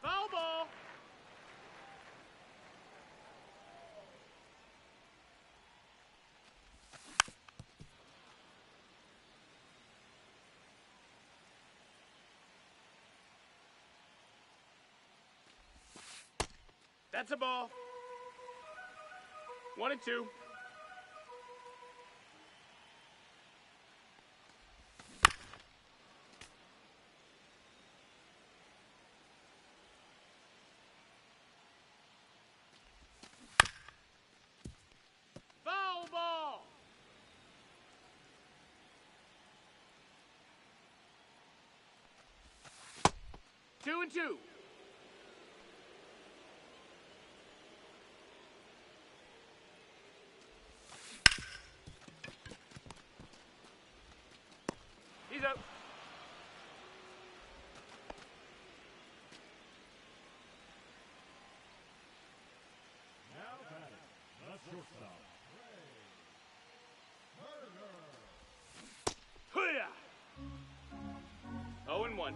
Foul ball! That's a ball. 1-2. Foul ball. 2-2. He's up. Now batting, the shortstop. Hoo-yah! 0-1.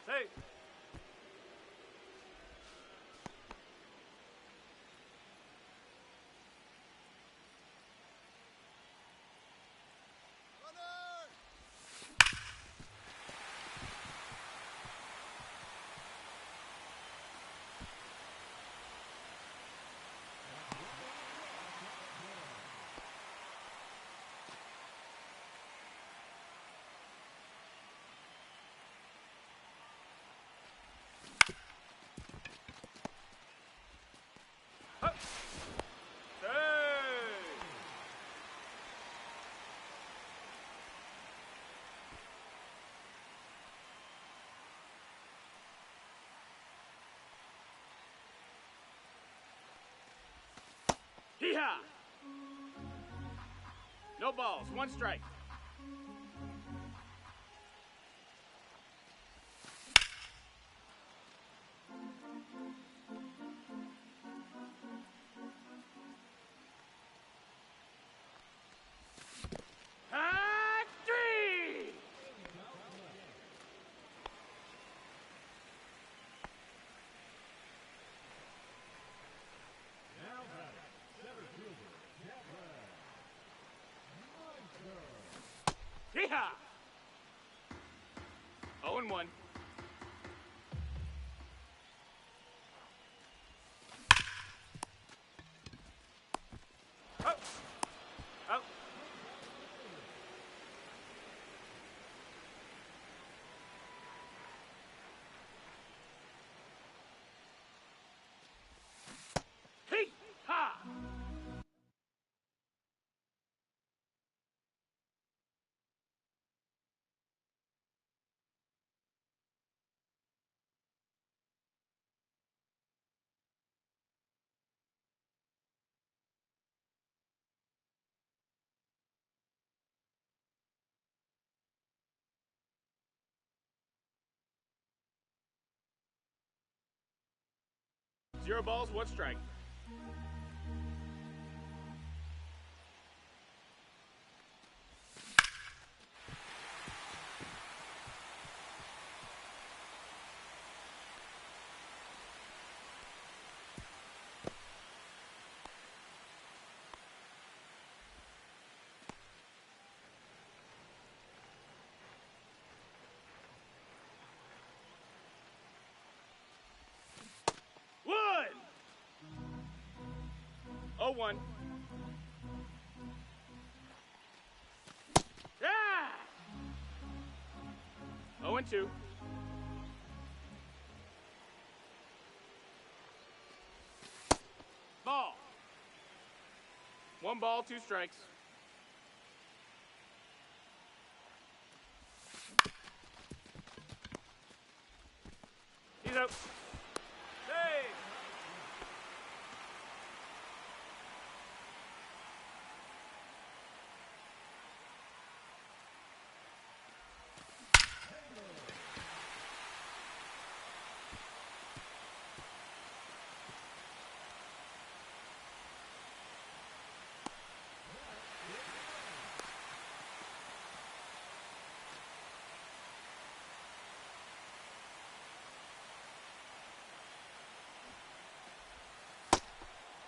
Hey. Up. Hey. Hee-haw! No balls, 1 strike. Hot 3! Yeah. 0-1. Oh. Oh. Hey. Ha. Zero balls, one strike. One. 0-1. Yeah. 0-2. Ball. One ball, two strikes. He's out. Hey.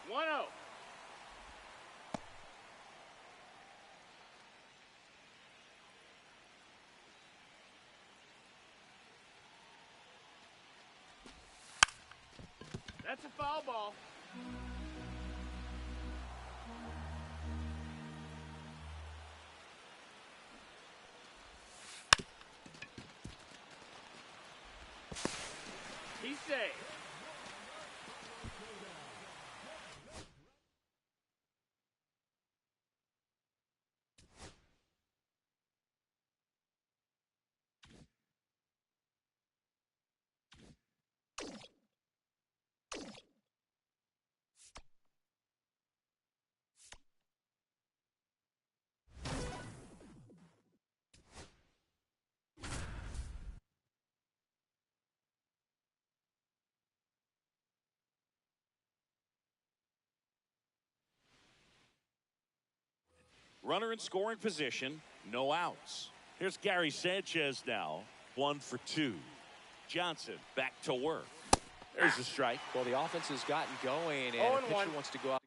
One zero. That's a foul ball. He's safe. Runner in scoring position, no outs. Here's Gary Sanchez now, 1 for 2. Johnson back to work. There's a strike. Well, the offense has gotten going, and the pitcher wants to go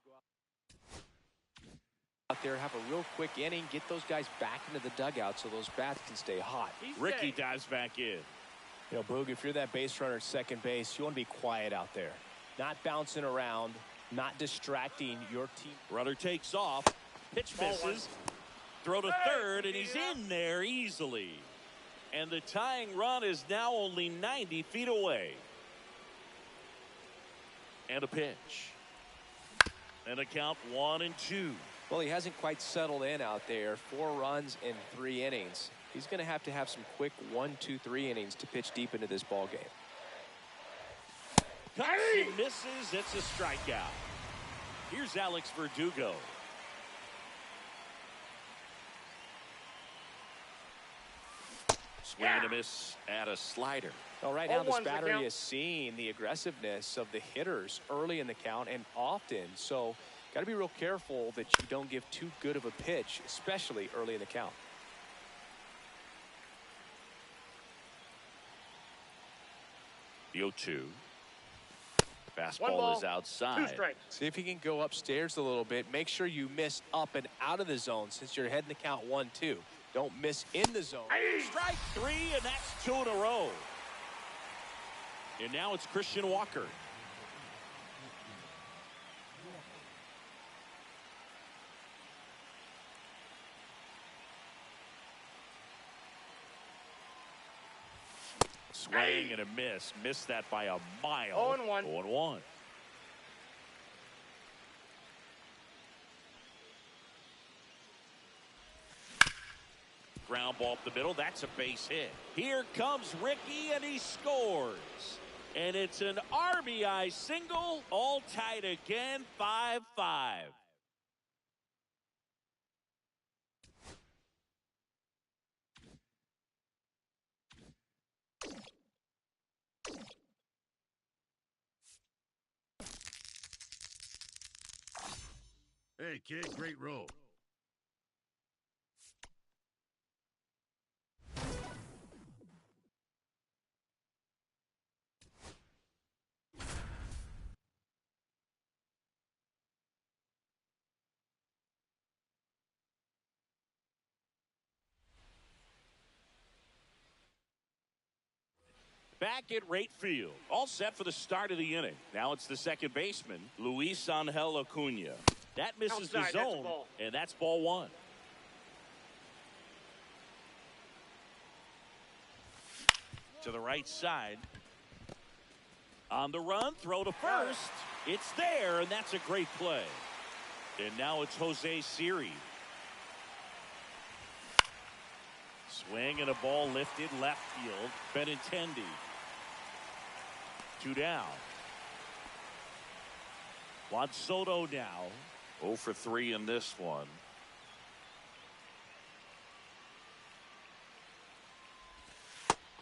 out there, have a real quick inning, get those guys back into the dugout so those bats can stay hot. Ricky dives back in. You know, Boog, if you're that base runner at second base, you want to be quiet out there. Not bouncing around, not distracting your team. Runner takes off. Pitch misses. Throw to third, and he's in there easily. And the tying run is now only 90 feet away. And a pitch. And a count 1-2. Well, he hasn't quite settled in out there. 4 runs in 3 innings. He's going to have some quick 1, 2, 3 innings to pitch deep into this ball game. Cuts and misses. It's a strikeout. Here's Alex Verdugo. Swing and a miss at a slider. Well, right now this battery is seeing the aggressiveness of the hitters early in the count and often. So got to be real careful that you don't give too good of a pitch, especially early in the count. The 0-2. Fastball is outside. See if he can go upstairs a little bit. Make sure you miss up and out of the zone since you're heading the count 1-2. Don't miss in the zone. Strike three, and that's 2 in a row. And now it's Christian Walker. Swing and a miss. Missed that by a mile. 0-1. 0-1. Ground ball up the middle. That's a base hit. Here comes Ricky, and he scores. And it's an RBI single. All tied again, 5-5. Hey, kid, great roll. Back at right field. All set for the start of the inning. Now it's the second baseman, Luis Angel Acuna. That misses the Outside, that's a zone, ball. and that's ball 1. To the right side. On the run, throw to first. It's there, and that's a great play. And now it's Jose Siri. Swing and a ball lifted left field. Benintendi. 2 down. Juan Soto now 0 for 3 in this one.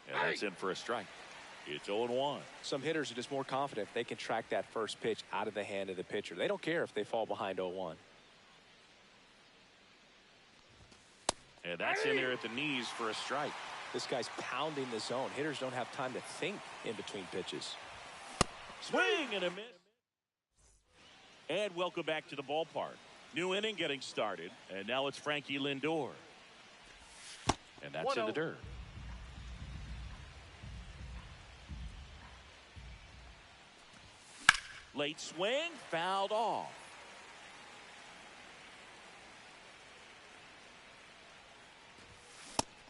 And that's in for a strike. It's 0-1. Some hitters are just more confident if they can track that first pitch out of the hand of the pitcher. They don't care if they fall behind 0-1. And that's in there at the knees for a strike. This guy's pounding the zone. Hitters don't have time to think in between pitches. Swing and a miss. And welcome back to the ballpark. New inning getting started. And now it's Frankie Lindor. And that's in the dirt. Late swing, fouled off.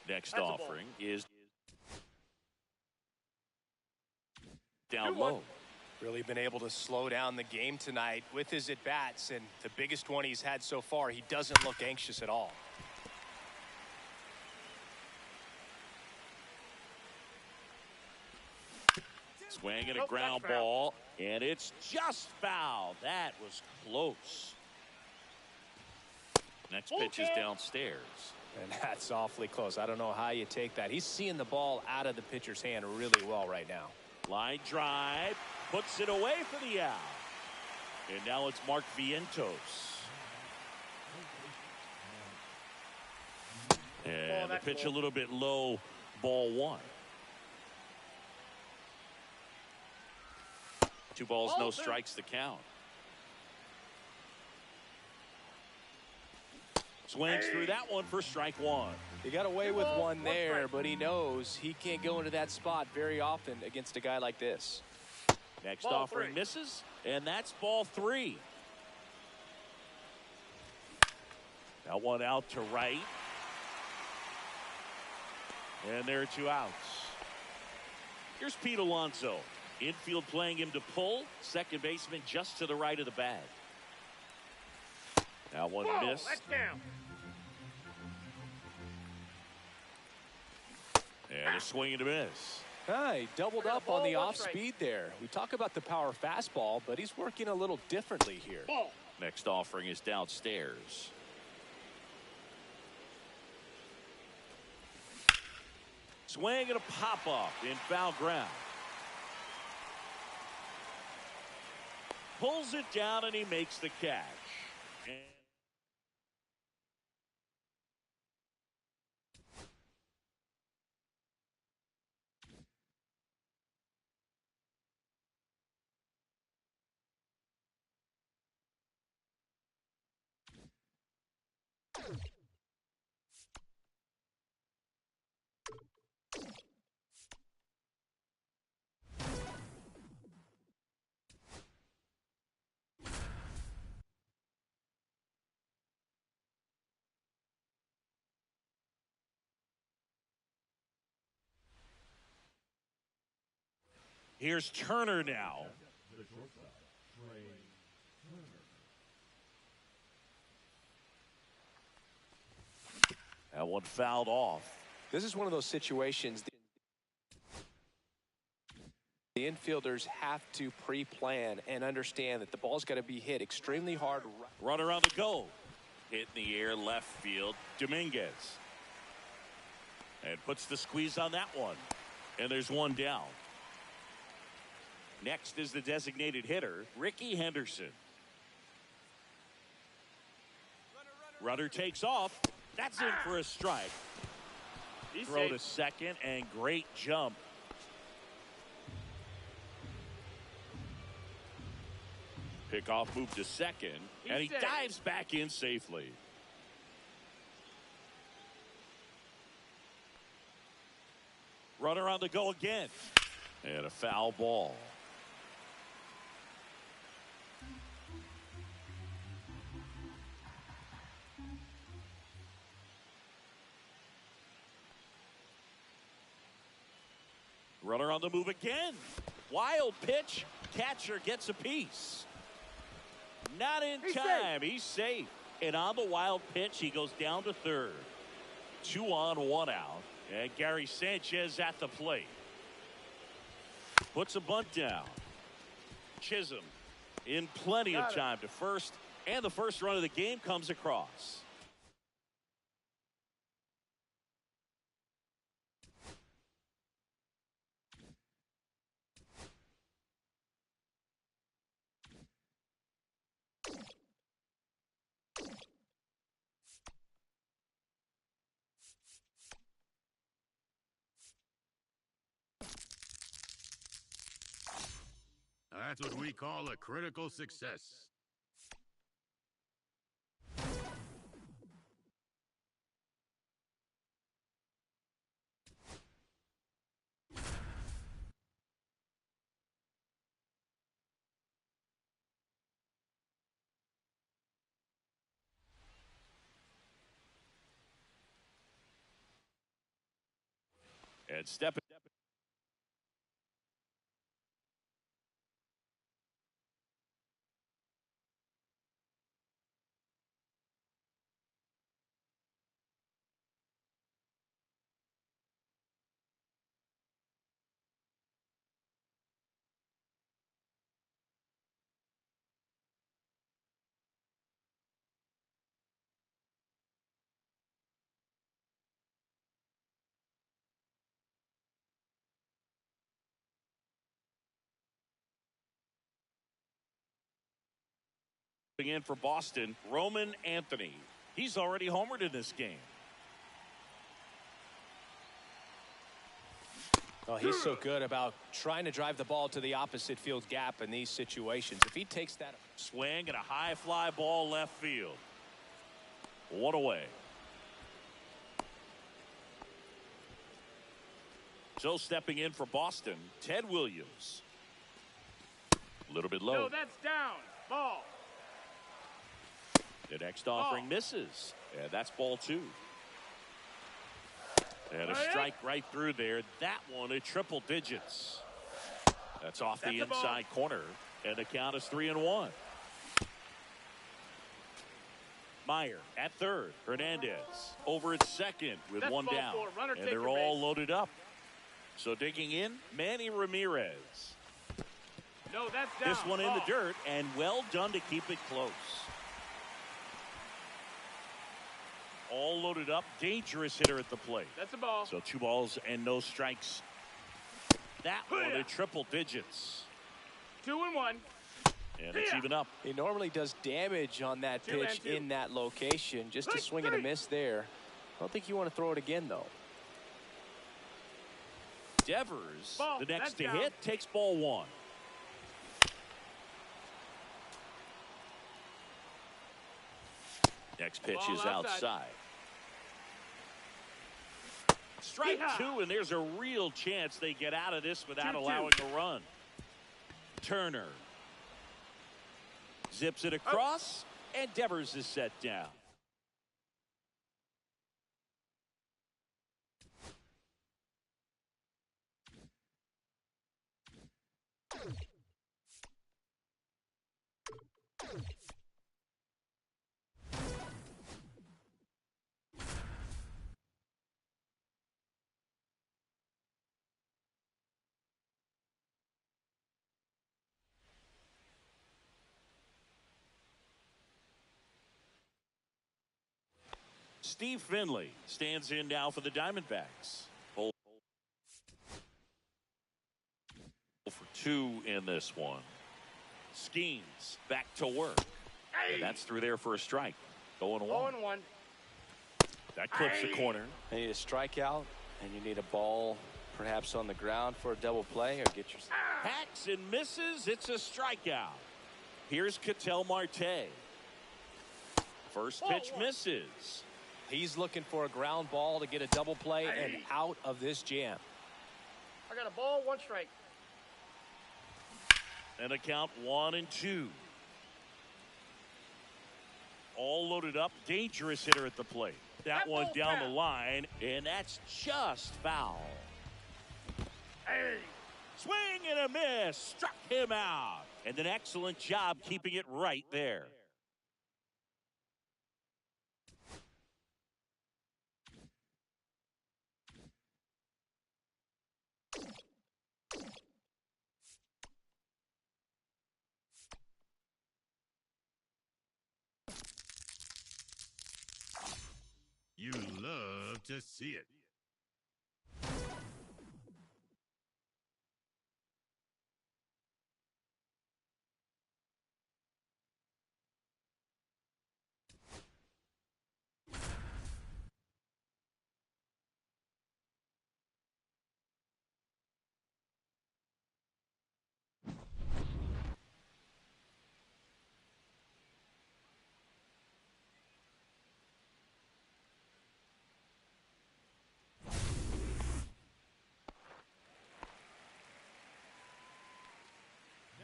Next offering is down low. Really been able to slow down the game tonight with his at-bats, and the biggest one he's had so far, he doesn't look anxious at all. Swing and a ground ball, and it's just foul. That was close. Next pitch is downstairs. And that's awfully close. I don't know how you take that. He's seeing the ball out of the pitcher's hand really well right now. Line drive, puts it away for the out. And now it's Mark Vientos. And the pitch a little bit low, ball 1. 2 balls, no strikes to count. Swings through that one for strike 1. He got away with one there, but he knows he can't go into that spot very often against a guy like this. Next offering misses, and that's ball 3. Now one out to right. And there are 2 outs. Here's Pete Alonso. Infield playing him to pull. Second baseman just to the right of the bag. Now one miss. That's down. And a swing and a miss. He doubled up on the off speed there. We talk about the power fastball, but he's working a little differently here. Next offering is downstairs. Swing and a pop off in foul ground. Pulls it down and he makes the catch. And Here's Turner now. The shortstop, Trey Turner. That one fouled off. This is one of those situations the infielders have to pre-plan and understand that the ball's got to be hit extremely hard. Runner on the go. Hit in the air, left field. Dominguez. And puts the squeeze on that one. And there's one down. Next is the designated hitter, Ricky Henderson. Runner takes off. That's in for a strike. He's Throw to safe. second, and great jump. Pickoff move to second, and he safe. dives back in safely. Runner on the go again. And a foul ball. Runner on the move again. Wild pitch. Catcher gets a piece. Not in time. He's safe. And on the wild pitch, he goes down to third. 2 on, 1 out. And Gary Sanchez at the plate. Puts a bunt down. Chisholm in plenty of time to first. And the first run of the game comes across. That's what we call a critical success. And stepping in for Boston, Roman Anthony. He's already homered in this game. Oh, he's so good about trying to drive the ball to the opposite field gap in these situations. If he takes that Swing and a high fly ball left field. 1 away. So stepping in for Boston, Ted Williams. A little bit low. No, that's down. Ball. The next offering misses. And that's ball 2. And a strike right through there. That one at triple digits. That's off the inside corner. And the count is 3-1. Meyer at third. Hernandez over at second with That's 1 ball down. 4. Runner, And take they're your all base. loaded up. So digging in, Manny Ramirez. No, that's down. This one in Ball. the dirt, and well done to keep it close. All loaded up, dangerous hitter at the plate. That's a ball. So 2 balls and no strikes. That one at triple digits. 2-1. And it's even up. he normally does damage on that 2 and pitch 2. in that location, just a swing and a miss there. I don't think you want to throw it again, though. Devers, Ball. the next That's to down. hit, takes ball 1. Next pitch Ball is outside. outside. Strike Yeehaw. 2, and there's a real chance they get out of this without 2-2. allowing a run. Turner zips it across, and Devers is set down. Steve Finley stands in now for the Diamondbacks. 0 for 2 in this one. Schemes back to work. And that's through there for a strike. 0-1. 0-1. That clips the corner. You need a strikeout, and you need a ball perhaps on the ground for a double play, or get your... Hacks and misses. It's a strikeout. Here's Ketel Marte. First pitch misses. He's looking for a ground ball to get a double play and out of this jam. I got a ball, 1 strike. And a count 1-2. All loaded up. Dangerous hitter at the plate. That one down the line, and that's just foul. Swing and a miss. Struck him out. And an excellent job keeping it right there. You love to see it.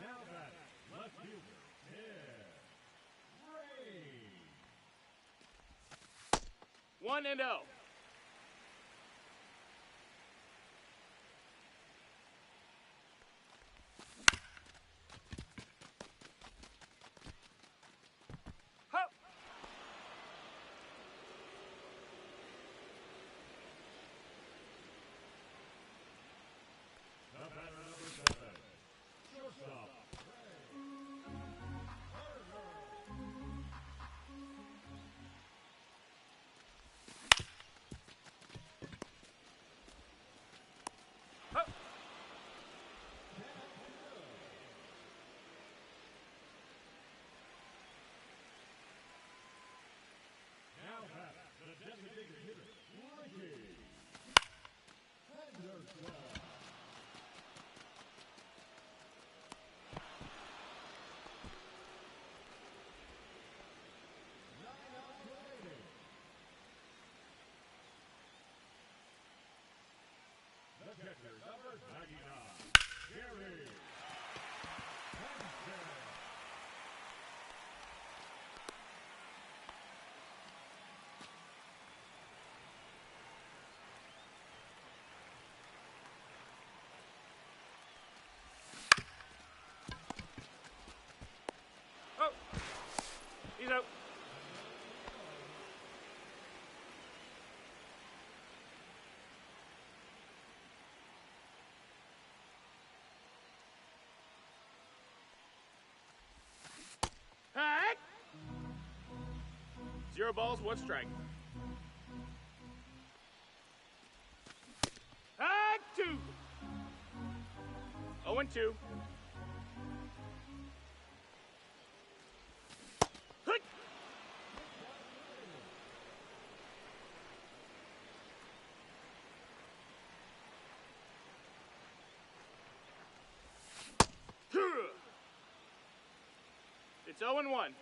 Now batting, left fielder, Ted Ray. 1-0. Hup. The batter number 7, shortstop, Hup. now batting, the designated hitter, Ricky Henderson. The catcher, number 99, Gary Hansen. Oh. He's out. Hack. 0 balls, 1 strike. Hack 2. 0-2. Hick. It's 0-1.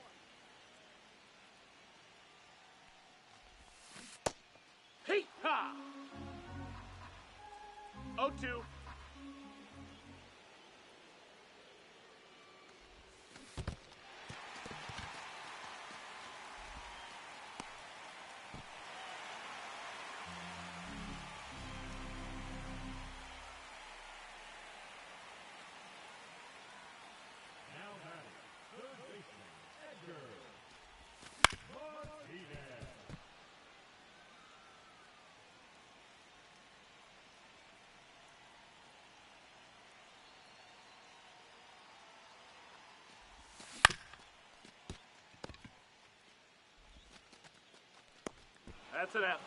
Hey ha! 0-2. Now batting, third baseman, Edgar Martinez. That's it out.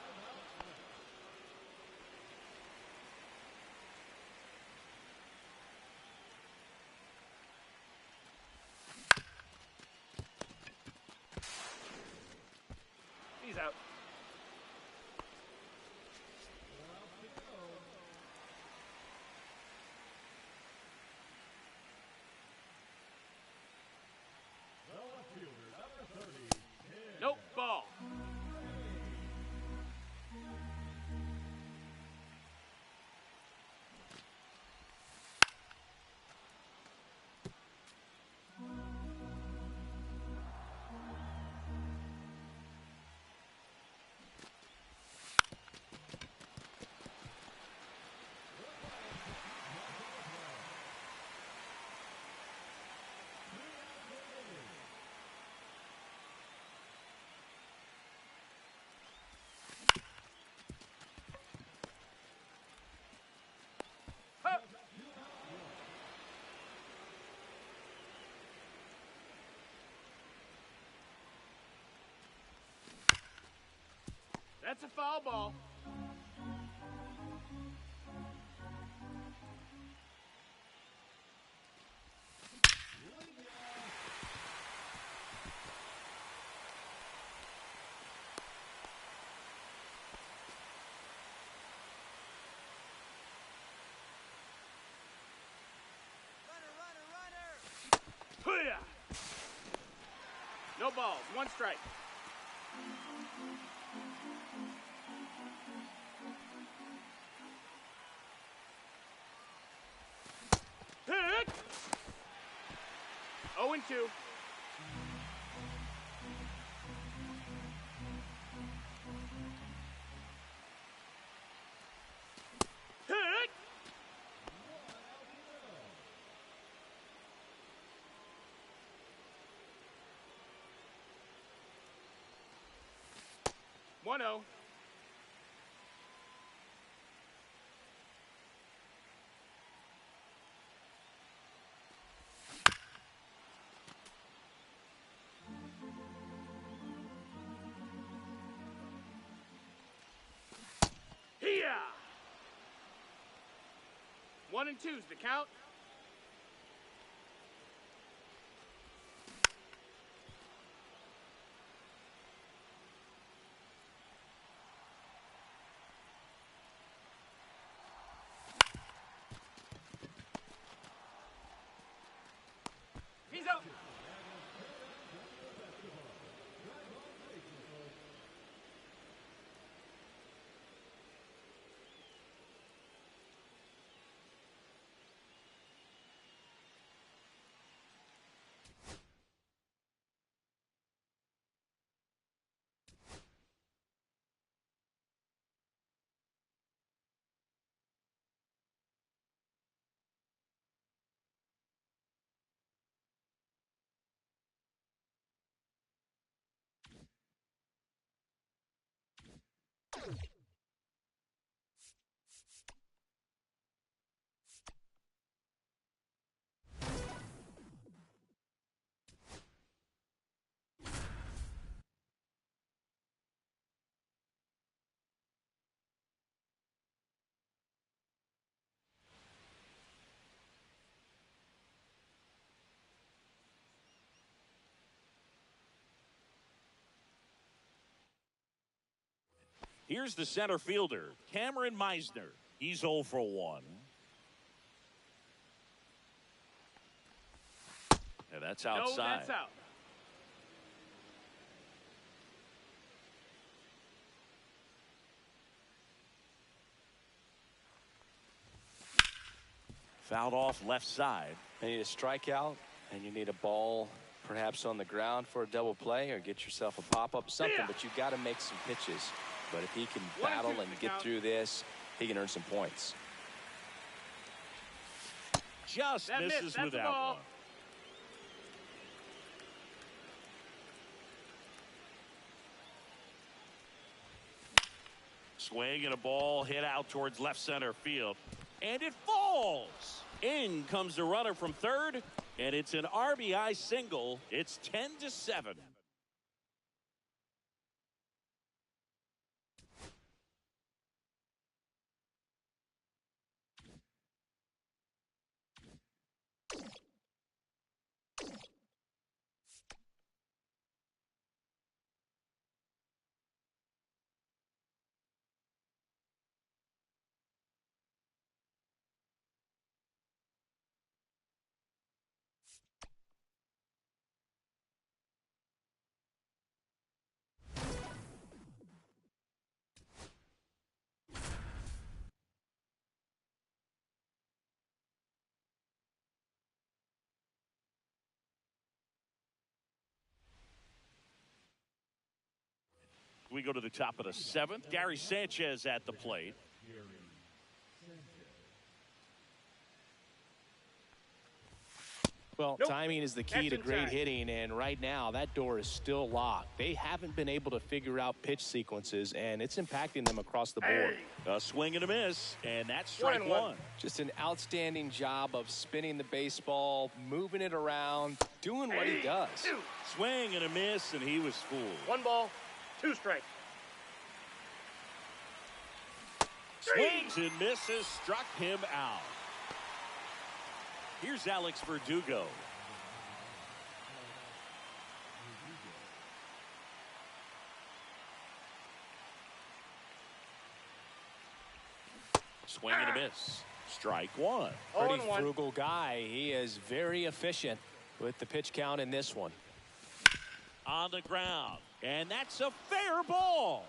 He's out. The left fielder, number 30, Nope, ball. Hup. That's a foul ball. Hoo-yah. No balls, one strike. Hit! 0-2. Hit! One zero. Here. 1-2's the count. He's out. Here's the center fielder, Cameron Meisner. He's 0 for 1. And that's outside. No, that's out. Fouled off left side. You need a strikeout, and you need a ball perhaps on the ground for a double play, or get yourself a pop-up, something, Yeah. but you've got to make some pitches. But if he can 1-2 battle the and get count. through this, he can earn some points. Just That misses missed. That's with a that ball. one. Swing and a ball hit out towards left center field. And it falls. In comes the runner from third. And it's an RBI single. It's 10-7. We go to the top of the 7th. Gary Sanchez at the plate. Well, timing is the key to That's great inside. hitting, and right now that door is still locked. They haven't been able to figure out pitch sequences, and it's impacting them across the board. A swing and a miss, and that's strike 1. Just an outstanding job of spinning the baseball, moving it around, doing what he does. Swing and a miss, and he was fooled. 1 ball, 2 strikes. Swings and misses, struck him out. Here's Alex Verdugo. Swing and a miss. Strike 1. Pretty frugal guy. He is very efficient with the pitch count in this one. On the ground. And that's a fair ball.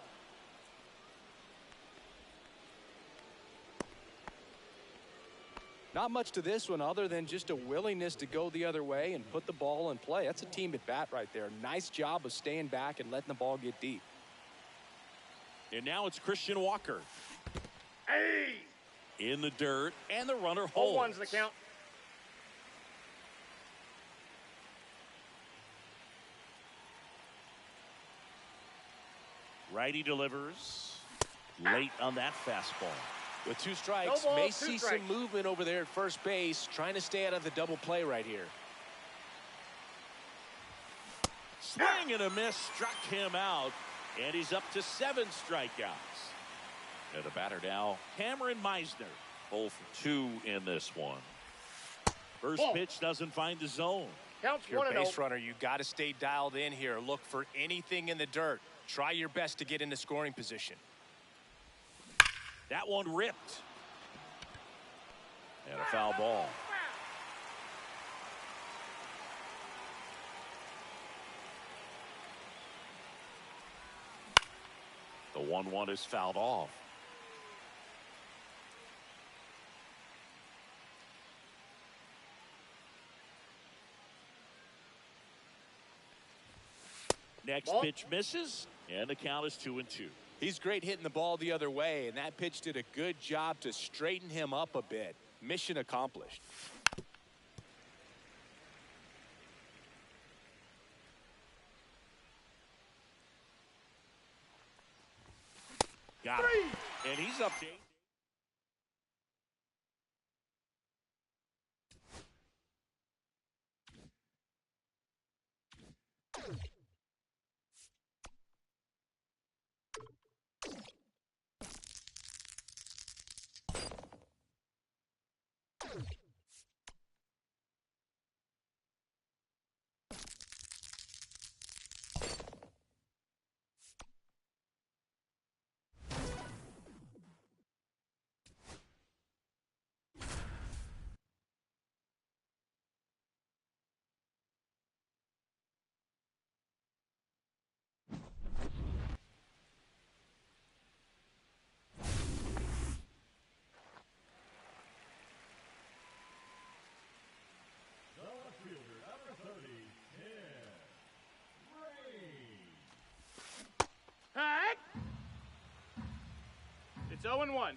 Not much to this one other than just a willingness to go the other way and put the ball in play. That's a team at bat right there. Nice job of staying back and letting the ball get deep. And now it's Christian Walker. Hey! In the dirt, and the runner Hold holds. 1's the count. Righty delivers. Late on that fastball. With 2 strikes, No ball, may 2 see strikes. some movement over there at first base, trying to stay out of the double play right here. Swing and a miss, struck him out, and he's up to 7 strikeouts. And the batter now, Cameron Meisner, 0 for 2 in this one. First Ball. pitch doesn't find the zone. Counts If you're 1 a and 0. base runner, you got to stay dialed in here. Look for anything in the dirt. Try your best to get into scoring position. That one ripped. And a foul ball. The 1-1 is fouled off. Next Ball. pitch misses, and the count is 2-2. He's great hitting the ball the other way, and that pitch did a good job to straighten him up a bit. Mission accomplished. Got it. And he's up to 8. The left fielder, number 30, Ted Ray. Hey! It's 0 and 1.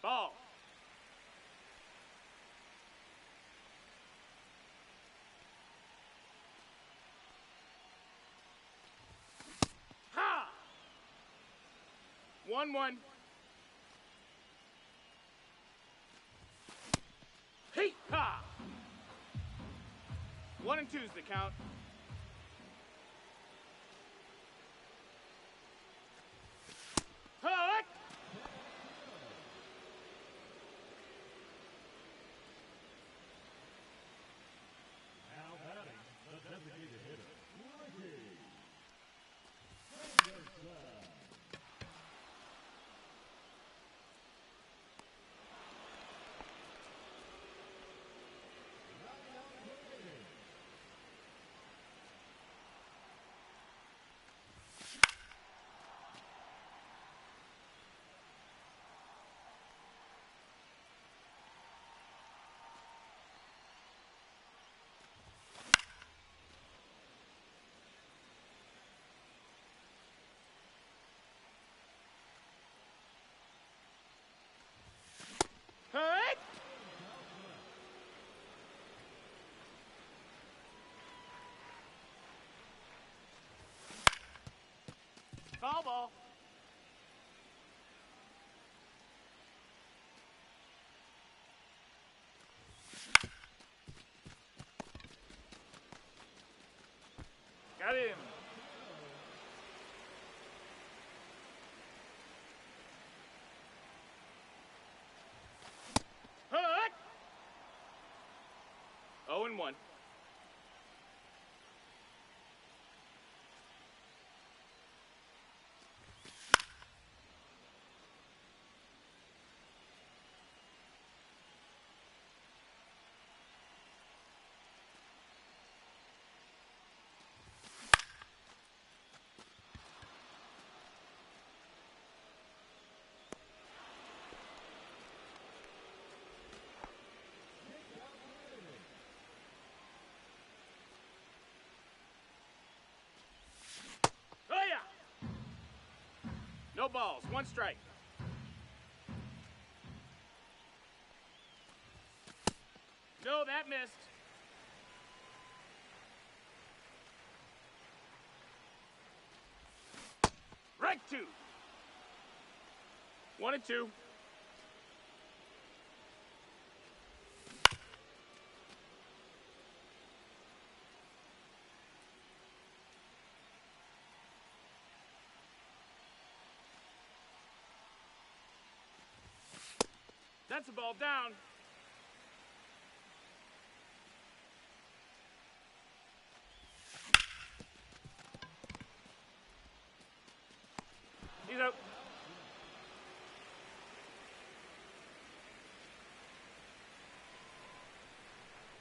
Ball. Ha! 1-1. Hey! Ha! 1 and 2's the count. Hut! Now batting, the designated hitter, Ricky. Got him. Hut! 0-1. Oh yeah! No balls, 1 strike. No, that missed. Right 2. 1-2. That's a ball down. He's out.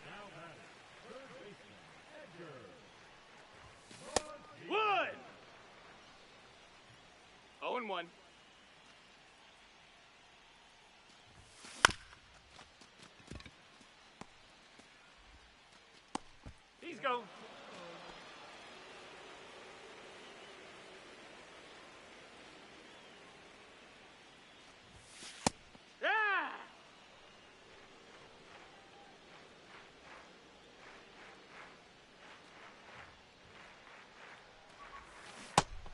Now batting, third baseman, Edgar. 1. 0-1. He's go. Ah!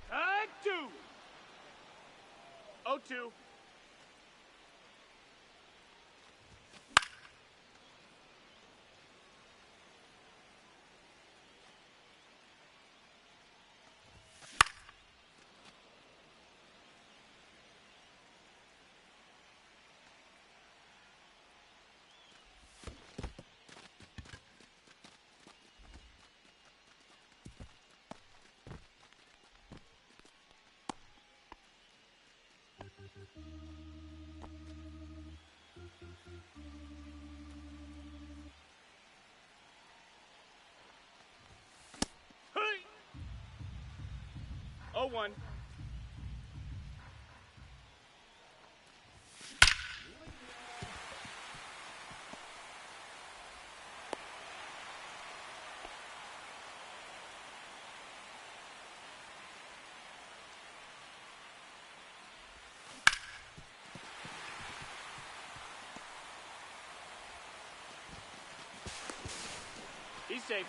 Hut 2. 0-2. Hey! 0-1. He's safe.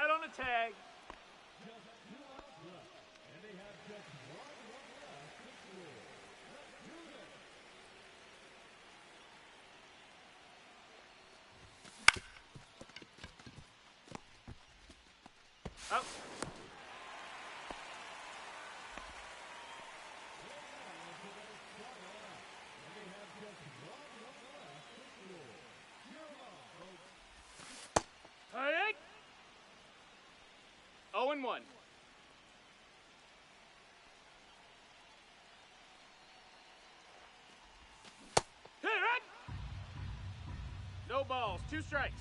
Out on the tag. And they have just 1 run left to score. Let's do this. Out. All right. 0-1. Hit it! No balls, 2 strikes.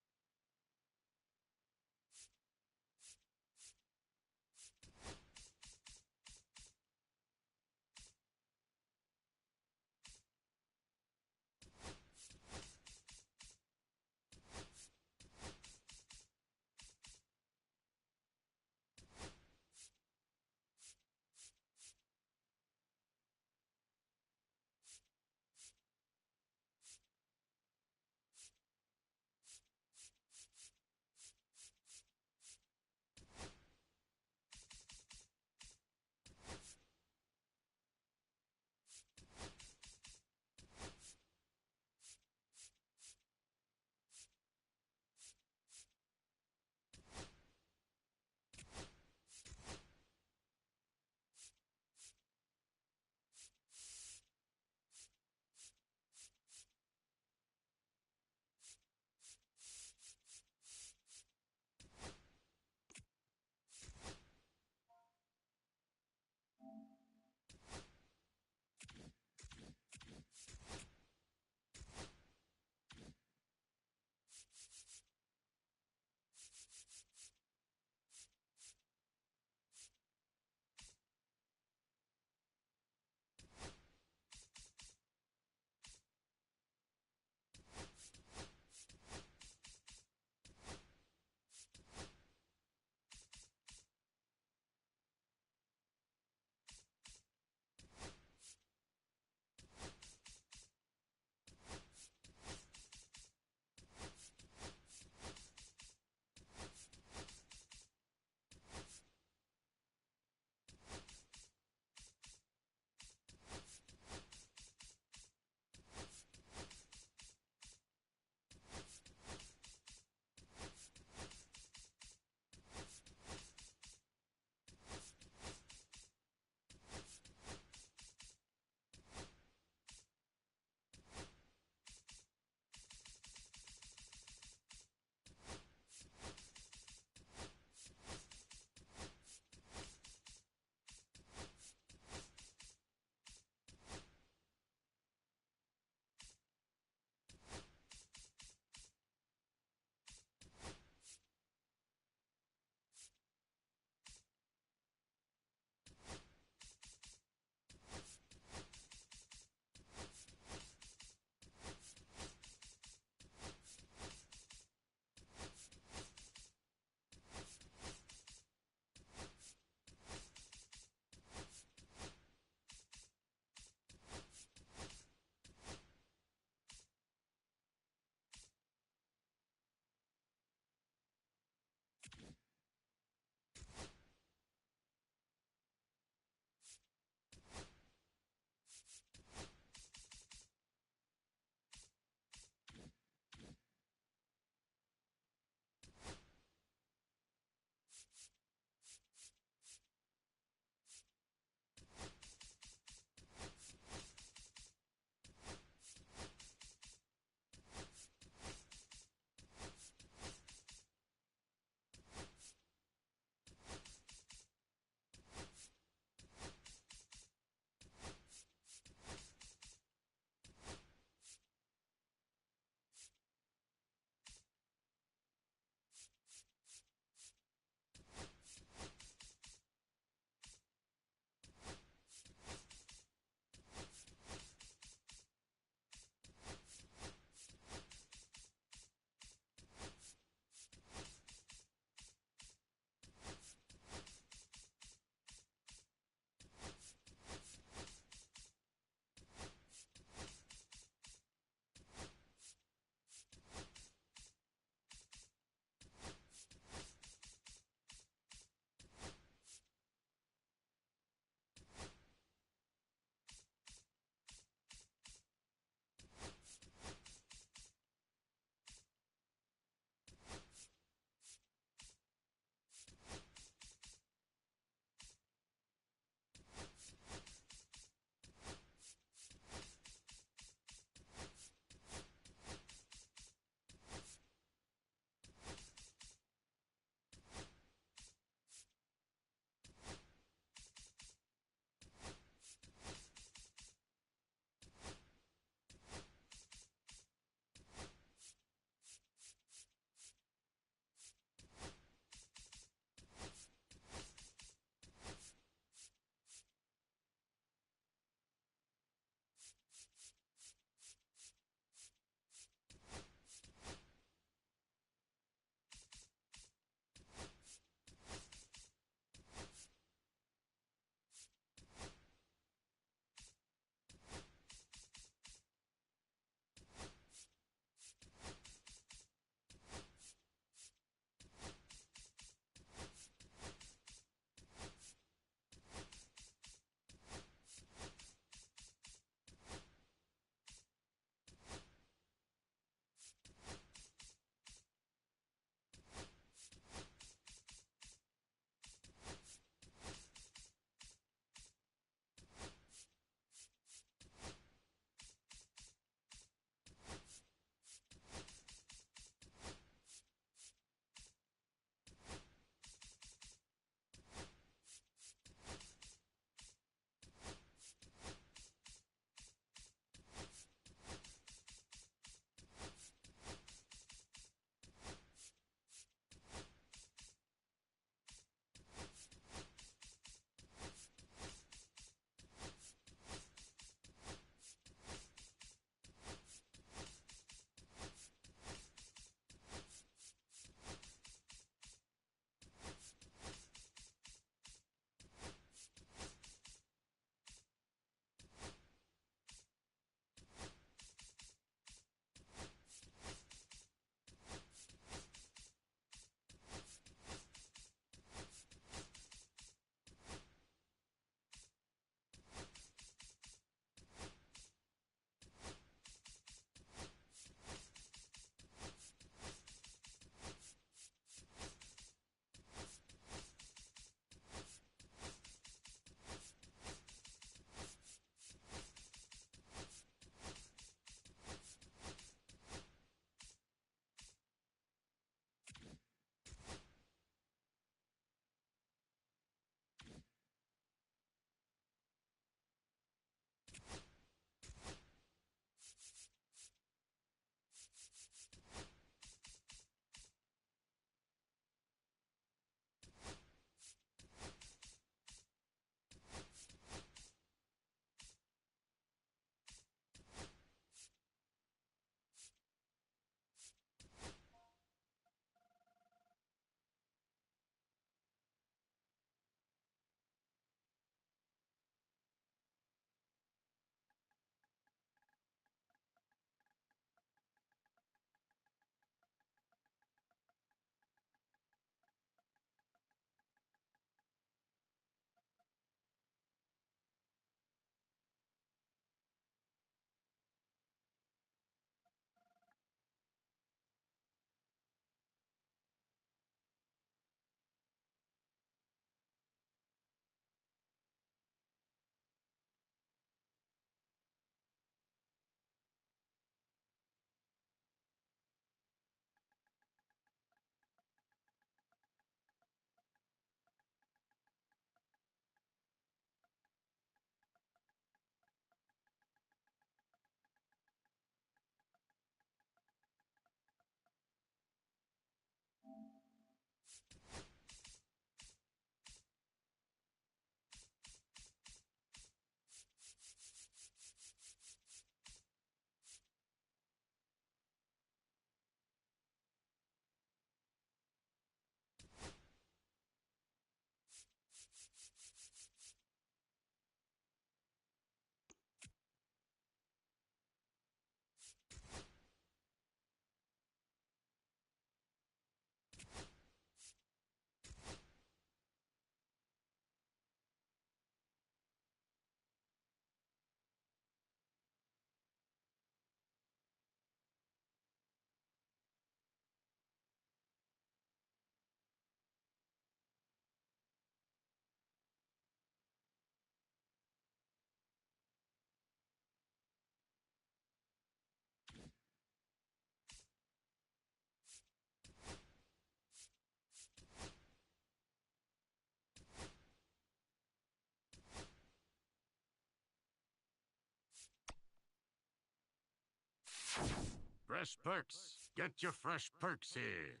Fresh perks. Get your fresh perks here.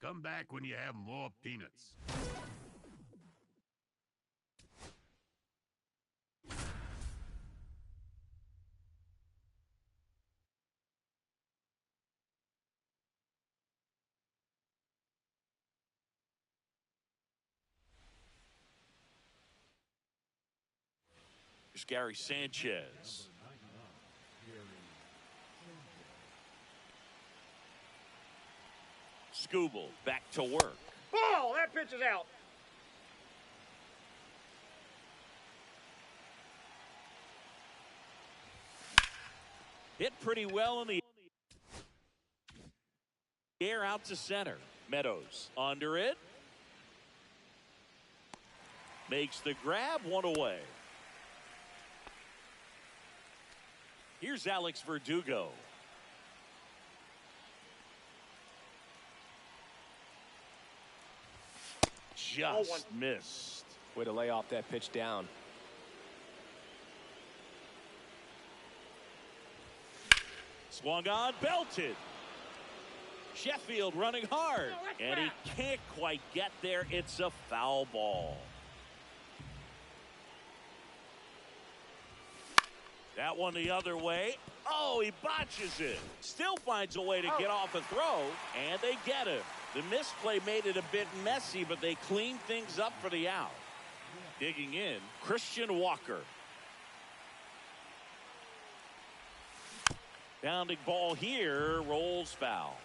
Come back when you have more peanuts. Here's Gary Sanchez. Skubal back to work. Ball! That pitch is out. Hit pretty well in the air out to center. Meadows under it. Makes the grab, one away. Here's Alex Verdugo. Just missed. Way to lay off that pitch down. Swung on, belted. Sheffield running hard. And he can't quite get there. It's a foul ball. That one the other way. Oh, he botches it. Still finds a way to get off a throw, and they get him. The misplay made it a bit messy, but they cleaned things up for the out. Digging in, Christian Walker. Bounding ball here, rolls foul.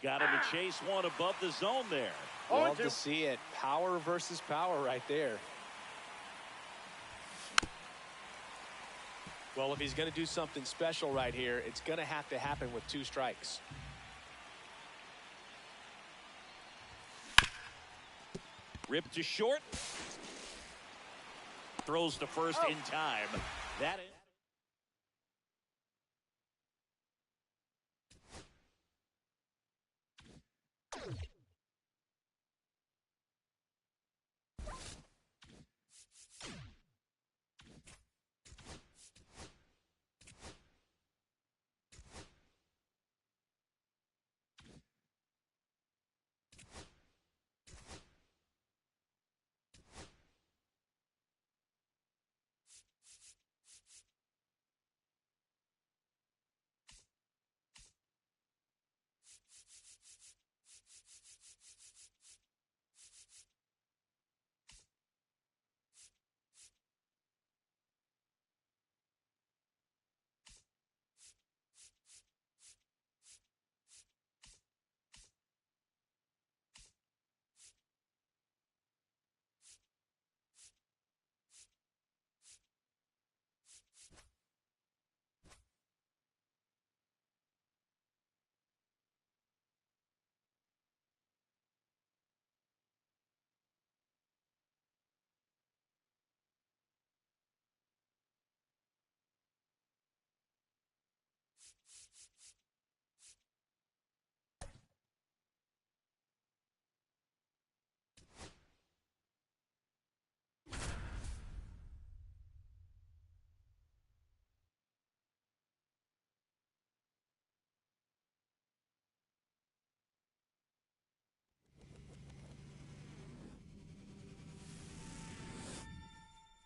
Got him to chase one above the zone there. Love to see it. Power versus power right there. Well, if he's going to do something special right here, it's going to have to happen with 2 strikes. Ripped to short. Throws to first in time. That is.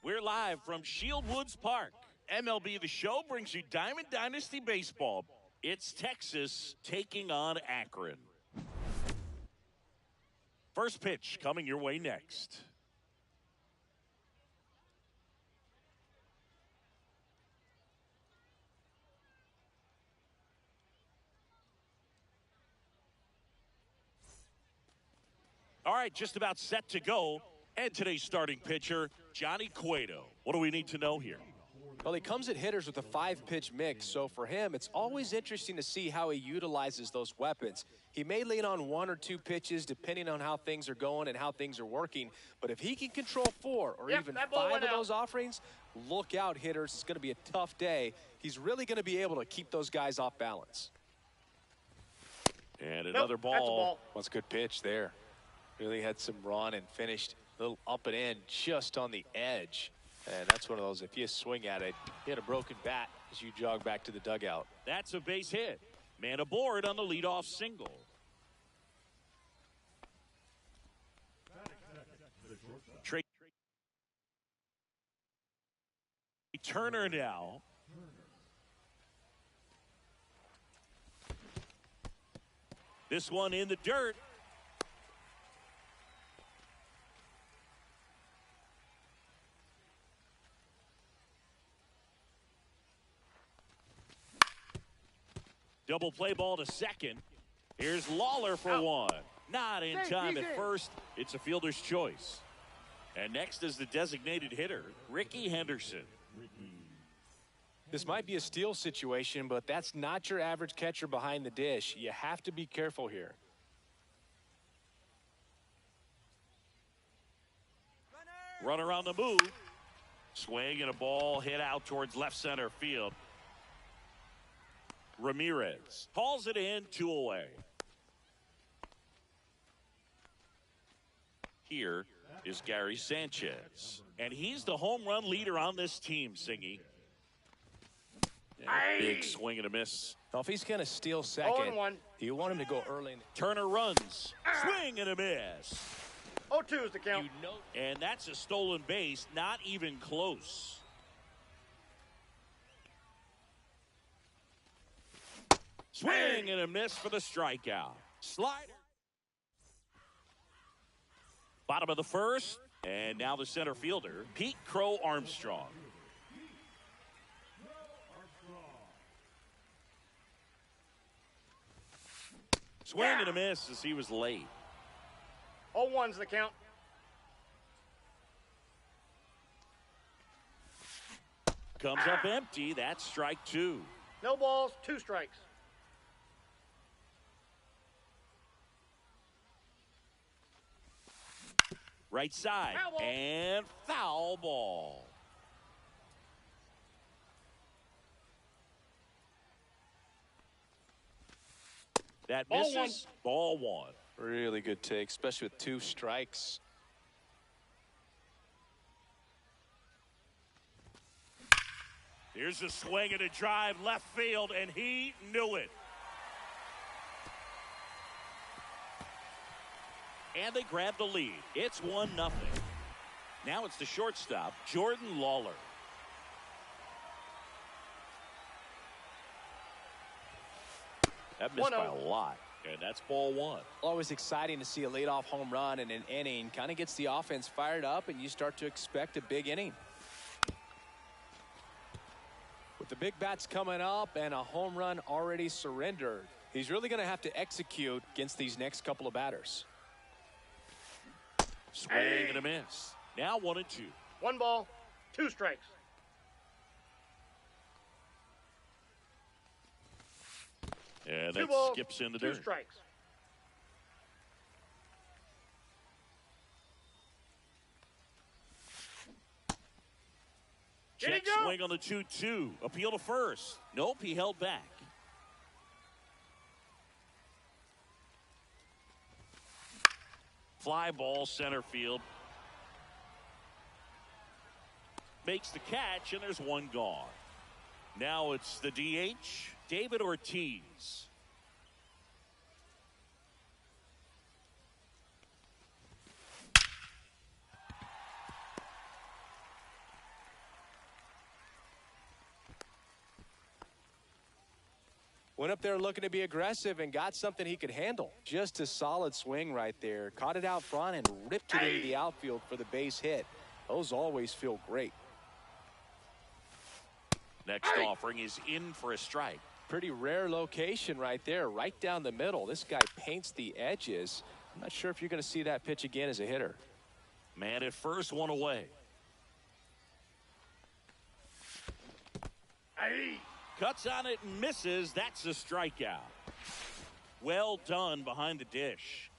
We're live from Shield Woods Park. MLB The Show brings you Diamond Dynasty Baseball. It's Texas taking on Akron. First pitch coming your way next. All right, just about set to go. And today's starting pitcher, Johnny Cueto. What do we need to know here? Well, he comes at hitters with a 5-pitch mix, so for him, it's always interesting to see how he utilizes those weapons. He may lean on 1 or 2 pitches depending on how things are going and how things are working, but if he can control 4 or even 5 of those offerings, look out, hitters. It's going to be a tough day. He's really going to be able to keep those guys off balance. And another ball. Well, that's a good pitch there. Really had some run and finished little up and in just on the edge. And that's one of those, if you swing at it, hit a broken bat as you jog back to the dugout. That's a base hit. Man aboard on the leadoff single. Trey Turner now. This one in the dirt. Double play ball to second. Here's Lawler for one. Not in time at first. It's a fielder's choice. And next is the designated hitter, Ricky Henderson. This might be a steal situation, but that's not your average catcher behind the dish. You have to be careful here. Runner on the move. Swing and a ball hit out towards left center field. Ramirez calls it in, 2 away. Here is Gary Sanchez. And he's the home run leader on this team, Singy. Big swing and a miss. Now, if he's going to steal second, you want him to go early. Turner runs. Swing and a miss. 0-2 is the count. And that's a stolen base, not even close. Swing and a miss for the strikeout. Slider. Bottom of the first, and now the center fielder, Pete Crow Armstrong. Swing and a miss as he was late. 0-1's the count. Comes up empty. That's strike 2. No balls, 2 strikes. Right side. Foul ball. And foul ball. That misses. Ball 1. Really good take, especially with 2 strikes. Here's a swing and a drive left field, and he knew it. And they grab the lead. It's 1-0. Now it's the shortstop, Jordan Lawler. That missed by a lot, and that's ball 1. Always exciting to see a leadoff home run in an inning. Kind of gets the offense fired up, and you start to expect a big inning. With the big bats coming up and a home run already surrendered, he's really going to have to execute against these next couple of batters. Swing and a miss. Now 1-2. 1 ball, 2 strikes. And 2 that balls, skips in the 2 dirt. strikes. Check swing on the 2-2. Appeal to first. Nope, he held back. Fly ball center field. Makes the catch, and there's 1 gone. Now it's the DH, David Ortiz. Went up there looking to be aggressive and got something he could handle. Just a solid swing right there. Caught it out front and ripped it into the outfield for the base hit. Those always feel great. Next offering is in for a strike. Pretty rare location right there, right down the middle. This guy paints the edges. I'm not sure if you're going to see that pitch again as a hitter. Man at first, 1 away. Cuts on it and misses. That's a strikeout. Well done behind the dish.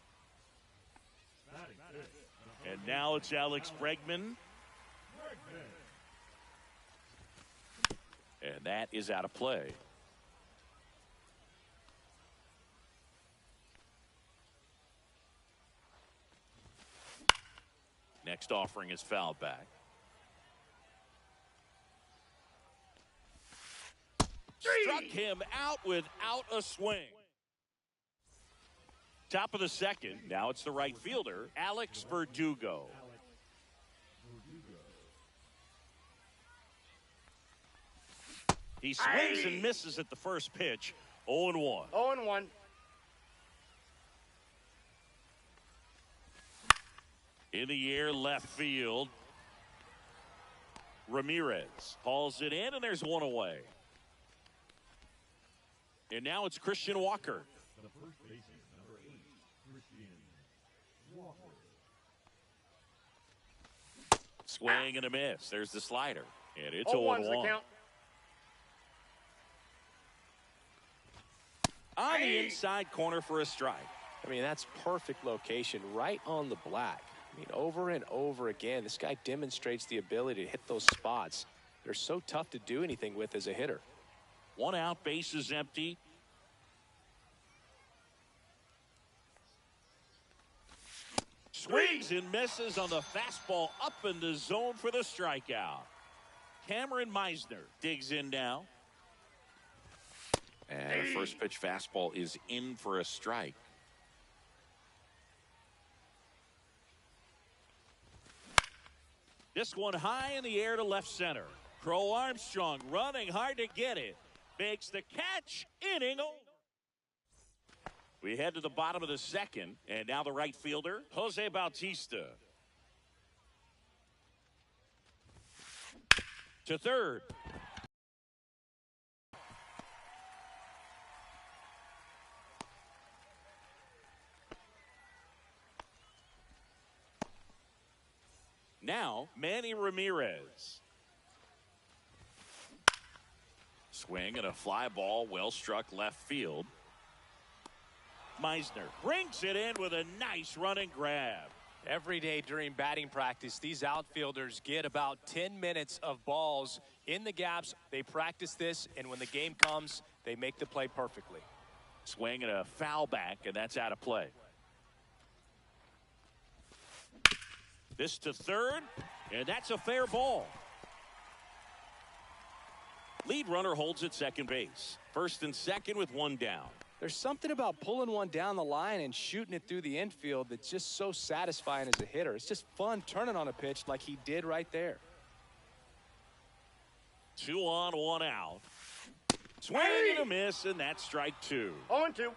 And now it's Alex Bregman. And that is out of play. Next offering is fouled back. Struck him out without a swing. Top of the second. Now it's the right fielder, Alex Verdugo. He swings and misses at the first pitch. 0-1. 0-1. In the air, left field. Ramirez hauls it in, and there's one away. And now it's Christian Walker. The first baseman, number 8, Christian Walker. Swing and a miss. There's the slider. And it's 0-1's the 0-1. count. On the inside corner for a strike. I mean, that's perfect location, right on the black. I mean, over and over again, this guy demonstrates the ability to hit those spots. They're so tough to do anything with as a hitter. 1 out, base is empty. Swings and misses on the fastball up in the zone for the strikeout. Cameron Meisner digs in now. And a first pitch fastball is in for a strike. This one high in the air to left center. Crow Armstrong running hard to get it. Makes the catch. Inning over. We head to the bottom of the second. And now the right fielder, Jose Bautista. To third. Now, Manny Ramirez. Swing and a fly ball, well struck left field. Meisner brings it in with a nice running grab. Every day during batting practice, these outfielders get about 10 minutes of balls in the gaps. They practice this, and when the game comes, they make the play perfectly. Swing and a foul back, and that's out of play. This to third, and that's a fair ball. Lead runner holds at second base. First and second with one down. There's something about pulling one down the line and shooting it through the infield that's just so satisfying as a hitter. It's just fun turning on a pitch like he did right there. 2 on, 1 out. Swing and a miss, and that's strike 2. 0-2.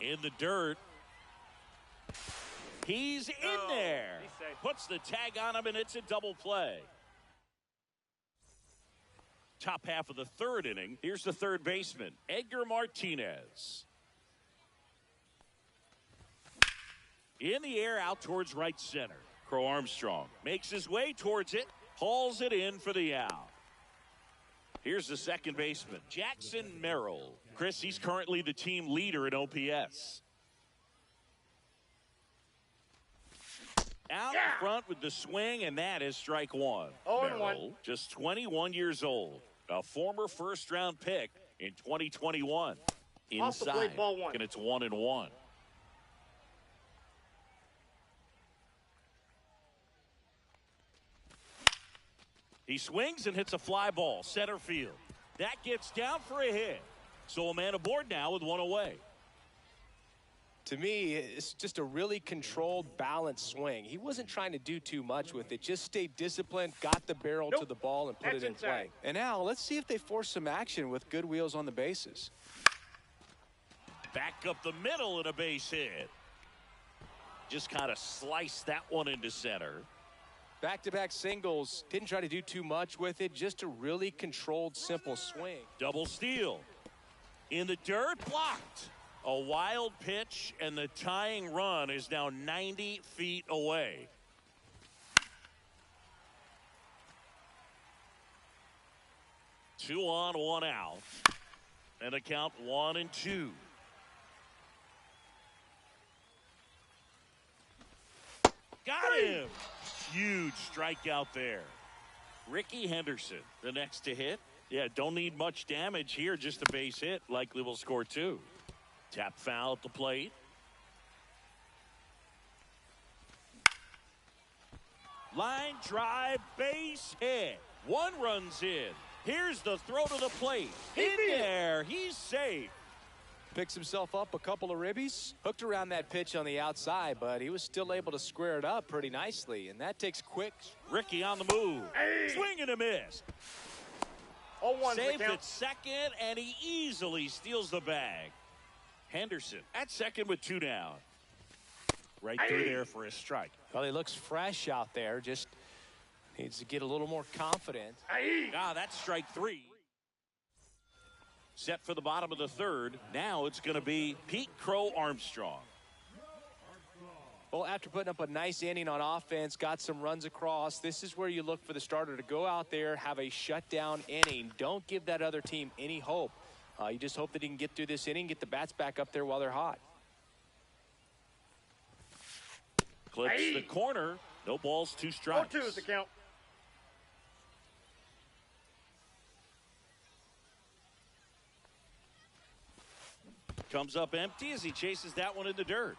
In the dirt. He's in there. He's safe. Puts the tag on him, and it's a double play. Top half of the third inning. Here's the third baseman, Edgar Martinez. In the air, out towards right center. Crow Armstrong makes his way towards it, hauls it in for the out. Here's the second baseman, Jackson Merrill. Chris, he's currently the team leader in OPS. Out in front with the swing, and that is strike 1. 0-1. Merrill, just 21 years old, a former first-round pick in 2021. Off the plate, Inside, ball 1. and it's 1-1. He swings and hits a fly ball, center field. That gets down for a hit. So a man aboard now with one away. To me, it's just a really controlled, balanced swing. He wasn't trying to do too much with it. Just stayed disciplined, got the barrel to the ball, and put it in play. And now, let's see if they force some action with good wheels on the bases. Back up the middle and a base hit. Just kind of sliced that one into center. Back-to-back singles. Didn't try to do too much with it. Just a really controlled, simple swing. Double steal. In the dirt, blocked. A wild pitch, and the tying run is now 90 feet away. Two on, 1 out. And a count 1-2. Got him. Huge strikeout there. Ricky Henderson, the next to hit. Yeah, don't need much damage here, just a base hit. Likely will score 2. Tap foul at the plate. Line drive, base hit. One runs in. Here's the throw to the plate. In there, he's safe. Picks himself up a couple of ribbies. Hooked around that pitch on the outside, but he was still able to square it up pretty nicely. And that takes quick. Ricky on the move. Swing and a miss. 0-1 Saves at second, and he easily steals the bag. Henderson at second with 2 down. Right through there for a strike. Well, he looks fresh out there. Just needs to get a little more confident. That's strike 3. Set for the bottom of the third. Now it's going to be Pete Crow Armstrong. Well, after putting up a nice inning on offense, got some runs across, this is where you look for the starter to go out there, have a shutdown inning. Don't give that other team any hope. You just hope that he can get through this inning, get the bats back up there while they're hot. Clips the corner. No balls, 2 strikes. 0-2 is the count. Comes up empty as he chases that one in the dirt.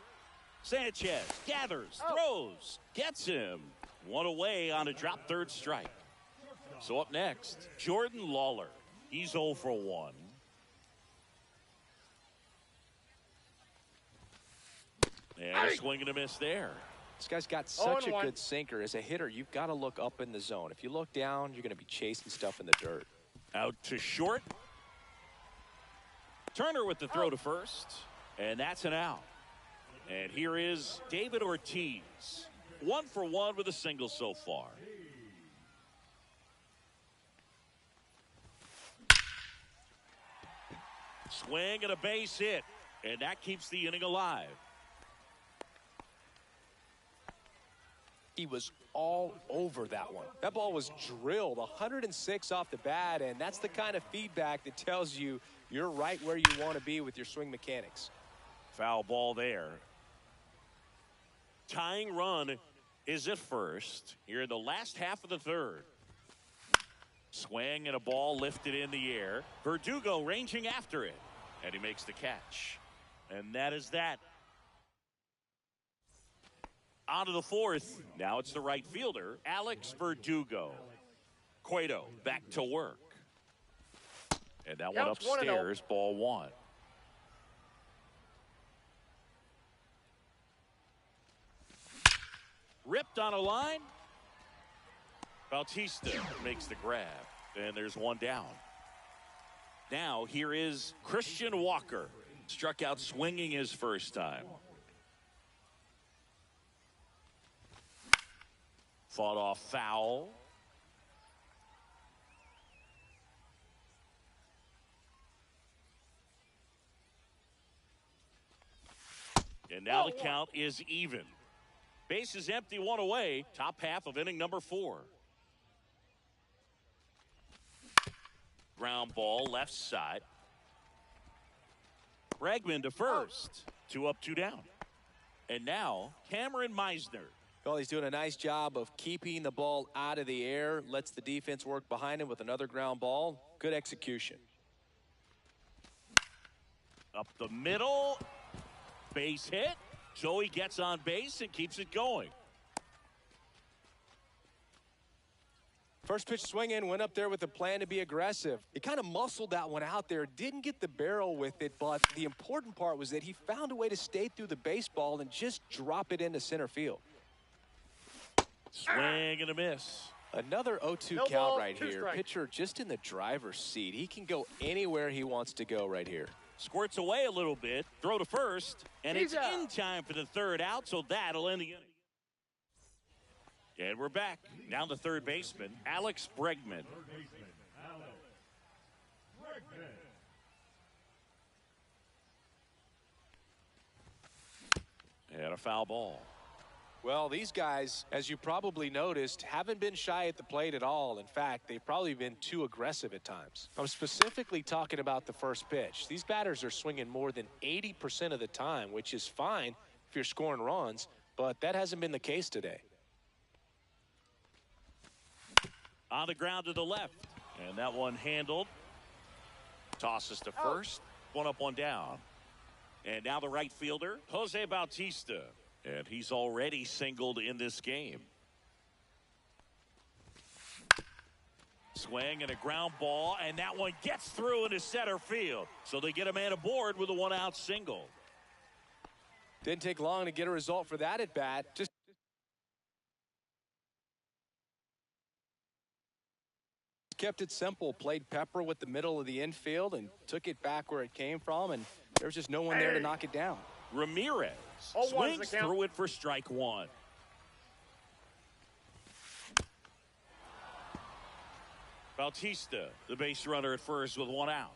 Sanchez gathers, throws, gets him. One away on a drop third strike. So up next, Jordan Lawler. He's 0 for 1. And a swing and a miss there. This guy's got such a 0-1. good sinker. As a hitter, you've got to look up in the zone. If you look down, you're going to be chasing stuff in the dirt. Out to short. Turner with the throw to first. And that's an out. And here is David Ortiz. 1 for 1 with a single so far. Swing and a base hit. And that keeps the inning alive. He was all over that one. That ball was drilled 106 off the bat, and that's the kind of feedback that tells you you're right where you want to be with your swing mechanics. Foul ball there. Tying run is at first here in the last half of the third. Swing and a ball lifted in the air. Verdugo ranging after it, and he makes the catch. And that is that. On to the fourth. Now it's the right fielder, Alex Verdugo. Cueto back to work. And that one Counts 1-0. upstairs, ball 1. Ripped on a line. Bautista makes the grab. And there's one down. Now here is Christian Walker. Struck out swinging his first time. Fought off foul. And now the count is even. Base is empty, 1 away. Top half of inning number 4. Ground ball left side. Bregman to first. 2 up, 2 down. And now Cameron Meisner. Well, he's doing a nice job of keeping the ball out of the air. Lets the defense work behind him with another ground ball. Good execution. Up the middle. Base hit. So he gets on base and keeps it going. First pitch swing in, went up there with a plan to be aggressive. He kind of muscled that one out there, didn't get the barrel with it, but the important part was that he found a way to stay through the baseball and just drop it into center field. Swing and a miss. Another 0-2 No count ball, right 2 here. strikes. Pitcher just in the driver's seat. He can go anywhere he wants to go right here. Squirts away a little bit. Throw to first. And it's He's out. in time for the third out, so that'll end the inning. And we're back. Now the third baseman, Alex Bregman. And a foul ball. Well, these guys, as you probably noticed, haven't been shy at the plate at all. In fact, they've probably been too aggressive at times. I'm specifically talking about the first pitch. These batters are swinging more than 80% of the time, which is fine if you're scoring runs, but that hasn't been the case today. On the ground to the left. And that one handled. Tosses to first. 1 up, 1 down. And now the right fielder, Jose Bautista. And he's already singled in this game. Swing and a ground ball, and that one gets through into center field. So they get a man aboard with a one-out single. Didn't take long to get a result for that at bat. Just kept it simple, played pepper with the middle of the infield and took it back where it came from, and there's just no one there to knock it down. Ramirez swings through it for strike one. Bautista, the base runner at first with one out.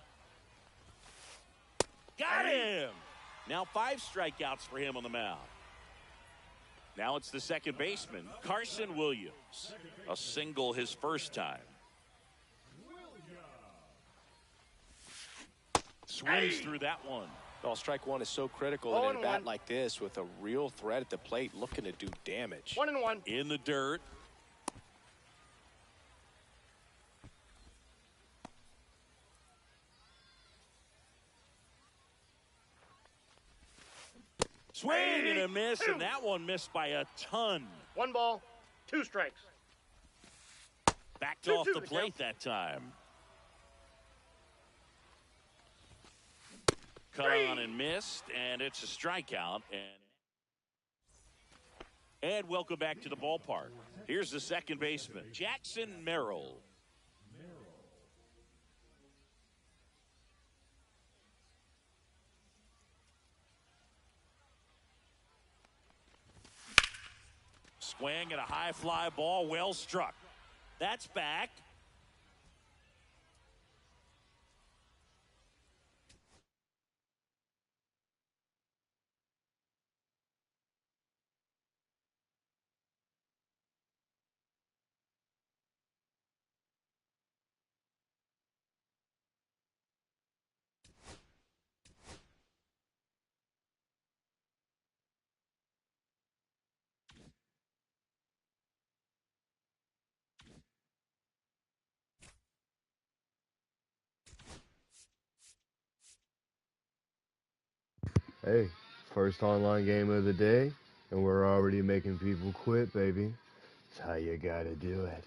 Got him! Now 5 strikeouts for him on the mound. Now it's the second baseman, Carson Williams. A single his first time. Swings through that one. Well, strike one is so critical in a bat like this with a real threat at the plate looking to do damage. 1-1. In the dirt. Swing and a miss, and that one missed by a ton. 1 ball, 2 strikes. Backed off the plate that time. Cut on and missed, and it's a strikeout. And welcome back to the ballpark. Here's the second baseman, Jackson Merrill. Swing and a high fly ball, well struck. That's back. Hey, first online game of the day, and we're already making people quit, baby. That's how you gotta do it.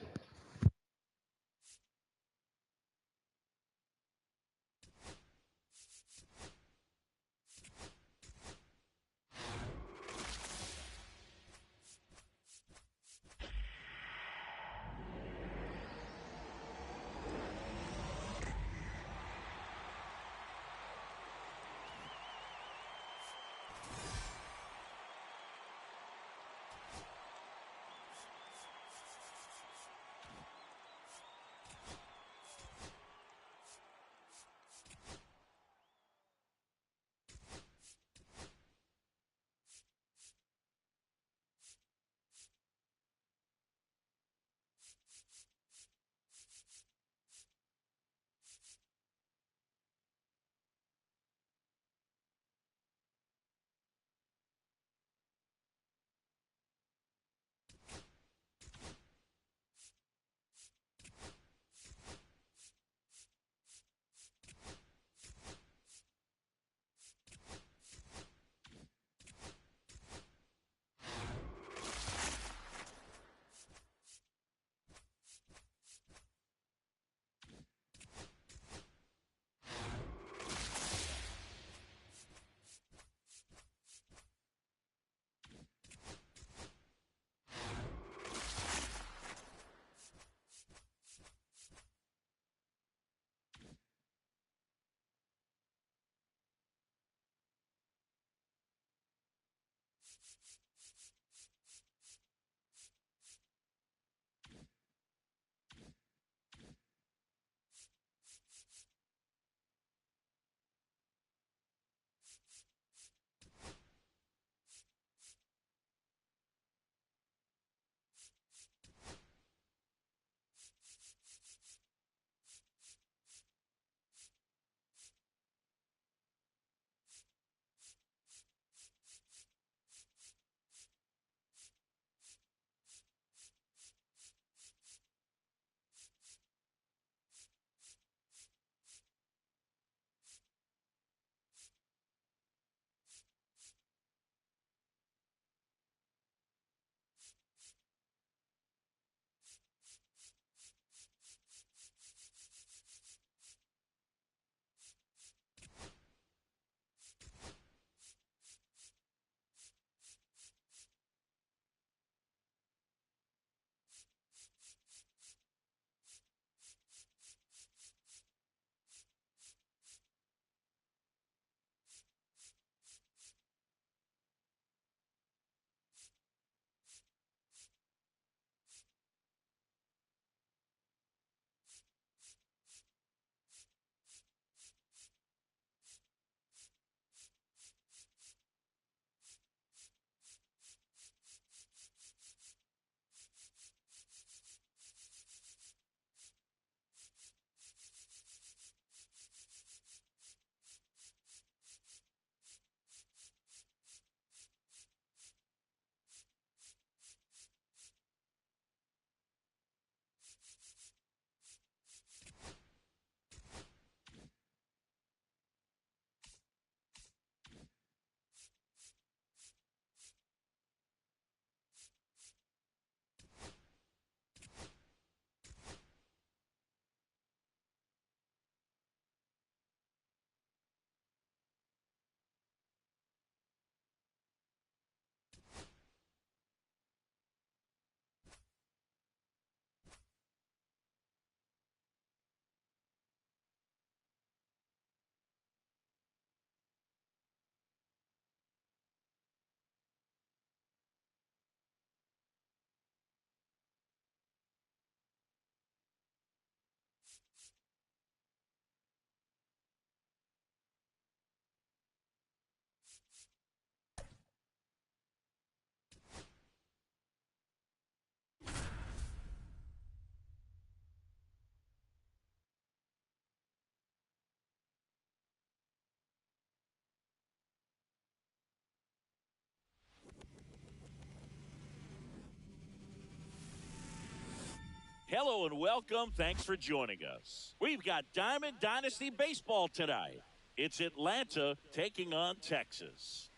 Hello and welcome. Thanks for joining us. We've got Diamond Dynasty Baseball tonight. It's Atlanta taking on Texas.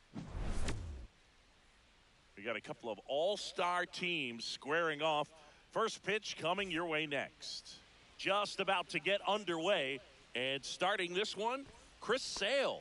We got a couple of all-star teams squaring off. First pitch coming your way next. Just about to get underway. And starting this one, Chris Sale.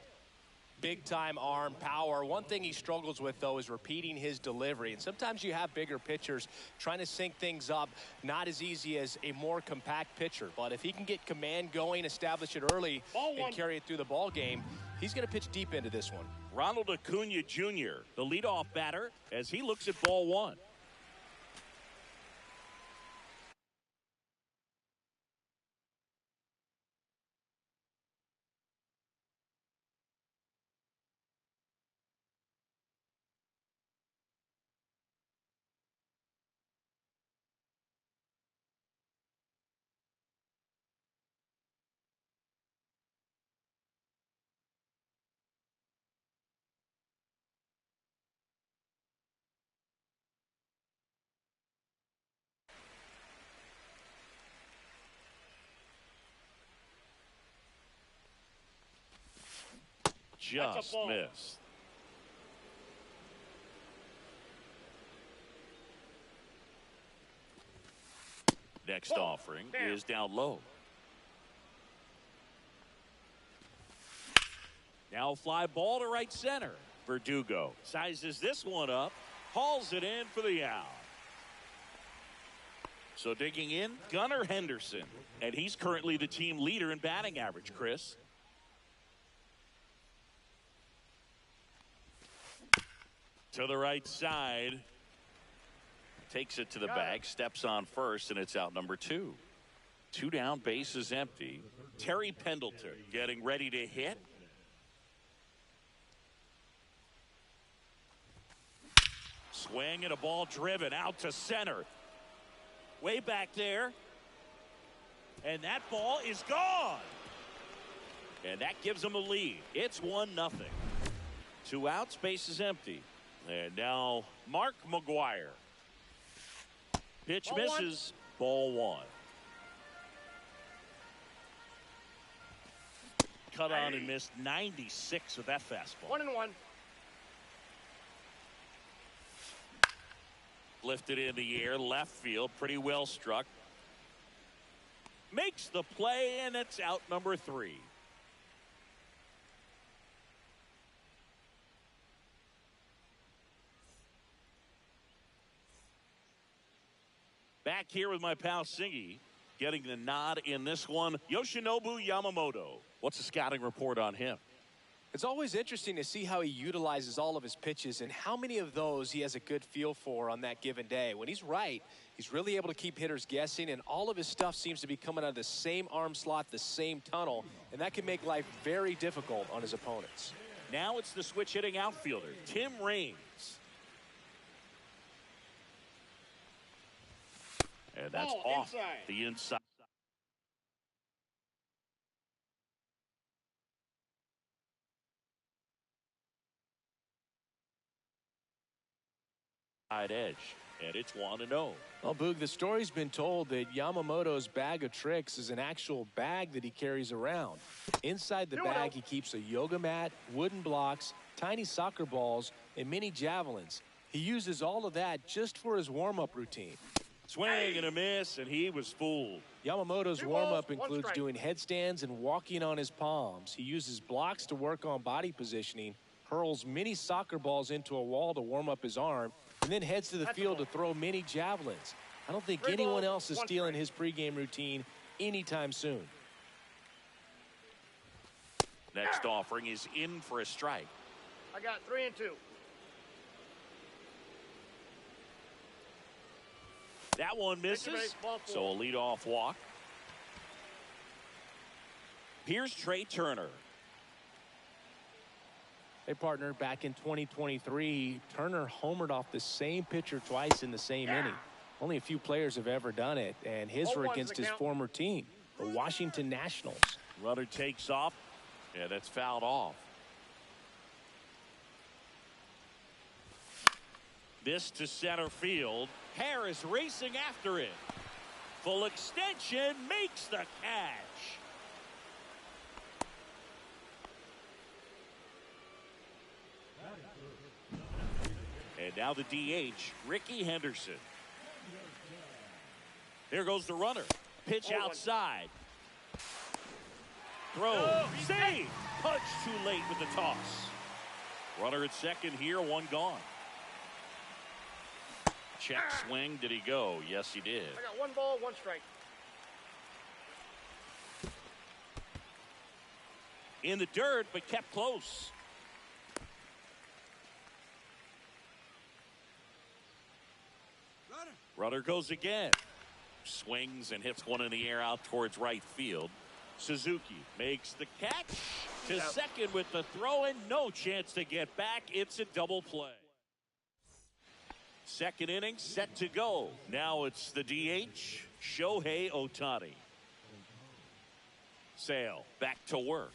Big time arm power. One thing he struggles with, though, is repeating his delivery. And sometimes you have bigger pitchers trying to sync things up. Not as easy as a more compact pitcher. But if he can get command going, establish it early, and carry it through the ball game, he's going to pitch deep into this one. Ronald Acuna Jr., the leadoff batter, as he looks at ball one. Just missed. Next offering is down low. Now fly ball to right center. Verdugo sizes this one up, hauls it in for the out. So digging in, Gunnar Henderson, and he's currently the team leader in batting average, Chris. To the right side. Takes it to the bag, steps on first, and it's out number 2. 2 down, base is empty. Terry Pendleton getting ready to hit. Swing and a ball driven out to center. Way back there. And that ball is gone. And that gives them a lead. It's 1-0. 2 outs, base is empty. And now Mark McGuire. Pitch misses. Ball 1. Cut on and missed 96 with that fastball. 1-1. Lifted in the air, left field, pretty well struck. Makes the play, and it's out number 3. Back here with my pal Singy, getting the nod in this one. Yoshinobu Yamamoto. What's the scouting report on him? It's always interesting to see how he utilizes all of his pitches and how many of those he has a good feel for on that given day. When he's right, he's really able to keep hitters guessing, and all of his stuff seems to be coming out of the same arm slot, the same tunnel, and that can make life very difficult on his opponents. Now it's the switch hitting outfielder, Tim Raines. And that's off the inside. Edge, and it's 1-0. Well, Boog, the story's been told that Yamamoto's bag of tricks is an actual bag that he carries around. Inside the bag, he keeps a yoga mat, wooden blocks, tiny soccer balls, and mini javelins. He uses all of that just for his warm-up routine. Swing and a miss, and he was fooled. Yamamoto's warm-up includes doing headstands and walking on his palms. He uses blocks to work on body positioning, hurls mini soccer balls into a wall to warm up his arm, and then heads to the field to throw mini javelins. I don't think anyone else is stealing his pregame routine anytime soon. Next offering is in for a strike. I got 3-2. That one misses, so a leadoff walk. Here's Trey Turner. Hey, partner, back in 2023, Turner homered off the same pitcher twice in the same inning. Only a few players have ever done it, and his were against his former team, the Washington Nationals. Runner takes off, and that's fouled off. This to center field. Harris racing after it. Full extension makes the catch. And now the DH, Ricky Henderson. There goes the runner. Pitch outside. Throw. Save. Punch too late with the toss. Runner at second here, one gone. Check swing. Did he go? Yes, he did. I got 1 ball, 1 strike. In the dirt, but kept close. Runner goes again. Swings and hits one in the air out towards right field. Suzuki makes the catch to second with the throw and no chance to get back. It's a double play. Second inning set to go. Now it's the DH, Shohei Ohtani. Sale back to work.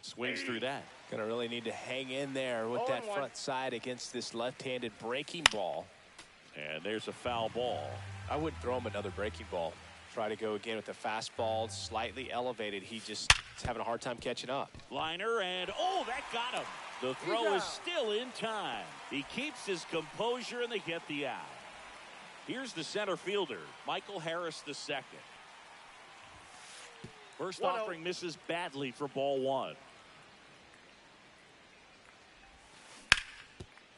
Swings through that. Gonna really need to hang in there with that front side against this left-handed breaking ball. And there's a foul ball. I wouldn't throw him another breaking ball. Try to go again with the fastball, slightly elevated. He just is having a hard time catching up. Liner, and oh, that got him. The throw is still in time. He keeps his composure, and they get the out. Here's the center fielder, Michael Harris II. First offering misses badly for ball 1.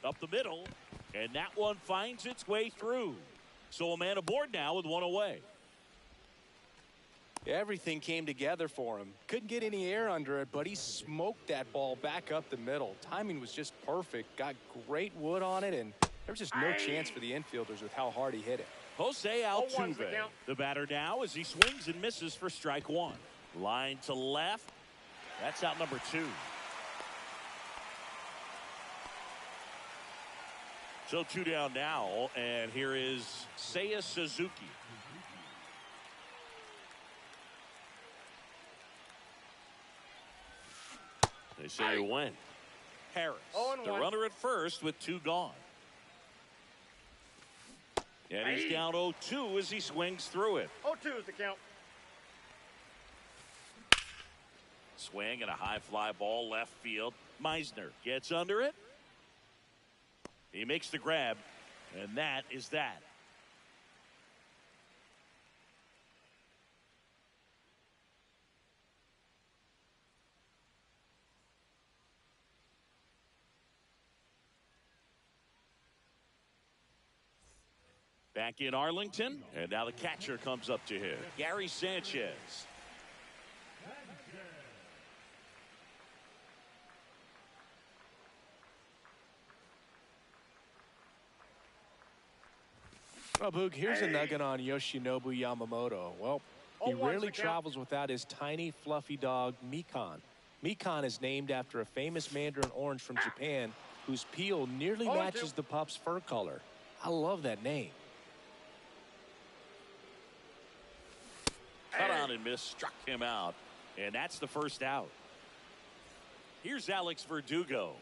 Up the middle, and that one finds its way through. So a man aboard now with 1 away. Everything came together for him. Couldn't get any air under it, but he smoked that ball back up the middle. Timing was just perfect. Got great wood on it, and there was just no chance for the infielders with how hard he hit it. Jose Altuve, the batter now as he swings and misses for strike 1. Line to left. That's out number 2. So 2 down now, and here is Seiya Suzuki. They say you win. Harris, the runner at first with 2 gone. And he's down 0-2 as he swings through it. 0-2 is the count. Swing and a high fly ball left field. Meisner gets under it. He makes the grab, and that is that. Back in Arlington, and now the catcher comes up to him, Gary Sanchez. Well, Boog, here's a nugget on Yoshinobu Yamamoto. Well, he rarely travels without his tiny, fluffy dog, Mikan. Mikan is named after a famous mandarin orange from Japan whose peel nearly matches the pup's fur color. I love that name. Cut on and miss, struck him out, and that's the first out. Here's Alex Verdugo.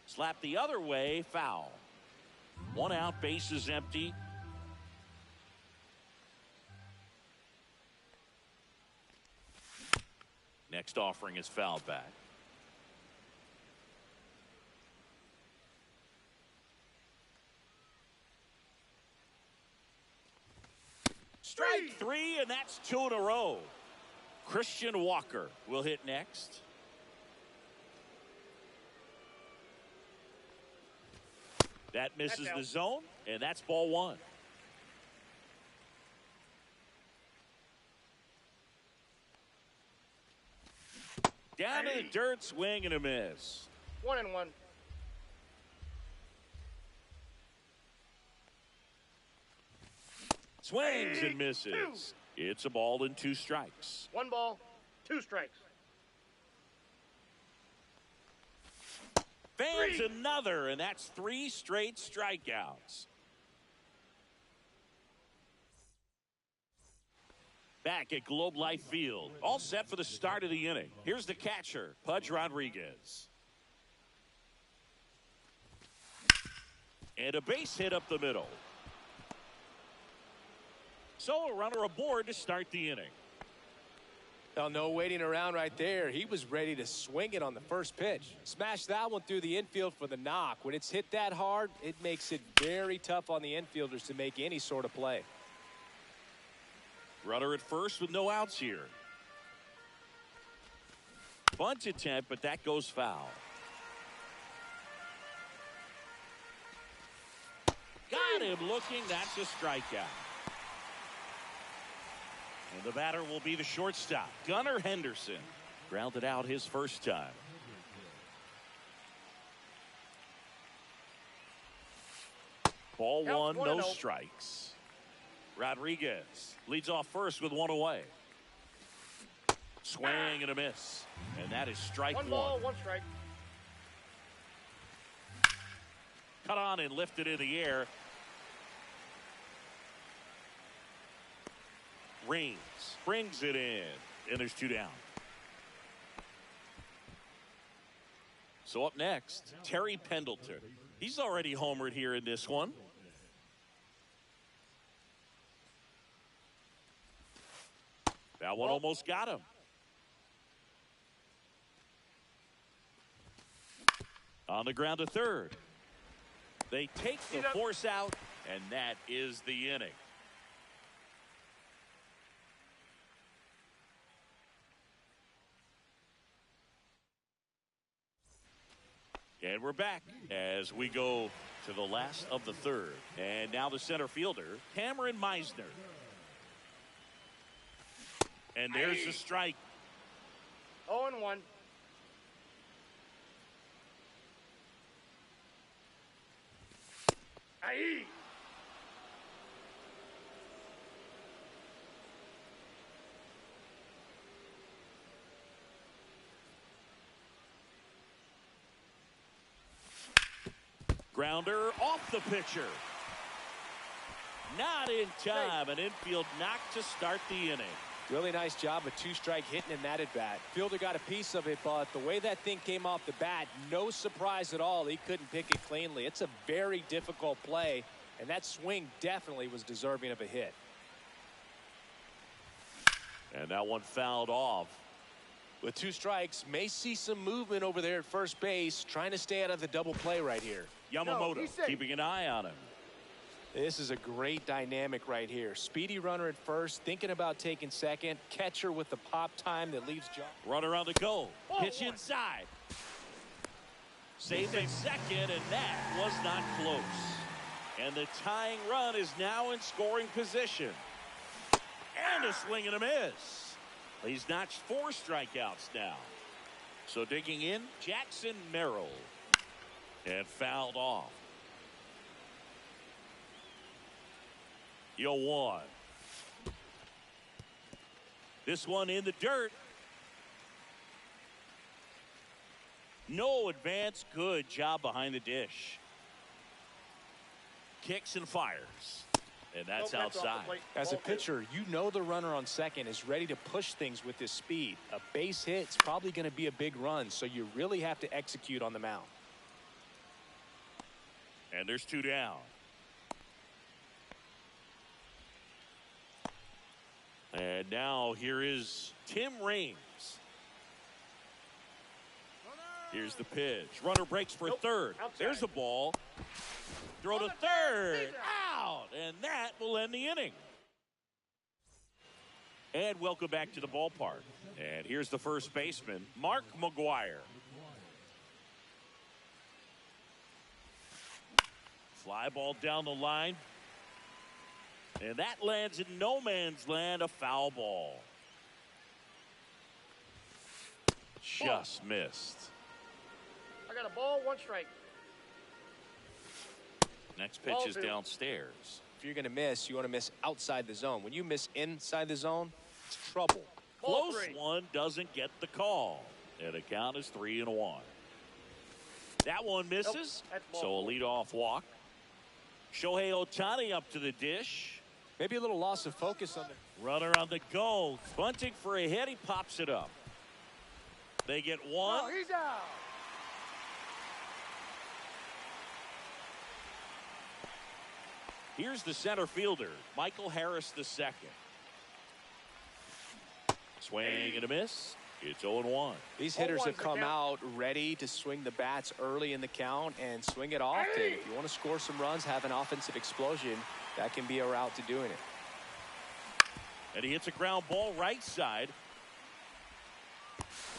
Slap the other way, foul. 1 out, base is empty. Next offering is fouled back. Strike 3, and that's 2 in a row. Christian Walker will hit next. That misses the zone, and that's ball 1. Down to the dirt, swing and a miss. 1-1. Swings and misses. It's a ball and 2 strikes. 1 ball, 2 strikes. Fans another, and that's 3 straight strikeouts. Back at Globe Life Field, all set for the start of the inning. Here's the catcher, Pudge Rodriguez. And a base hit up the middle. So a runner aboard to start the inning. Well, no waiting around right there. He was ready to swing it on the first pitch. Smash that one through the infield for the knock. When it's hit that hard, it makes it very tough on the infielders to make any sort of play. Runner at first with no outs here. Bunt attempt, but that goes foul. Got him looking. That's a strikeout. And the batter will be the shortstop, Gunnar Henderson. Grounded out his first time. Ball one, no strikes. Rodriguez leads off first with one away. Swing and a miss. And that is strike one. 1 ball, 1 strike. Cut on and lifted in the air. Rings, brings it in, and there's 2 down. So up next, Terry Pendleton. He's already homered here in this one. That one almost got him. On the ground to third. They take the force out, and that is the inning. And we're back as we go to the last of the third. And now the center fielder, Cameron Meisner. And there's the strike. 0-1. Aye. Grounder off the pitcher. Not in time. An infield knock to start the inning. Really nice job of 2-strike hitting in that at bat. Fielder got a piece of it, but the way that thing came off the bat, no surprise at all. He couldn't pick it cleanly. It's a very difficult play, and that swing definitely was deserving of a hit. And that one fouled off. With 2 strikes, may see some movement over there at first base, trying to stay out of the double play right here. Yamamoto keeping an eye on him. This is a great dynamic right here. Speedy runner at first, thinking about taking second. Catcher with the pop time that leaves John. Runner on the go. Pitch inside. Saved at second, and that was not close. And the tying run is now in scoring position. And a swing and a miss. He's notched 4 strikeouts now. So digging in, Jackson Merrill. And fouled off. 0-1. This one in the dirt. No advance. Good job behind the dish. Kicks and fires. And that's outside. As a pitcher, you know the runner on second is ready to push things with his speed. A base hit's probably going to be a big run, so you really have to execute on the mound. And there's 2 down. And now here is Tim Raines. Here's the pitch. Runner breaks for third. Outside. There's a ball. Throw to third. Out. And that will end the inning. And welcome back to the ballpark. And here's the first baseman, Mark McGuire. Fly ball down the line. And that lands in no man's land, a foul ball. Just missed. I got a ball, 1 strike. Next pitch is downstairs. If you're going to miss, you want to miss outside the zone. When you miss inside the zone, it's trouble. Close one doesn't get the call. And the count is 3-1. That one misses. So a leadoff walk. Shohei Ohtani up to the dish. Maybe a little loss of focus on the Runner on the go. Bunting for a hit. He pops it up. They get 1. He's out. Here's the center fielder, Michael Harris II. Swing and a miss. It's 0-1. These hitters have come out ready to swing the bats early in the count and swing it often. If you want to score some runs, have an offensive explosion, that can be a route to doing it. And he hits a ground ball right side.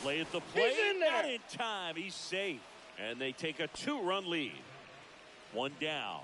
Lay at the plate. Not in time. He's safe. And they take a 2-run lead. One down.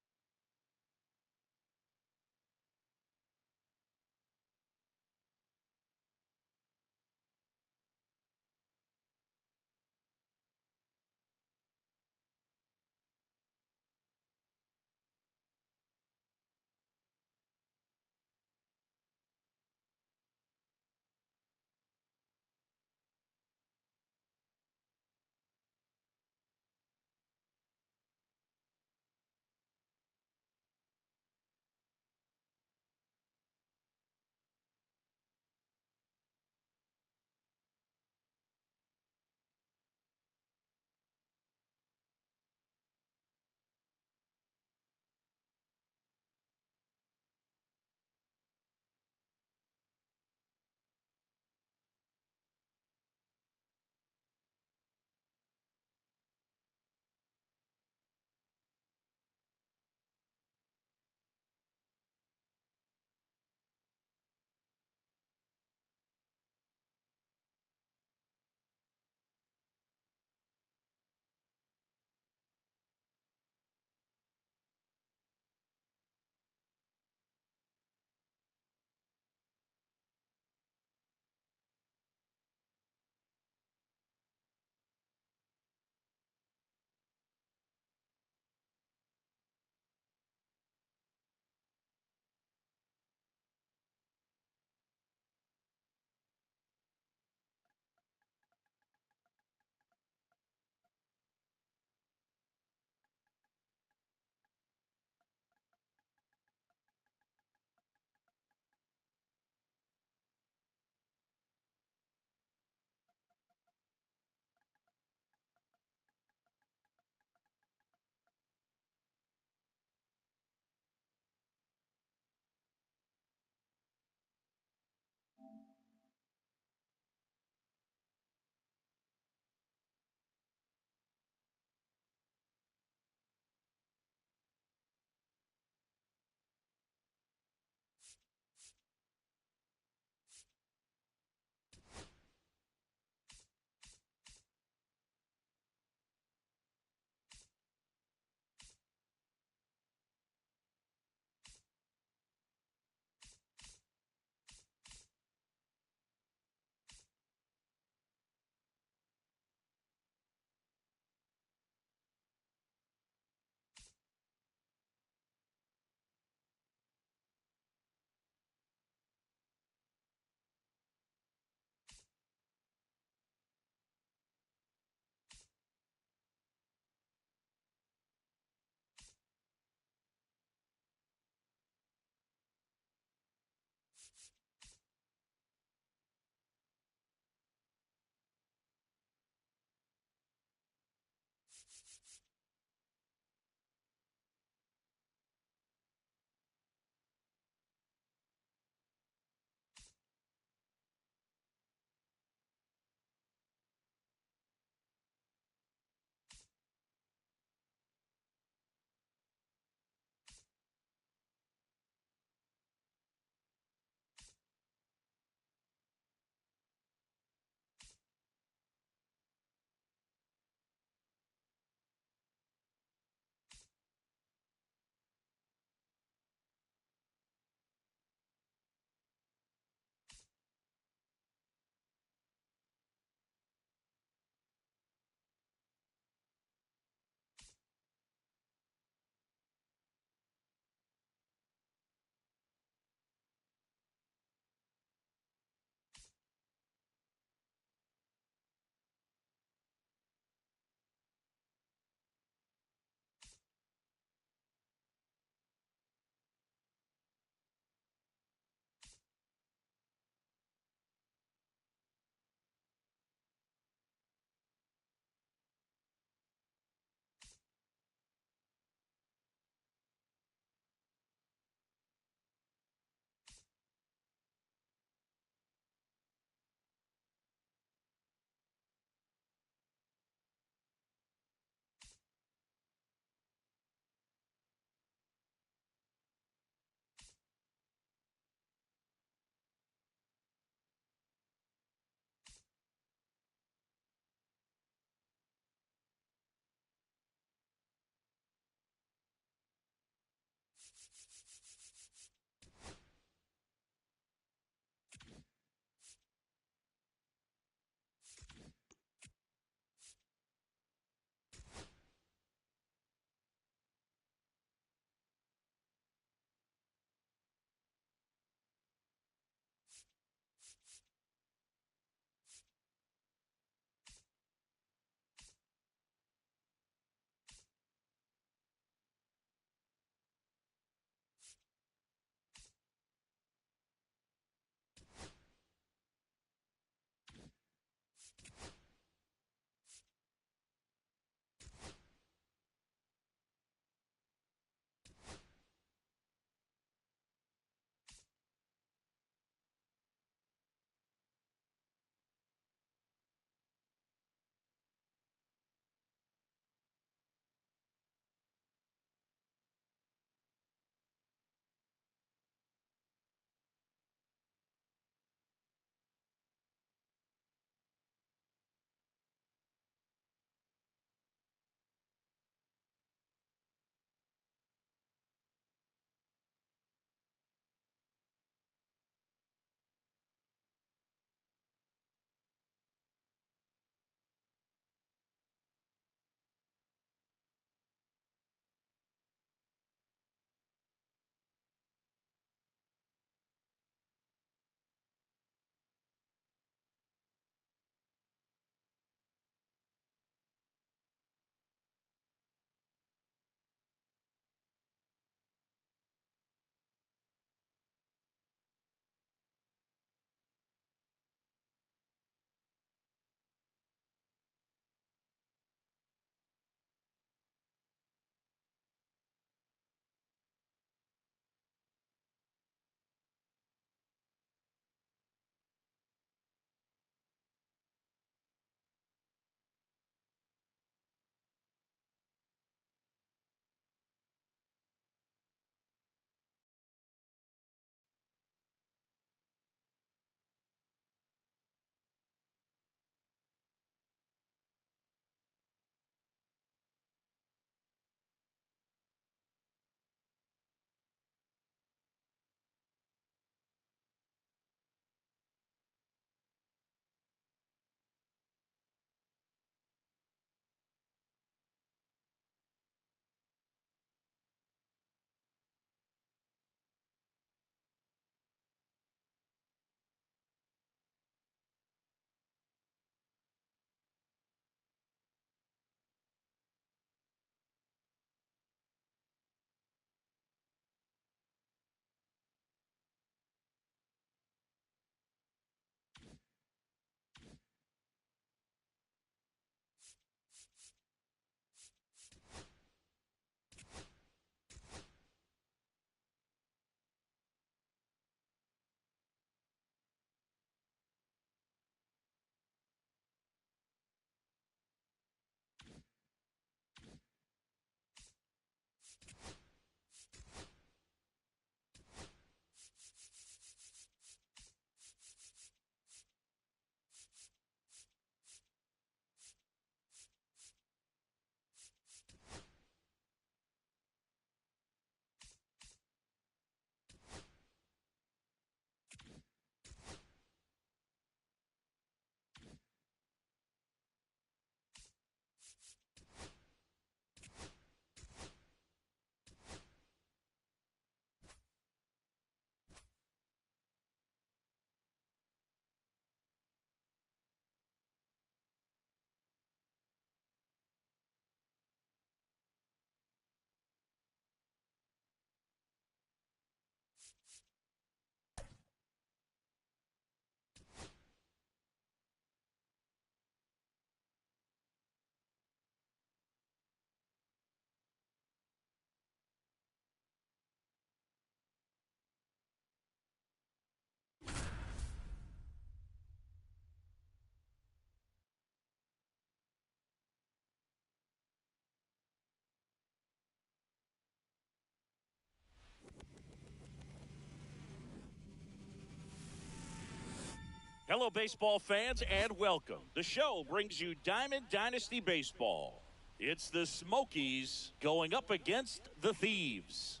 Hello, baseball fans, and welcome. The show brings you Diamond Dynasty Baseball. It's the Smokies going up against the Thieves.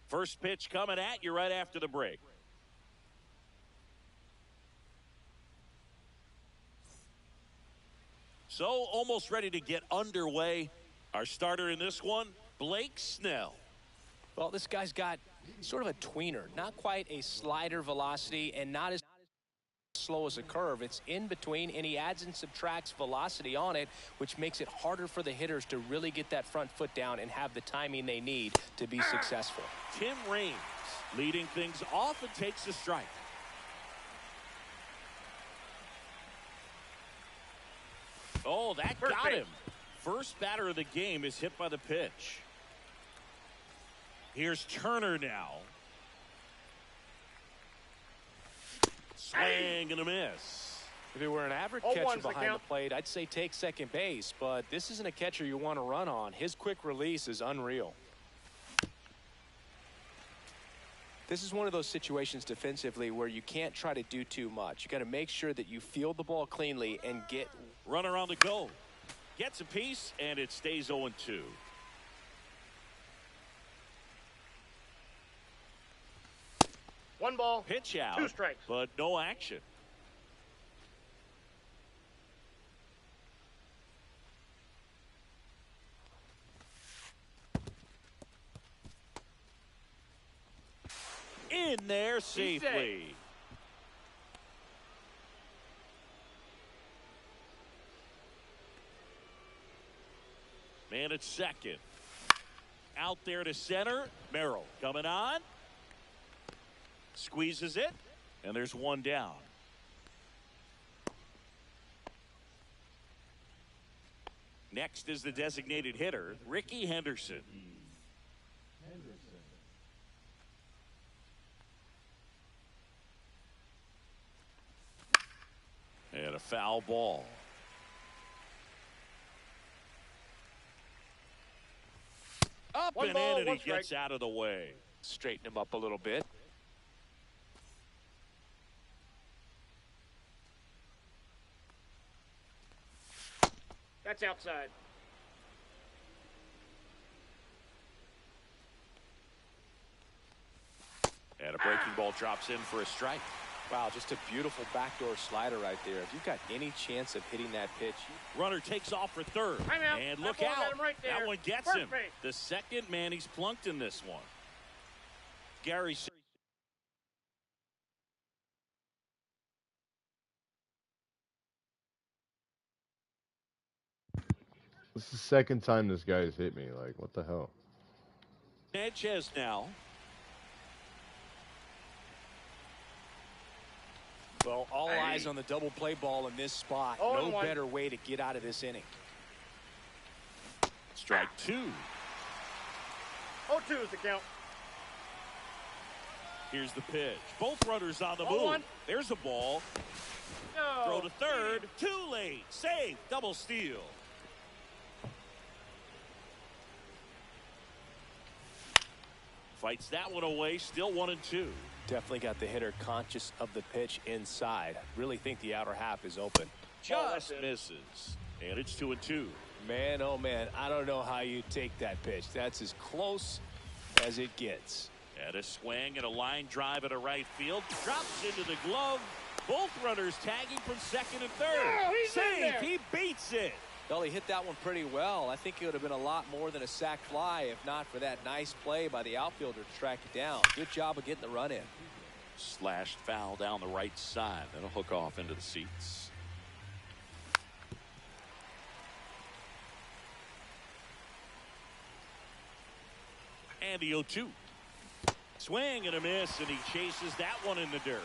First pitch coming at you right after the break. So, almost ready to get underway. Our starter in this one, Blake Snell. Well, this guy's got sort of a tweener, not quite a slider velocity and not as slow as a curve. It's in between, and he adds and subtracts velocity on it, which makes it harder for the hitters to really get that front foot down and have the timing they need to be successful. Tim Raines leading things off and takes a strike. Oh, that got him. First batter of the game is hit by the pitch. Here's Turner now. Swing and a miss. If it were an average catcher behind the plate, I'd say take second base, but this isn't a catcher you want to run on. His quick release is unreal. This is one of those situations defensively where you can't try to do too much. You got to make sure that you field the ball cleanly and get runner on the go. Gets a piece, and it stays 0-2. One ball, pitch out, 2 strikes. But no action. In there safely. Man at second. Out there to center. Merrill coming on. Squeezes it. And there's one down. Next is the designated hitter, Ricky Henderson. And a foul ball. Up and in, and he gets out of the way. Straighten him up a little bit. That's outside. And a breaking ball drops in for a strike. Wow, just a beautiful backdoor slider right there. If you've got any chance of hitting that pitch. Runner takes off for third. And look out. That one gets him. The second man he's plunked in this one. Gary. This is the second time this guy's hit me. Like, what the hell? Sanchez now. Well, all eyes on the double play ball in this spot. No better way to get out of this inning. Strike 2. 0-2 is the count. Here's the pitch. Both runners on the move. There's a ball. No. Throw to third. Too late. Save. Double steal. Fights that one away. Still 1-2. Definitely got the hitter conscious of the pitch inside. Really think the outer half is open. Just misses. And it's 2-2. Man, oh man, I don't know how you take that pitch. That's as close as it gets. And a swing and a line drive at a right field. Drops into the glove. Both runners tagging from second and third. Oh, Save. He beats it. Well, he hit that one pretty well. I think it would have been a lot more than a sac fly if not for that nice play by the outfielder to track it down. Good job of getting the run in. Slashed foul down the right side. That'll hook off into the seats. And the 0-2. Swing and a miss, and he chases that one in the dirt.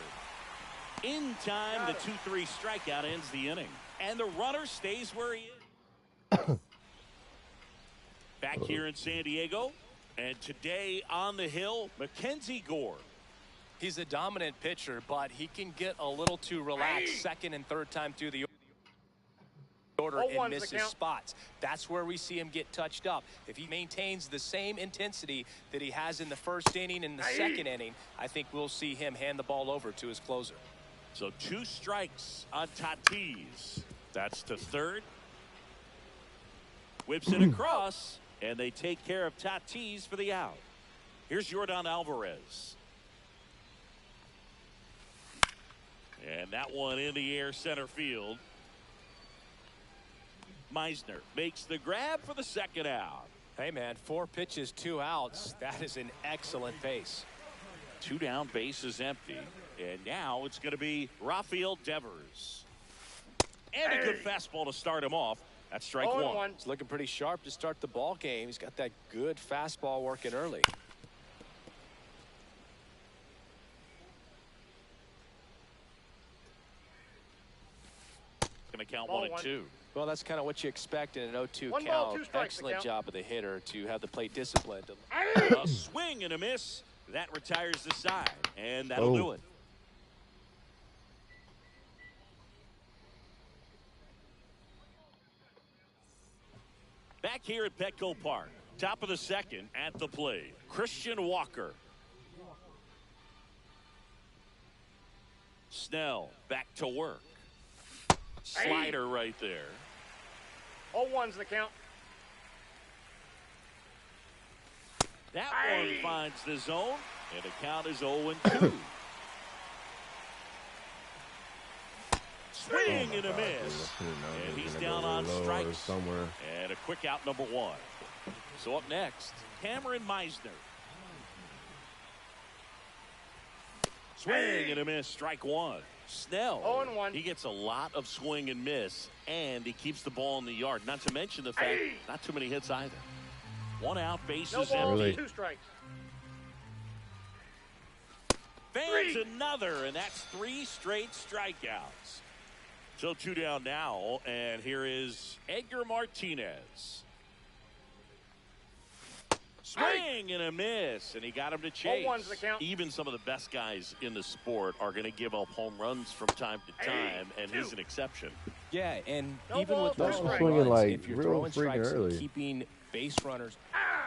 In time, the 2-3 strikeout ends the inning. And the runner stays where he is. Back here in San Diego, and today on the hill, Mackenzie Gore. He's a dominant pitcher, but he can get a little too relaxed second and third time through the order hitter 0-1's and the misses count. spots. That's where we see him get touched up. If he maintains the same intensity that he has in the first inning and the second inning, I think we'll see him hand the ball over to his closer. So 2 strikes on Tatis. That's to third. Whips it across, and they take care of Tatis for the out. Here's Yordan Alvarez. And that one in the air center field. Meisner makes the grab for the second out. Hey, man, 4 pitches, 2 outs. That is an excellent pace. 2 down, bases empty. And now it's going to be Rafael Devers. And a good fastball to start him off. That's strike 1. He's looking pretty sharp to start the ball game. He's got that good fastball working early. Going to count 1 and 2. Well, that's kind of what you expect in an 0-2 1 count. ball, 2 strikes to Excellent count. job of the hitter to have the plate disciplined. A swing and a miss. That retires the side. And that'll do it. Back here at Petco Park. Top of the second at the plate. Christian Walker. Snell back to work. Slider right there. 0-1's the count. That one finds the zone, and the count is 0-2. Swing and a miss. And he's down on strikes. Somewhere. And a quick out, number 1. So up next, Cameron Meisner. Swing and a miss, strike 1. Snell, 0-1. he gets a lot of swing and miss, and he keeps the ball in the yard. Not to mention the fact, not too many hits either. 1 out, bases No balls, empty. 2 strikes. Fans another, and that's 3 straight strikeouts. So 2 down now, and here is Edgar Martinez. Swing and a miss, and he got him to chase. 0-1's the count. Even some of the best guys in the sport are going to give up home runs from time to time, and he's an exception. Yeah, and No even ball, with no those strike. home runs, Like, if you're real throwing freaking strikes early. and keeping base runners.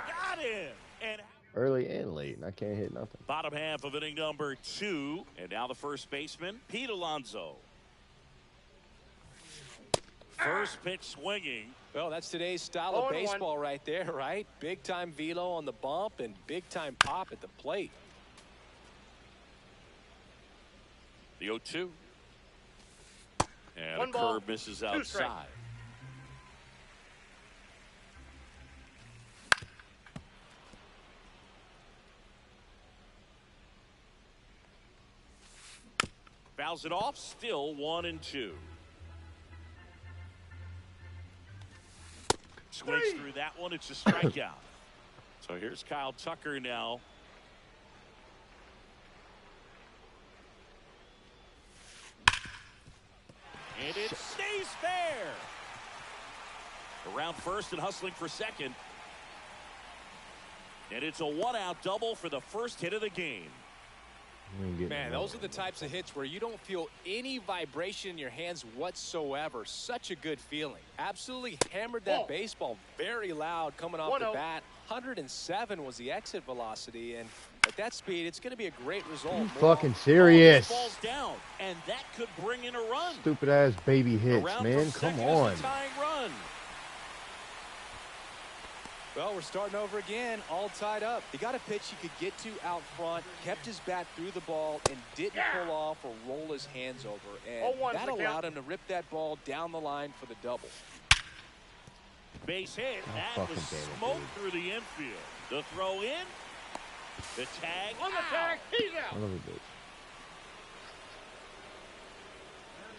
Got him! And Early and late, and I can't hit nothing. bottom half of inning number 2, and now the first baseman, Pete Alonso. First pitch swinging. Well, that's today's style of 0-1. baseball right there, right? Big-time velo on the bump and big-time pop at the plate. The 0-2. And 1 a ball, curve misses 2 strikes. outside. Fouls it off, still 1-2. Swings through that one, it's a strikeout. So here's Kyle Tucker now. And it stays fair. Around first and hustling for second. And it's a 1-out double for the first hit of the game. Man, those are the types of hits where you don't feel any vibration in your hands whatsoever. Such a good feeling. Absolutely hammered that baseball very loud coming off the 1-0. bat. 107 was the exit velocity, and at that speed, it's going to be a great result. You fucking serious? Falls down, and that could bring in a run. Stupid ass baby hits, Around man. from Come second is on. a tying run. Well, we're starting over again, all tied up. He got a pitch he could get to out front, kept his bat through the ball, and didn't pull off or roll his hands over. And 0-1's that the allowed count. him to rip that ball down the line for the double. Base hit. That fucking was damn it, smoked dude. through the infield. The throw in. The tag. On the tag, he's out. Son of a bitch.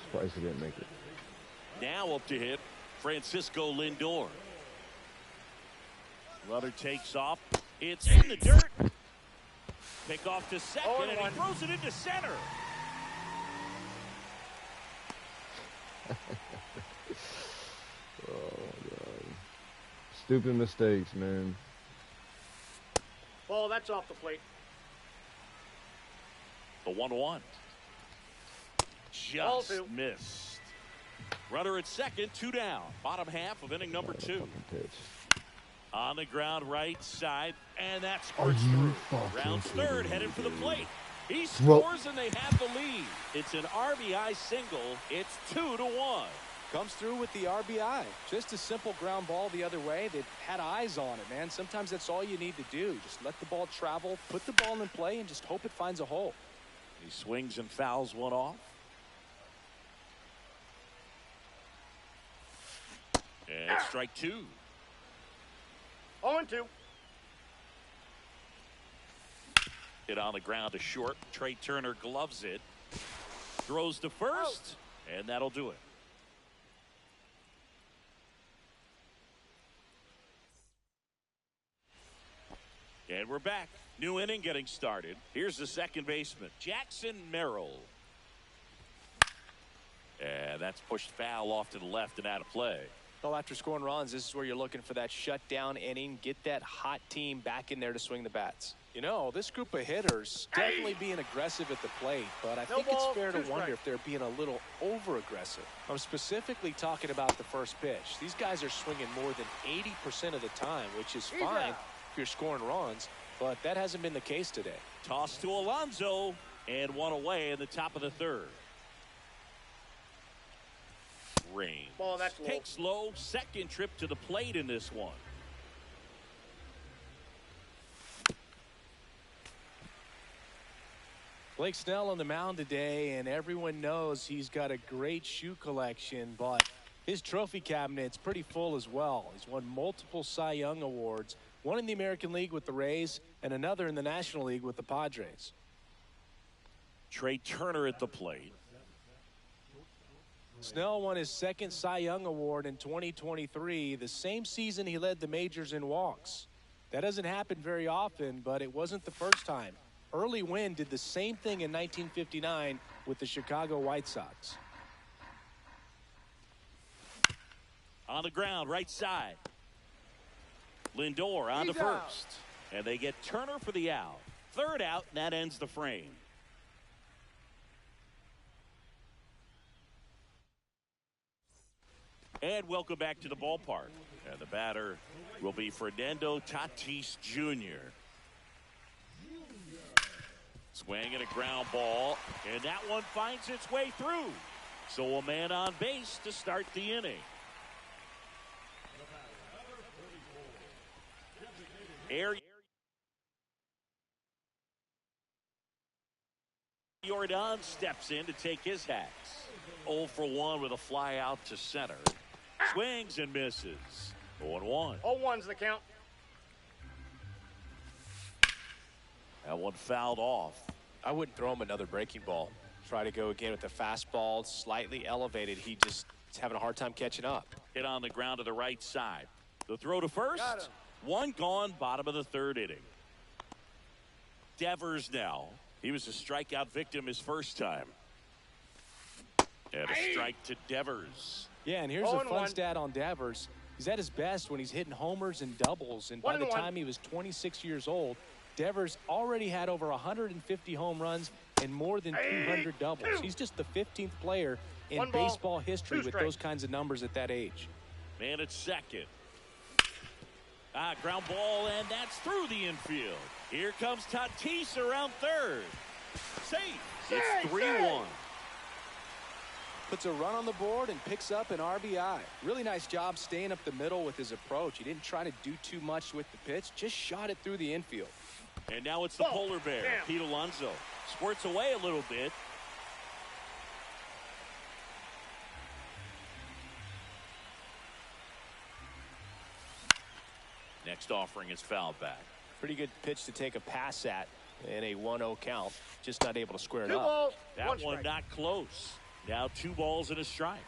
Surprised he didn't make it. Now up to hit Francisco Lindor. Runner takes off. It's in the dirt. Pick off to second, and he 0-1. throws it into center. Oh, God. Stupid mistakes, man. Ball, that's off the plate. The 1-1. Ball Just 2. missed. Runner at second, 2 down. Bottom half of inning number 2. Pitch. On the ground right side, and that Are scores you through. fucking Round kidding third, me, headed for the dude? plate. He Well- scores and they have the lead. It's an RBI single. It's 2-1. Comes through with the RBI. Just a simple ground ball the other way. They've had eyes on it, man. Sometimes that's all you need to do. Just let the ball travel, put the ball in play, and just hope it finds a hole. He swings and fouls one off. And strike 2. 0-2. Hit on the ground to short. Trey Turner gloves it. Throws to first, and that'll do it. And we're back. New inning getting started. Here's the second baseman, Jackson Merrill. And that's pushed foul off to the left and out of play. Well, after scoring runs, this is where you're looking for that shutdown inning. Get that hot team back in there to swing the bats. You know, this group of hitters definitely being aggressive at the plate, but I think it's fair to wonder if they're being a little over-aggressive. I'm specifically talking about the first pitch. These guys are swinging more than 80% of the time, which is fine if you're scoring runs, but that hasn't been the case today. Toss to Alonso, and one away in the top of the third. Rain Ball, that's low. takes low. Second trip to the plate in this one. Blake Snell on the mound today, and everyone knows he's got a great shoe collection, but his trophy cabinet's pretty full as well. He's won multiple Cy Young awards, one in the American League with the Rays and another in the National League with the Padres. Trey Turner at the plate. Snell won his second Cy Young award in 2023, the same season he led the majors in walks. That doesn't happen very often, but it wasn't the first time. Early Wynn did the same thing in 1959 with the Chicago White Sox. On the ground, right side. Lindor on to first. And they get Turner for the out. Third out, and that ends the frame. And welcome back to the ballpark. And the batter will be Fernando Tatis Jr. Swing and a ground ball, and that one finds its way through. So a man on base to start the inning. Jordan steps in to take his hacks. 0 for 1 with a fly out to center. Swings and misses. 0-1. 0-1's the count. That one fouled off. I wouldn't throw him another breaking ball. Try to go again with the fastball, slightly elevated. He just is having a hard time catching up. Hit on the ground to the right side. The throw to first. One gone, bottom of the third inning. Devers now. He was a strikeout victim his first time. And a strike to Devers. Yeah, and here's a fun stat on Devers. He's at his best when he's hitting homers and doubles, and by the time he was 26 years old, Devers already had over 150 home runs and more than 200 doubles. He's just the 15th player in baseball history with those kinds of numbers at that age. Man at second. Ground ball, and that's through the infield. Here comes Tatis around third. Safe. It's 3-1. Puts a run on the board and picks up an RBI. Really nice job staying up the middle with his approach. He didn't try to do too much with the pitch, just shot it through the infield. And now it's the polar bear, Pete Alonso. Squirts away a little bit. Next offering is fouled back. Pretty good pitch to take a pass at in a 1-0 count. Just not able to square it up. That one not close. Now 2 balls and a strike.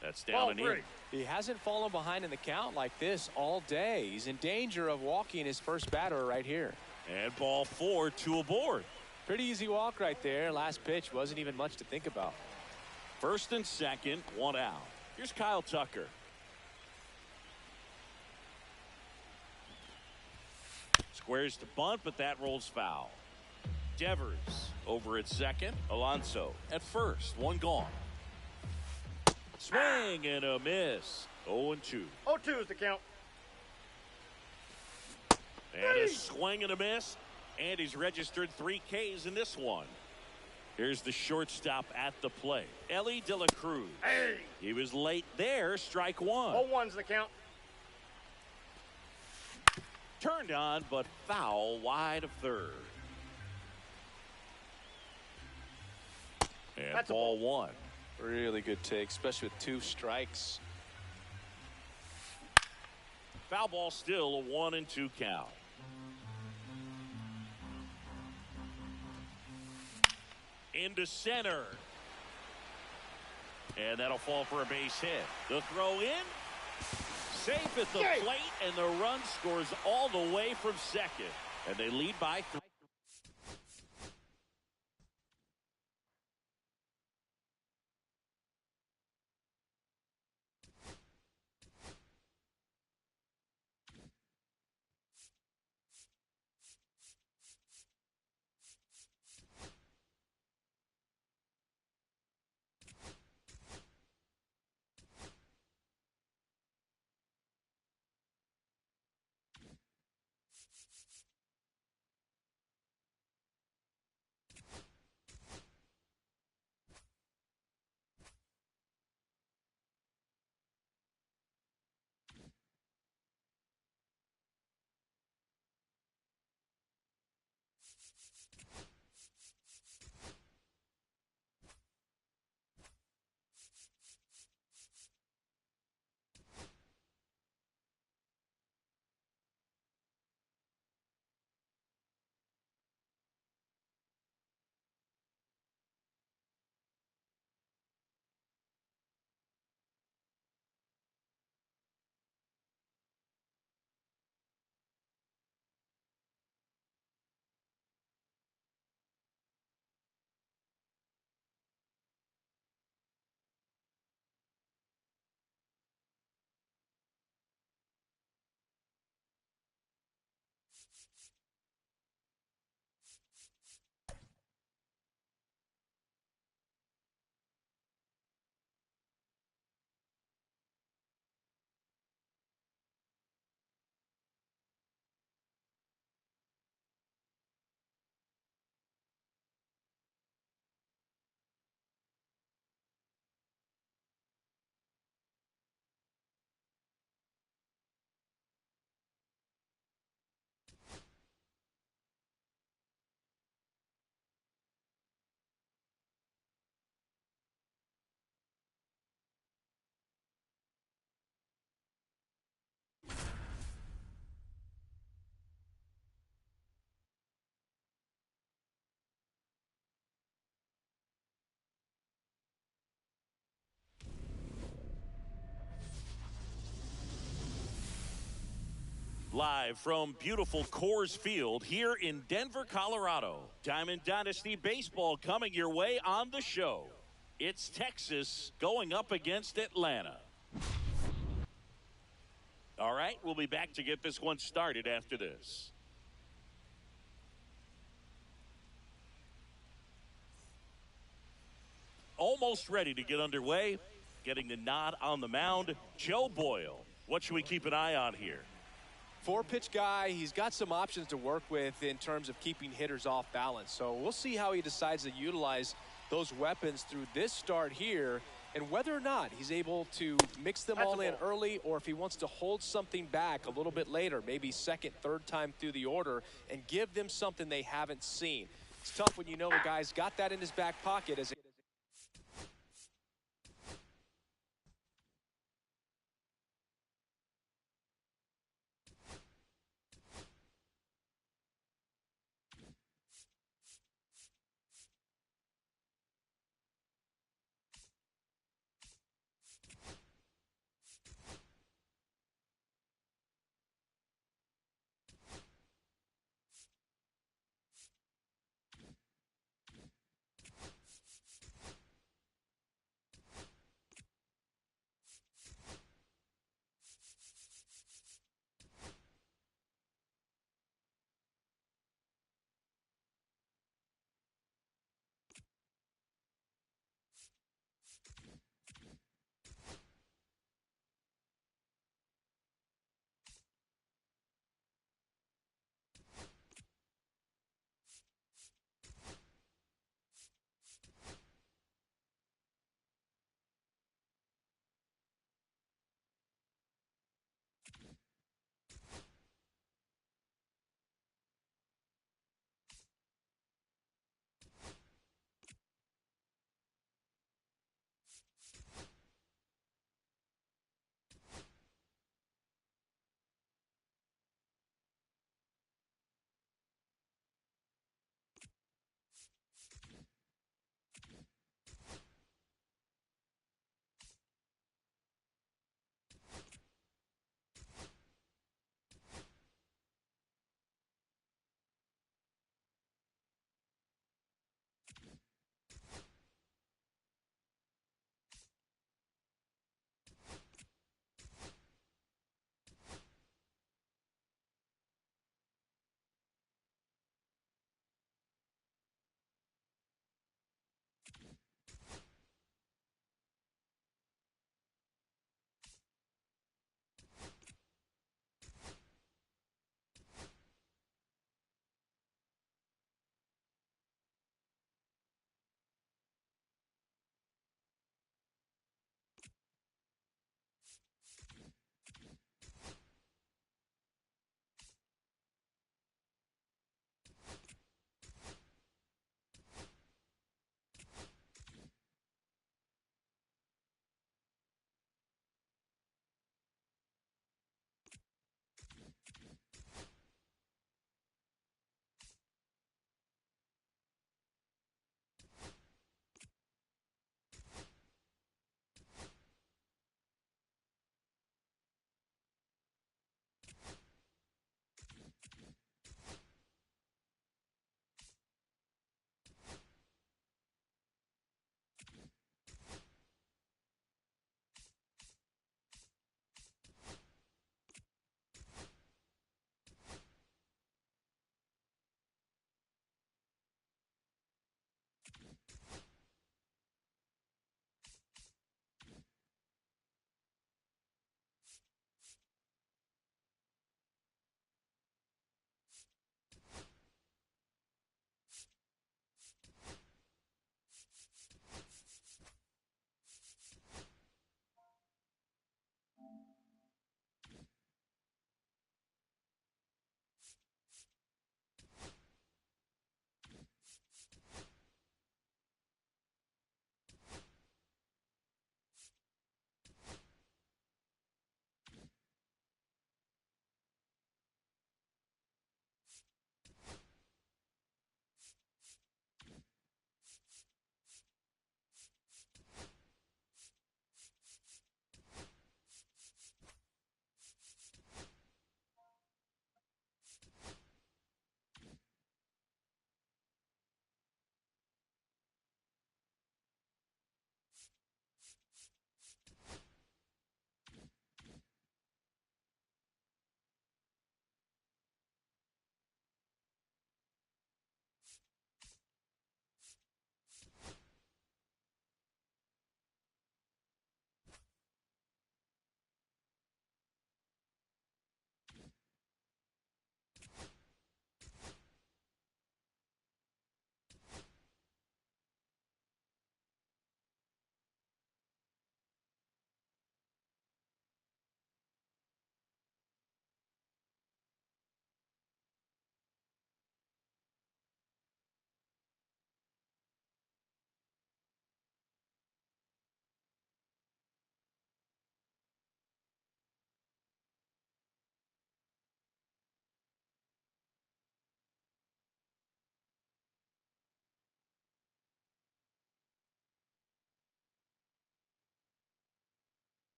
That's down and in. He hasn't fallen behind in the count like this all day. He's in danger of walking his first batter right here. And ball 4, 2 aboard. Pretty easy walk right there. Last pitch wasn't even much to think about. First and second, 1 out. Here's Kyle Tucker. Squares to bunt, but that rolls foul. Devers over at second. Alonso at first. 1 gone. Swing and a miss. 0-2. 0-2 is the count. And a swing and a miss. And he's registered 3 Ks in this one. Here's the shortstop at the plate, Ellie De La Cruz. Hey. He was late there. Strike 1. 0-1's the count. Turned on, but foul wide of third. And That's ball 1. Really good take, especially with 2 strikes. Foul ball, still a 1-2 count. Into center. And that'll fall for a base hit. The throw in. Safe at the plate, and the run scores all the way from second. And they lead by 3. Live from beautiful Coors Field here in Denver, Colorado. Diamond Dynasty Baseball coming your way on the show. It's Texas going up against Atlanta. All right, we'll be back to get this one started after this. Almost ready to get underway. Getting the nod on the mound, Joe Boyle. What should we keep an eye on here? 4-pitch guy. He's got some options to work with in terms of keeping hitters off balance. So we'll see how he decides to utilize those weapons through this start here, and whether or not he's able to mix them all in early, or if he wants to hold something back a little bit later, maybe second, third time through the order, and give them something they haven't seen. It's tough when you know a guy's got that in his back pocket as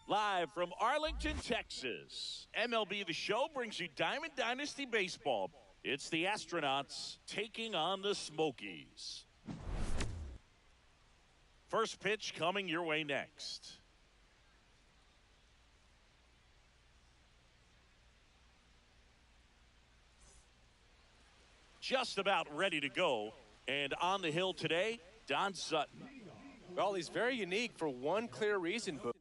Live from Arlington, Texas, MLB The Show brings you Diamond Dynasty Baseball. It's the Astronauts taking on the Smokies. First pitch coming your way next. Just about ready to go. And on the hill today, Don Sutton. Well, he's very unique for one clear reason, Boo.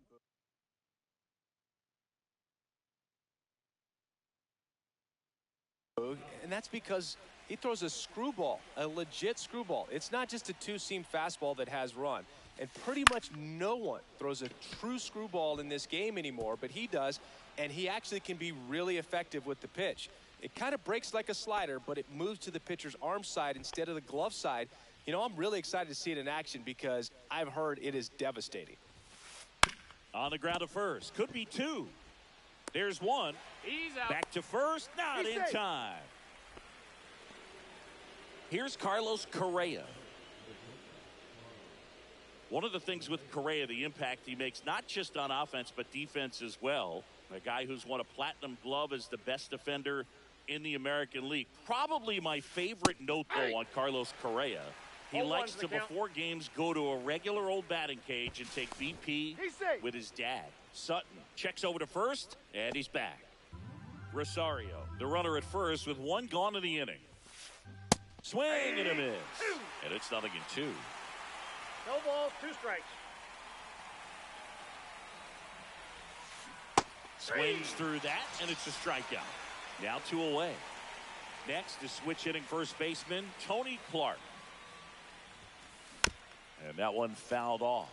And that's because he throws a screwball, a legit screwball. It's not just a two-seam fastball that has run. And pretty much no one throws a true screwball in this game anymore, but he does, and he actually can be really effective with the pitch. It kind of breaks like a slider, but it moves to the pitcher's arm side instead of the glove side. You know, I'm really excited to see it in action because I've heard it is devastating. On the ground to first. Could be two. There's one. He's out. Back to first. Not in time. Here's Carlos Correa. One of the things with Correa, the impact he makes, not just on offense, but defense as well. A guy who's won a platinum glove as the best defender in the American League. Probably my favorite note, though, on Carlos Correa. He likes to, before games, go to a regular old batting cage and take BP with his dad. Sutton checks over to first, and he's back. Rosario, the runner at first with one gone in the inning. Swing and a miss. And it's 0-2. No balls, 2 strikes. Swings through that, and it's a strikeout. Now 2 away. Next is switch hitting first baseman Tony Clark. And that one fouled off.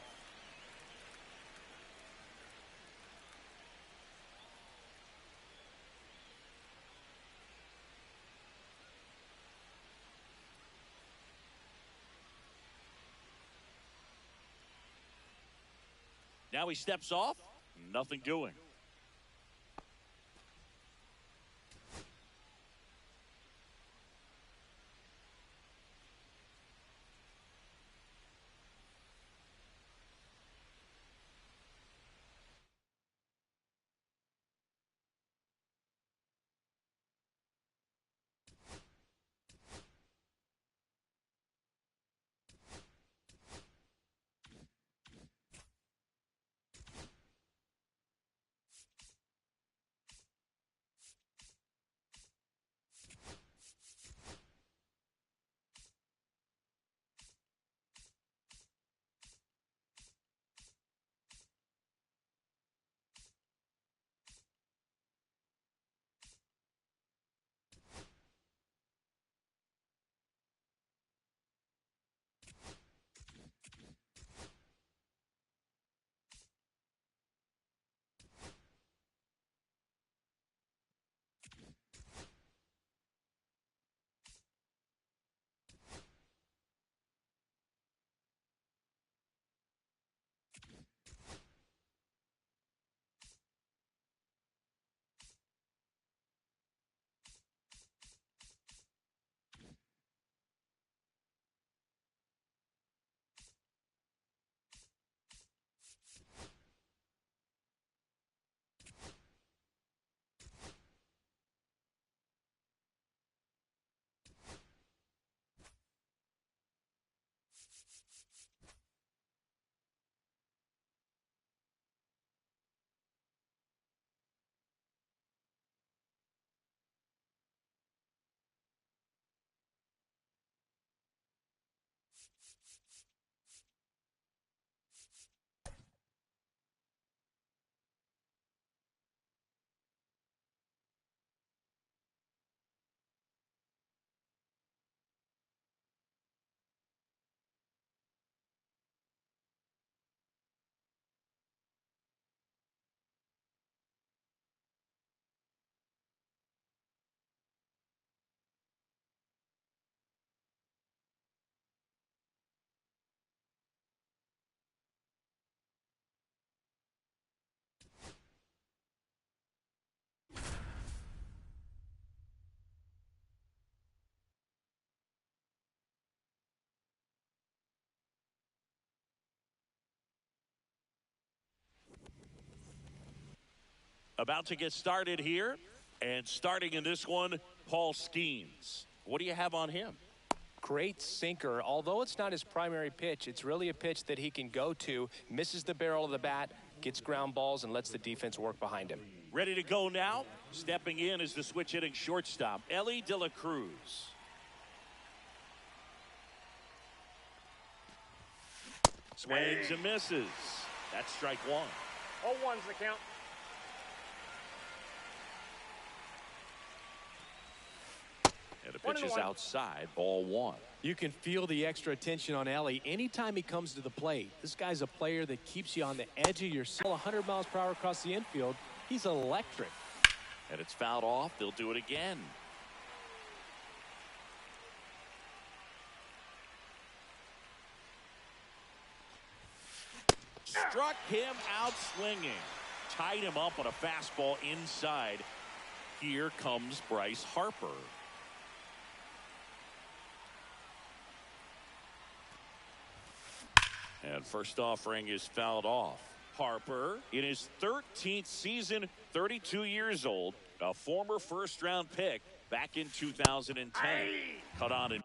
Now he steps off. Nothing doing. About to get started here, and starting in this one, Paul Skeens. What do you have on him? Great sinker. Although it's not his primary pitch, it's really a pitch that he can go to, misses the barrel of the bat, gets ground balls, and lets the defense work behind him. Ready to go now. Stepping in is the switch hitting shortstop, Ellie De La Cruz. Swings and misses. That's strike 1. 0-1's the count. And the pitch is outside, ball 1. You can feel the extra attention on Ellie anytime he comes to the plate. This guy's a player that keeps you on the edge of your seat. 100 miles per hour across the infield. He's electric. And it's fouled off. They'll do it again. Struck him out swinging. Tied him up on a fastball inside. Here comes Bryce Harper. And first offering is fouled off. Harper, in his 13th season, 32 years old, a former first-round pick back in 2010. Cut on in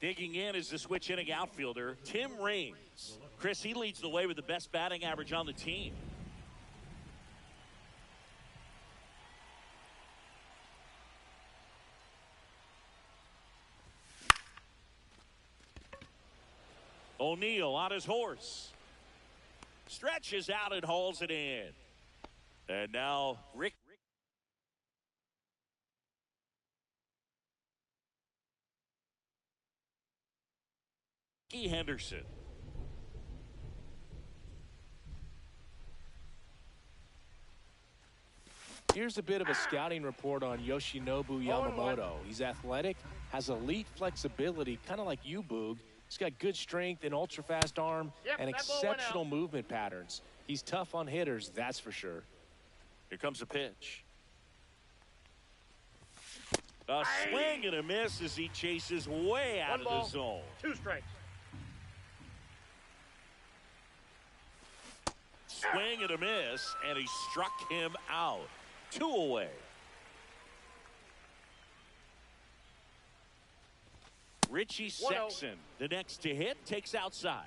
Digging in is the switch inning outfielder, Tim Raines. Chris, he leads the way with the best batting average on the team. O'Neill on his horse. Stretches out and hauls it in. And now Ricky Henderson. Here's a bit of a scouting report on Yoshinobu Yamamoto. He's athletic, has elite flexibility, kind of like you, Boog. He's got good strength, an ultra-fast arm, and exceptional movement patterns. He's tough on hitters, that's for sure. Here comes a pitch. A swing and a miss as he chases way out of the zone. 2 strikes. Swing and a miss, and he struck him out. 2 away. Richie Sexton, the next to hit, takes outside.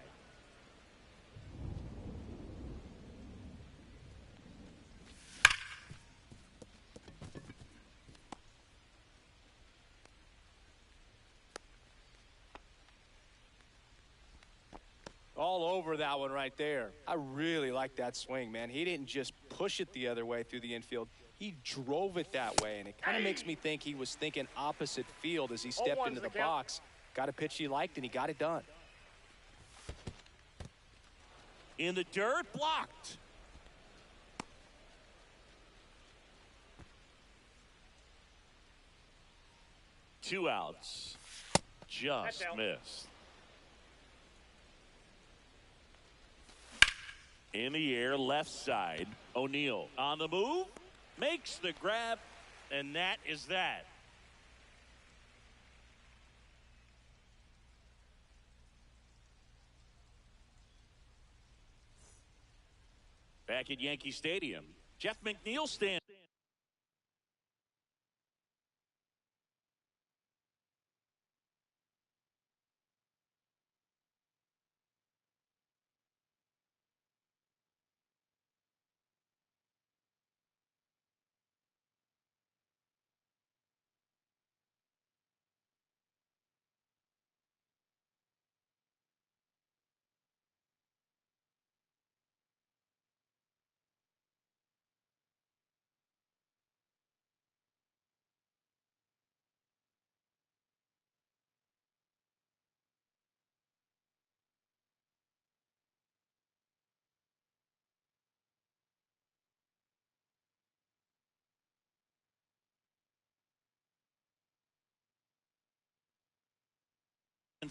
All over that one right there. I really like that swing, man. He didn't just push it the other way through the infield. He drove it that way, and it kind of makes me think he was thinking opposite field as he stepped into the box. Got a pitch he liked, and he got it done. In the dirt, blocked. Two outs. Just missed. In the air, left side. O'Neill on the move. Makes the grab, and that is that. Back at Yankee Stadium, Jeff McNeil stands.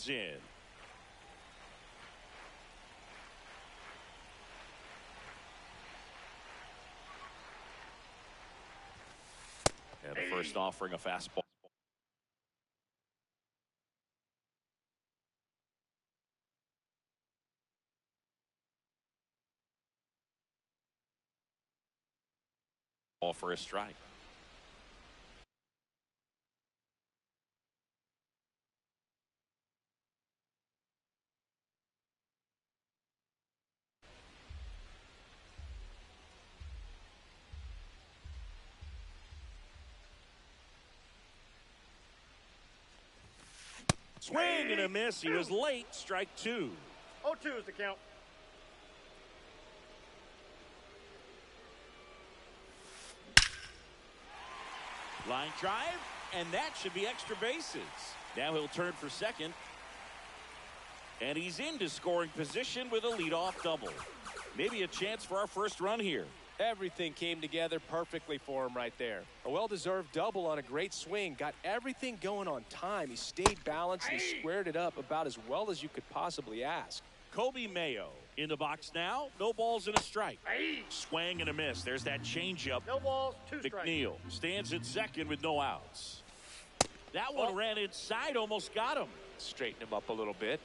In. And the first offering a fastball. Ball for a strike. Swing and a miss. He was late. Strike 2. 0-2 is the count. Line drive, and that should be extra bases. Now he'll turn for second. And he's into scoring position with a leadoff double. Maybe a chance for our first run here. Everything came together perfectly for him right there. A well-deserved double on a great swing. Got everything going on time. He stayed balanced and squared it up about as well as you could possibly ask. Kobe Mayo in the box now. No balls and a strike. Swing and a miss. There's that changeup. No balls, 2 strikes. McNeil stands at second with no outs. That one ran inside, almost got him. Straighten him up a little bit.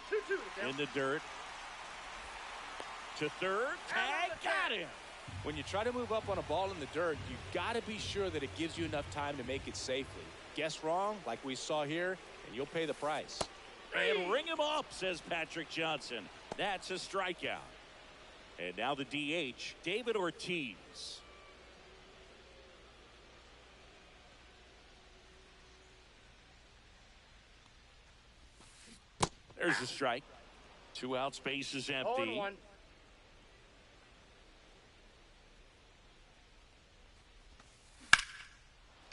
2-2 In the dirt. To third. Tag, got him. When you try to move up on a ball in the dirt, you've got to be sure that it gives you enough time to make it safely. Guess wrong, like we saw here, and you'll pay the price. And ring him up, says Patrick Johnson. That's a strikeout. And now the DH, David Ortiz. There's a strike. 2 outs, base is empty. 0-1.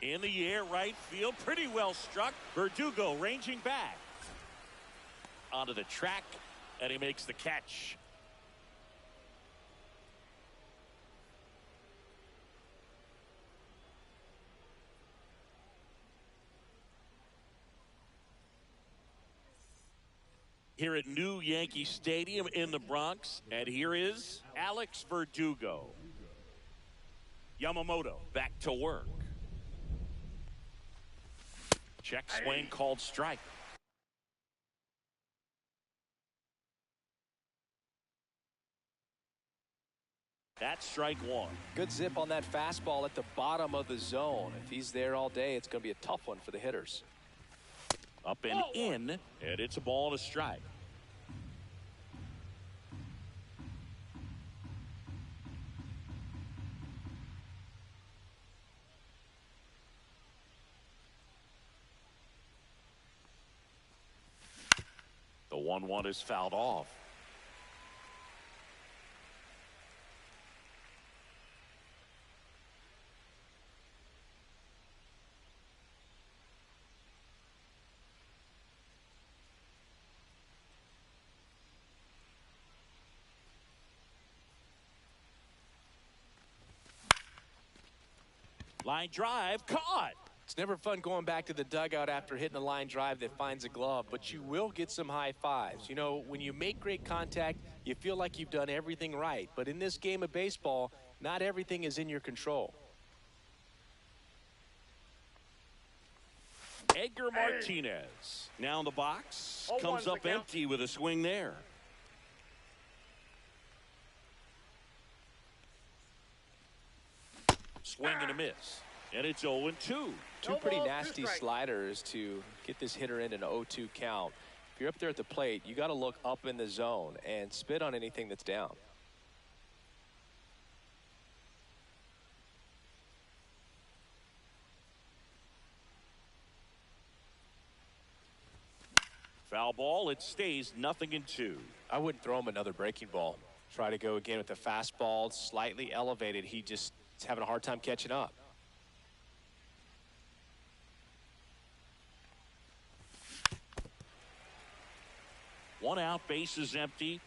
In the air, right field, pretty well struck. Verdugo ranging back. Onto the track, and he makes the catch. Here at New Yankee Stadium in the Bronx, and here is Alex Verdugo. Yamamoto back to work. Check swing called strike. That's strike one. Good zip on that fastball at the bottom of the zone. If he's there all day, it's going to be a tough one for the hitters. Up and in, and it's a ball and a strike. The 1-1 is fouled off. Line drive, caught. It's never fun going back to the dugout after hitting a line drive that finds a glove, but you will get some high fives. You know, when you make great contact, you feel like you've done everything right. But in this game of baseball, not everything is in your control. Edgar Martinez now in the box. 0-1's Comes the up count. empty with a swing there. Swing and a miss. And it's 0-2. Two pretty balls, 2 nasty strikes. sliders to get this hitter in an 0-2 count. If you're up there at the plate, you got to look up in the zone and spit on anything that's down. Foul ball. It stays 0-2. I wouldn't throw him another breaking ball. Try to go again with the fastball, slightly elevated. He just is having a hard time catching up. One out, base is empty.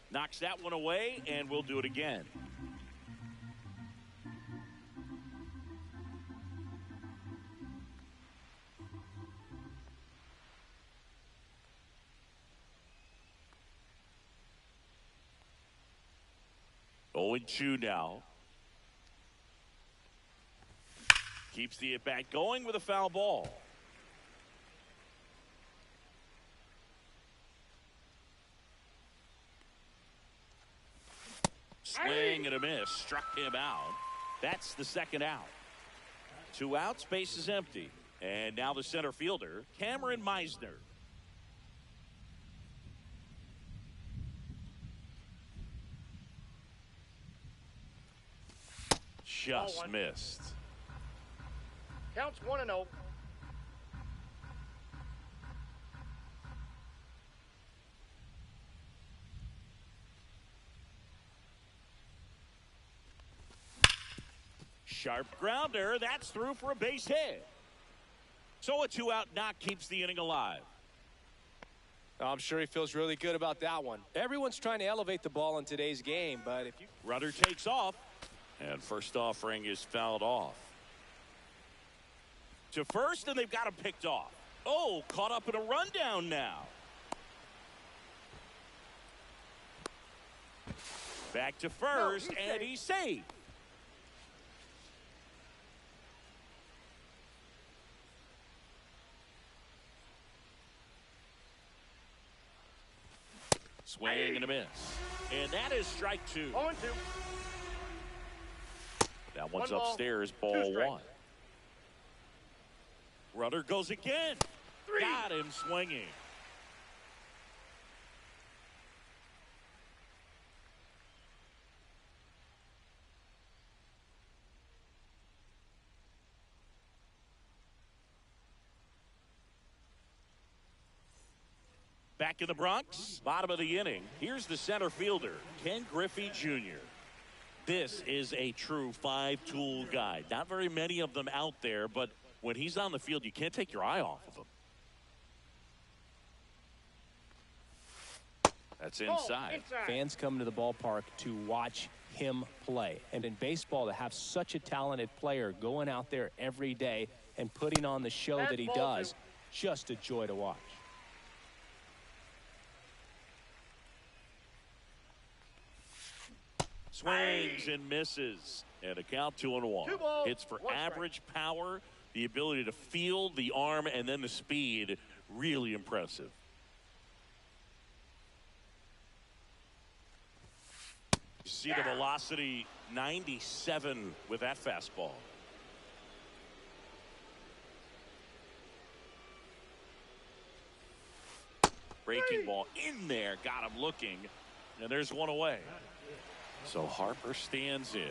Knocks that one away, and we'll do it again. Oh, and 2 now. Keeps the at-bat going with a foul ball. Swing and a miss. Struck him out. That's the second out. 2 outs, base is empty. And now the center fielder, Cameron Meisner. Just 0-1. missed. Counts 1-0. Sharp grounder. That's through for a base hit. So a 2-out knock keeps the inning alive. I'm sure he feels really good about that one. Everyone's trying to elevate the ball in today's game, but if you... Runner takes off. And first offering is fouled off. To first, and they've got him picked off. Oh, caught up in a rundown now. Back to first, he's and safe. he's safe. Swing and a miss. And that is strike 2. 0-2. That one's One ball, upstairs, 2 ball strikes. 1. Runner goes again. 3. Got him swinging. Back in the Bronx, bottom of the inning. Here's the center fielder, Ken Griffey Jr. This is a true 5-tool guy. Not very many of them out there, but when he's on the field, you can't take your eye off of him. That's inside. Fans come to the ballpark to watch him play. And in baseball, to have such a talented player going out there every day and putting on the show that he does, just a joy to watch. Swings and misses. And a count 2-1. 2 balls, Hits for 1 strike. average power, the ability to field the arm, and then the speed. Really impressive. You see the velocity 97 with that fastball. Breaking ball in there, got him looking, and there's one away. So Harper stands in.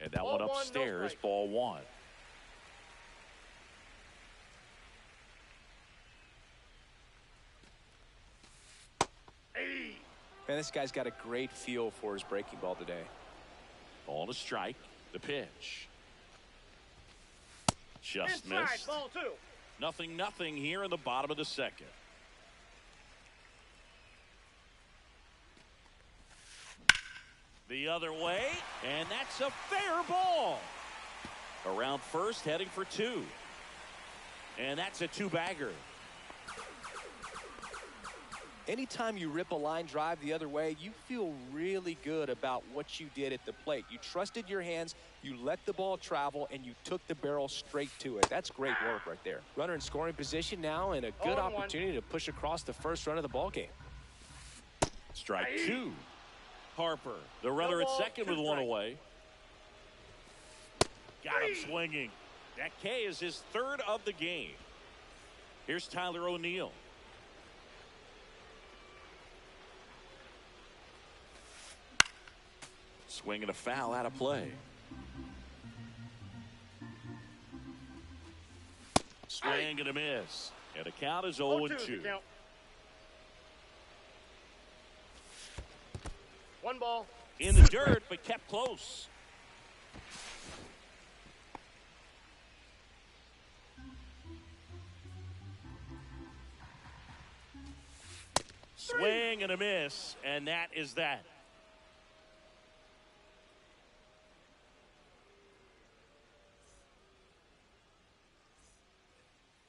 And that one upstairs, ball 1. Man, this guy's got a great feel for his breaking ball today. Ball to strike. The pitch. Just Inside, missed. ball 2. 0-0 here in the bottom of the second. The other way, and that's a fair ball. Around first, heading for 2. And that's a 2-bagger. Anytime you rip a line drive the other way, you feel really good about what you did at the plate. You trusted your hands, you let the ball travel, and you took the barrel straight to it. That's great work right there. Runner in scoring position now, and a good 0-1. opportunity to push across the first run of the ball game. Strike 2. Harper, the runner at second with 1 away. Got him swinging. That K is his 3rd of the game. Here's Tyler O'Neill. Swinging a foul out of play. Swing and a miss. And the count is 0-2. 1 ball. In the dirt, but kept close. Swing and a miss, and that is that.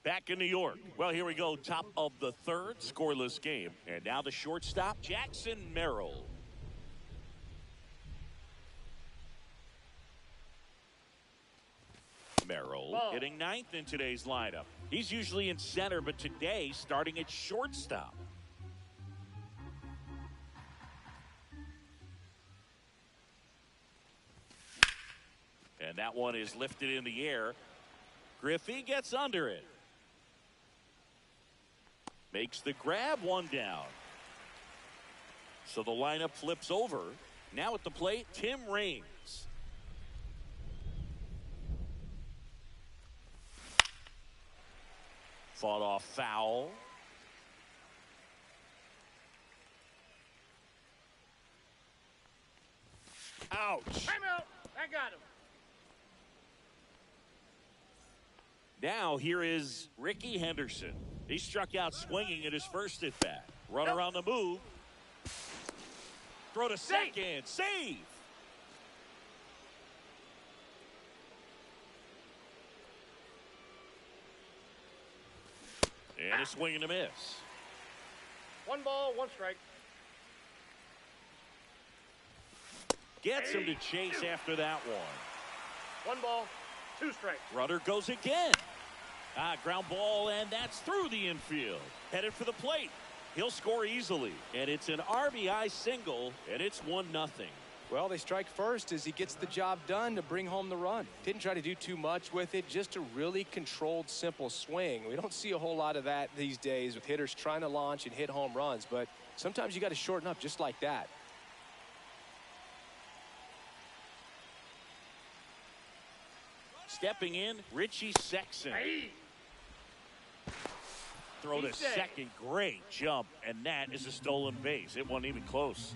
Back in New York. Well, here we go. Top of the 3rd, scoreless game. And now the shortstop, Jackson Merrill. Merrill hitting 9th in today's lineup. He's usually in center, but today starting at shortstop. And that one is lifted in the air. Griffey gets under it. Makes the grab, 1 down. So the lineup flips over. Now at the plate, Tim Raines. Fought off foul. Ouch. Timeout. I got him. Now here is Ricky Henderson. He struck out swinging at his first at bat. Runner on the move. Throw to second. Save. And a swing and a miss. 1 ball, 1 strike. Gets him to chase after that one. 1 ball, 2 strikes. Runner goes again. Ground ball, and that's through the infield. Headed for the plate. He'll score easily. And it's an RBI single, and it's 1-0. Well, they strike first as he gets the job done to bring home the run. Didn't try to do too much with it, just a really controlled, simple swing. We don't see a whole lot of that these days with hitters trying to launch and hit home runs, but sometimes you got to shorten up just like that. Stepping in, Richie Sexton. Throw to second. Great jump, and that is a stolen base. It wasn't even close.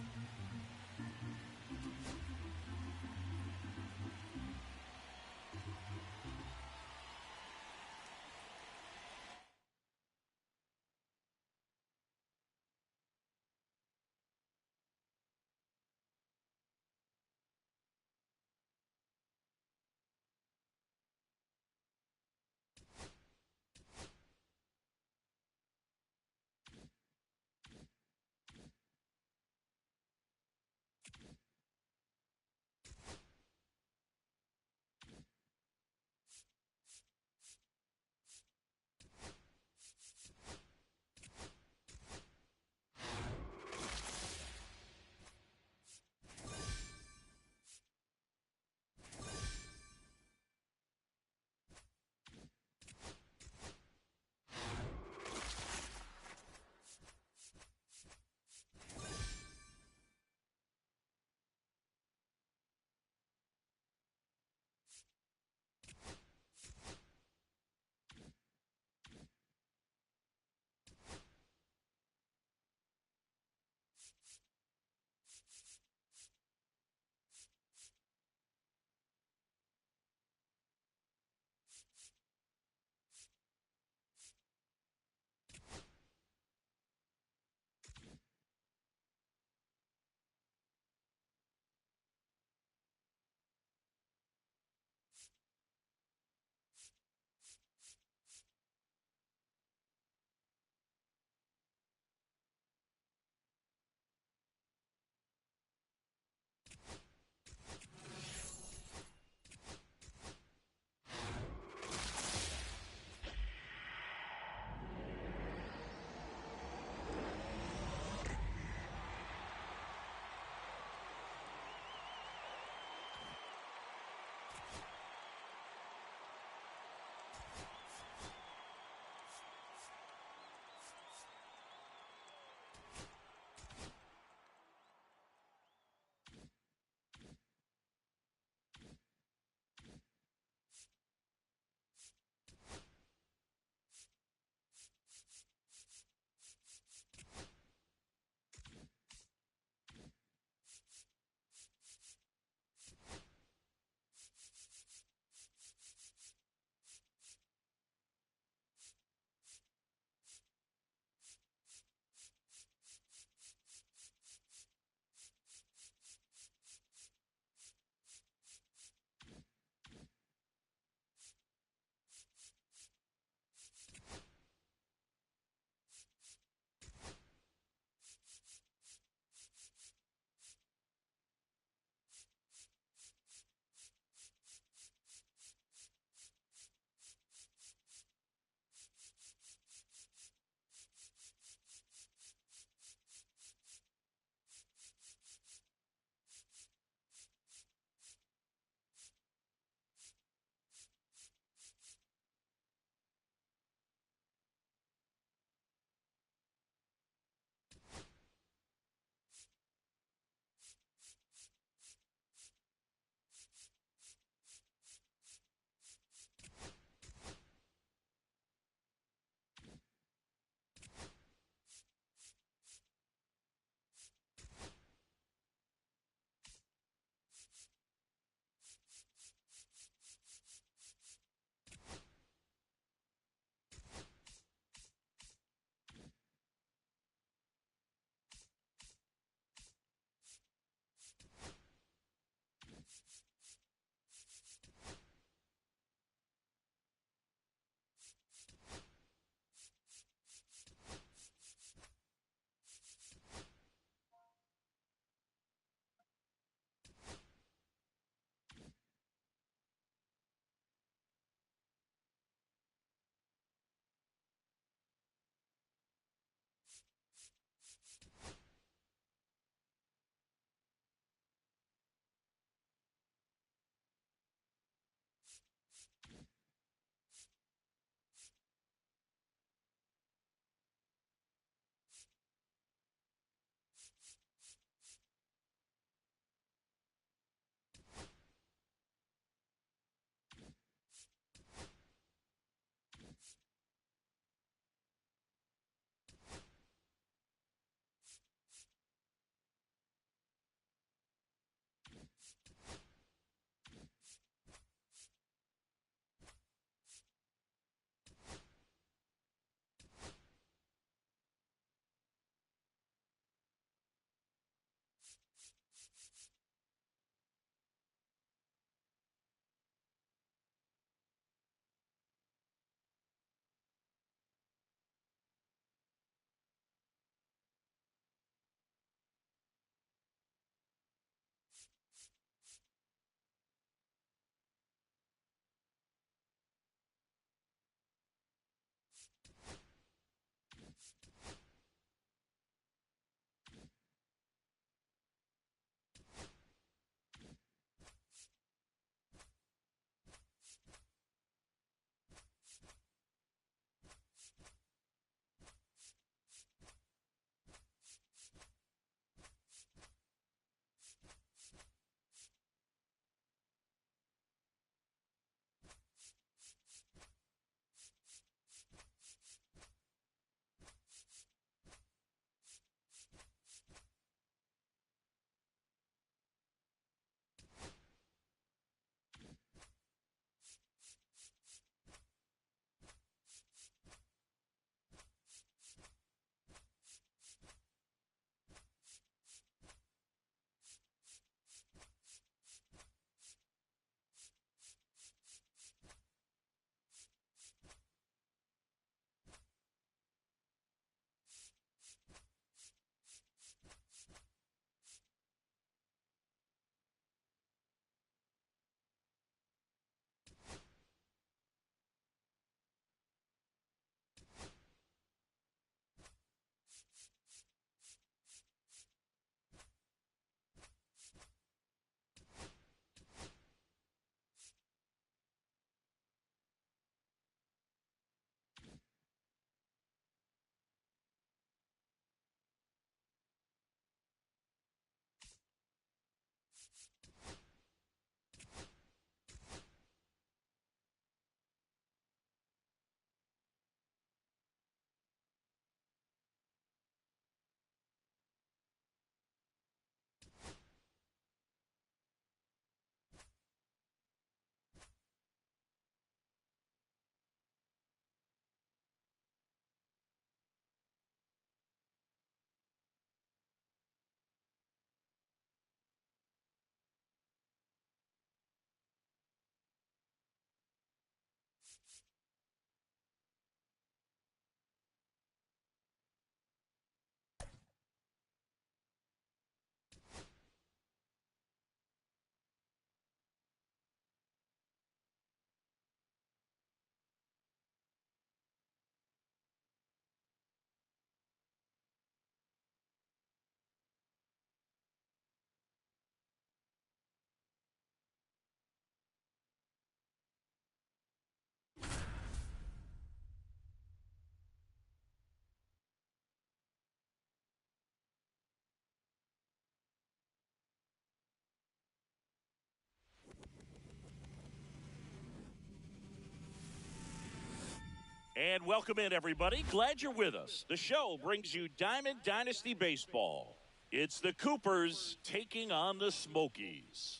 And welcome in, everybody. Glad you're with us. The show brings you Diamond Dynasty Baseball. It's the Coopers taking on the Smokies.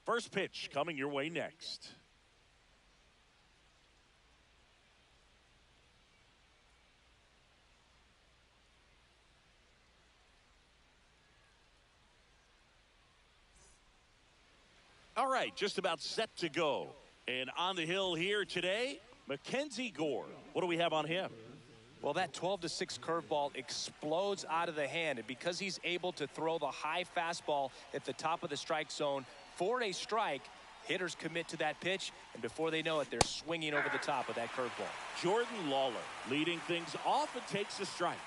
First pitch coming your way next. All right, just about set to go. And on the hill here today, Mackenzie Gore. What do we have on him? Well, that 12-6 curveball explodes out of the hand, and because he's able to throw the high fastball at the top of the strike zone for a strike, hitters commit to that pitch, and before they know it, they're swinging over the top of that curveball. Jordan Lawler leading things off and takes a strike.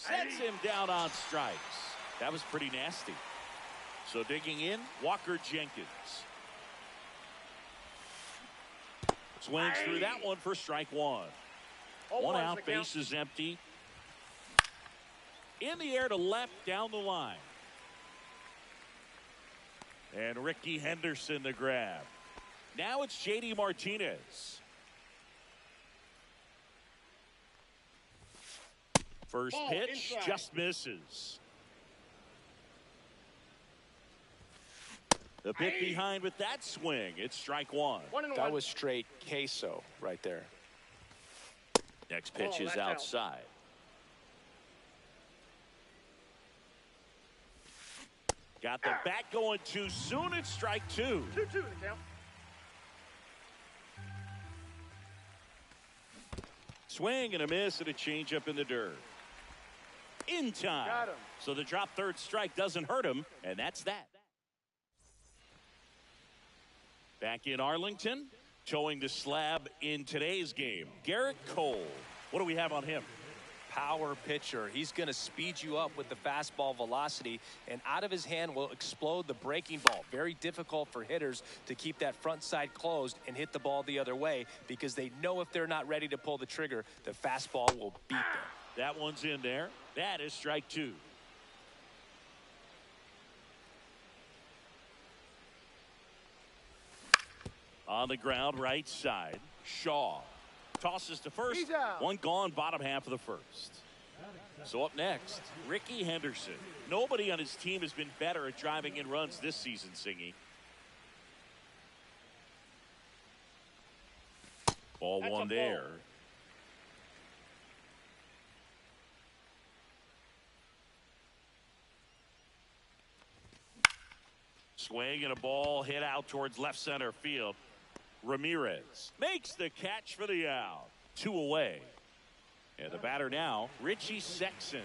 Sets him down on strikes. That was pretty nasty. So digging in, Walker Jenkins. Swings through that one for strike one. One out, bases empty. In the air to left, down the line. And Ricky Henderson the grab. Now it's J.D. Martinez. First pitch just misses. The bit behind with that swing. It's strike one. That was straight queso right there. Next pitch is outside. Got the bat going too soon. It's strike two. 2-2 the count. Swing and a miss and a changeup in the dirt. In time. Got him. So the drop third strike doesn't hurt him, and that's that. Back in Arlington, towing the slab in today's game, Garrett Cole. What do we have on him? Power pitcher. He's going to speed you up with the fastball velocity, and out of his hand will explode the breaking ball. Very difficult for hitters to keep that front side closed and hit the ball the other way, because they know if they're not ready to pull the trigger, the fastball will beat them. That one's in there. That is strike two. On the ground, right side, Shaw tosses to first. He's out. One gone, bottom half of the first. So up next, Ricky Henderson. Nobody on his team has been better at driving in runs this season, Singy. Ball That's one a ball. there. Swing and a ball hit out towards left center field. Ramirez makes the catch for the out. Two away. And the batter now, Richie Sexson.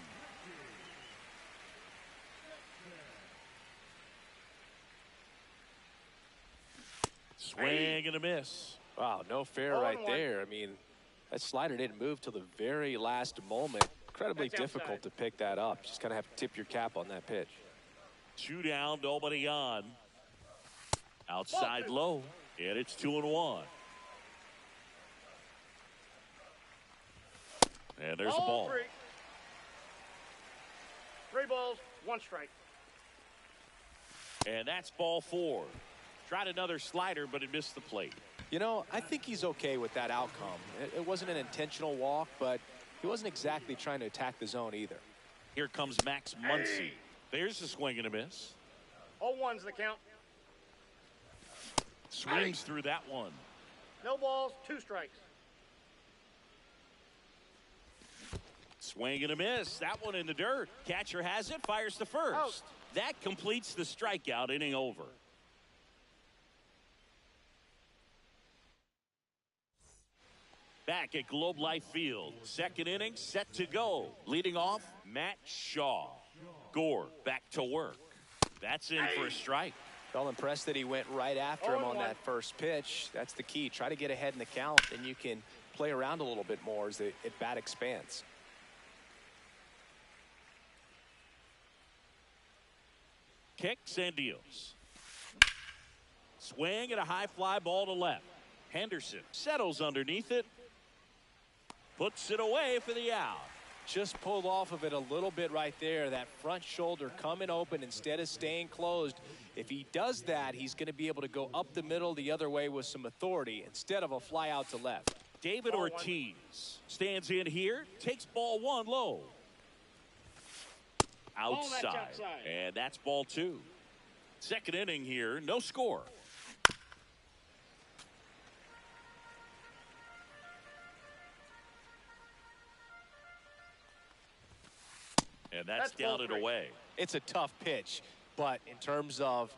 Swing and a miss. Wow, no fair right there. I mean, that slider didn't move till the very last moment. Incredibly difficult to pick that up. Just kind of have to tip your cap on that pitch. Two down, nobody on. Outside low, and it's 2-1. And there's a ball. Three balls, one strike. And that's ball four. Tried another slider, but it missed the plate. You know, I think he's okay with that outcome. It wasn't an intentional walk, but he wasn't exactly trying to attack the zone either. Here comes Max Muncy. There's a swing and a miss. 0-1's the count. Swings through that one. No balls, two strikes. Swing and a miss. That one in the dirt. Catcher has it, fires to first. Out. That completes the strikeout, inning over. Back at Globe Life Field. Second inning set to go. Leading off, Matt Shaw. Gore back to work. That's in for a strike. Felt impressed that he went right after him on that first pitch. That's the key. Try to get ahead in the count, and you can play around a little bit more as the at-bat expands. Kicks and deals. Swing and a high fly ball to left. Henderson settles underneath it. Puts it away for the out. Just pulled off of it a little bit right there. That front shoulder coming open instead of staying closed. If he does that, he's going to be able to go up the middle the other way with some authority instead of a fly out to left. David Ortiz stands in here, takes ball one low. Outside. And that's ball two. Second inning here, no score. And that's down and away. It's a tough pitch, but in terms of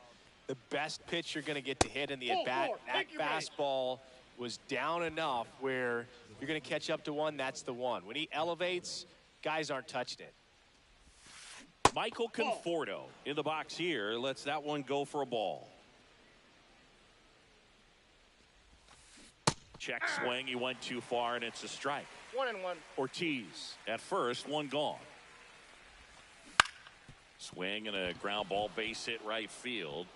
the best pitch you're going to get to hit in the at-bat, that fastball was down enough where you're going to catch up to one, that's the one. When he elevates, guys aren't touching it. Michael Conforto in the box here lets that one go for a ball. Check swing, he went too far, and it's a strike. 1-1. Ortiz at first, one gone. Swing and a ground ball, base hit right field.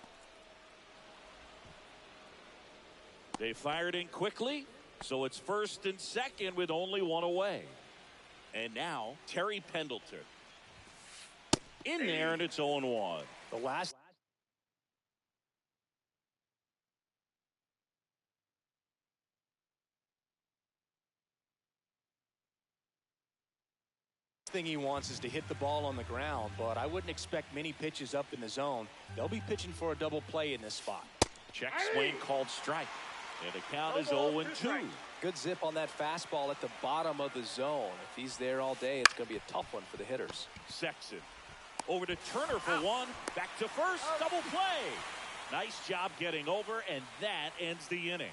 They fired in quickly, so it's first and second with only one away. And now Terry Pendleton in there, and it's 0-1. The last thing he wants is to hit the ball on the ground, but I wouldn't expect many pitches up in the zone. They'll be pitching for a double play in this spot. Check swing called strike, and the count is 0-2. Good zip on that fastball at the bottom of the zone. If he's there all day, it's going to be a tough one for the hitters. Sexton over to Turner for one, back to first, double play. Nice job getting over, and that ends the inning.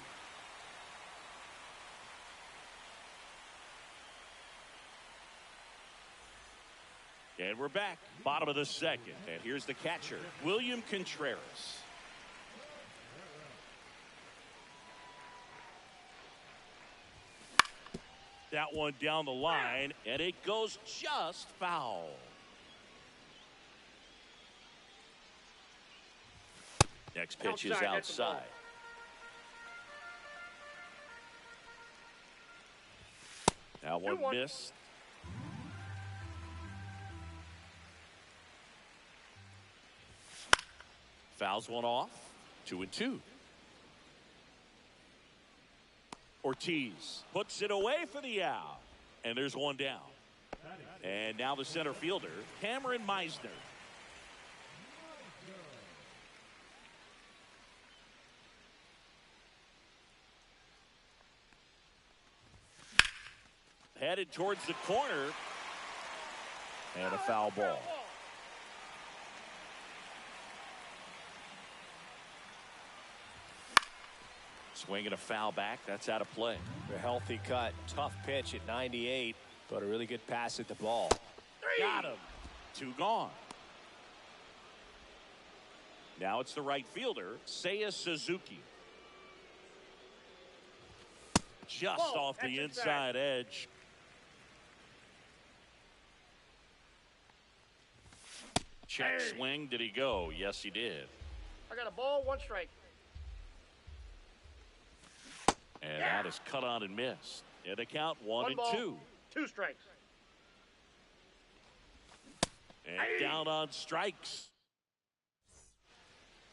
And we're back, bottom of the second. And here's the catcher, William Contreras. That one down the line, and it goes just foul. Next pitch is outside. That one missed. Fouls one off. 2-2. Ortiz puts it away for the out. And there's one down. And now the center fielder, Cameron Meisner. Headed towards the corner. And a foul ball. Swinging a foul back. That's out of play. A healthy cut. Tough pitch at 98, but a really good pass at the ball. Got him. 2 gone. Now it's the right fielder, Seiya Suzuki. Just off the inside edge. Check swing. Did he go? Yes, he did. I got a ball, 1 strike. And that is cut on and missed. And the count 1-2. 2 strikes. And down on strikes.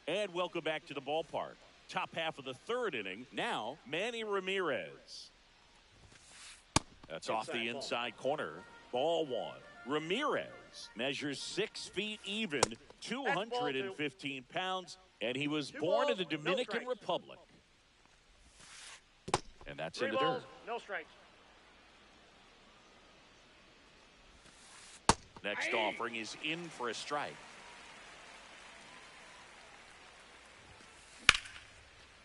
And welcome back to the ballpark. Top half of the 3rd inning. Now, Manny Ramirez. That's off the inside corner. Ball 1. Ramirez measures 6 feet even, 215 pounds, and he was born in the Dominican Republic. And that's in the dirt. No strikes. Next offering is in for a strike.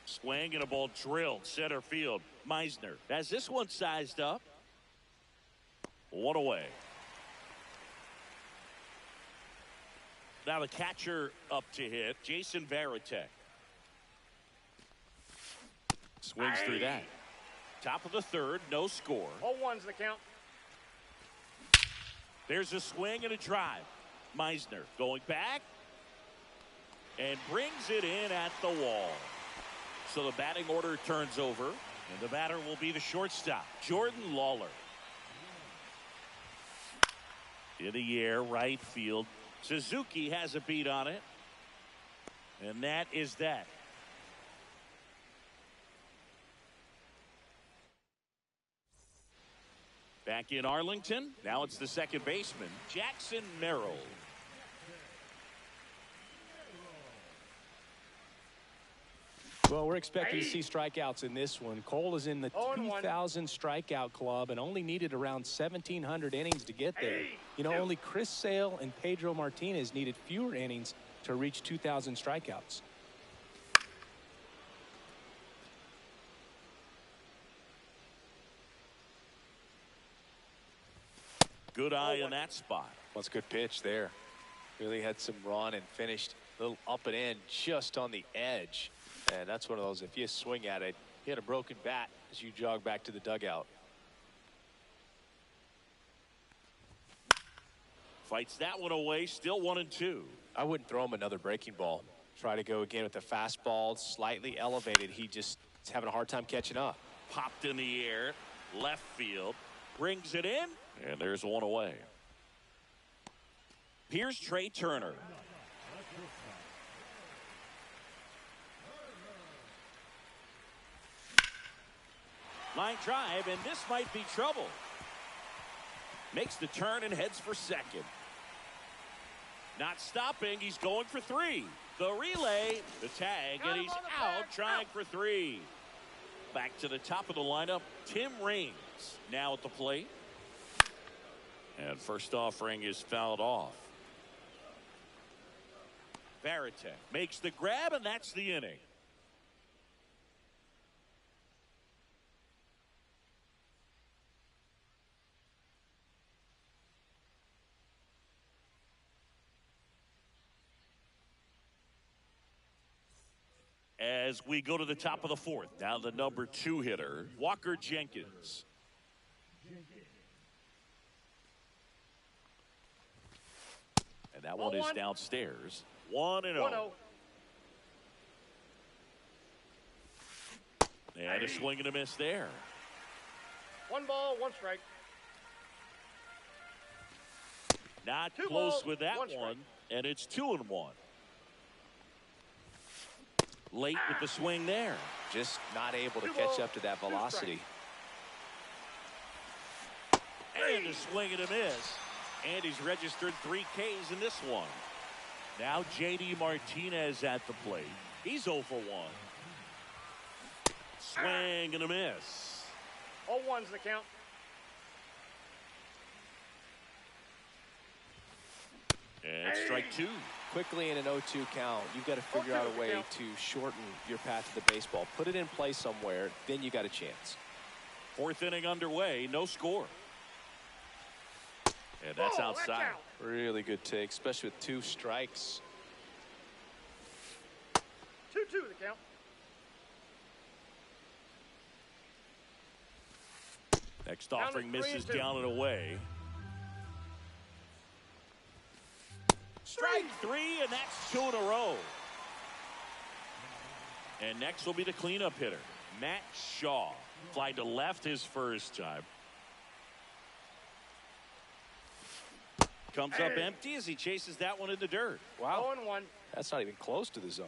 Swing and a ball drilled center field. Meisner has this one sized up. 1 away. Now the catcher up to hit, Jason Varitek. Swings through that. Top of the 3rd, no score. 0-1's the count. There's a swing and a drive. Meisner going back and brings it in at the wall. So the batting order turns over, and the batter will be the shortstop, Jordan Lawler. In the air, right field. Suzuki has a beat on it. And that is that. Back in Arlington, now it's the second baseman, Jackson Merrill. Well, we're expecting to see strikeouts in this one. Cole is in the 2,000 strikeout club and only needed around 1,700 innings to get there. You know, only Chris Sale and Pedro Martinez needed fewer innings to reach 2,000 strikeouts. Good eye in that spot. Well, it's a good pitch there. Really had some run and finished a little up and in just on the edge. And that's one of those, if you swing at it, you had a broken bat as you jog back to the dugout. Fights that one away, still 1-2. I wouldn't throw him another breaking ball. Try to go again with the fastball, slightly elevated. He just is having a hard time catching up. Popped in the air, left field, brings it in, and there's one away. Here's Trey Turner. Line drive, and this might be trouble. Makes the turn and heads for second. Not stopping, he's going for 3. The relay, the tag, and he's out trying for 3. Back to the top of the lineup, Tim Raines now at the plate. And first offering is fouled off. Varitek makes the grab, and that's the inning. As we go to the top of the 4th, now the number 2 hitter, Walker Jenkins. And that one is downstairs. 1-0. And a swing and a miss there. 1 ball, 1 strike. Not 2 close balls, with that 1 strike. one, and it's 2-1. Late with the swing there. Just not able to 2 catch balls, up to that 2 velocity. And a swing and a miss. And he's registered 3 Ks in this one. Now J.D. Martinez at the plate. He's 0 for 1. Swing and a miss. 0-1's the count. And strike 2. Quickly in an 0-2 count, you've got to figure out a way to shorten your path to the baseball. Put it in play somewhere, then you got a chance. 4th inning underway, no score. And that's outside. Really good take, especially with 2 strikes. 2-2 the count. Next offering misses down and away. Strike 3, and that's 2 in a row. And next will be the cleanup hitter, Matt Shaw. Fly to left his first time. Comes up empty as he chases that one in the dirt. Wow. 0-1. That's not even close to the zone.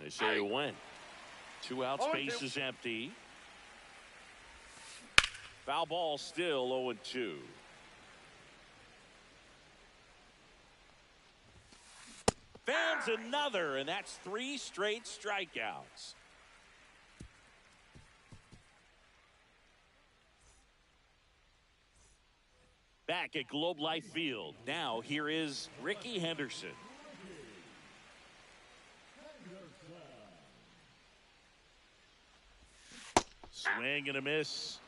They say it went. 2 outs, 0-2. base is empty. Foul ball still 0-2. Fans another, and that's 3 straight strikeouts. Back at Globe Life Field. Now here is Ricky Henderson. Swing and a miss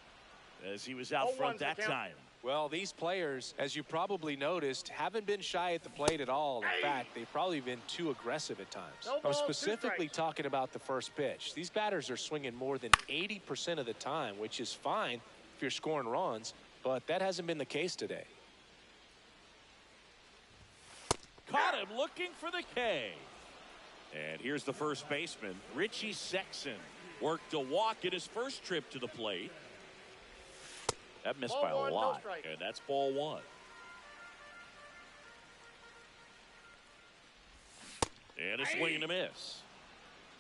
as he was out front that time. Well, these players, as you probably noticed, haven't been shy at the plate at all. In fact, they've probably been too aggressive at times. I'm specifically talking about the first pitch. These batters are swinging more than 80% of the time, which is fine if you're scoring runs, but that hasn't been the case today. Caught him looking for the K. And here's the first baseman, Richie Sexson. Worked a walk in his first trip to the plate. That missed by a lot, and that's ball 1. And a swing and a miss.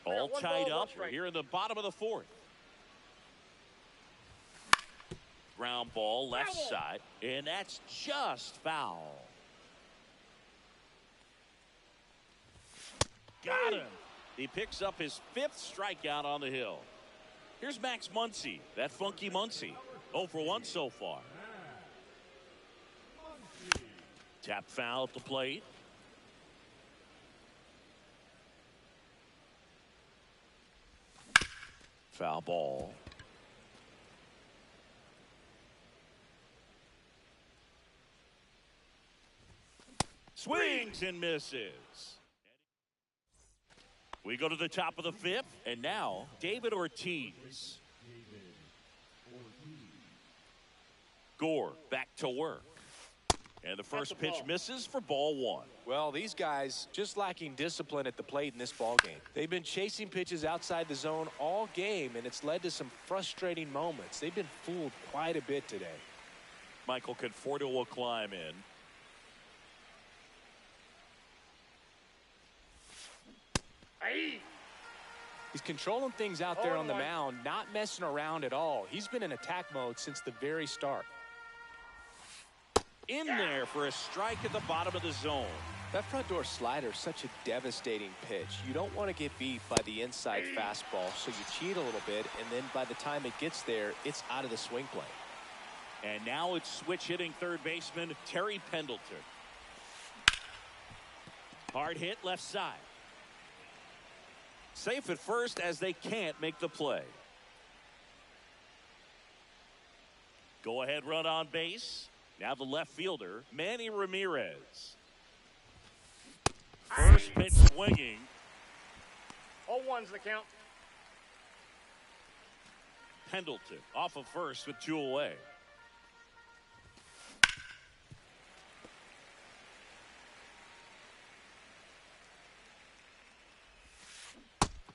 All tied up. We're here in the bottom of the 4th. Ground ball left side, and that's just foul. Got him. He picks up his 5th strikeout on the hill. Here's Max Muncy, that funky Muncy. 0 for 1 so far. Tap foul at the plate. Foul ball. Swings and misses. We go to the top of the 5th, and now David Ortiz. Gore back to work. And the first pitch misses for ball one. Well, these guys just lacking discipline at the plate in this ball game. They've been chasing pitches outside the zone all game, and it's led to some frustrating moments. They've been fooled quite a bit today. Michael Conforto will climb in. He's controlling things out there on the mound, not messing around at all. He's been in attack mode since the very start. In there for a strike at the bottom of the zone. That front door slider is such a devastating pitch. You don't want to get beat by the inside fastball, so you cheat a little bit, and then by the time it gets there, it's out of the swing plane. And now it's switch hitting third baseman Terry Pendleton. Hard hit left side. Safe at first as they can't make the play. Go ahead run on base. Now the left fielder, Manny Ramirez. First pitch swinging. 0-1's the count. Pendleton off of first with 2 away.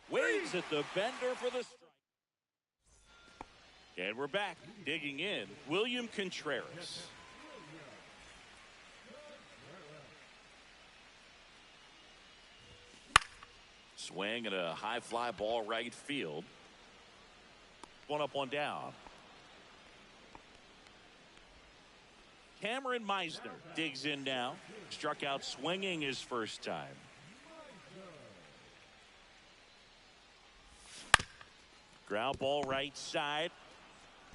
Waves at the bender for the strike. And we're back. Digging in, William Contreras. Swing and a high fly ball right field. One up, one down. Cameron Meisner digs in now. Struck out swinging his first time. Ground ball right side.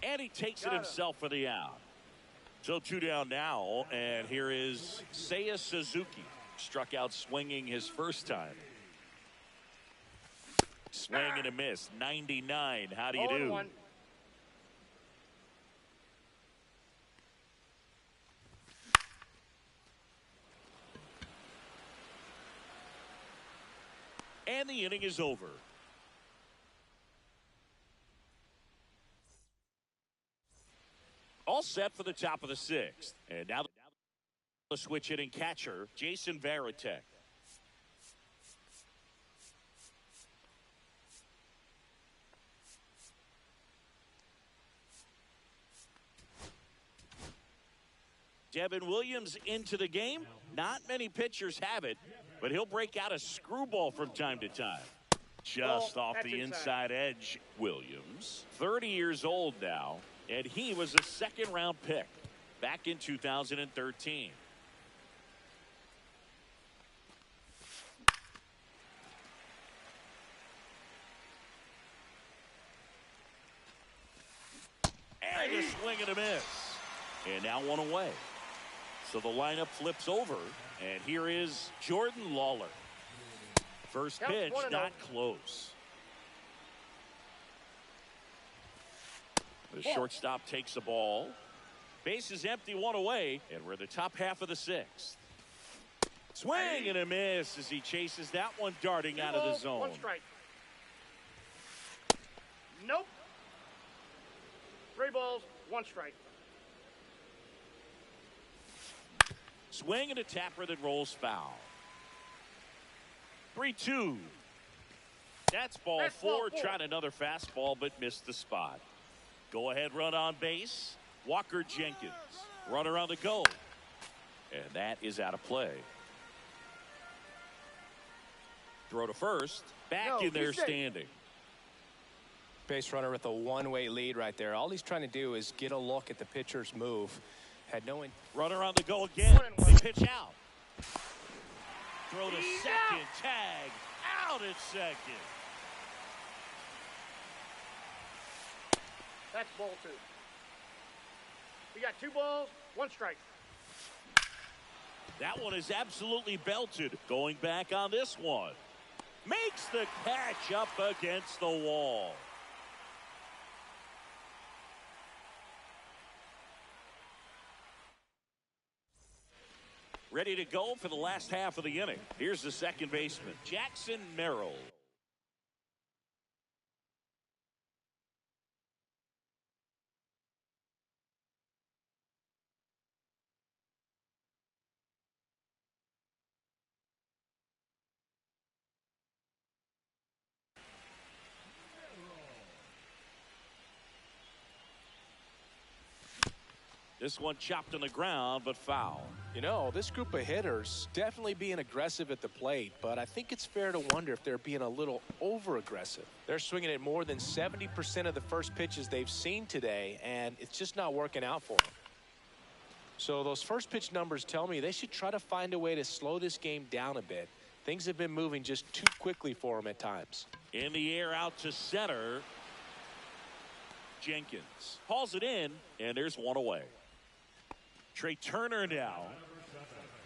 And he takes it himself for the out. So 2 down now. And here is Seiya Suzuki. Struck out swinging his first time. Swing and a miss. 99. How do you do? 0-1. And the inning is over. All set for the top of the 6th. And now the switch hitting catcher, Jason Varitek. Devin Williams into the game. Not many pitchers have it, but he'll break out a screwball from time to time. Just off the inside edge, Williams. 30 years old now, and he was a second-round pick back in 2013. And a swing and a miss. And now 1 away. So the lineup flips over, and here is Jordan Lawler. First pitch, not close. The shortstop takes the ball. Base is empty, 1 away, and we're in the top half of the 6th. Swing and a miss as he chases that one darting out of the zone. 1 strike. Nope. 3 balls, 1 strike. Swing and a tapper that rolls foul. 3-2. That's ball 4. Tried another fastball but missed the spot. Go ahead run on base. Walker Jenkins. Runner on the go. And that is out of play. Throw to first. Back in there standing. Base runner with a one-way lead right there. All he's trying to do is get a look at the pitcher's move. Had no runner on the go again. They pitch out. Throw to second. Tag. Out at second. That's ball 2. We got 2 balls, 1 strike. That one is absolutely belted. Going back on this one. Makes the catch up against the wall. Ready to go for the last half of the inning. Here's the second baseman, Jackson Merrill. This one chopped on the ground, but foul. You know, this group of hitters definitely being aggressive at the plate, but I think it's fair to wonder if they're being a little over-aggressive. They're swinging at more than 70% of the first pitches they've seen today, and it's just not working out for them. So those first pitch numbers tell me they should try to find a way to slow this game down a bit. Things have been moving just too quickly for them at times. In the air out to center. Jenkins hauls it in, and there's one away. Trey Turner now.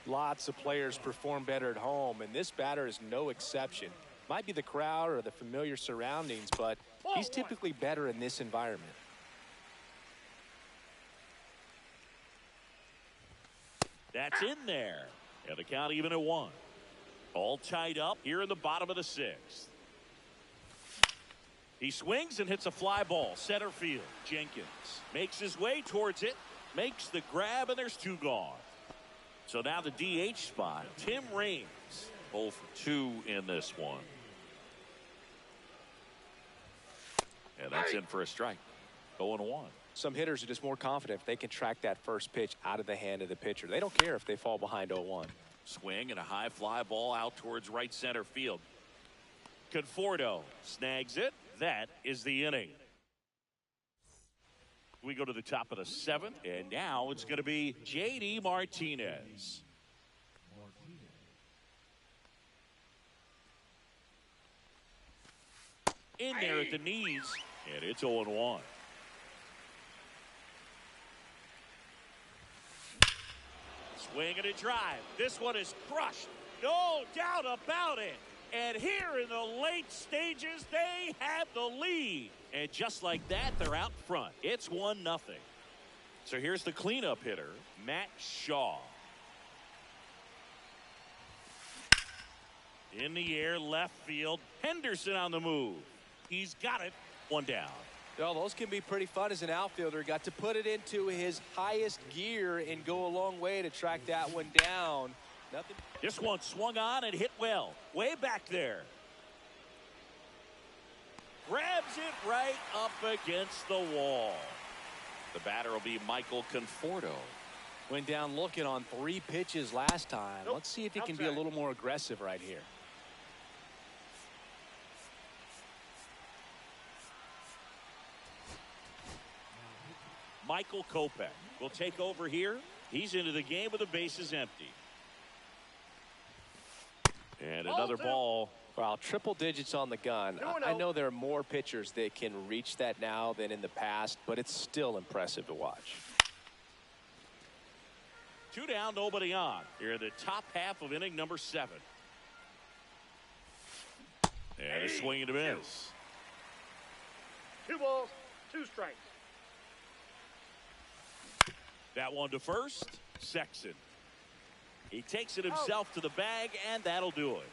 Lots of players perform better at home, and this batter is no exception. Might be the crowd or the familiar surroundings, but he's typically better in this environment. That's in there. And the count even at 1. All tied up here in the bottom of the 6th. He swings and hits a fly ball. Center field. Jenkins makes his way towards it. Makes the grab, and there's 2 gone. So now the DH spot. Tim Raines. 0 for 2 in this one. And that's in for a strike. 0-1. Some hitters are just more confident if they can track that first pitch out of the hand of the pitcher. They don't care if they fall behind 0-1. Swing and a high fly ball out towards right center field. Conforto snags it. That is the inning. We go to the top of the 7th, and now it's going to be J.D. Martinez. In there at the knees, and it's 0-1. Swing and a drive. This one is crushed. No doubt about it. And here in the late stages, they have the lead. And just like that, they're out front. It's 1-0. So here's the cleanup hitter, Matt Shaw. In the air, left field. Henderson on the move. He's got it. 1 down. Well, those can be pretty fun as an outfielder. Got to put it into his highest gear and go a long way to track that one down. Nothing. This one swung on and hit well. Way back there. Grabs it right up against the wall. The batter will be Michael Conforto. Went down looking on 3 pitches last time. Nope. Let's see if he can be a little more aggressive right here. Michael Kopech will take over here. He's into the game with the bases empty. And another ball. Wow, triple digits on the gun. I know there are more pitchers that can reach that now than in the past, but it's still impressive to watch. 2 down, nobody on. Here in the top half of inning number 7. And a swing and a miss. 2 balls, 2 strikes. That one to first. Sexton. He takes it himself to the bag, and that'll do it.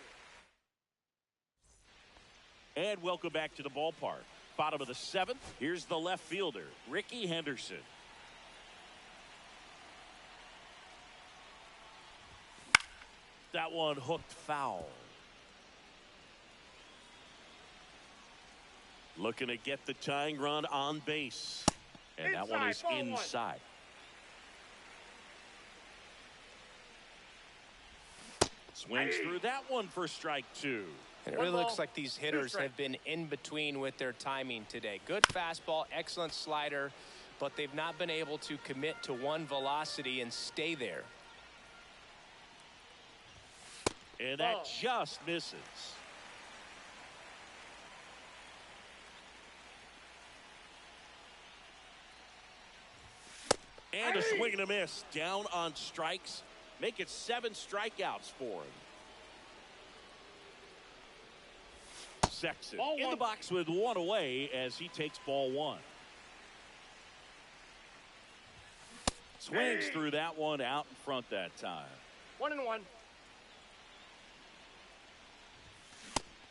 And welcome back to the ballpark. Bottom of the 7th. Here's the left fielder, Ricky Henderson. That one hooked foul. Looking to get the tying run on base. And that one is inside. Swings through that one for strike 2. And it really looks like these hitters have been in between with their timing today. Good fastball, excellent slider, but they've not been able to commit to one velocity and stay there. And that just misses. And a swing and a miss. Down on strikes. Make it 7 strikeouts for him. Sexton in the box with 1 away as he takes ball 1. Swings through that one out in front that time. 1-1.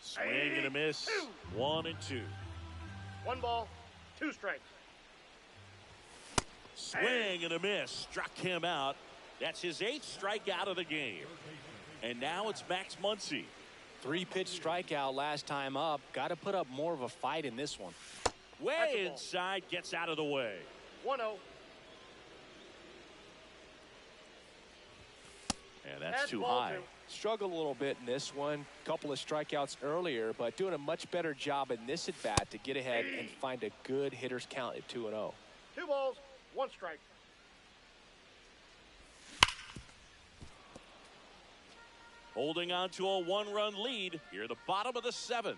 Swing and a miss. 1-2. 1 ball, 2 strikes. Swing and a miss. Struck him out. That's his 8th strikeout of the game. And now it's Max Muncy. 3-pitch strikeout last time up. Got to put up more of a fight in this one. Way inside, gets out of the way. 1-0. And that's too high. Struggled a little bit in this one. Couple of strikeouts earlier, but doing a much better job in this at-bat to get ahead and find a good hitter's count at 2-0. 2 balls, 1 strike. Holding on to a 1-run lead here at the bottom of the 7th.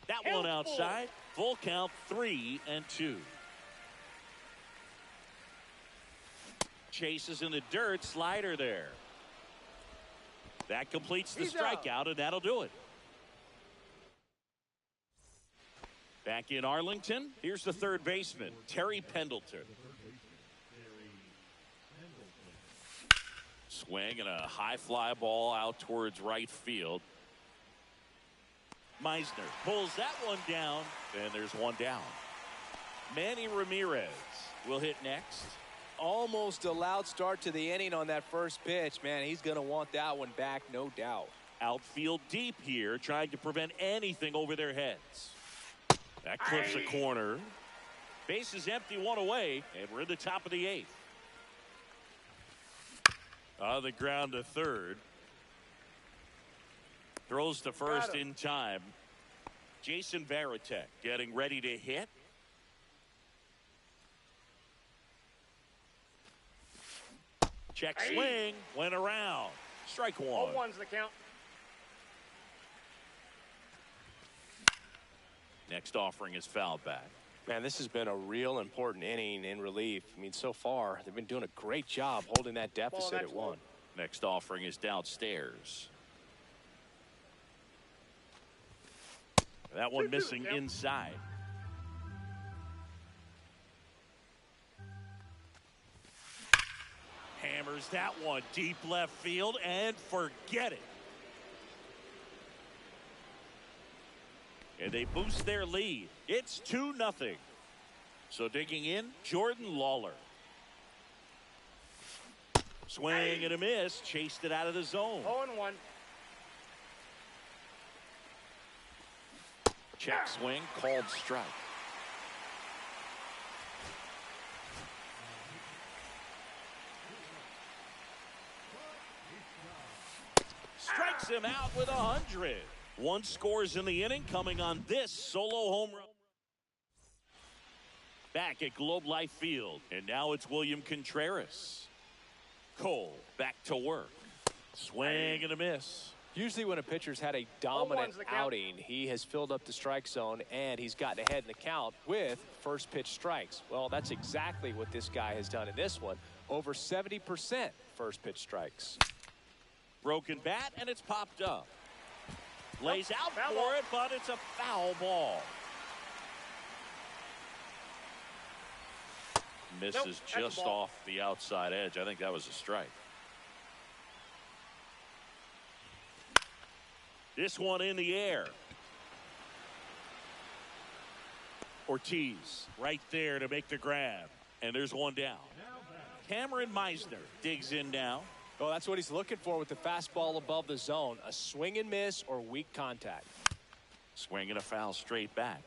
That one outside. Full count, 3-2. Chases in the dirt, slider there. That completes the strikeout, and that'll do it. Back in Arlington, here's the third baseman, Terry Pendleton. Swing and a high fly ball out towards right field. Meisner pulls that one down, and there's one down. Manny Ramirez will hit next. Almost a loud start to the inning on that first pitch. Man, he's going to want that one back, no doubt. Outfield deep here, trying to prevent anything over their heads. That clips a corner. Base is empty, 1 away, and we're in the top of the 8th. On the ground to third. Throws to first in time. Jason Varitek getting ready to hit. Check swing, went around. Strike 1. All 1's the count. Next offering is fouled back. Man, this has been a real important inning in relief. I mean, so far, they've been doing a great job holding that deficit at 1. Next offering is downstairs. That one missing inside. Hammers that one deep left field and forget it. And they boost their lead. It's 2-0. So digging in, Jordan Lawler. Swing and a miss. Chased it out of the zone. 0-1. Check swing, called strike. Strikes him out with 100. 1 scores in the inning, coming on this solo home run. Back at Globe Life Field, and now it's William Contreras. Cole back to work. Swing and a miss. Usually when a pitcher's had a dominant outing, he has filled up the strike zone and he's gotten ahead in the count with first pitch strikes. Well, that's exactly what this guy has done in this one. Over 70% first pitch strikes. Broken bat, and it's popped up. Lays out for it, but it's a foul ball. Misses just off the outside edge. I think that was a strike. This one in the air. Ortiz right there to make the grab. And there's one down. Cameron Meisner digs in now. Oh, that's what he's looking for with the fastball above the zone. A swing and miss or weak contact. Swing and a foul straight back.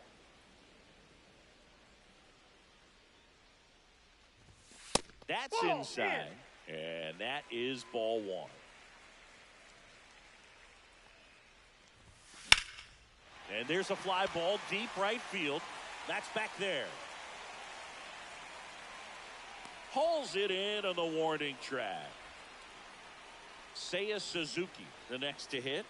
That's inside. And that is ball 1. And there's a fly ball deep right field. That's back there. Hauls it in on the warning track. Seiya Suzuki, the next to hit.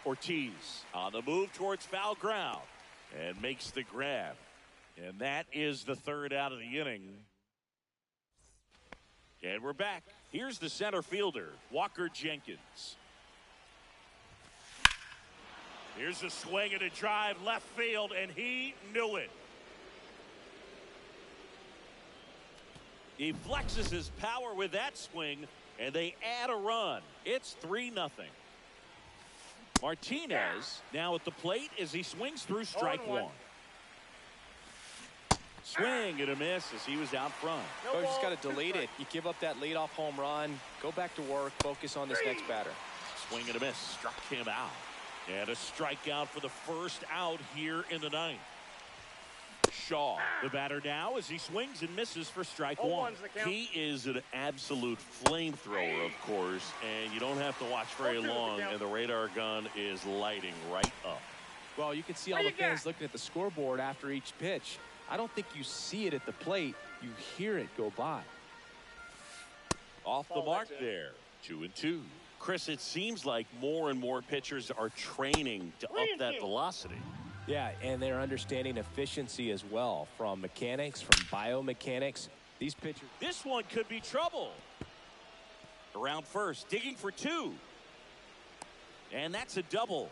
Ortiz on the move towards foul ground and makes the grab. And that is the third out of the inning. And we're back. Here's the center fielder, Walker Jenkins. Here's a swing and a drive left field, and he knew it. He flexes his power with that swing, and they add a run. It's 3-0. Martinez now at the plate as he swings through strike 1. Swing and a miss as he was out front. No Coach just ball, got to 2 delete it. strikes. You give up that leadoff home run, go back to work, focus on this next batter. Swing and a miss. Struck him out. And a strikeout for the first out here in the ninth. Shaw, the batter now, as he swings and misses for strike 0-1's one. the count. He is an absolute flamethrower, of course, and you don't have to watch very 0-2's the long, count. and the radar gun is lighting right up. Well, you can see all What the you got? fans looking at the scoreboard after each pitch. I don't think you see it at the plate. You hear it go by. Off the Oh, mark that's it. there. 2-2. Chris, it seems like more and more pitchers are training to up that velocity. Yeah, and they're understanding efficiency as well from mechanics, from biomechanics. These pitchers. This one could be trouble. Around first, digging for 2. And that's a double.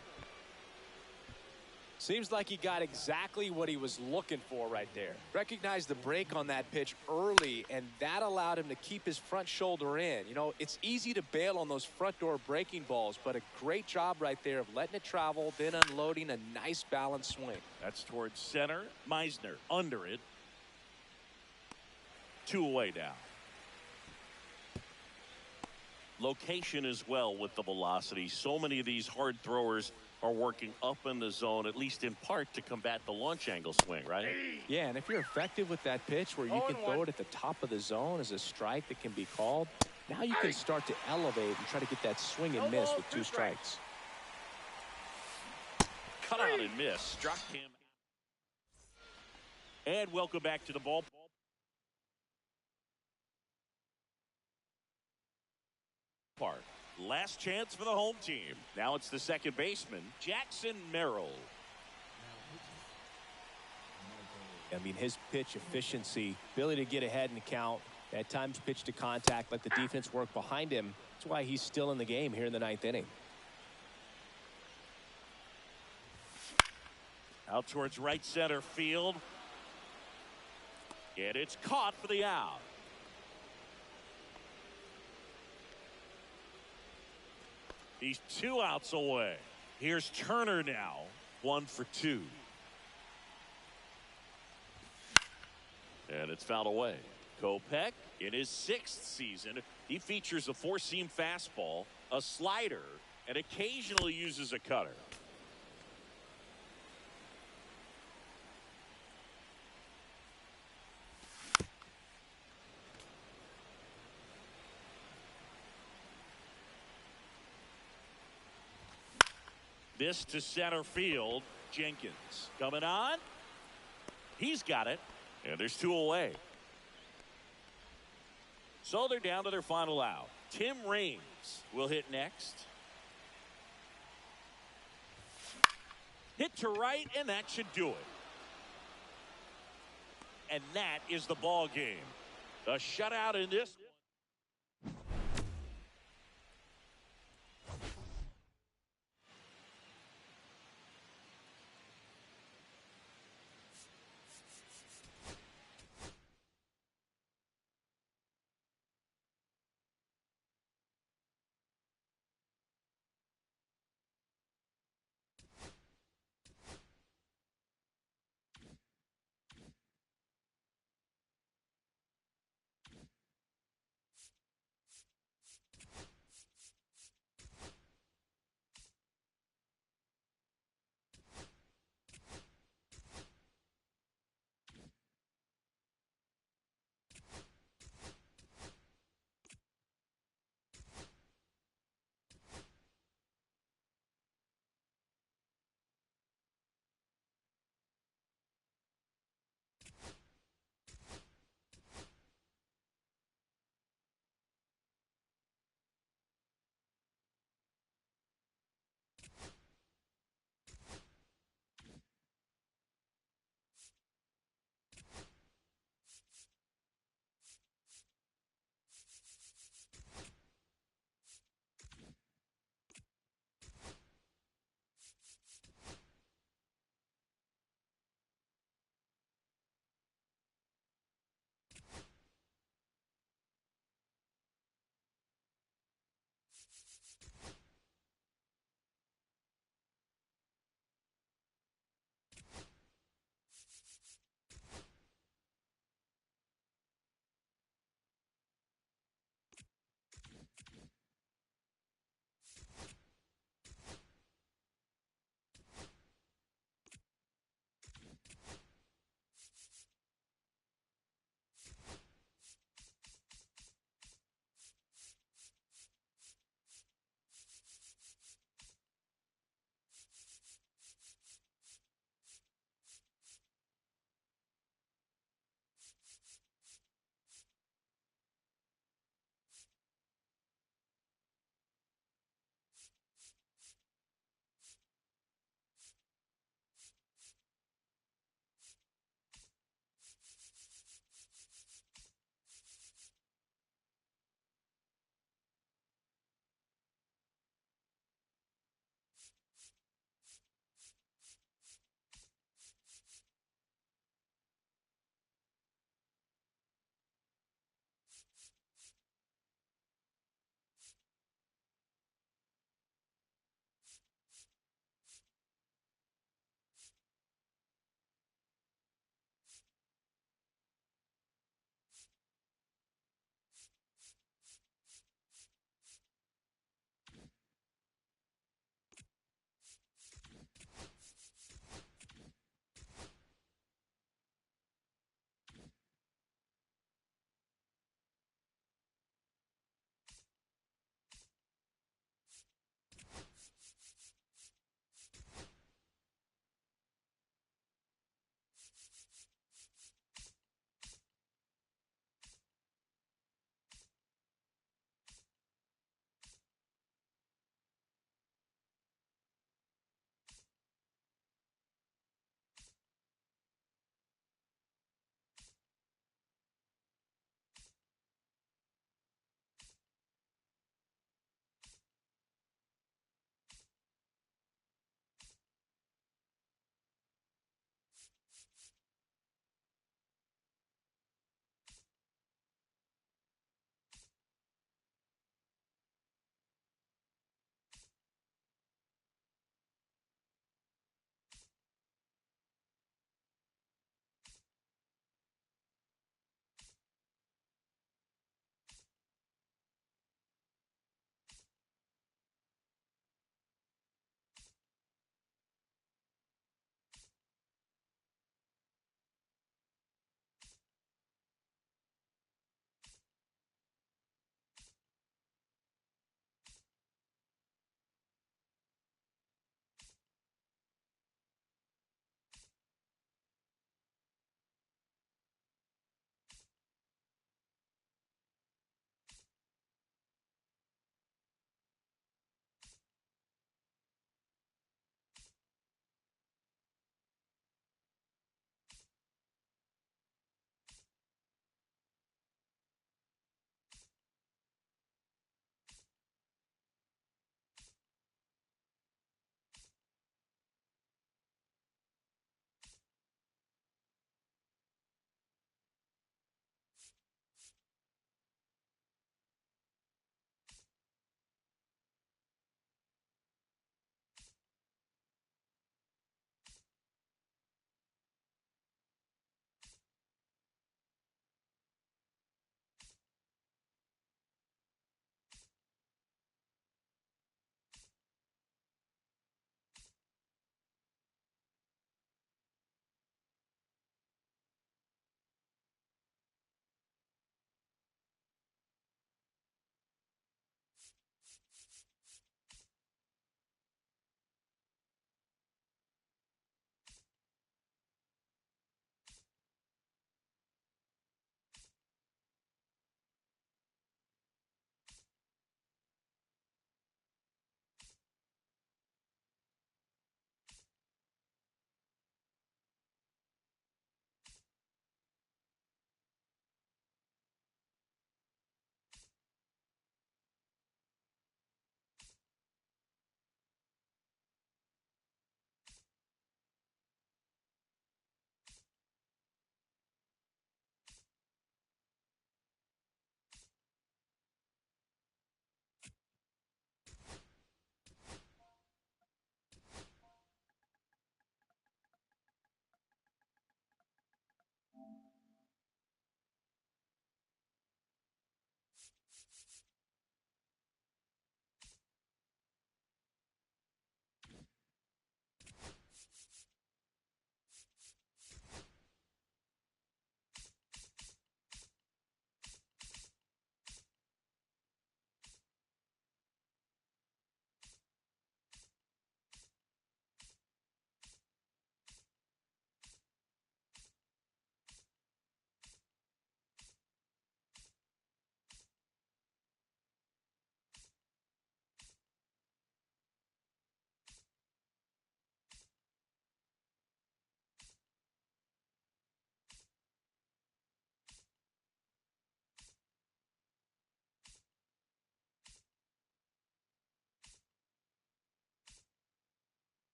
Seems like he got exactly what he was looking for right there. Recognized the break on that pitch early, and that allowed him to keep his front shoulder in. You know, it's easy to bail on those front door breaking balls, but a great job right there of letting it travel, then unloading a nice balanced swing. That's towards center. Meisner under it. 2 away now. Location as well with the velocity. So many of these hard throwers are working up in the zone, at least in part, to combat the launch angle swing, right? Yeah, and if you're effective with that pitch where you can throw it at the top of the zone as a strike that can be called, now you can start to elevate and try to get that swing and miss with 2 strikes. Cut out and miss. Struck him. And welcome back to the ball. Park. Last chance for the home team. Now it's the second baseman, Jackson Merrill. I mean, his pitch efficiency, ability to get ahead in the count, at times pitch to contact, let the defense work behind him. That's why he's still in the game here in the 9th inning. Out towards right center field. And it's caught for the out. He's 2 outs away. Here's Turner now. 1 for 2. And it's fouled away. Kopech in his 6th season. He features a 4-seam fastball, a slider, and occasionally uses a cutter. This to center field. Jenkins coming on. He's got it. And there's 2 away. So they're down to their final out. Tim Raines will hit next. Hit to right, and that should do it. And that is the ball game. A shutout in this.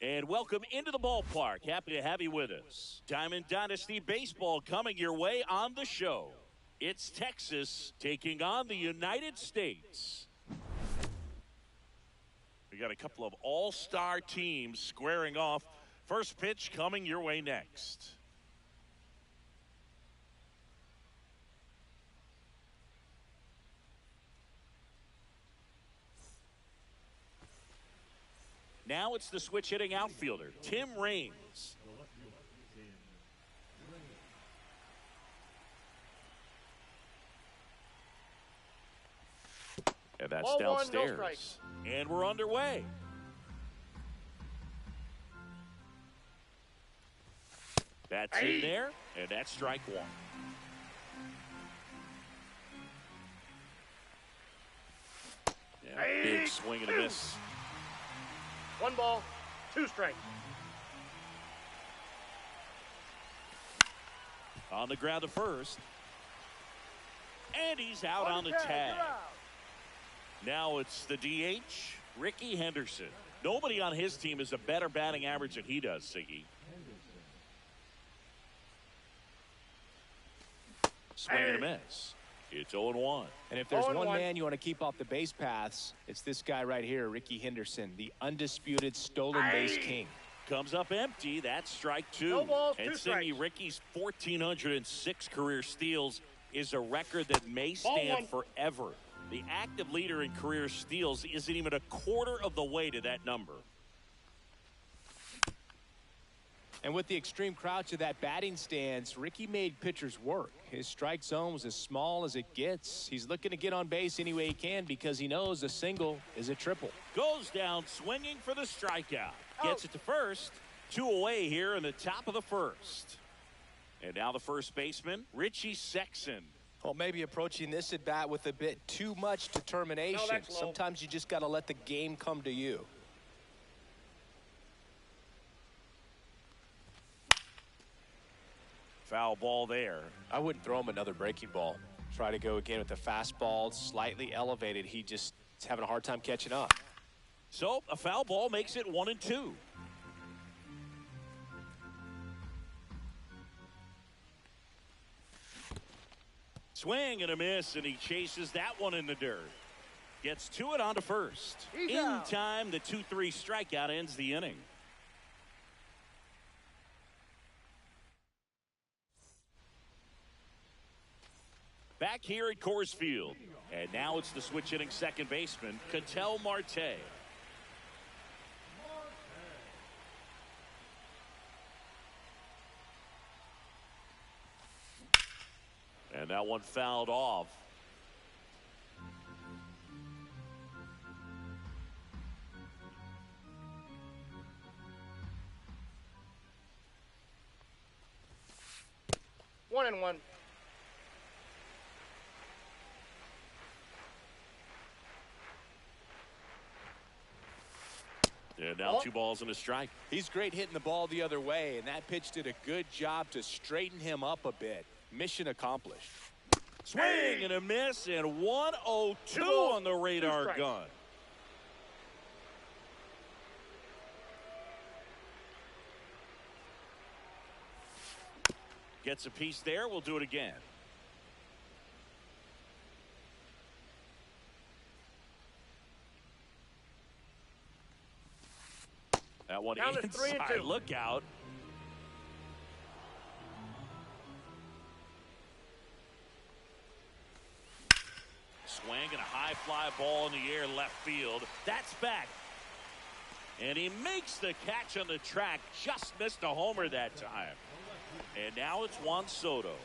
And welcome into the ballpark. Happy to have you with us. Diamond Dynasty Baseball coming your way on the show. It's Texas taking on the United States. We got a couple of all-star teams squaring off. First pitch coming your way next. Now it's the switch hitting outfielder, Tim Raines. And that's Ball one, downstairs. no strikes. And we're underway. That's in there, and that's strike one. Yeah, big swing and a miss. 1 ball, 2 strikes. On the ground to first. And he's out on the tag. Now it's the DH, Ricky Henderson. Nobody on his team has a better batting average than he does, Siggy. Swing and a miss. It's 0-1. And if there's 0-1. one man you want to keep off the base paths, it's this guy right here, Ricky Henderson, the undisputed stolen base king. Comes up empty. That's strike 2. No balls, and 2 Siggy, strikes. Ricky's 1,406 career steals is a record that may stand forever. The active leader in career steals isn't even a quarter of the way to that number. And with the extreme crouch of that batting stance, Ricky made pitchers work. His strike zone was as small as it gets. He's looking to get on base any way he can because he knows a single is a triple. Goes down swinging for the strikeout. Gets it to first. 2 away here in the top of the first. And now the first baseman, Richie Sexson. Well, maybe approaching this at bat with a bit too much determination. No, that's low. Sometimes you just got to let the game come to you. Foul ball there. I wouldn't throw him another breaking ball. Try to go again with the fastball, slightly elevated. He just is having a hard time catching up. So a foul ball makes it 1-2. Swing and a miss, and he chases that one in the dirt. Gets to it on to first. He's in out. time, the 2-3 strikeout ends the inning. Back here at Coors Field. And now it's the switch hitting second baseman, Ketel Marte. And that one fouled off. One and one. And now 2 balls and a strike. He's great hitting the ball the other way, and that pitch did a good job to straighten him up a bit. Mission accomplished. Swing and a miss, and 102 on the radar gun. Gets a piece there. We'll do it again. That one Count it 3 and inside. 2. Look out. Swing and a high fly ball in the air left field. That's back. And he makes the catch on the track. Just missed a homer that time. And now it's Juan Soto.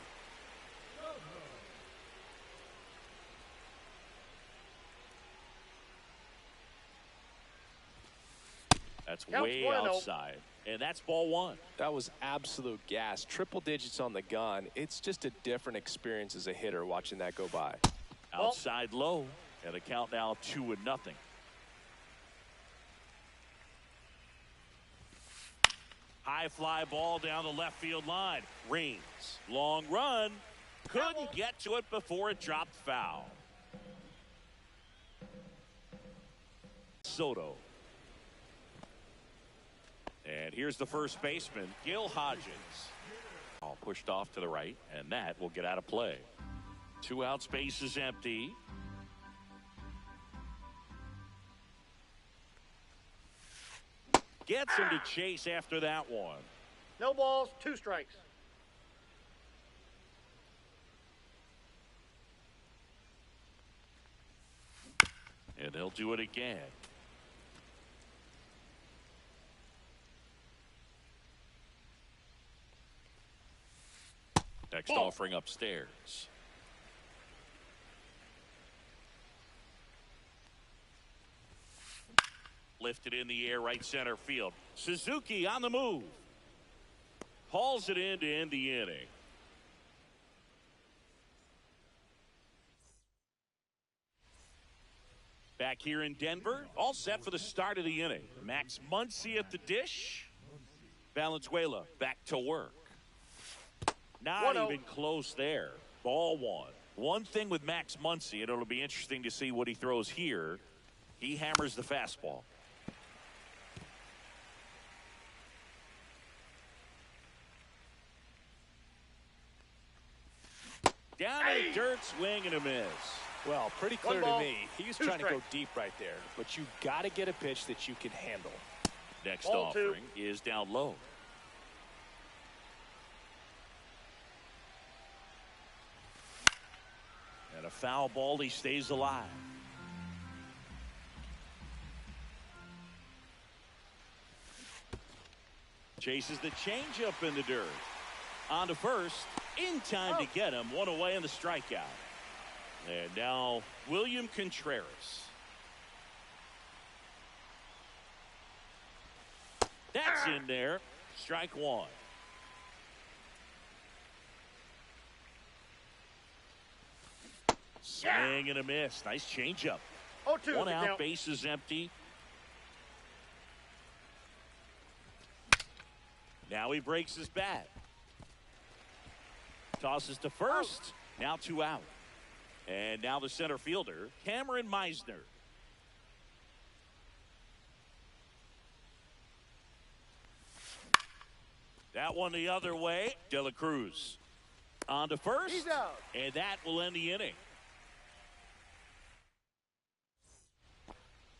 That's Counts way 1-0. outside. And that's ball one. That was absolute gas. Triple digits on the gun. It's just a different experience as a hitter watching that go by. Outside low, and the count now 2-0. High fly ball down the left field line. Rains. Long run. Couldn't get to it before it dropped foul. Soto. And here's the first baseman, Gil Hodges. All pushed off to the right, and that will get out of play. 2 outs, base is empty. Gets him to chase after that one. No balls, 2 strikes. And they'll do it again. Next offering upstairs. Lifted in the air, right center field. Suzuki on the move. Hauls it in to end the inning. Back here in Denver, all set for the start of the inning. Max Muncy at the dish. Valenzuela back to work. Not even close there. Ball one. One thing with Max Muncy, and it'll be interesting to see what he throws here. He hammers the fastball. Down in the dirt, swing and a miss. Well, pretty clear to me. He's trying to go deep right there, but you got to get a pitch that you can handle. Next offering is down low. And a foul ball, he stays alive. Chases the changeup in the dirt. On to first, in time to get him. One away in the strikeout. And now William Contreras. That's in there. Strike one. Swing and a miss. Nice changeup. 0-2. One out, base is empty. Now he breaks his bat. Tosses to first. Now 2 out. And now the center fielder, Cameron Meisner. That one the other way. De La Cruz on to first. He's out. And that will end the inning.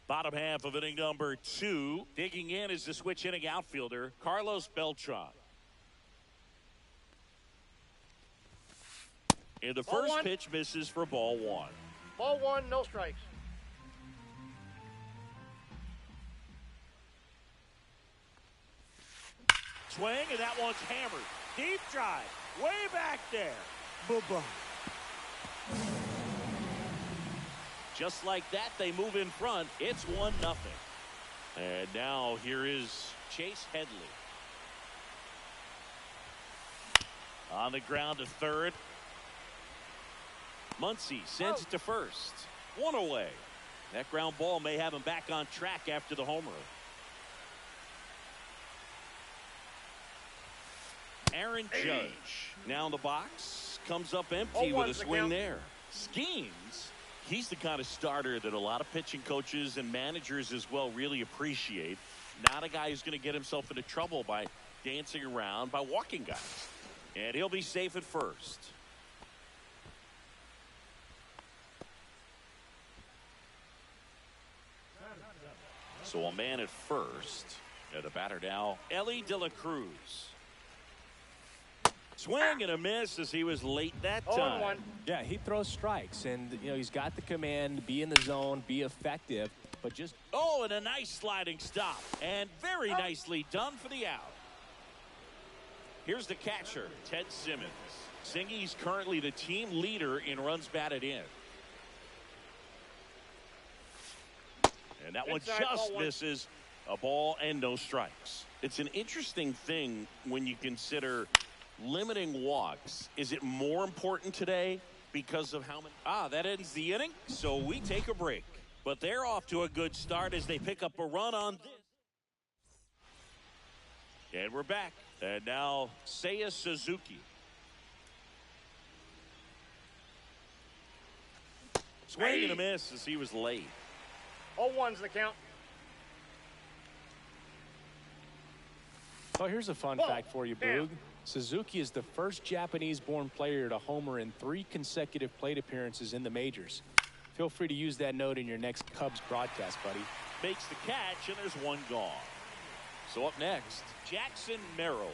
Bottom half of inning number 2. Digging in is the switch hitting outfielder, Carlos Beltran. And the first pitch misses for ball one. Ball one, no strikes. Swing, and that one's hammered. Deep drive, way back there. Bye-bye. Just like that, they move in front. It's 1-0. And now here is Chase Headley. On the ground to third. Muncy sends it to first. One away. That ground ball may have him back on track after the homer. Aaron Judge now in the box. Comes up empty with a swing there. Schemes. He's the kind of starter that a lot of pitching coaches and managers as well really appreciate. Not a guy who's going to get himself into trouble by dancing around, by walking guys. And he'll be safe at first. So a man at first. And the batter now, Ellie De La Cruz. Swing and a miss as he was late that time. Yeah, he throws strikes, and you know he's got the command, be in the zone, be effective, but just and a nice sliding stop, and very nicely done for the out. Here's the catcher, Ted Simmons. Singy's currently the team leader in runs batted in. And that one just misses. A ball and no strikes. It's an interesting thing when you consider limiting walks. Is it more important today because of how many? That ends the inning, so we take a break. But they're off to a good start as they pick up a run on this. And we're back. And now Seiya Suzuki. Swing and a miss as he was late. 0-1's the count. Oh, here's a fun fact for you, Boog. Suzuki is the first Japanese-born player to homer in 3 consecutive plate appearances in the majors. Feel free to use that note in your next Cubs broadcast, buddy. Makes the catch, and there's one gone. So up next, Jackson Merrill.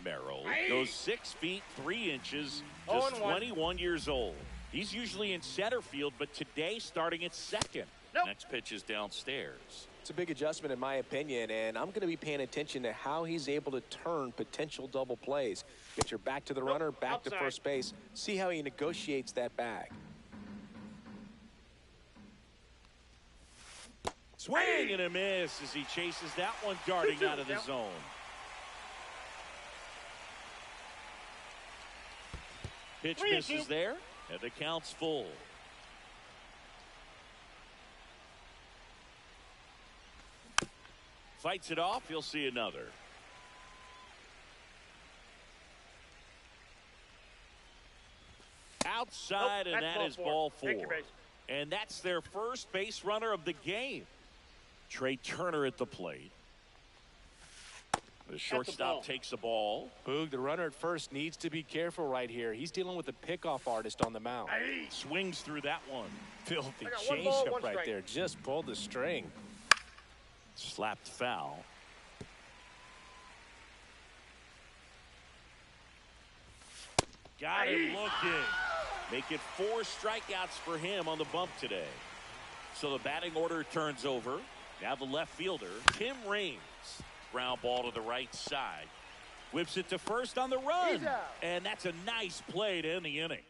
Merrill goes 6 feet 3 inches, just 21 years old. He's usually in center field, but today starting at second. Next pitch is downstairs. It's a big adjustment in my opinion, and I'm going to be paying attention to how he's able to turn potential double plays. Get your back to the runner, back to first base. See how he negotiates that bag. Swing and a miss as he chases that one darting out of the zone. Pitch misses there, and the count's full. Fights it off, you'll see another. Outside, and that is ball 4. And that's their first base runner of the game. Trey Turner at the plate. The shortstop takes the ball. Boog, the runner at first needs to be careful right here. He's dealing with a pickoff artist on the mound. Swings through that one. Filthy changeup right there. Just pulled the string. Slapped foul. Got him looking. Make it 4 strikeouts for him on the bump today. So the batting order turns over. Now the left fielder, Tim Raines. Ground ball to the right side. Whips it to first on the run. And that's a nice play to end the inning.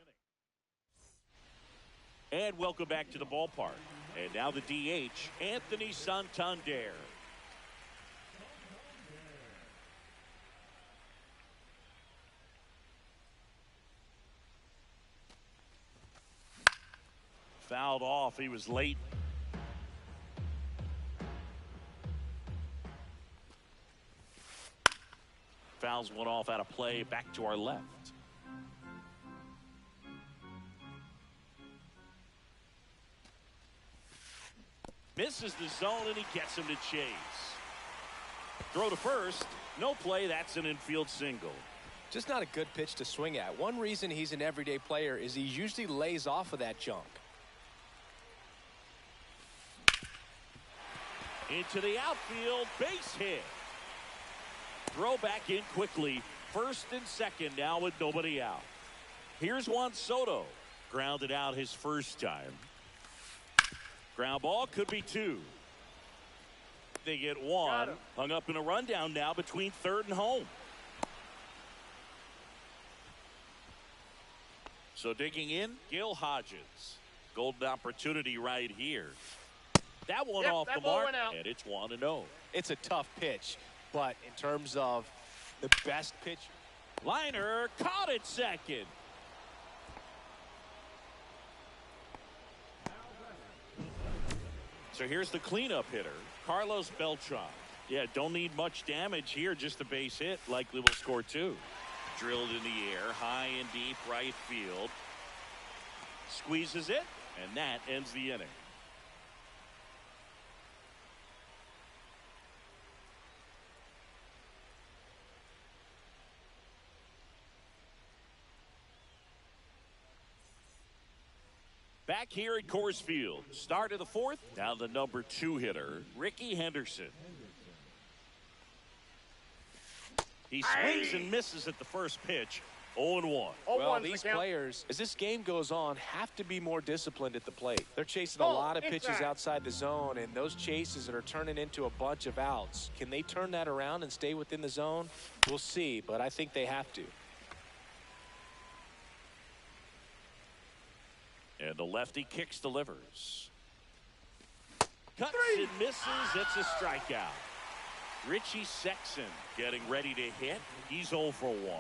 And welcome back to the ballpark. And now the DH, Anthony Santander. Fouled off. He was late. Fouls one off out of play. Back to our left. Misses the zone, and he gets him to chase. Throw to first. No play. That's an infield single. Just not a good pitch to swing at. One reason he's an everyday player is he usually lays off of that junk. Into the outfield. Base hit. Throw back in quickly. First and second now with nobody out. Here's Juan Soto. Grounded out his first time. Ground ball could be 2. They get 1. Hung up in a rundown now between third and home. So digging in, Gil Hodges. Golden opportunity right here. That one off the mark, and it's 1-0. It's a tough pitch, but in terms of the best pitch. Liner caught it second. So here's the cleanup hitter, Carlos Beltran. Yeah, don't need much damage here, just a base hit. Likely will score 2. Drilled in the air, high and deep right field. Squeezes it, and that ends the inning. Back here at Coors Field. Start of the 4th. Now the number 2 hitter, Ricky Henderson. He swings and misses at the first pitch. 0-1. Well, these players, as this game goes on, have to be more disciplined at the plate. They're chasing a lot of pitches outside the zone, and those chases that are turning into a bunch of outs. Can they turn that around and stay within the zone? We'll see, but I think they have to. And the lefty kicks delivers. Cuts and misses. It's a strikeout. Richie Sexton getting ready to hit. He's 0 for 1.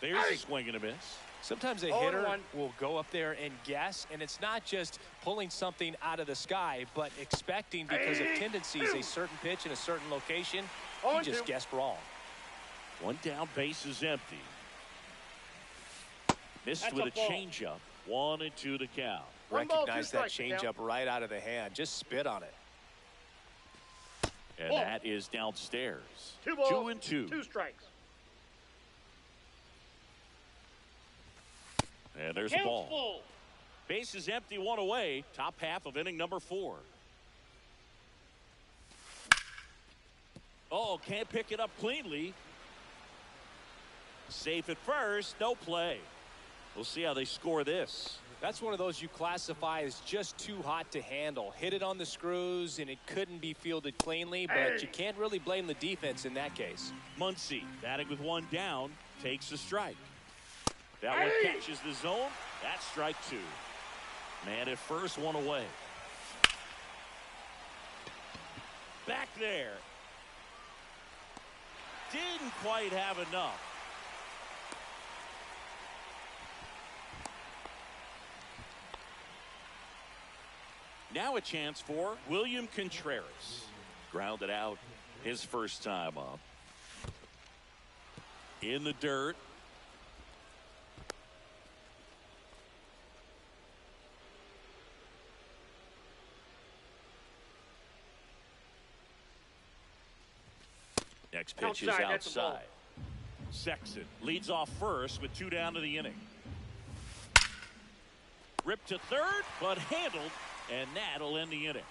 There's a swing and a miss. Sometimes a hitter will go up there and guess, and it's not just pulling something out of the sky, but expecting because of tendencies a certain pitch in a certain location. He just guessed wrong. One down, base is empty. Missed with a changeup. 1-2 to count. Recognize that changeup right out of the hand. Just spit on it. And that is downstairs. 2 balls, 2-2. 2 strikes. And there's a ball. Full. Base is empty, 1 away. Top half of inning number 4. Oh, can't pick it up cleanly. Safe at first, no play. We'll see how they score this. That's one of those you classify as just too hot to handle. Hit it on the screws, and it couldn't be fielded cleanly, but you can't really blame the defense in that case. Muncy, batting with 1 down, takes a strike. That one catches the zone. That's strike 2. Man at first, 1 away. Back there. Didn't quite have enough. Now a chance for William Contreras. Grounded out his first time up. In the dirt. Next pitch is outside. Sexton leads off first with 2 down to the inning. Ripped to third, but handled, and that'll end the inning.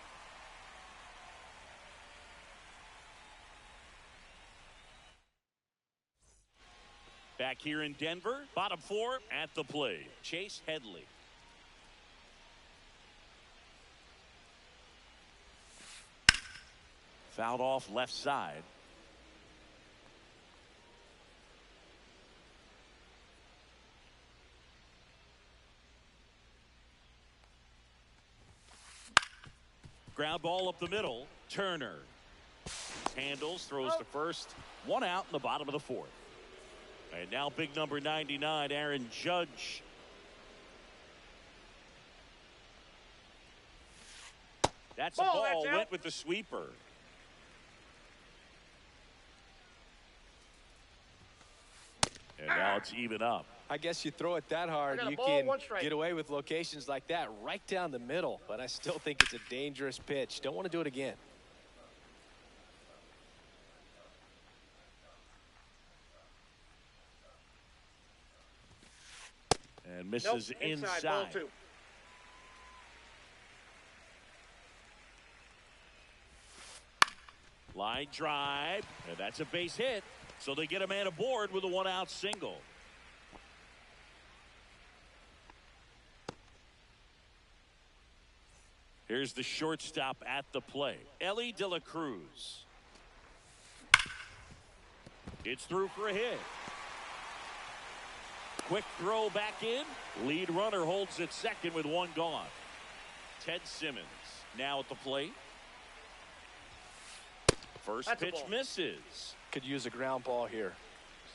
Back here in Denver, bottom 4 at the plate. Chase Headley. Fouled off left side. Ground ball up the middle. Turner handles, throws to first. 1 out in the bottom of the 4th. And now big number 99, Aaron Judge. That's a ball. Went with the sweeper. And now it's even up. I guess you throw it that hard, you can get away with locations like that right down the middle. But I still think it's a dangerous pitch. Don't want to do it again. And misses inside. Line drive, and that's a base hit. So they get a man aboard with a 1-out single. Here's the shortstop at the plate, Ellie De La Cruz. It's through for a hit. Quick throw back in. Lead runner holds at second with 1 gone. Ted Simmons now at the plate. First pitch misses. Could use a ground ball here.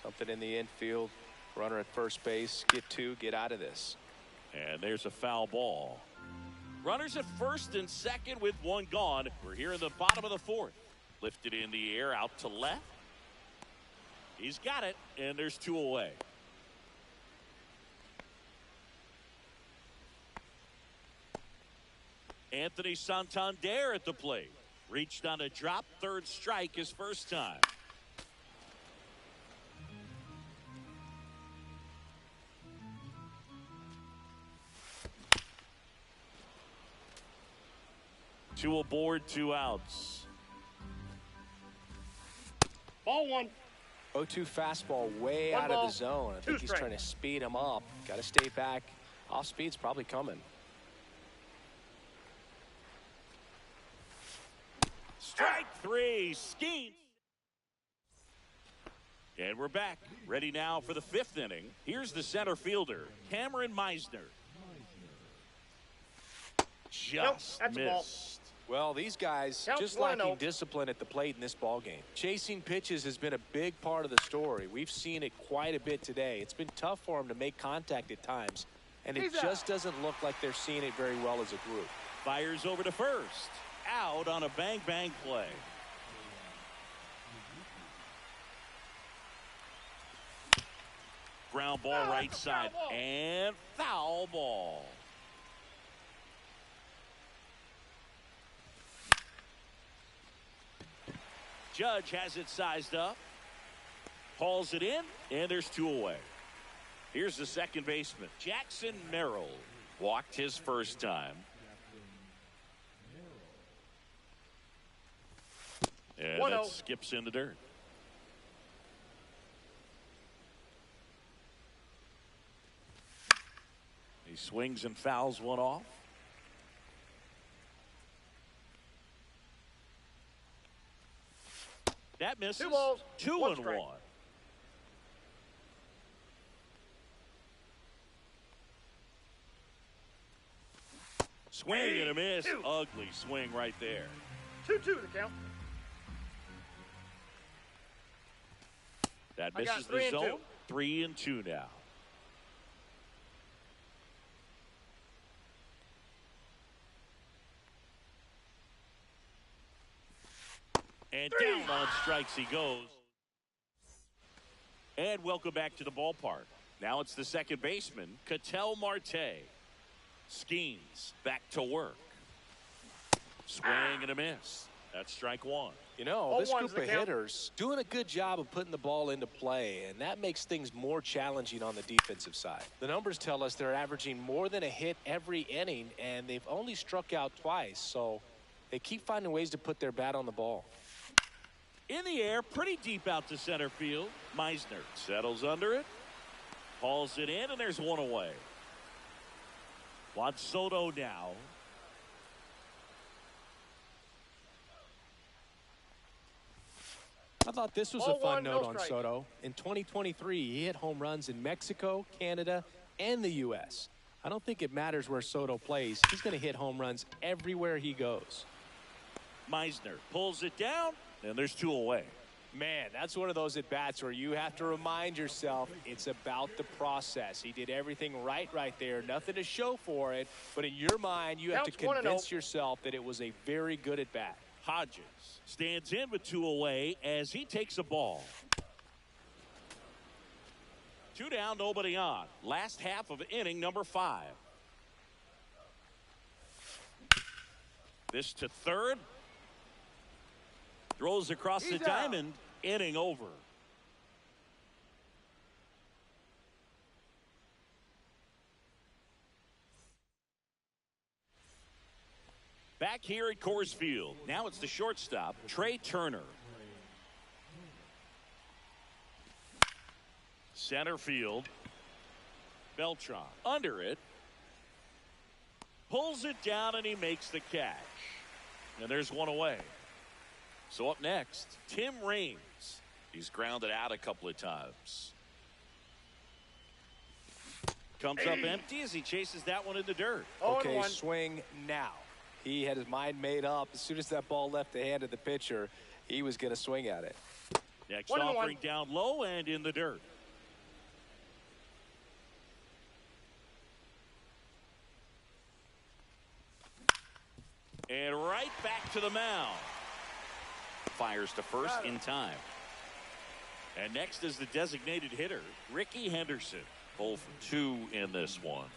Something in the infield. Runner at first base. Get 2. Get out of this. And there's a foul ball. Runners at first and second with 1 gone. We're here in the bottom of the 4th. Lifted in the air out to left. He's got it, and there's 2 away. Anthony Santander at the plate. Reached on a drop. 3rd strike his first time. Two aboard, 2 outs. Ball 1. 0-2 fastball way out of the zone. I think he's trying to speed him up. Got to stay back. Off speed's probably coming. Strike 3. Scheme. And we're back. Ready now for the 5th inning. Here's the center fielder, Cameron Meisner. just that's a ball. missed. Well, these guys Count just 1-0. lacking discipline at the plate in this ball game. Chasing pitches has been a big part of the story. We've seen it quite a bit today. It's been tough for them to make contact at times, and it just doesn't look like they're seeing it very well as a group. Fires over to first. Out on a bang-bang play. Ground ball right side and foul ball. Judge has it sized up. Hauls it in, and there's 2 away. Here's the second baseman, Jackson Merrill. Walked his first time. And that skips in the dirt. He swings and fouls one off. That misses. 2 balls, 2 1 and strike. 1. Swing and a miss. Ugly swing right there. 2-2 the count. That I got misses 3 the and zone. 2. 3 and 2 now. And down on strikes he goes. And welcome back to the ballpark. Now it's the second baseman, Ketel Marte. Skeens back to work. Swing and a miss. That's strike 1. You know, this 0-1's group the of count. hitters doing a good job of putting the ball into play, and that makes things more challenging on the defensive side. The numbers tell us they're averaging more than a hit every inning, and they've only struck out twice, so they keep finding ways to put their bat on the ball. In the air, pretty deep out to center field. Meisner settles under it. Hauls it in, and there's 1 away. Juan Soto now. I thought this was a 0-1, fun no note on strike. Soto. In 2023, he hit home runs in Mexico, Canada, and the U.S. I don't think it matters where Soto plays. He's going to hit home runs everywhere he goes. Meisner pulls it down, and there's 2 away. Man, that's one of those at-bats where you have to remind yourself it's about the process. He did everything right there. Nothing to show for it. But in your mind, you have to Counts 1-0. convince yourself that it was a very good at-bat. Hodges stands in with 2 away as he takes a ball. 2 down, nobody on. Last half of inning number 5. This to third. Throws across the He's out. diamond. Inning over. Back here at Coors Field. Now it's the shortstop, Trey Turner. Center field. Beltran under it. Pulls it down and he makes the catch. And there's 1 away. So up next, Tim Raines. He's grounded out a couple of times. Comes up empty as he chases that one in the dirt. Okay, 0-1. swing now. He had his mind made up. As soon as that ball left the hand of the pitcher, he was going to swing at it. Next 1-1. offering down low and in the dirt. And right back to the mound. Fires to first in time. And next is the designated hitter, Ricky Henderson. 0 for 2 in this one.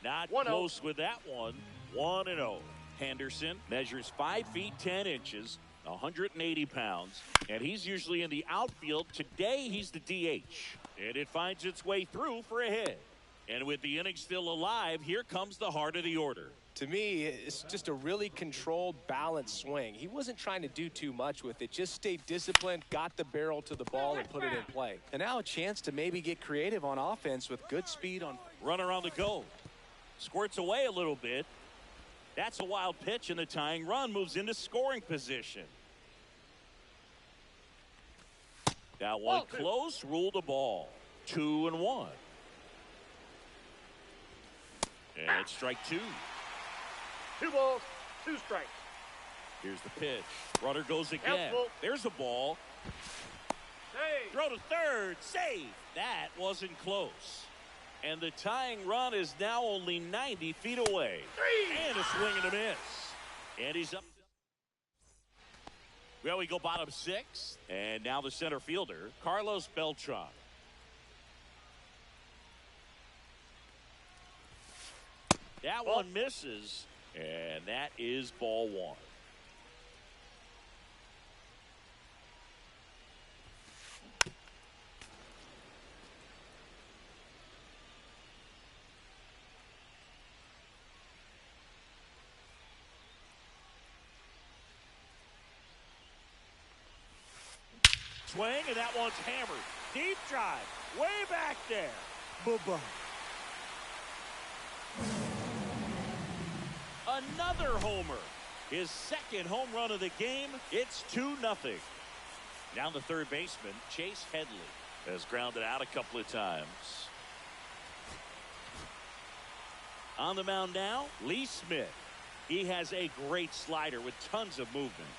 Not 1-0. close with that one. 1-0. Henderson measures 5 feet 10 inches, 180 pounds, and he's usually in the outfield. Today he's the DH, and it finds its way through for a hit. And with the inning still alive, here comes the heart of the order. To me, it's just a really controlled, balanced swing. He wasn't trying to do too much with it. Just stayed disciplined, got the barrel to the ball, and put it in play. And now a chance to maybe get creative on offense with good speed on. Runner on the go. Squirts away a little bit. That's a wild pitch, and the tying run moves into scoring position. That one close, ruled a ball. 2-1. And it's strike two. 2 balls, 2 strikes. Here's the pitch. Runner goes again. Helpful. There's a ball. Hey. Throw to third. Save. That wasn't close. And the tying run is now only 90 feet away. 3. And a swing and a miss. And he's up. Well, we go bottom 6. And now the center fielder, Carlos Beltran. That Ball. one misses. And that is ball 1. Swing, and that one's hammered. Deep drive. Way back there. Bye-bye. Another homer. His second home run of the game. It's 2-0. Now the third baseman, Chase Headley, has grounded out a couple of times. On the mound now, Lee Smith. He has a great slider with tons of movement.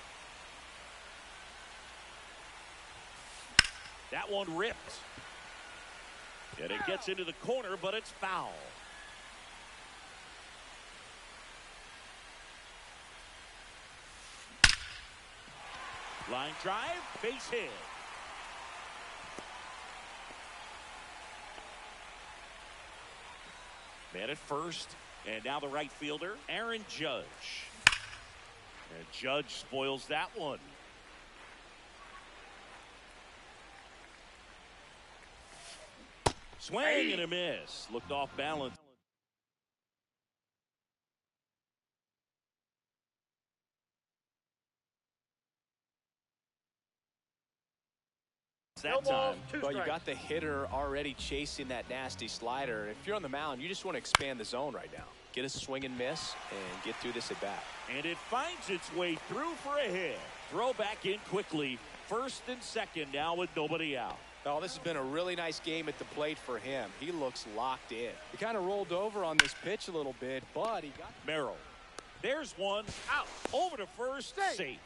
That one ripped. And it gets into the corner, but it's foul. Line drive, base hit. Man at first, and now the right fielder, Aaron Judge. And Judge spoils that one. Swing and a miss. Looked off balance. That time. Well, you got the hitter already chasing that nasty slider. If you're on the mound, you just want to expand the zone right now. Get a swing and miss and get through this at bat. And it finds its way through for a hit. Throw back in quickly. First and second now with nobody out. Oh, this has been a really nice game at the plate for him. He looks locked in. He kind of rolled over on this pitch a little bit, but he got Merrill. There's one. Out. Over to first. Safe.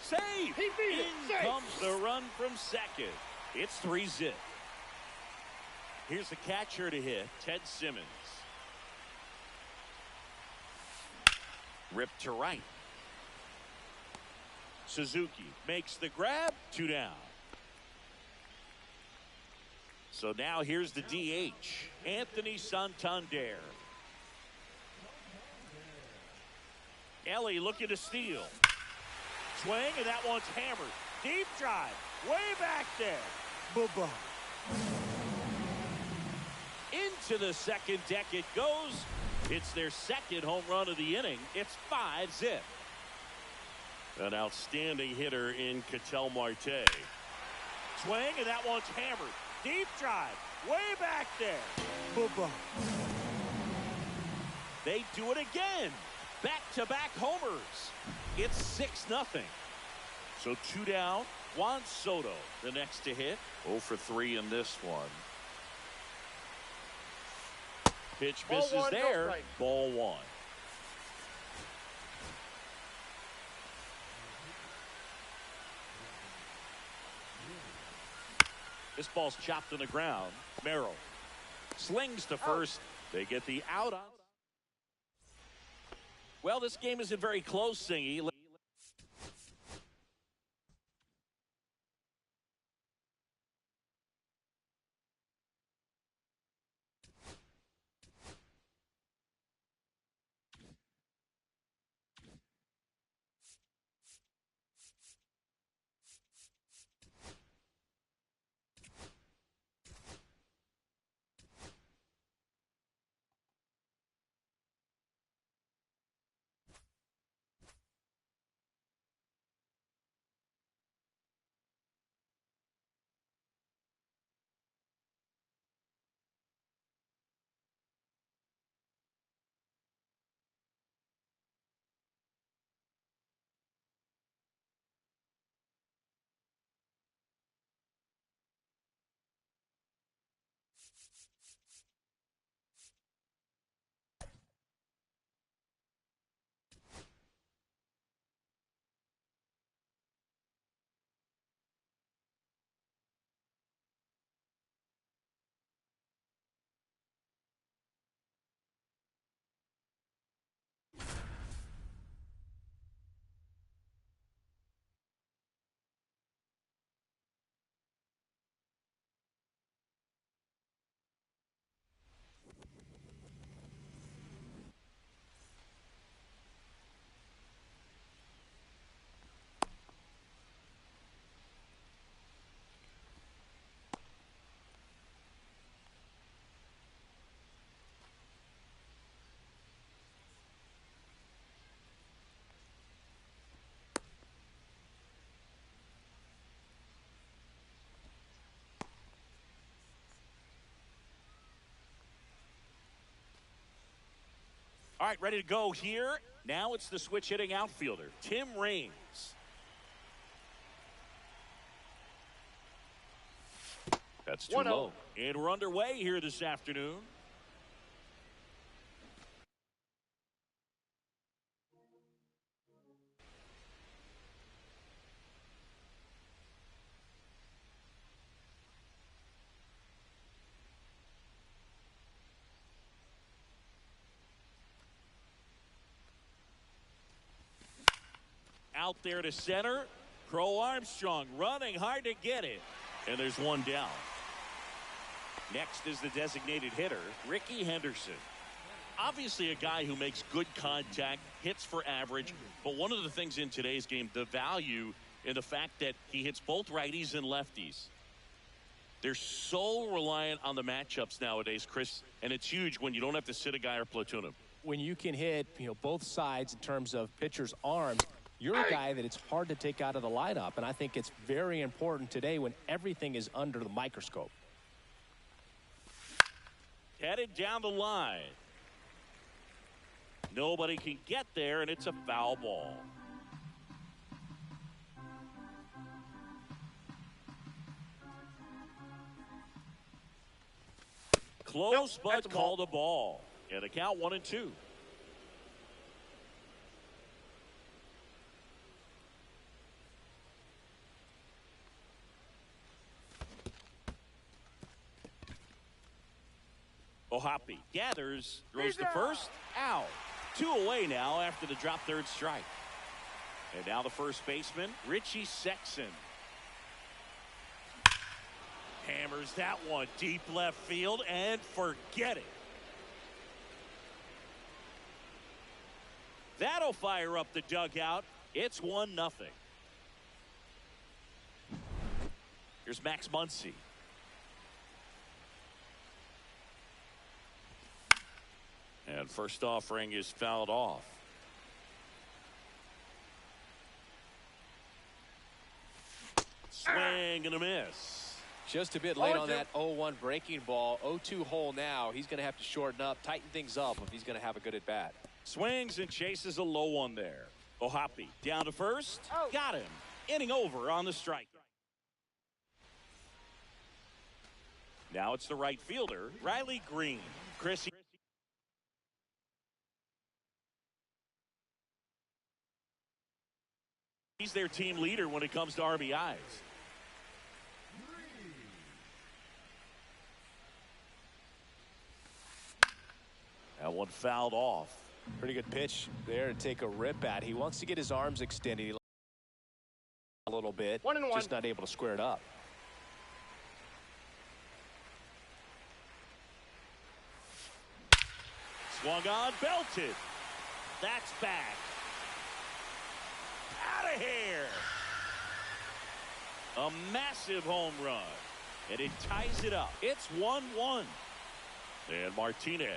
Save. He beat it. In Safe. comes the run from second. It's 3-0. Here's the catcher to hit, Ted Simmons. Ripped to right. Suzuki makes the grab. 2 down. So now here's the DH, Anthony Santander. Ellie looking to steal. Swing, and that one's hammered. Deep drive. Way back there. Bye-bye. Into the second deck it goes. It's their second home run of the inning. It's 5-0. An outstanding hitter in Ketel Marte. Swing, and that one's hammered. Deep drive. Way back there. Bye-bye. They do it again. Back-to-back homers. It's 6-0. So 2 down. Juan Soto, the next to hit. 0 for 3 in this one. Pitch misses Ball 1, there. no strike. Ball 1. This ball's chopped on the ground. Merrill slings to first. They get the out on. Well, this game isn't very close, Singy. right, ready to go here. Now it's the switch hitting outfielder, Tim Raines. That's too low. And we're underway here this afternoon. Out there to center. Crow Armstrong running hard to get it. And there's one down. Next is the designated hitter, Ricky Henderson. Obviously a guy who makes good contact, hits for average, but one of the things in today's game, the value in the fact that he hits both righties and lefties. They're so reliant on the matchups nowadays, Chris, and it's huge when you don't have to sit a guy or platoon him. When you can hit, both sides in terms of pitcher's arms, you're a guy that it's hard to take out of the lineup, and I think it's very important today when everything is under the microscope. Headed down the line. Nobody can get there, and it's a foul ball. Close, but called a ball. And a count 1-2. Ohapi gathers, throws to first, out. 2 away now after the drop third strike. And now the first baseman, Richie Sexson. Hammers that one deep left field and forget it. That'll fire up the dugout. It's 1-0. Here's Max Muncy. And first offering is fouled off. Swing and a miss. Just a bit late on that 0-1 breaking ball. 0-2 hole now. He's going to have to shorten up, tighten things up if he's going to have a good at bat. Swings and chases a low one there. Ohapi down to first. Got him. Inning over on the strike. Now it's the right fielder, Riley Green. Chris. He's their team leader when it comes to RBIs. That one fouled off. Pretty good pitch there to take a rip at. He wants to get his arms extended a little bit. 1-1. Just not able to square it up. Swung on, belted. That's back. Out of here. A massive home run. And it ties it up. It's 1-1. And Martinez.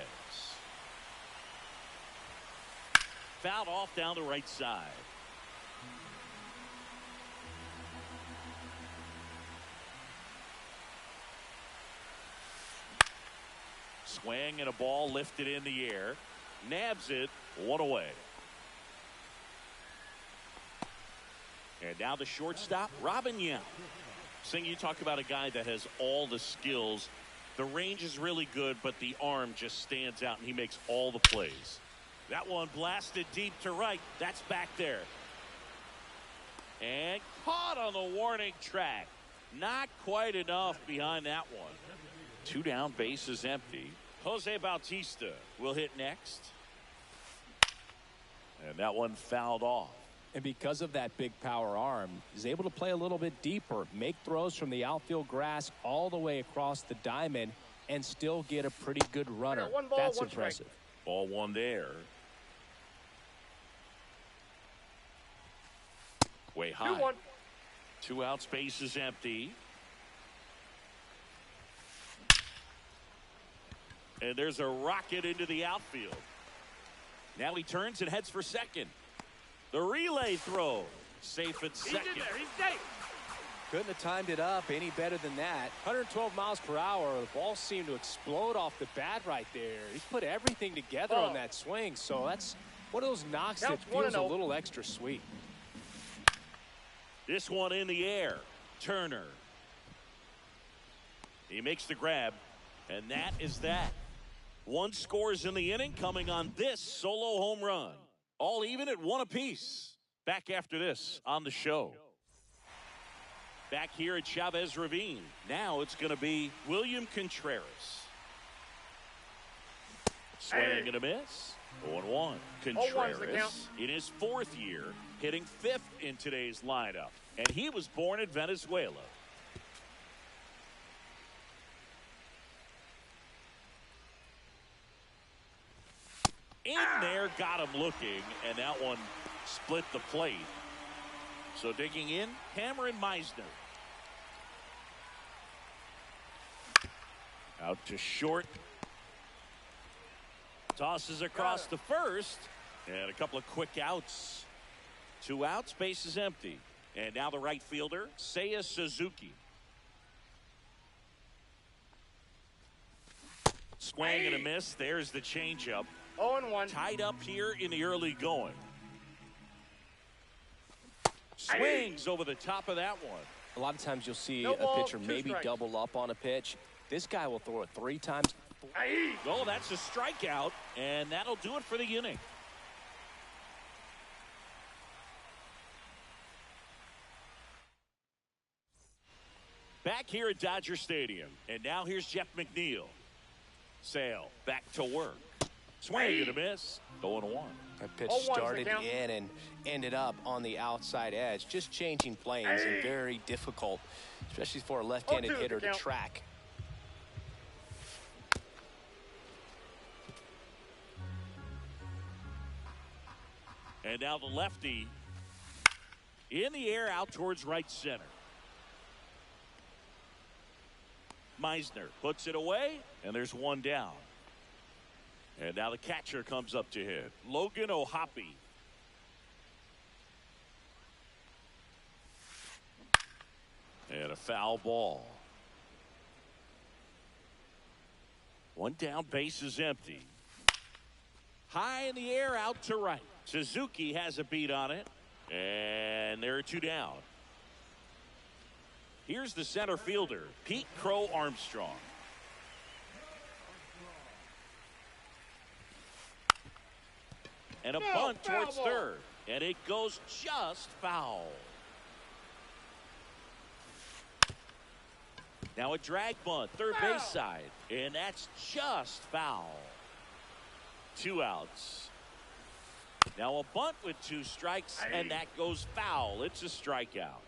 Fouled off down the right side. Swing and a ball lifted in the air. Nabs it. 1 away. And now the shortstop, Robin Yount. Sing, you talk about a guy that has all the skills. The range is really good, but the arm just stands out, and he makes all the plays. That one blasted deep to right. That's back there. And caught on the warning track. Not quite enough behind that one. 2 down, bases empty. Jose Bautista will hit next. And that one fouled off. And because of that big power arm, he's able to play a little bit deeper, make throws from the outfield grass all the way across the diamond, and still get a pretty good runner. That's impressive. Ball one there. Way high. 2-1. 2 outs, base is empty. And there's a rocket into the outfield. Now he turns and heads for second. The relay throw. Safe at second. He's in there. He's safe. Couldn't have timed it up any better than that. 112 miles per hour. The ball seemed to explode off the bat right there. He put everything together on that swing, so that's one of those knocks that feels a little extra sweet. This one in the air. Turner. He makes the grab, and that is that. One scores in the inning coming on this solo home run. All even at 1 apiece. Back after this on the show. Back here at Chavez Ravine. Now it's going to be William Contreras. Swing and a miss. 0-1. Contreras in his 4th year, hitting 5th in today's lineup. And he was born in Venezuela. In there, got him looking, and that one split the plate. So digging in, Cameron Meisner. Out to short. Tosses across to first. And a couple of quick outs. 2 outs, base is empty. And now the right fielder, Seiya Suzuki. Swing and a miss. There's the changeup. 0-1. Tied up here in the early going. Swings over the top of that one. A lot of times you'll see a pitcher maybe double up on a pitch. This guy will throw it 3 times. Oh, that's a strikeout, and that'll do it for the inning. Back here at Dodger Stadium, and now here's Jeff McNeil. Sale back to work. Swing and a miss. 0-1. That pitch started in and ended up on the outside edge. Just changing planes and very difficult, especially for a left-handed hitter to track. And now the lefty in the air out towards right center. Meisner puts it away, and there's one down. And now the catcher comes up to hit. Logan O'Hoppe. And a foul ball. One down, base is empty. High in the air, out to right. Suzuki has a beat on it. And there are 2 down. Here's the center fielder, Pete Crow Armstrong. And a bunt towards third. And it goes just foul. Now a drag bunt, third base side. And that's just foul. 2 outs. Now a bunt with 2 strikes, and that goes foul. It's a strikeout.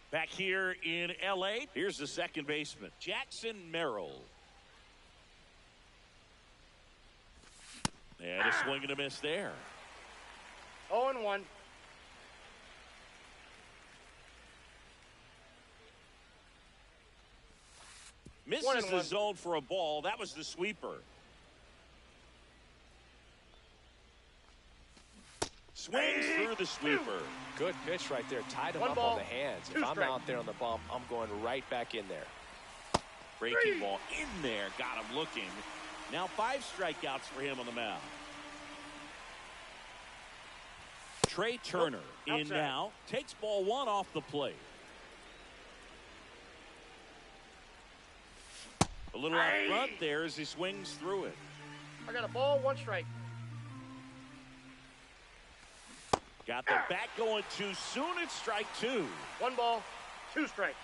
Back here in L.A., here's the second baseman, Jackson Merrill. And a swing and a miss there. 0-1. Misses the zone for a ball. That was the sweeper. Swings through the sweeper. Good pitch right there. Tied him up on the hands. If I'm out there on the bump, I'm going right back in there. Breaking ball in there. Got him looking. Now 5 strikeouts for him on the mound. Trey Turner in now. Takes ball 1 off the plate. A little out front there as he swings through it. I got a ball, 1 strike. Got the bat going too soon. It's strike 2. 1 ball, 2 strikes.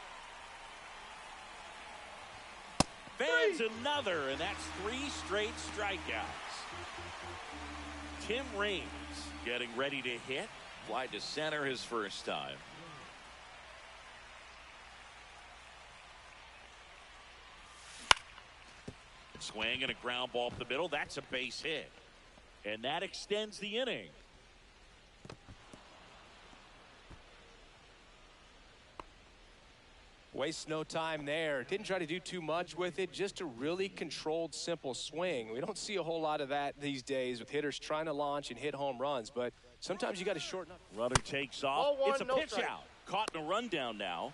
Fans another, and that's 3 straight strikeouts. Tim Raines getting ready to hit. Fly to center his first time. Swing and a ground ball up the middle. That's a base hit. And that extends the inning. Waste no time there. Didn't try to do too much with it, just a really controlled, simple swing. We don't see a whole lot of that these days with hitters trying to launch and hit home runs, but sometimes you got to shorten up. Runner takes off. It's a pitch out. Caught in a rundown now.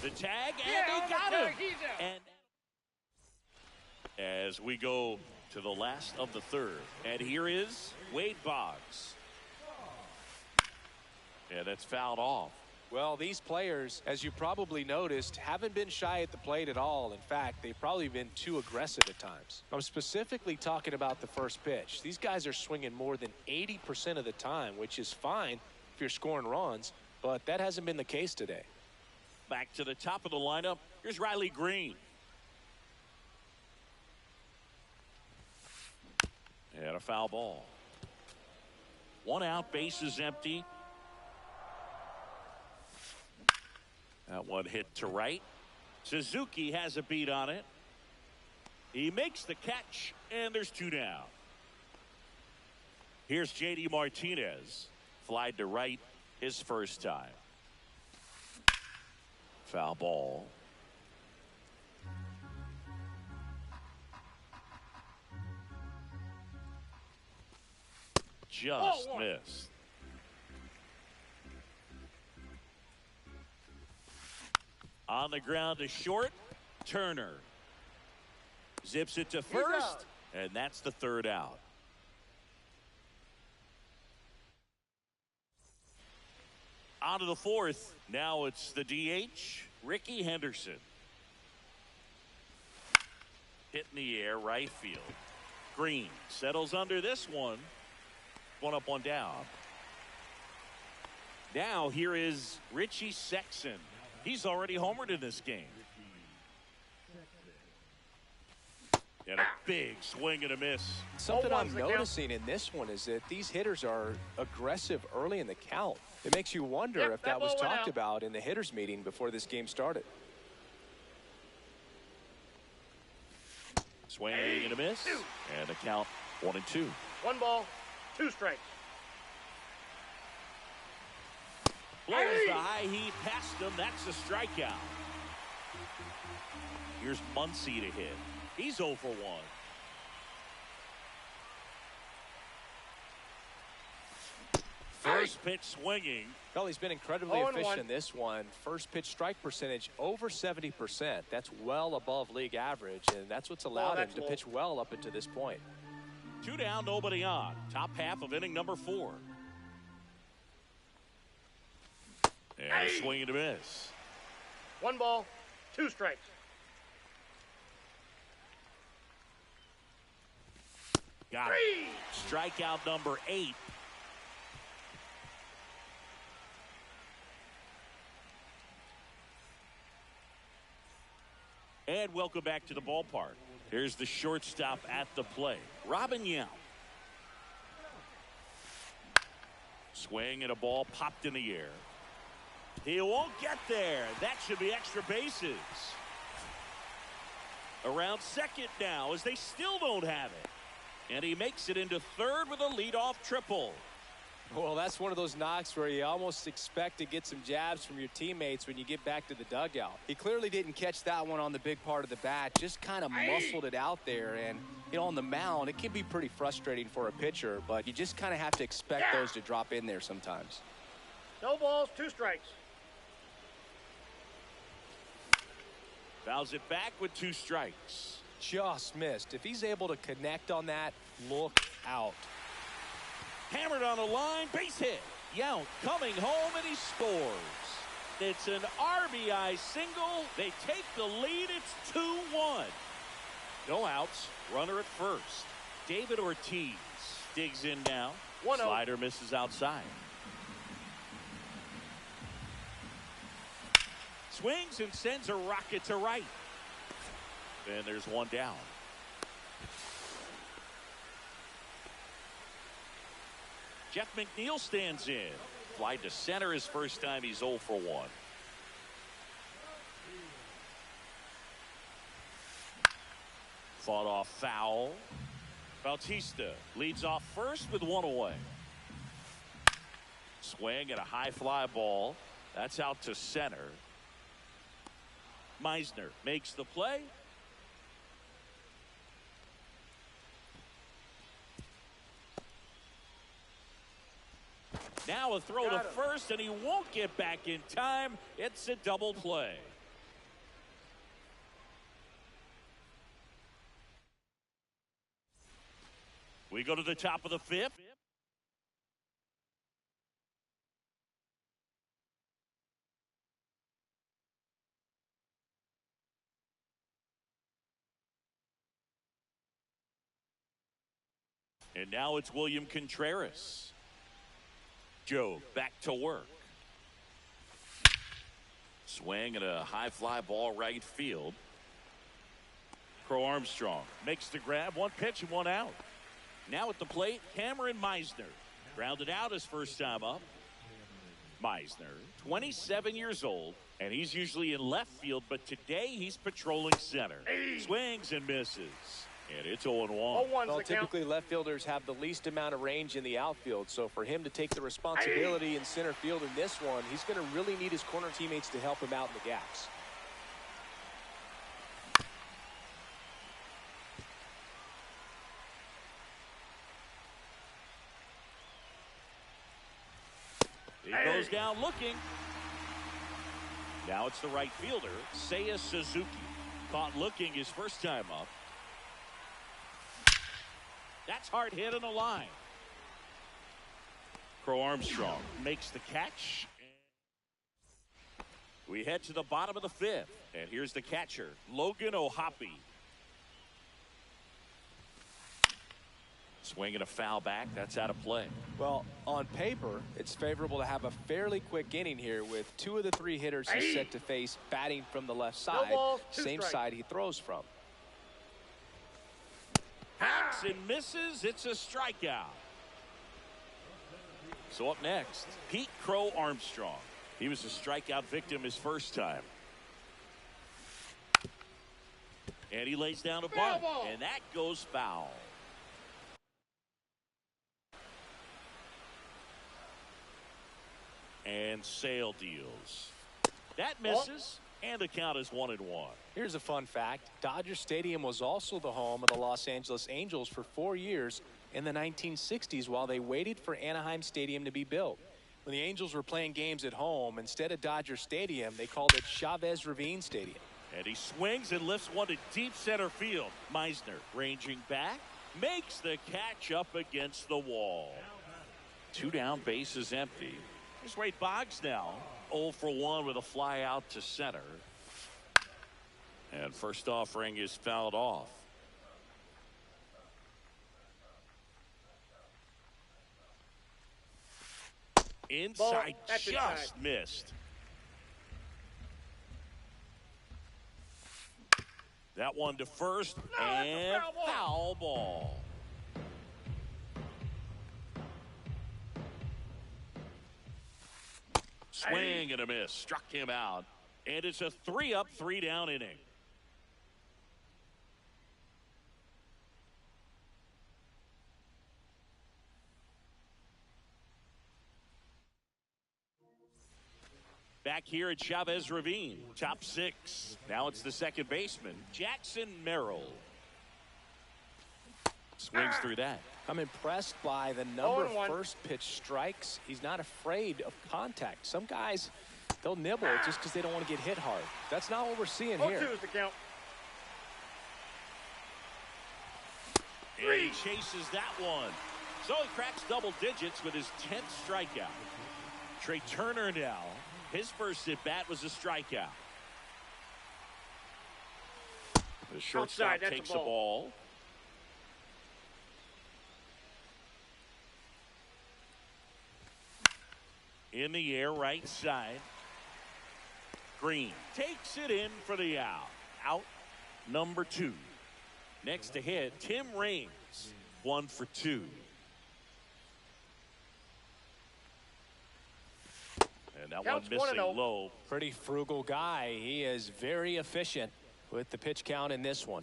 The tag, and they got him. And as we go to the last of the third, and here is Wade Boggs. Yeah, that's fouled off. Well, these players, as you probably noticed, haven't been shy at the plate at all. In fact, they've probably been too aggressive at times. I'm specifically talking about the first pitch. These guys are swinging more than 80% of the time, which is fine if you're scoring runs, but that hasn't been the case today. Back to the top of the lineup. Here's Riley Green. And a foul ball. One out, base is empty. That one hit to right. Suzuki has a beat on it. He makes the catch, and there's two down. Here's J.D. Martinez. Flied to right his first time. Foul ball. Just missed. On the ground to short. Turner zips it to first, and that's the third out. On to the fourth. Now it's the DH, Ricky Henderson. Hit in the air, right field. Green settles under this one. One up, one down. Now here is Richie Sexson. He's already homered in this game. And a big swing and a miss. Something I'm noticing in this one is that these hitters are aggressive early in the count. It makes you wonder if that was talked about in the hitters meeting before this game started. Swing and a miss. And a count 1-2. 1 ball, 2 strikes. Blows the high heat past him. That's a strikeout. Here's Muncy to hit. He's 0 for 1. First pitch swinging. Well, he's been incredibly efficient in this one. First pitch strike percentage over 70%. That's well above league average, and that's what's allowed him to pitch well up until this point. 2 down, nobody on. Top half of inning number 4. And a swing and a miss. 1 ball, 2 strikes. Got it. Strikeout number 8. And welcome back to the ballpark. Here's the shortstop at the plate, Robin Yount. Swing and a ball popped in the air. He won't get there. That should be extra bases. Around second now as they still don't have it. And he makes it into third with a leadoff triple. Well, that's one of those knocks where you almost expect to get some jabs from your teammates when you get back to the dugout. He clearly didn't catch that one on the big part of the bat, just kind of muscled it out there. And, you know, on the mound, it can be pretty frustrating for a pitcher, but you just kind of have to expect those to drop in there sometimes. No balls, 2 strikes. Fouls it back with 2 strikes. Just missed. If he's able to connect on that, look out. Hammered on a line, base hit. Yount coming home, and he scores. It's an RBI single. They take the lead. It's 2-1. No outs. Runner at first. David Ortiz digs in now. 1-0. Slider misses outside. Swings and sends a rocket to right. And there's 1 down. Jeff McNeil stands in. Fly to center his first time. He's 0 for 1. Fought off foul. Bautista leads off first with 1 away. Swing at a high fly ball. That's out to center. Meisner makes the play. Now a throw to first, and he won't get back in time. It's a double play. We go to the top of the fifth. And now it's William Contreras. Joe back to work. Swing at a high fly ball right field. Crow Armstrong makes the grab. One pitch and one out. Now at the plate, Cameron Meisner. Grounded out his first time up. Meisner, 27 years old, and he's usually in left field, but today he's patrolling center. Swings and misses. And it's 0-1. Well, typically left fielders have the least amount of range in the outfield, so for him to take the responsibility in center field in this one, he's going to really need his corner teammates to help him out in the gaps. He goes down looking. Now it's the right fielder, Seiya Suzuki. Caught looking his first time up. That's hard hit on the line. Crow Armstrong makes the catch. We head to the bottom of the fifth. And here's the catcher, Logan O'Hoppe. Swinging a foul back. That's out of play. Well, on paper, it's favorable to have a fairly quick inning here with two of the three hitters he's set to face batting from the left side, same side he throws from. Hacks and misses. It's a strikeout. So up next, Pete Crow Armstrong. He was a strikeout victim his first time. And he lays down a bunt, and that goes foul. And Sale deals. That misses, and the count is 1-1. Here's a fun fact. Dodger Stadium was also the home of the Los Angeles Angels for 4 years in the 1960s while they waited for Anaheim Stadium to be built. When the Angels were playing games at home, instead of Dodger Stadium, they called it Chavez Ravine Stadium. And he swings and lifts one to deep center field. Meisner ranging back, makes the catch up against the wall. 2 down, bases empty. Here's Wade Boggs now. 0 for 1 with a fly out to center. And first offering is fouled off. Inside, just missed. That one to first, and foul ball. Swing and a miss. Struck him out. And it's a 3-up, 3-down inning. Back here at Chavez Ravine, top 6. Now it's the second baseman, Jackson Merrill. Swings through that. I'm impressed by the number of first pitch strikes. He's not afraid of contact. Some guys, they'll nibble just because they don't want to get hit hard. That's not what we're seeing here. 0-2 is the count. And he chases that one. So he cracks double digits with his 10th strikeout. Trey Turner now. His first at bat was a strikeout. The shortstop takes the ball. In the air, right side. Green takes it in for the out. Out number 2. Next to hit, Tim Raines. 1 for 2. And that one missing low. Pretty frugal guy. He is very efficient with the pitch count in this one.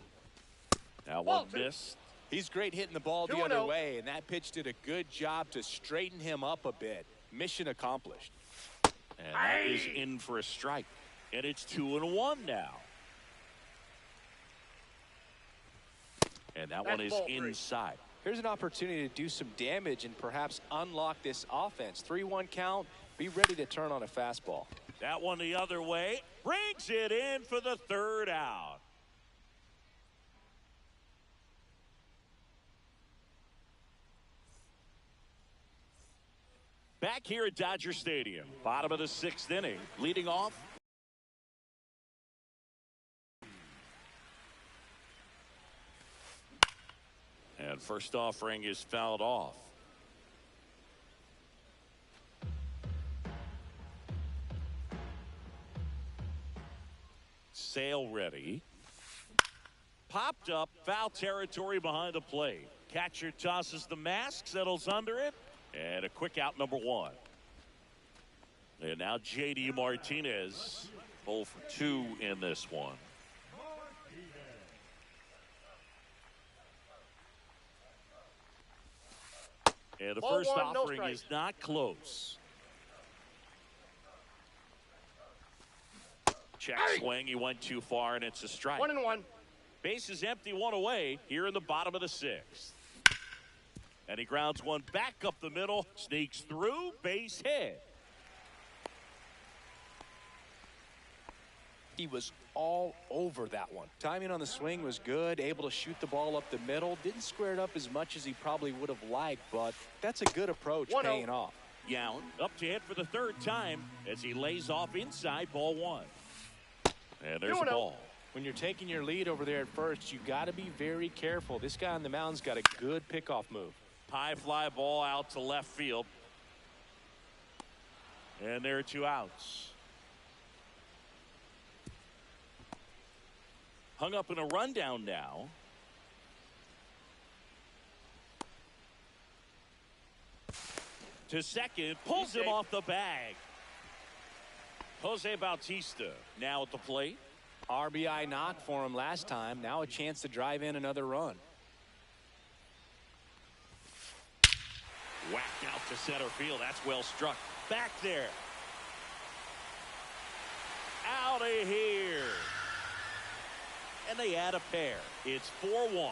That one missed. He's great hitting the ball the other way, and that pitch did a good job to straighten him up a bit. Mission accomplished. And that is in for a strike. And it's 2-1 now. And that one is inside. Here's an opportunity to do some damage and perhaps unlock this offense. 3-1 count. Be ready to turn on a fastball. That one the other way. Brings it in for the third out. Back here at Dodger Stadium. Bottom of the 6th inning. Leading off. And first offering is fouled off. Sale ready. Popped up. Foul territory behind the plate. Catcher tosses the mask. Settles under it. And a quick out, number 1. And now J.D. Martinez. 0 for 2 in this one. And the first offering is not close. Check swing. He went too far, and it's a strike. 1-1. Base is empty, 1 away here in the bottom of the 6th. And he grounds one back up the middle, sneaks through, base hit. He was all over that one. Timing on the swing was good, able to shoot the ball up the middle. Didn't square it up as much as he probably would have liked, but that's a good approach, paying off. Young up to hit for the 3rd time as he lays off inside, ball 1. And there's a ball. When you're taking your lead over there at first, you got to be very careful. This guy on the mound's got a good pickoff move. High fly ball out to left field. And there are 2 outs. Hung up in a rundown now. To second, pulls him off the bag. Jose Bautista now at the plate. RBI knock for him last time. Now a chance to drive in another run. Whacked out to center field. That's well struck. Back there. Out of here. And they add a pair. It's 4-1.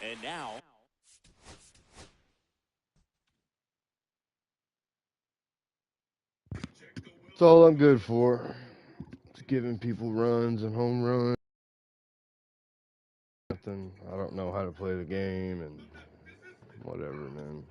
And now. That's all I'm good for. Just giving people runs and home runs. Nothing. I don't know how to play the game and whatever, man.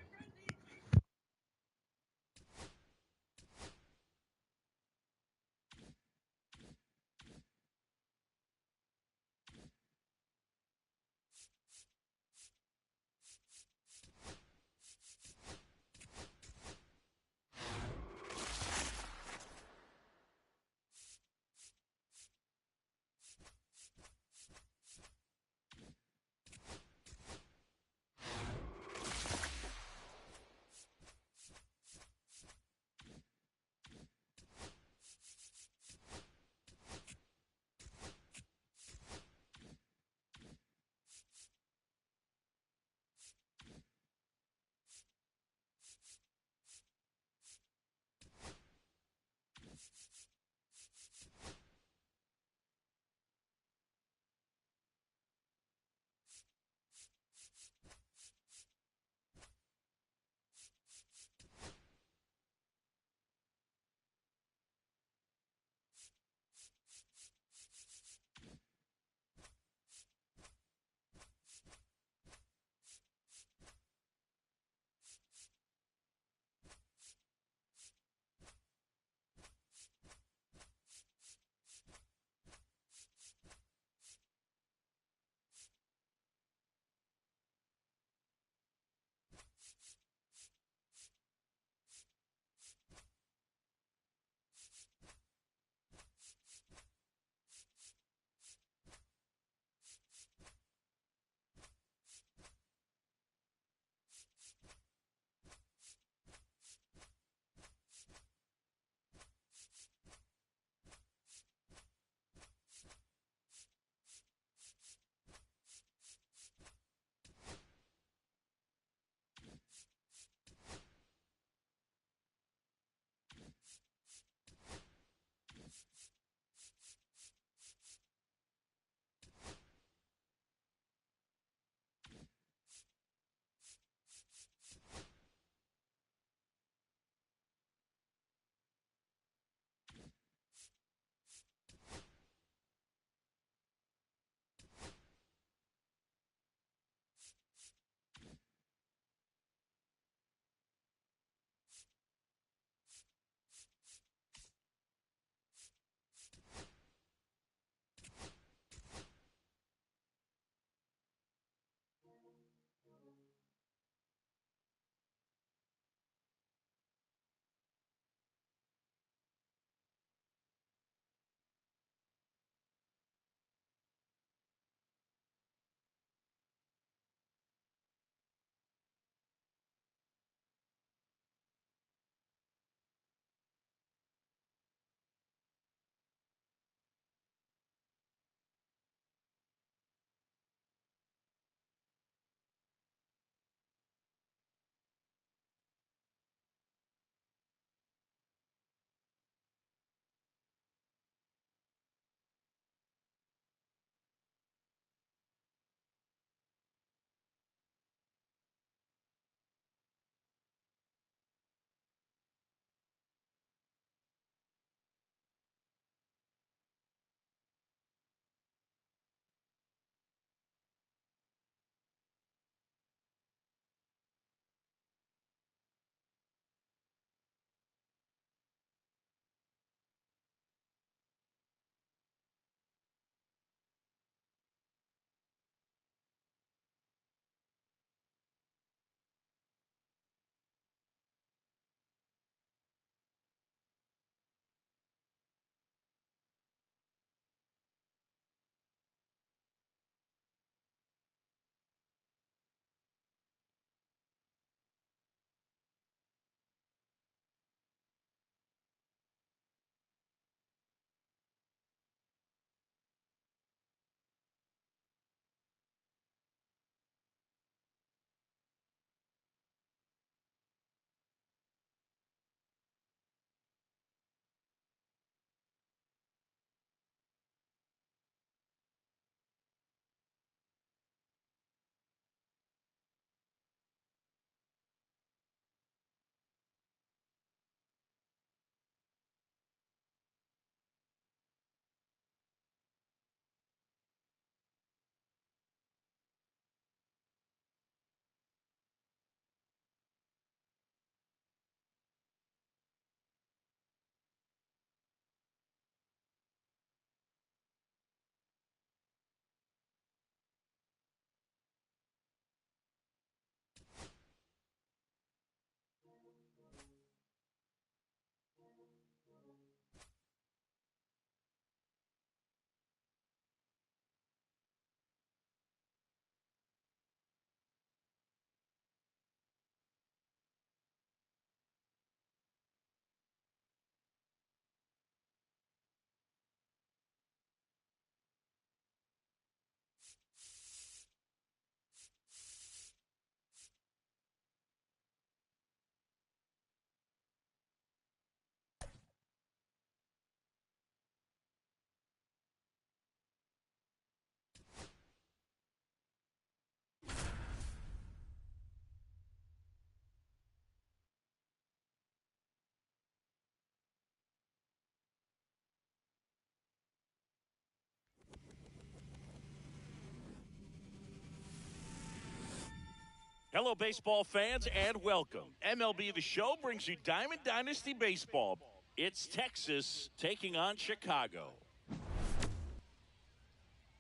Hello, baseball fans, and welcome. MLB The Show brings you Diamond Dynasty Baseball. It's Texas taking on Chicago.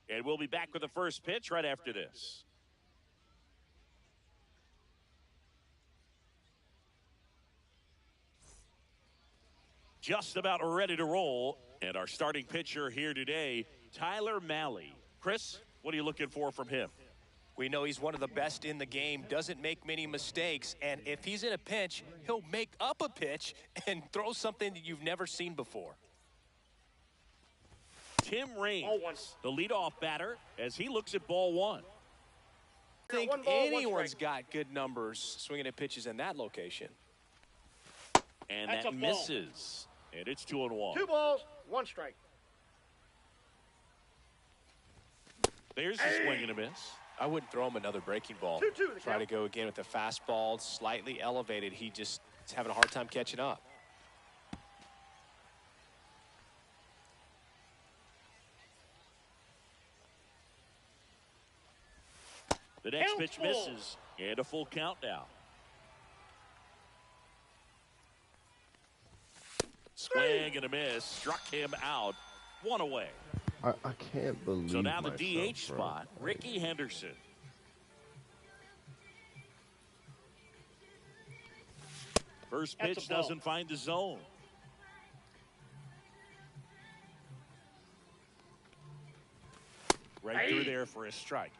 And we'll be back with the first pitch right after this. Just about ready to roll. And our starting pitcher here today, Tyler Mahle. Chris, what are you looking for from him? We know he's one of the best in the game, doesn't make many mistakes, and if he's in a pinch, he'll make up a pitch and throw something that you've never seen before. Tim Raines, the leadoff batter, as he looks at ball one. I think anyone's got good numbers swinging at pitches in that location. And that misses. And it's 2-1. 2 balls, 1 strike. There's a swing and a miss. I wouldn't throw him another breaking ball. 2-2. Try to go again with the fastball, slightly elevated. He just is having a hard time catching up. The next pitch misses, and a full count now. Swing and a miss, struck him out, 1 away. I can't believe So now the myself, DH bro. spot, Ricky Henderson. First pitch doesn't find the zone. Right through there for a strike.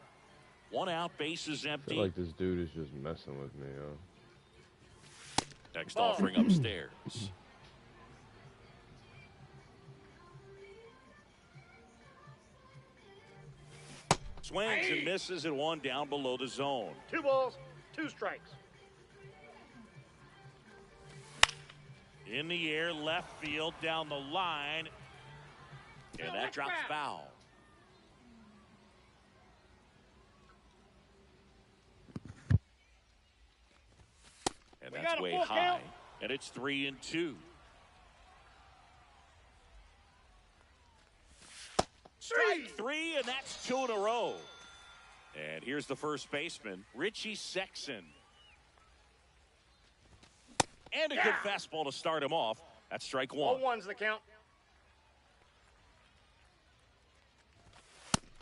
1 out, bases I empty. feel like this dude is just messing with me, yo. Next offering upstairs. Swings and misses and 1 down below the zone. 2 balls, 2 strikes. In the air, left field, down the line. And that drops foul. And that's way high. And it's 3-2. Strike 3, and that's 2 in a row. And here's the first baseman, Richie Sexson. And a good fastball to start him off. That's strike 1. 0-1's the count.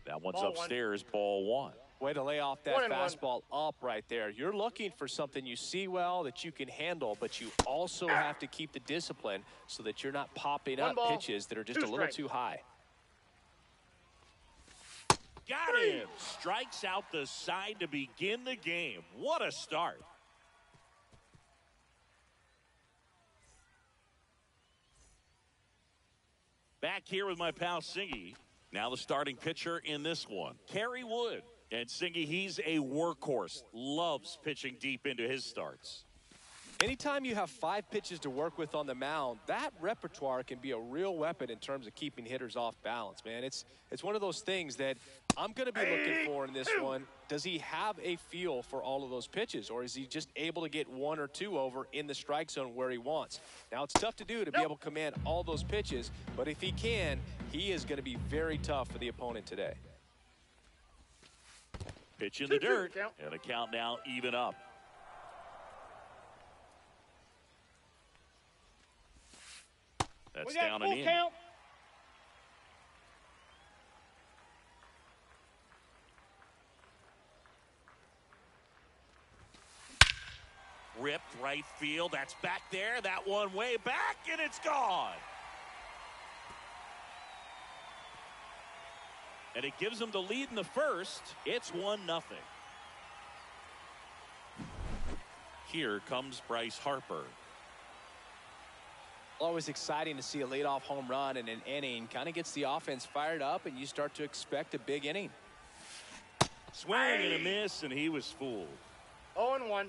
That one's Ball upstairs, ball 1. Way to lay off that 1-1. fastball up right there. You're looking for something you see well that you can handle, but you also have to keep the discipline so that you're not popping 1 up ball, pitches that are just 2 a little strikes. too high. Got him. Strikes out the side to begin the game. What a start. Back here with my pal Singy. Now the starting pitcher in this one, Kerry Wood. And Singy, he's a workhorse. Loves pitching deep into his starts. Anytime you have 5 pitches to work with on the mound, that repertoire can be a real weapon in terms of keeping hitters off balance, man. It's one of those things that I'm going to be looking for in this one. Does he have a feel for all of those pitches, or is he just able to get 1 or 2 over in the strike zone where he wants? Now, it's tough to do to be able to command all those pitches, but if he can, he is going to be very tough for the opponent today. Pitch in the 2-2 dirt, count. and a count now even up. That's down and in. Count. Ripped right field. That's back there. That one way back, and it's gone. And it gives them the lead in the first. It's 1-0. Here comes Bryce Harper. Always exciting to see a leadoff home run in an inning. Kind of gets the offense fired up, and you start to expect a big inning. Swing and a miss, and he was fooled. 0-1.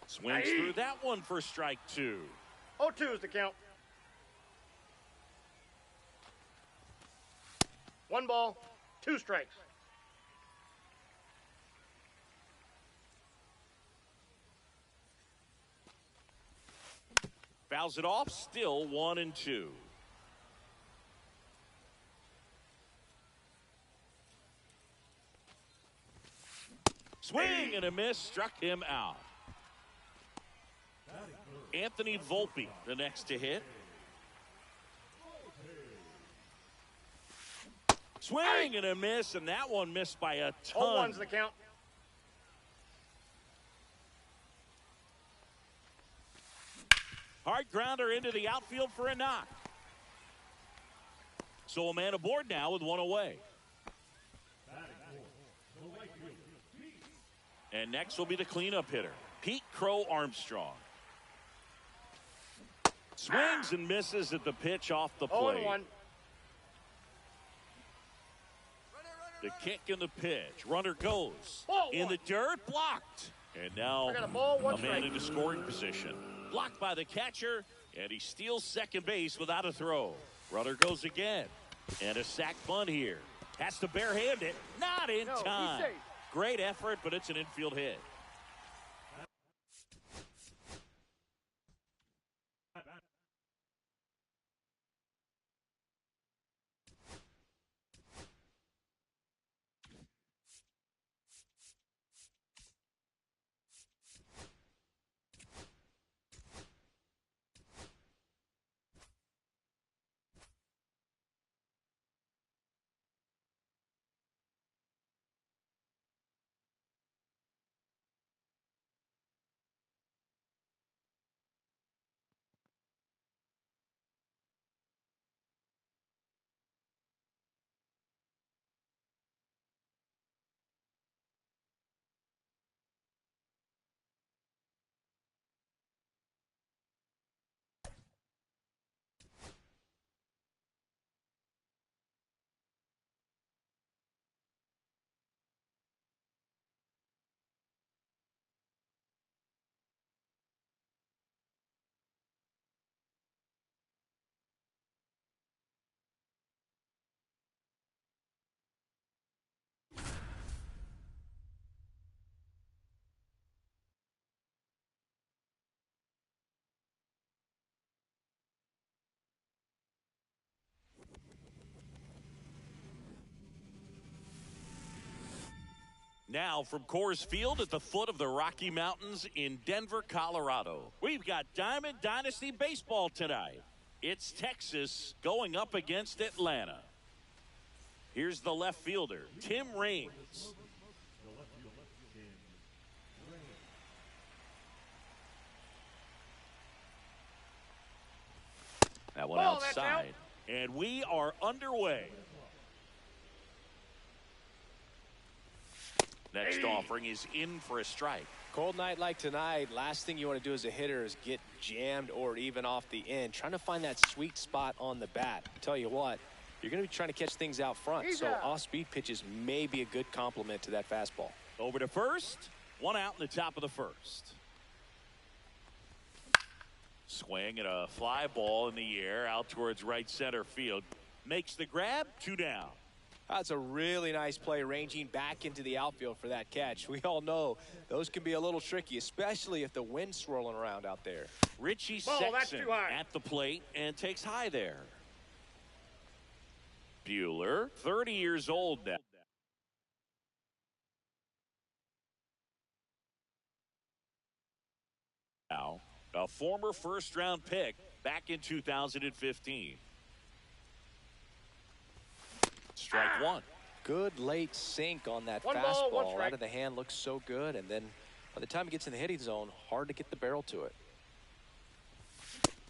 Swings through that one for strike 2. 0-2 is the count. 1 ball, 2 strikes. Fouls it off, still 1-2. Swing and a miss, struck him out. Anthony Volpe, the next to hit. Swing and a miss, and that one missed by a ton. 0-1's the count. Hard grounder into the outfield for a knock. So a man aboard now with one away. And next will be the cleanup hitter, Pete Crow Armstrong. Swings and misses at the pitch off the plate. 0-1. The kick and the pitch. Runner goes. Ball In one. the dirt, blocked. And now I got a ball, one a man strike. into scoring position. Blocked by the catcher, and he steals second base without a throw. Runner goes again. And a sac bunt here. Has to barehand it. Not in No, he's time. safe. Great effort, but it's an infield hit. Now from Coors Field at the foot of the Rocky Mountains in Denver, Colorado. We've got Diamond Dynasty Baseball tonight. It's Texas going up against Atlanta. Here's the left fielder, Tim Raines. That one Ball, that's out. outside. And we are underway. Next offering is in for a strike. Cold night like tonight, last thing you want to do as a hitter is get jammed or even off the end. Trying to find that sweet spot on the bat. Tell you what, you're going to be trying to catch things out front. So off-speed pitches may be a good complement to that fastball. Over to first. One out in the top of the first. Swing and a fly ball in the air out towards right center field. Makes the grab, 2 down. That's a really nice play, ranging back into the outfield for that catch. We all know those can be a little tricky, especially if the wind's swirling around out there. Richie Ball, that's Sexton too high. at the plate and takes high there. Bueller, 30 years old now. A former first-round pick back in 2015. Strike one. Good late sink on that One fastball. ball, one strike. Out of the hand looks so good, and then by the time it gets in the hitting zone, hard to get the barrel to it.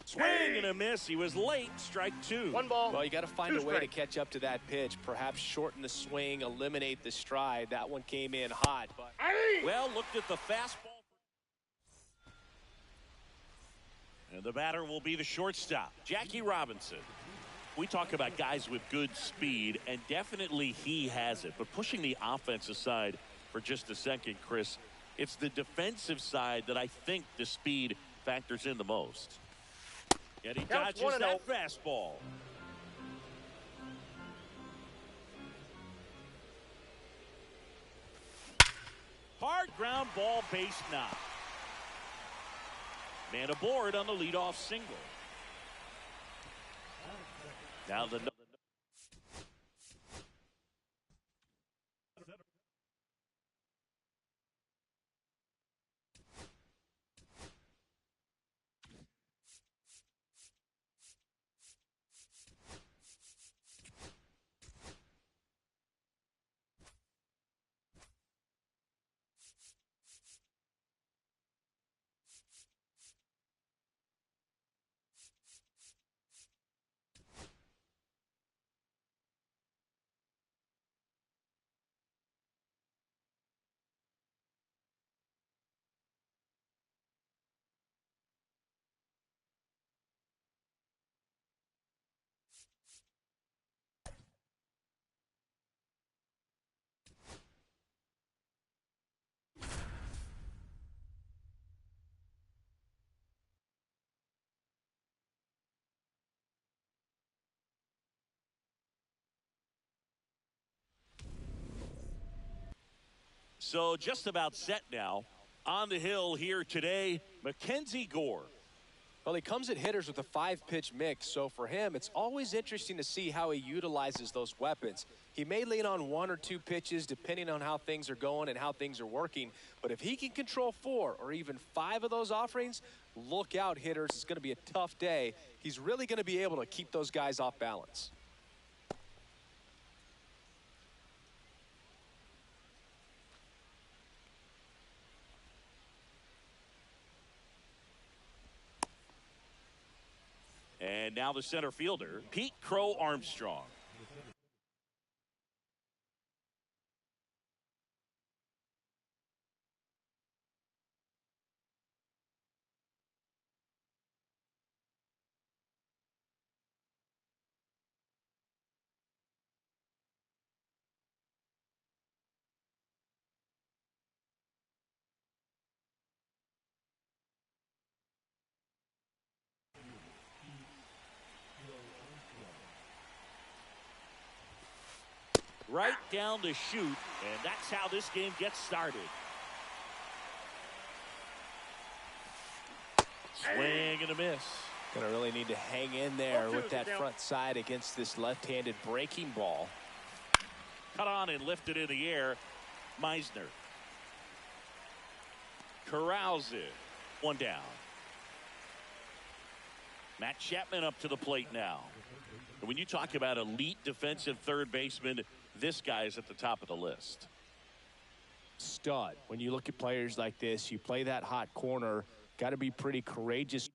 Swing and a miss. He was late. Strike 2. 1 ball. Well, you got to find 2 a way to strikes. catch up to that pitch. Perhaps shorten the swing, eliminate the stride. That one came in hot. But Well, looked at the fastball. And the batter will be the shortstop, Jackie Robinson. We talk about guys with good speed, and definitely he has it. But pushing the offense aside for just a second, Chris, it's the defensive side that I think the speed factors in the most. And he Counts dodges 1-0. that fastball. Hard ground ball, base knock. Man aboard on the leadoff single. Now the So just about set now. On the hill here today, Mackenzie Gore. Well, he comes at hitters with a 5-pitch mix, so for him, it's always interesting to see how he utilizes those weapons. He may lean on 1 or 2 pitches depending on how things are going and how things are working, but if he can control 4 or even 5 of those offerings, look out, hitters. It's going to be a tough day. He's really going to be able to keep those guys off balance. And now the center fielder, Pete Crow Armstrong. Right down the chute, and that's how this game gets started. Swing and a miss. Going to really need to hang in there with that front side against this left-handed breaking ball. Cut on and lifted in the air. Meisner corrals it. 1 down. Matt Chapman up to the plate now. And when you talk about elite defensive third baseman, this guy is at the top of the list. Stud. When you look at players like this, you play that hot corner, got to be pretty courageous.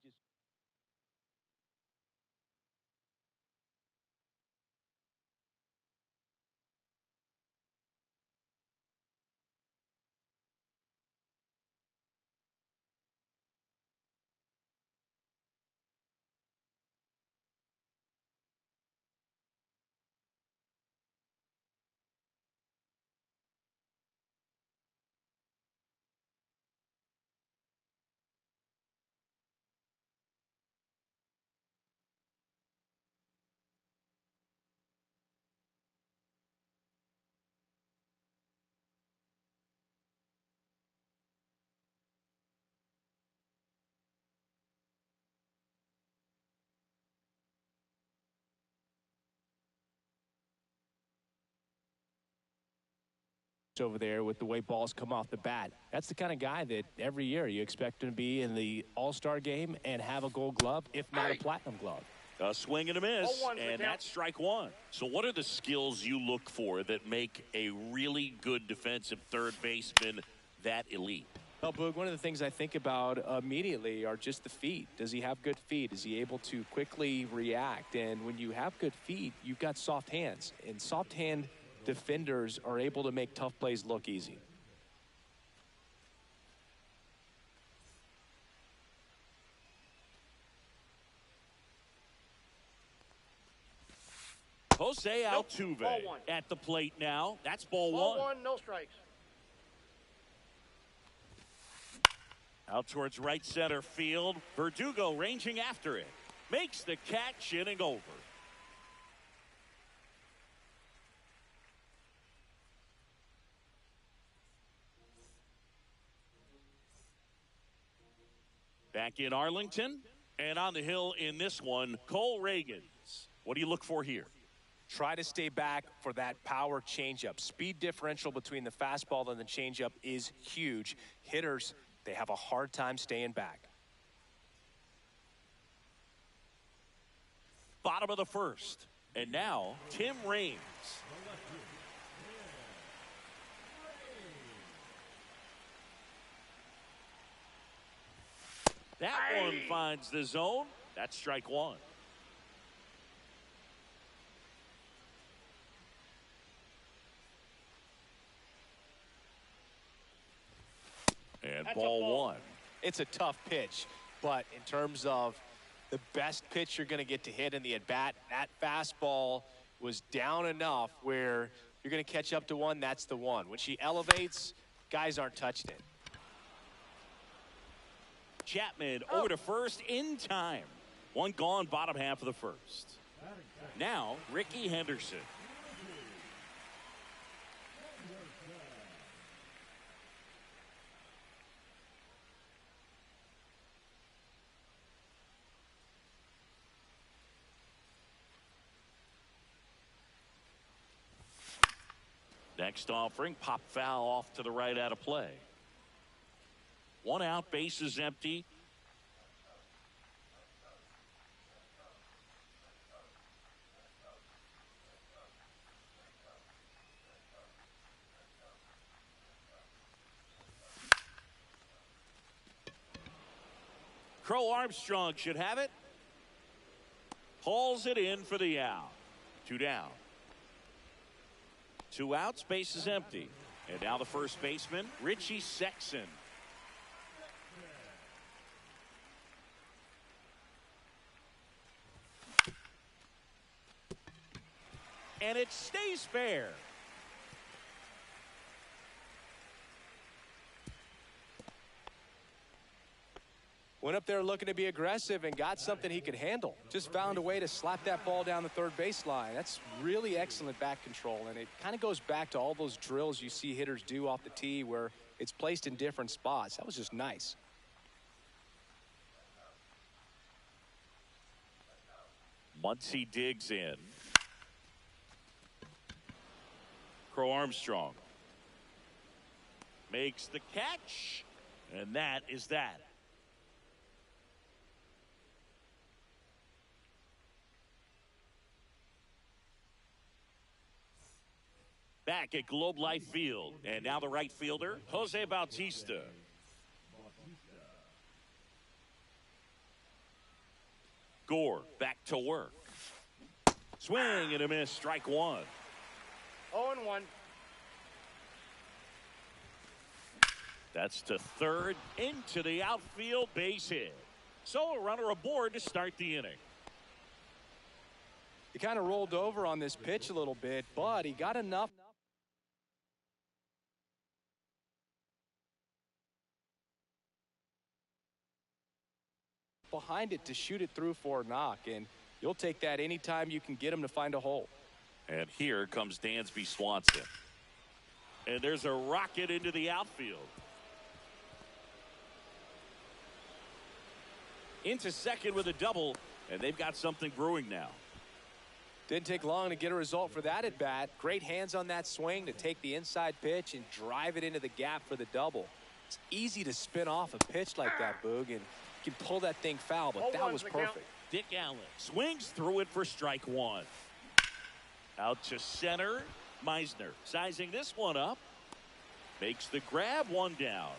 Over there with the way balls come off the bat. That's the kind of guy that every year you expect him to be in the All-Star game and have a Gold Glove, if not a Platinum Glove. A swing and a miss, and that's strike 1. So what are the skills you look for that make a really good defensive third baseman that elite? Well, Boog, one of the things I think about immediately are just the feet. Does he have good feet? Is he able to quickly react? And when you have good feet, you've got soft hands. And soft hand defenders are able to make tough plays look easy. Jose Altuve at the plate now. That's ball 1. Ball 1, no strikes. Out towards right center field. Verdugo ranging after it. Makes the catch, inning over. Back in Arlington, and on the hill in this one, Cole Reagans. What do you look for here? Try to stay back for that power changeup. Speed differential between the fastball and the changeup is huge. Hitters, they have a hard time staying back. Bottom of the first, and now Tim Raines. That one finds the zone. That's strike 1. And ball 1. It's a tough pitch, but in terms of the best pitch you're going to get to hit in the at-bat, that fastball was down enough where you're going to catch up to one, that's the one. When she elevates, guys aren't touching it. Chapman over to first in time. One gone, bottom half of the first. Now, Ricky Henderson. Next offering, pop foul off to the right out of play. 1 out, base is empty. Crow Armstrong should have it. Hauls it in for the out. 2 down. 2 outs, base is empty. And now the first baseman, Richie Sexson. And it stays fair. Went up there looking to be aggressive and got something he could handle. Just found a way to slap that ball down the third baseline. That's really excellent back control, and it kind of goes back to all those drills you see hitters do off the tee where it's placed in different spots. That was just nice. Muncy digs in. Crow Armstrong makes the catch, and that is that. Back at Globe Life Field, and now the right fielder, Jose Bautista. Gore back to work. Swing and a miss, strike 1. 0-1. That's to third, into the outfield, base hit. So a runner aboard to start the inning. He kind of rolled over on this pitch a little bit, but he got enough behind it to shoot it through for a knock, and you'll take that anytime you can get him to find a hole. And here comes Dansby Swanson. And there's a rocket into the outfield. Into second with a double, and they've got something brewing now. Didn't take long to get a result for that at bat. Great hands on that swing to take the inside pitch and drive it into the gap for the double. It's easy to spin off a pitch like that, Boog, and you can pull that thing foul, but that was perfect. Dick Allen swings through it for strike 1. Out to center, Meisner sizing this one up. Makes the grab, 1 down.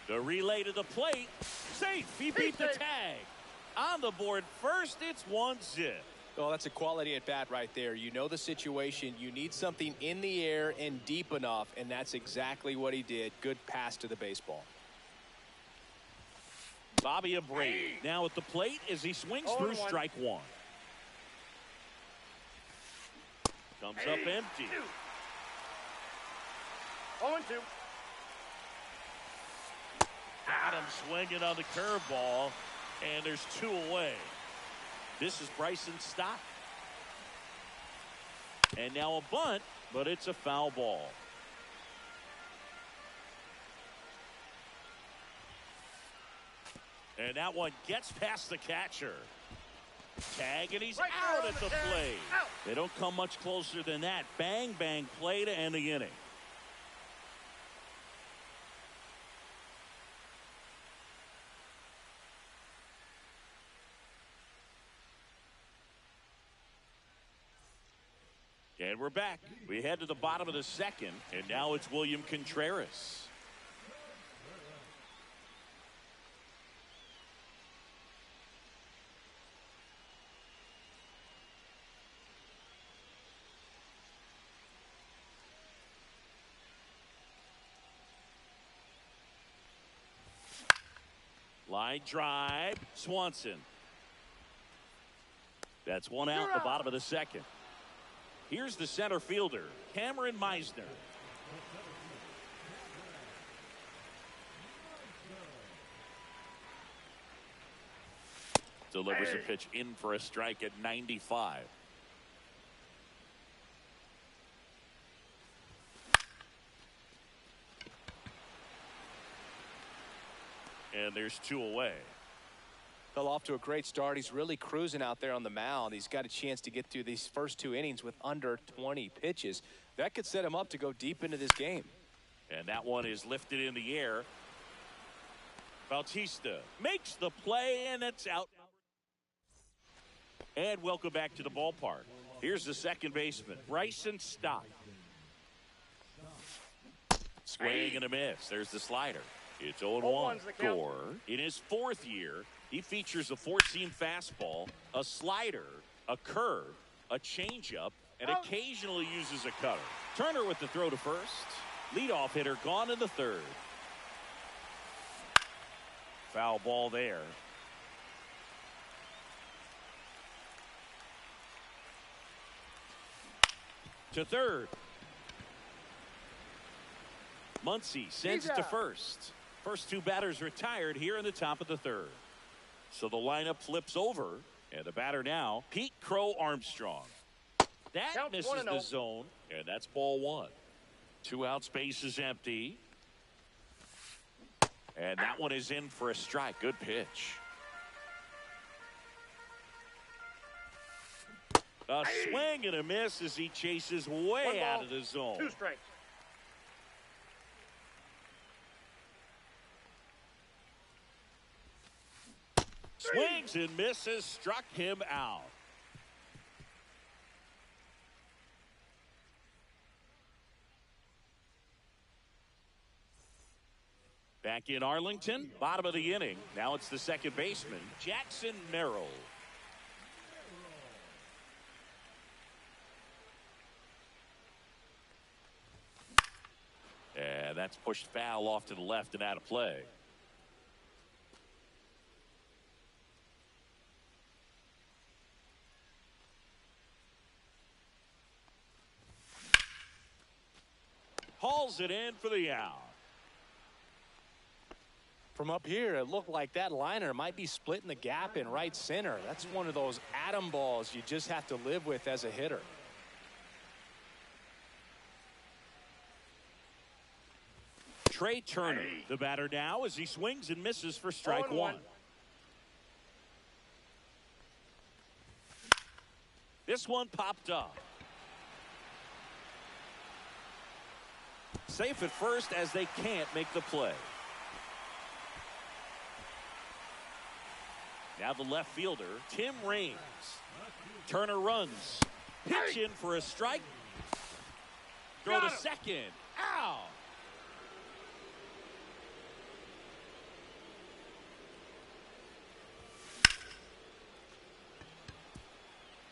The relay to the plate, safe. He beat the tag. On the board first, it's 1-0. Oh, that's a quality at bat right there. You know the situation. You need something in the air and deep enough, and that's exactly what he did. Good pass to the baseball. Bobby Abreu now at the plate as he swings through strike 1. Comes up empty. 0-2. Adam swinging on the curveball, and there's 2 away. This is Bryson Stott. And now a bunt, but it's a foul ball. And that one gets past the catcher. Tag, and he's out at the plate. They don't come much closer than that. Bang, bang play to end the inning. And we're back. We head to the bottom of the second, and now it's William Contreras. Line drive, Swanson. That's 1 out, the bottom of the second. Here's the center fielder, Cameron Meisner. Delivers a pitch in for a strike at 95. And there's 2 away. Fell off to a great start. He's really cruising out there on the mound. He's got a chance to get through these first 2 innings with under 20 pitches. That could set him up to go deep into this game. And that one is lifted in the air. Bautista makes the play, and it's out. And welcome back to the ballpark. Here's the second baseman, Bryson Stott. Swing and a miss. There's the slider. It's 0-1. Gore, in his fourth year, he features a four-seam fastball, a slider, a curve, a changeup, and occasionally uses a cutter. Turner with the throw to first. Leadoff hitter gone in the third. Foul ball there. To third. Muncy sends it to first. First two batters retired here in the top of the third. So the lineup flips over, and the batter now, Pete Crow Armstrong. That misses the zone, and that's ball one. 2 outs, base is empty. And that one is in for a strike. Good pitch. A swing and a miss as he chases way out of the zone. 2 strikes. Swings and misses, struck him out. Back in Arlington, bottom of the inning. Now it's the second baseman, Jackson Merrill. And that's pushed foul off to the left and out of play. Hauls it in for the out. From up here, it looked like that liner might be splitting the gap in right center. That's one of those atom balls you just have to live with as a hitter. Trey Turner, the batter now, as he swings and misses for strike one. This one popped up. Safe at first as they can't make the play. Now the left fielder, Tim Raines. Turner runs. Pitch in for a strike. Throw to second. Ow!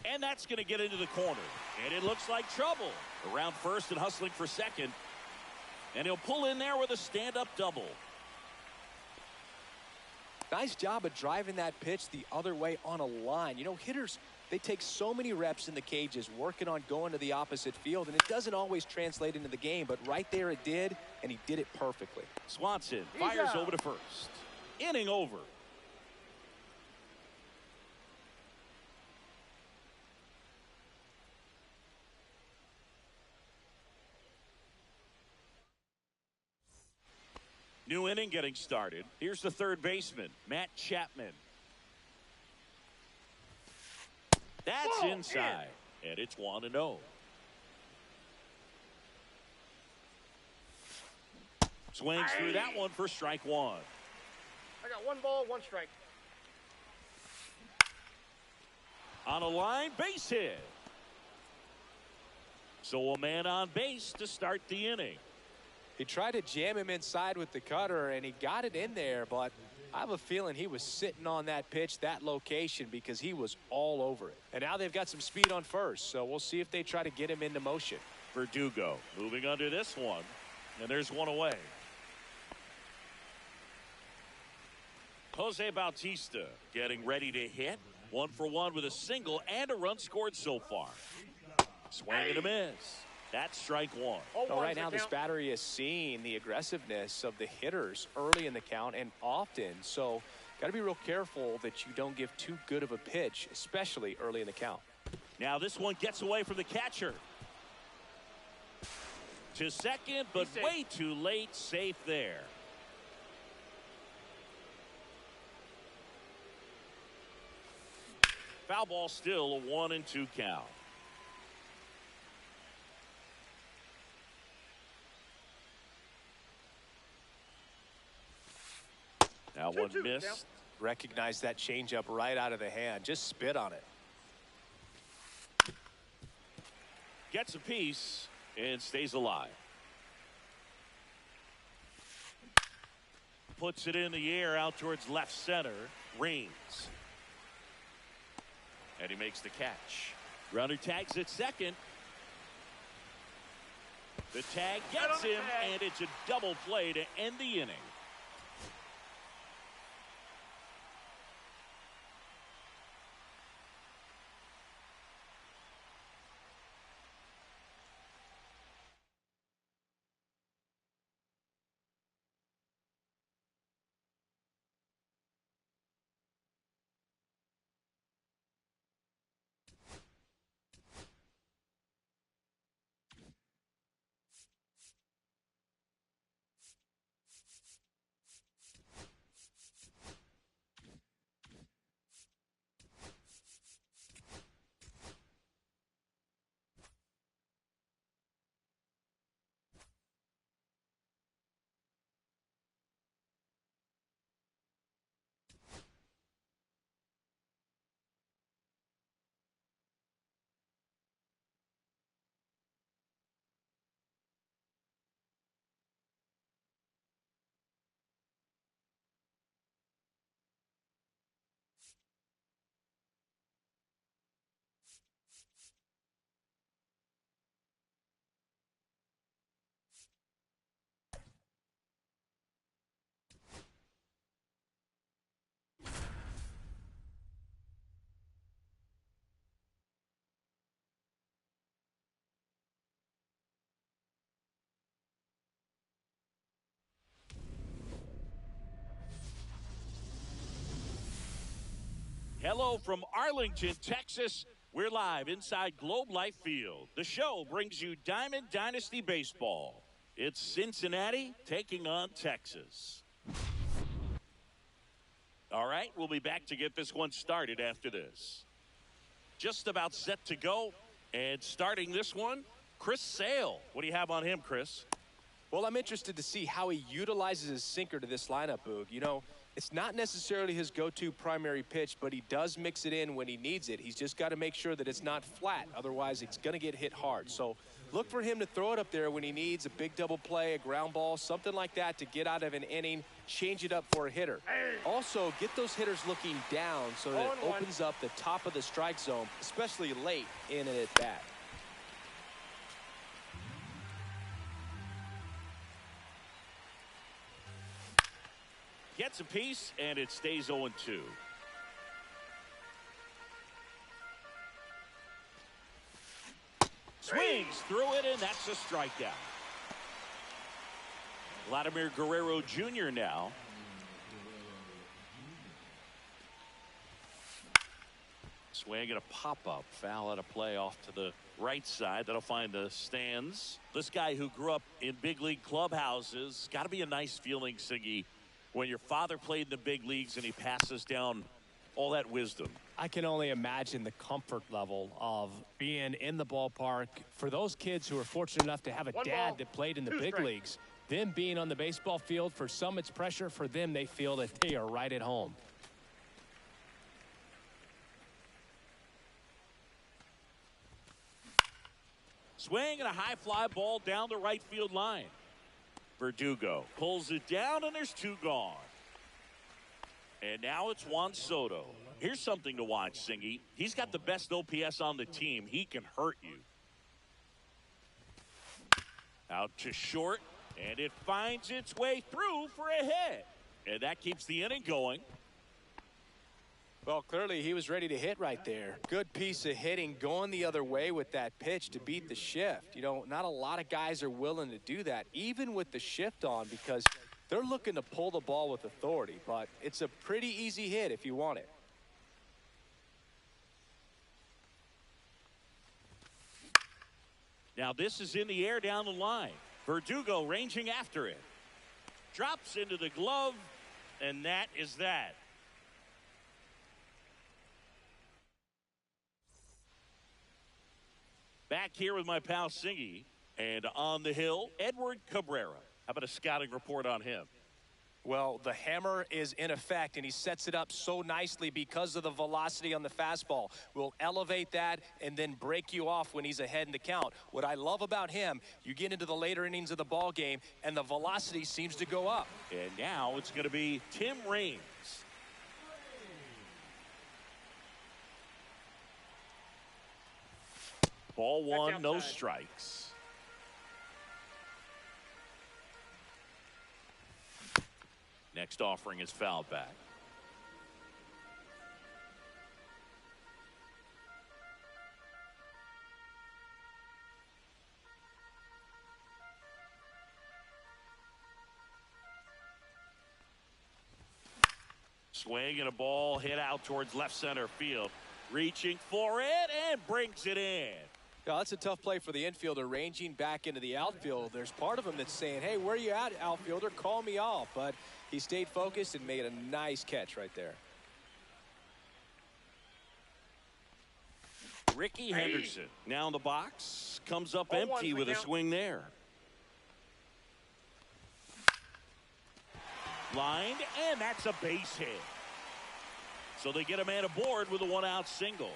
And that's going to get into the corner. And it looks like trouble. Around first and hustling for second. And he'll pull in there with a stand-up double. Nice job of driving that pitch the other way on a line. You know, hitters, they take so many reps in the cages working on going to the opposite field, and it doesn't always translate into the game, but right there it did, and he did it perfectly. Swanson fires over to first. Inning over. New inning getting started. Here's the third baseman, Matt Chapman. That's inside, and it's 1-0. Swings through that one for strike one. I got 1 ball, 1 strike. On a line, base hit. So a man on base to start the inning. He tried to jam him inside with the cutter, and he got it in there, but I have a feeling he was sitting on that pitch, that location, because he was all over it. And now they've got some speed on first, so we'll see if they try to get him into motion. Verdugo moving under this one, and there's one away. Jose Bautista getting ready to hit. 1 for 1 with a single and a run scored so far. Swing and a miss. That's strike one. Well, right now, this battery is seeing the aggressiveness of the hitters early in the count and often. So, got to be real careful that you don't give too good of a pitch, especially early in the count. Now this one gets away from the catcher. To second, but way too late. Safe there. Foul ball still, a 1-2 count. That one 2-2, missed. count. Recognize that changeup right out of the hand. Just spit on it. Gets a piece and stays alive. Puts it in the air out towards left center. Rains. And he makes the catch. Runner tags at second. The tag gets him, and it's a double play to end the inning. Hello from Arlington, Texas. We're live inside Globe Life Field. The show brings you Diamond Dynasty Baseball. It's Cincinnati taking on Texas. All right, we'll be back to get this one started after this. Just about set to go. And starting this one, Chris Sale. What do you have on him, Chris? Well, I'm interested to see how he utilizes his sinker to this lineup, Boog. You know, it's not necessarily his go-to primary pitch, but he does mix it in when he needs it. He's just got to make sure that it's not flat. Otherwise, it's going to get hit hard. So look for him to throw it up there when he needs a big double play, a ground ball, something like that to get out of an inning, change it up for a hitter. Also, get those hitters looking down so that it opens up the top of the strike zone, especially late in an at-bat. Gets a piece, and it stays 0-2. Swings through it, and that's a strikeout. Vladimir Guerrero Jr. now. Swing and a pop-up. Foul out of play off to the right side. That'll find the stands. This guy who grew up in big league clubhouses, got to be a nice feeling, Siggy, when your father played in the big leagues and he passes down all that wisdom. I can only imagine the comfort level of being in the ballpark for those kids who are fortunate enough to have a dad that played in the big leagues. Them being on the baseball field, for some it's pressure. For them, they feel that they are right at home. Swing and a high fly ball down the right field line. Verdugo pulls it down, and there's two gone. And now it's Juan Soto. Here's something to watch, Singy. He's got the best OPS on the team. He can hurt you. Out to short, and it finds its way through for a hit. And that keeps the inning going. Well, clearly he was ready to hit right there. Good piece of hitting, going the other way with that pitch to beat the shift. You know, not a lot of guys are willing to do that, even with the shift on, because they're looking to pull the ball with authority. But it's a pretty easy hit if you want it. Now this is in the air down the line. Verdugo ranging after it. Drops into the glove, and that is that. Back here with my pal Singy, and on the hill, Edward Cabrera. How about a scouting report on him? Well, the hammer is in effect, and he sets it up so nicely because of the velocity on the fastball. Will elevate that and then break you off when he's ahead in the count. What I love about him, you get into the later innings of the ball game, and the velocity seems to go up. And now it's going to be Tim Raines. Ball one, no strikes. Next offering is fouled back. Swing and a ball hit out towards left center field. Reaching for it and brings it in. Yeah, that's a tough play for the infielder, ranging back into the outfield. There's part of him that's saying, hey, where are you at, outfielder? Call me off. But he stayed focused and made a nice catch right there. Ricky Henderson now in the box. Comes up empty with a swing there. Lined, and that's a base hit. So they get a man aboard with a one-out single.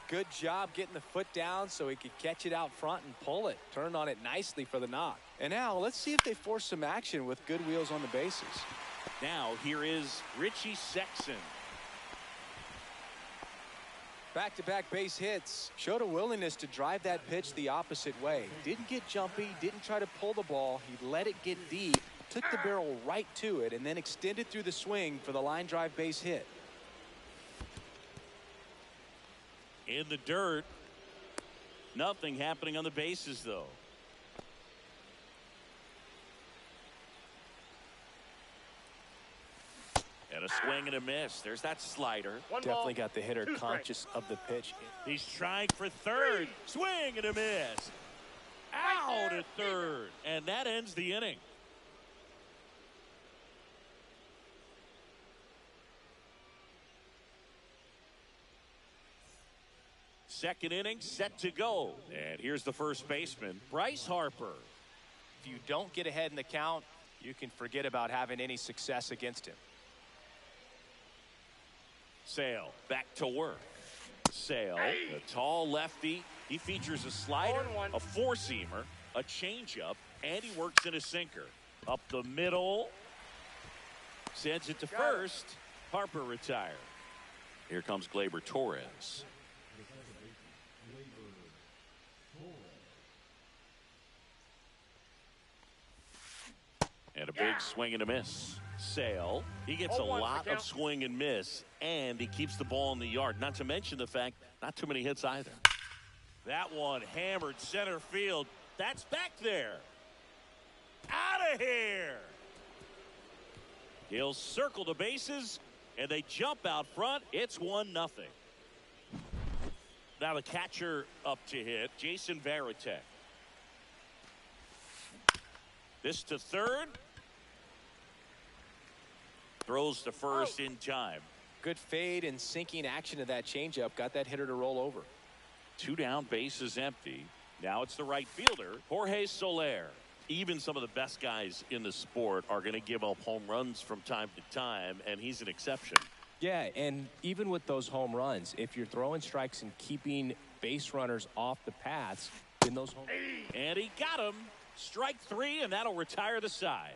Good job getting the foot down so he could catch it out front and pull it. Turned on it nicely for the knock. And now let's see if they force some action with good wheels on the bases. Now here is Richie Sexson. Back-to-back base hits. Showed a willingness to drive that pitch the opposite way. Didn't get jumpy, didn't try to pull the ball. He let it get deep, took the barrel right to it, and then extended through the swing for the line drive base hit. In the dirt. Nothing happening on the bases, though. And a swing and a miss. There's that slider. Definitely got the hitter conscious of the pitch. He's trying for third. Swing and a miss. Out at third. And that ends the inning. Second inning set to go. And here's the first baseman, Bryce Harper. If you don't get ahead in the count, you can forget about having any success against him. Sale back to work. Sale, a tall lefty. He features a slider, a four-seamer, a changeup, and he works in a sinker. Up the middle. Sends it to first. Harper retired. Here comes Gleyber Torres. And a big swing and a miss. Sale. He gets a lot of swing and miss, and he keeps the ball in the yard. Not to mention the fact, not too many hits either. That one hammered center field. That's back there. Out of here. He'll circle the bases, and they jump out front. It's 1-0. Now the catcher up to hit, Jason Varitek. This to third. Throws to first in time. Good fade and sinking action of that changeup. Got that hitter to roll over. 2 down, bases empty. Now it's the right fielder, Jorge Soler. Even some of the best guys in the sport are going to give up home runs from time to time, and he's an exception. Yeah, and even with those home runs, if you're throwing strikes and keeping base runners off the paths, then those home. And he got him. Strike 3, and that'll retire the side.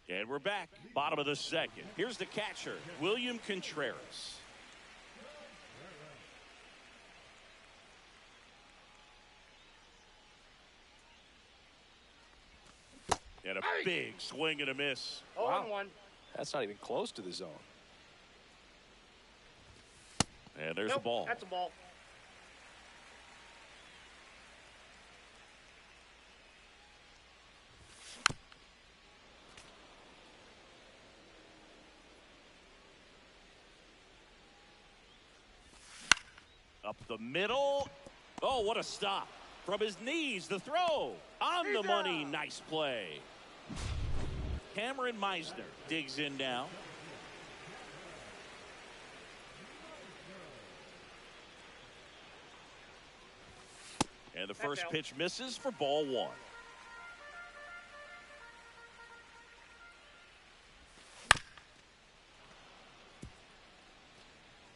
And we're back, bottom of the second. Here's the catcher, William Contreras. And a big swing and a miss. Wow. That's not even close to the zone. And there's a ball. That's a ball. Up the middle. Oh, what a stop. From his knees, the throw. On the money, nice play. Cameron Meisner digs in now. And the first pitch misses for ball one.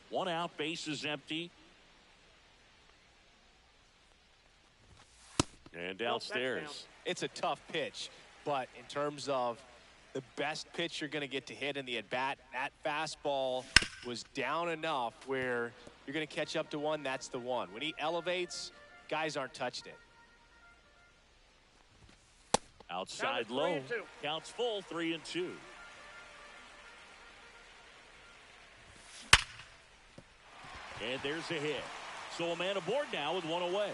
One out, bases empty. And downstairs. It's a tough pitch, but in terms of the best pitch you're going to get to hit in the at-bat, that fastball was down enough where you're going to catch up to one, that's the one. When he elevates, guys aren't touching it. Outside low. Counts full, 3-2. And there's a hit. So a man aboard now with one away.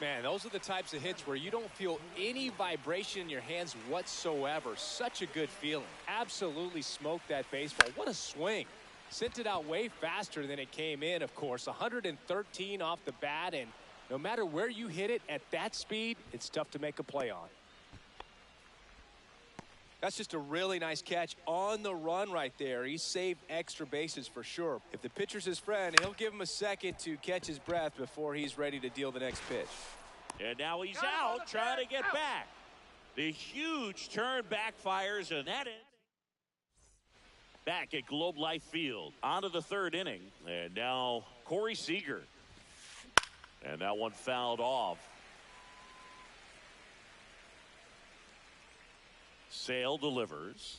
Man, those are the types of hits where you don't feel any vibration in your hands whatsoever. Such a good feeling. Absolutely smoked that baseball. What a swing. Sent it out way faster than it came in, of course. 113 off the bat, and no matter where you hit it at that speed, it's tough to make a play on. That's just a really nice catch on the run right there. He saved extra bases for sure. If the pitcher's his friend, he'll give him a second to catch his breath before he's ready to deal the next pitch. And now he's out trying to get back. The huge turn backfires, and that is back at Globe Life Field. On to the third inning. And now Corey Seager. And that one fouled off. Sale delivers.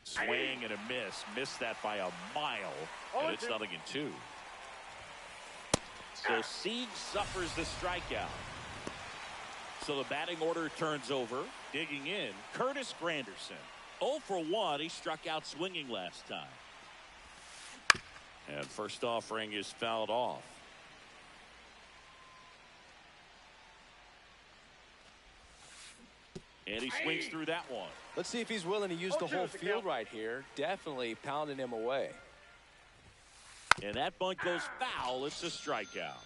Swing and a miss. Missed that by a mile. And it's 0-2. So Sieg suffers the strikeout. So the batting order turns over. Digging in, Curtis Granderson. 0 for 1. He struck out swinging last time. And first offering is fouled off. And he swings through that one. Let's see if he's willing to use the whole field right here. Definitely pounding him away. And that bunt goes foul. It's a strikeout.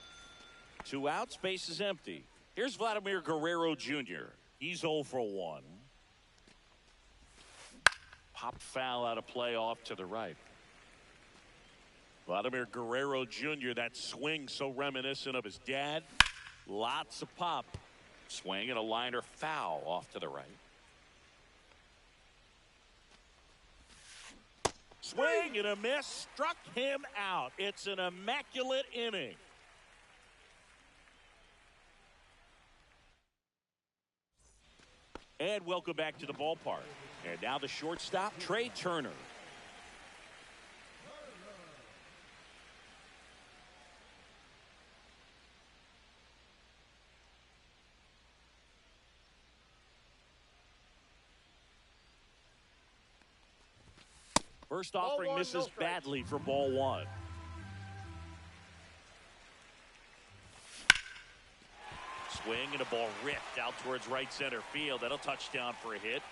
2 outs, base is empty. Here's Vladimir Guerrero Jr. He's 0 for 1. Popped foul out of play off to the right. Vladimir Guerrero Jr., that swing so reminiscent of his dad. Lots of pop. Swing and a liner foul off to the right. Swing and a miss. Struck him out. It's an immaculate inning. And welcome back to the ballpark. And now the shortstop, Trey Turner. First offering misses badly for ball one. Swing and a ball ripped out towards right center field. That'll touch down for a hit.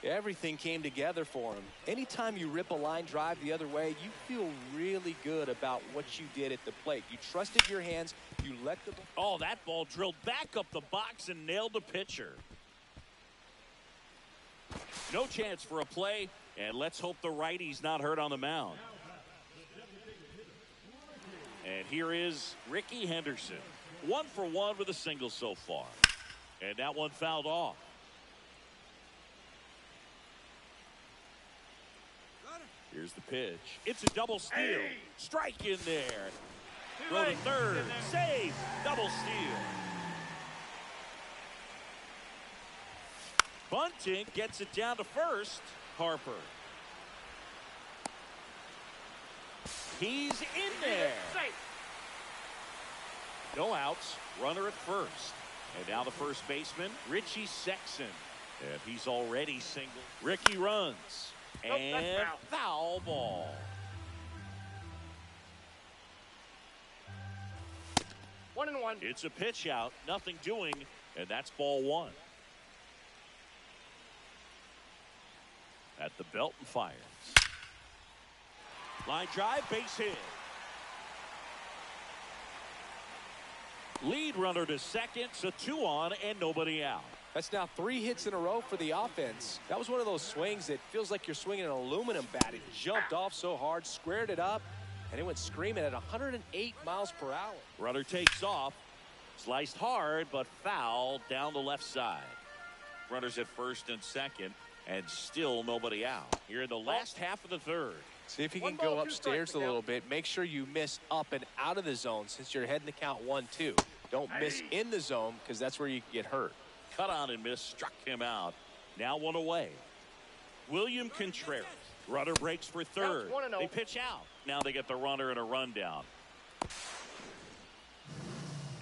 Everything came together for him. Anytime you rip a line drive the other way, you feel really good about what you did at the plate. You trusted your hands. You let the ball. Oh, that ball drilled back up the box and nailed the pitcher. No chance for a play, and let's hope the righty's not hurt on the mound. And here is Ricky Henderson. 1 for 1 with a single so far. And that one fouled off. Here's the pitch. It's a double steal. Strike in there. Throw to third. Save. Double steal. Bunting gets it down to first. Harper. He's in there. No outs. Runner at first. And now the first baseman, Richie Sexson. And he's already single. Ricky runs. And foul ball. One and one. It's a pitch out. Nothing doing. And that's ball one. At the belt and fires. Line drive, base hit. Lead runner to second, so 2 on and nobody out. That's now 3 hits in a row for the offense. That was one of those swings that feels like you're swinging an aluminum bat. It jumped off so hard, squared it up, and it went screaming at 108 miles per hour. Runner takes off. Sliced hard, but foul down the left side. Runners at first and second, and still nobody out. Here in the last half of the third. See if you can go upstairs a little bit. Make sure you miss up and out of the zone since you're heading to count 1-2. Don't miss in the zone because that's where you get hurt. Cut on and miss, struck him out. Now 1 away. William Contreras. Runner breaks for third. They pitch out. Now they get the runner and a rundown.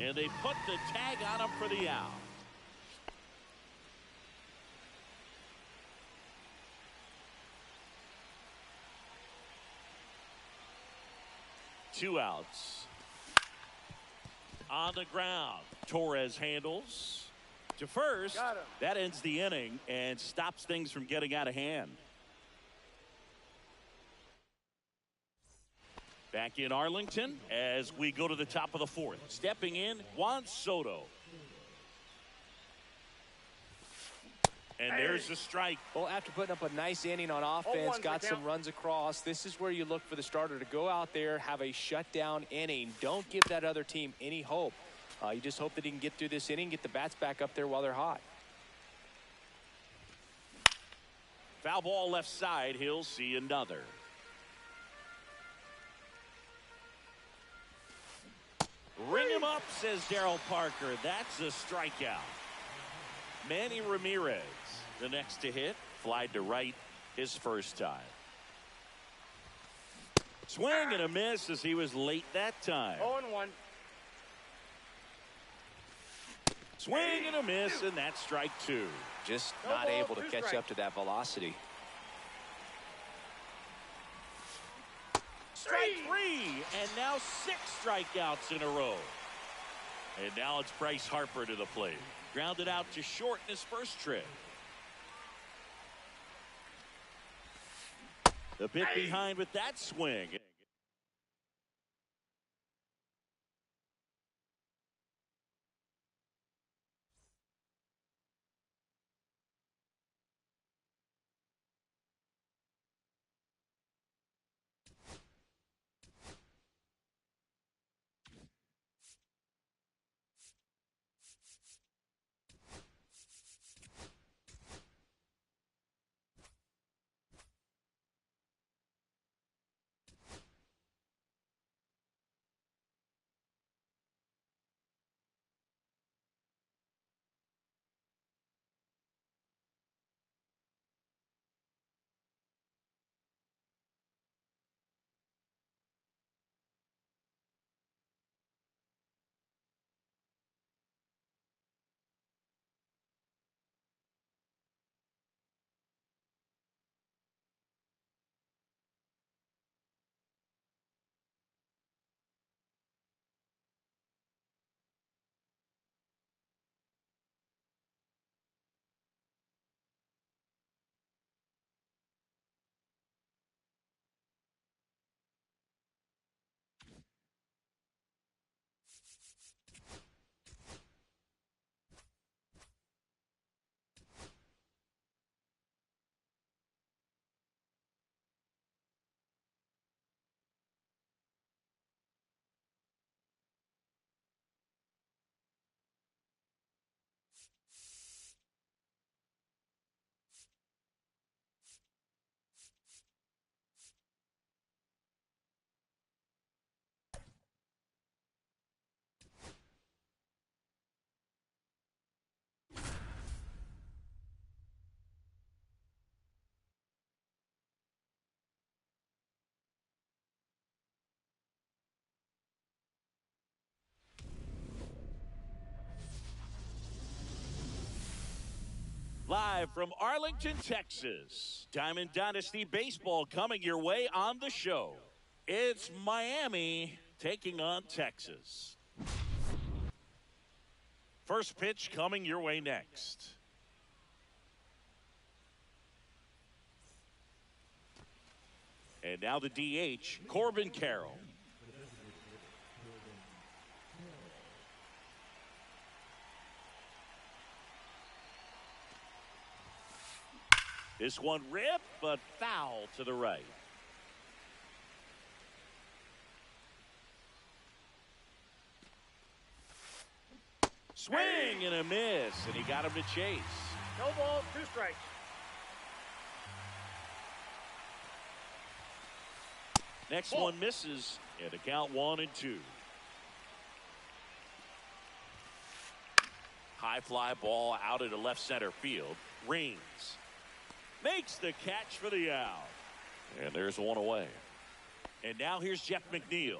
And they put the tag on him for the out. Two outs. On the ground. Torres handles to first. That ends the inning and stops things from getting out of hand. Back in Arlington as we go to the top of the fourth. Stepping in, Juan Soto. And there's the strike. Well, after putting up a nice inning on offense, got some runs across, this is where you look for the starter to go out there, have a shutdown inning. Don't give that other team any hope. You just hope that he can get through this inning, get the bats back up there while they're hot. Foul ball left side. He'll see another. Ring him up, says Darryl Parker. That's a strikeout. Manny Ramirez, the next to hit, flied to right his first time. Swing and a miss as he was late that time. 0-1. Swing and a miss, and that's strike 2. Just not able to catch up to that velocity. Strike 3, and now 6 strikeouts in a row. And now it's Bryce Harper to the plate. Grounded out to short in his first trip. A bit behind with that swing. Live from Arlington, Texas. Diamond Dynasty Baseball coming your way on the show. It's Miami taking on Texas. First pitch coming your way next. And now the DH, Corbin Carroll. This one ripped, but foul to the right. Swing and a miss, and he got him to chase. No balls, 2 strikes. Next one misses, and the count 1-2. High fly ball out into left center field. Rings. Makes the catch for the out. And there's one away. And now here's Jeff McNeil.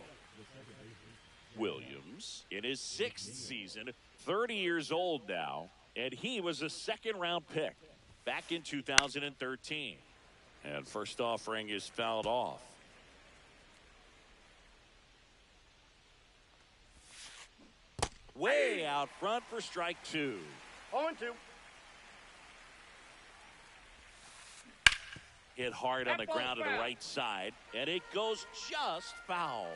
Williams in his 6th season, 30 years old now, and he was a 2nd-round pick back in 2013. And first offering is fouled off. Way out front for strike 2. 0-2. Hit hard on the ground to the right side, and it goes just foul.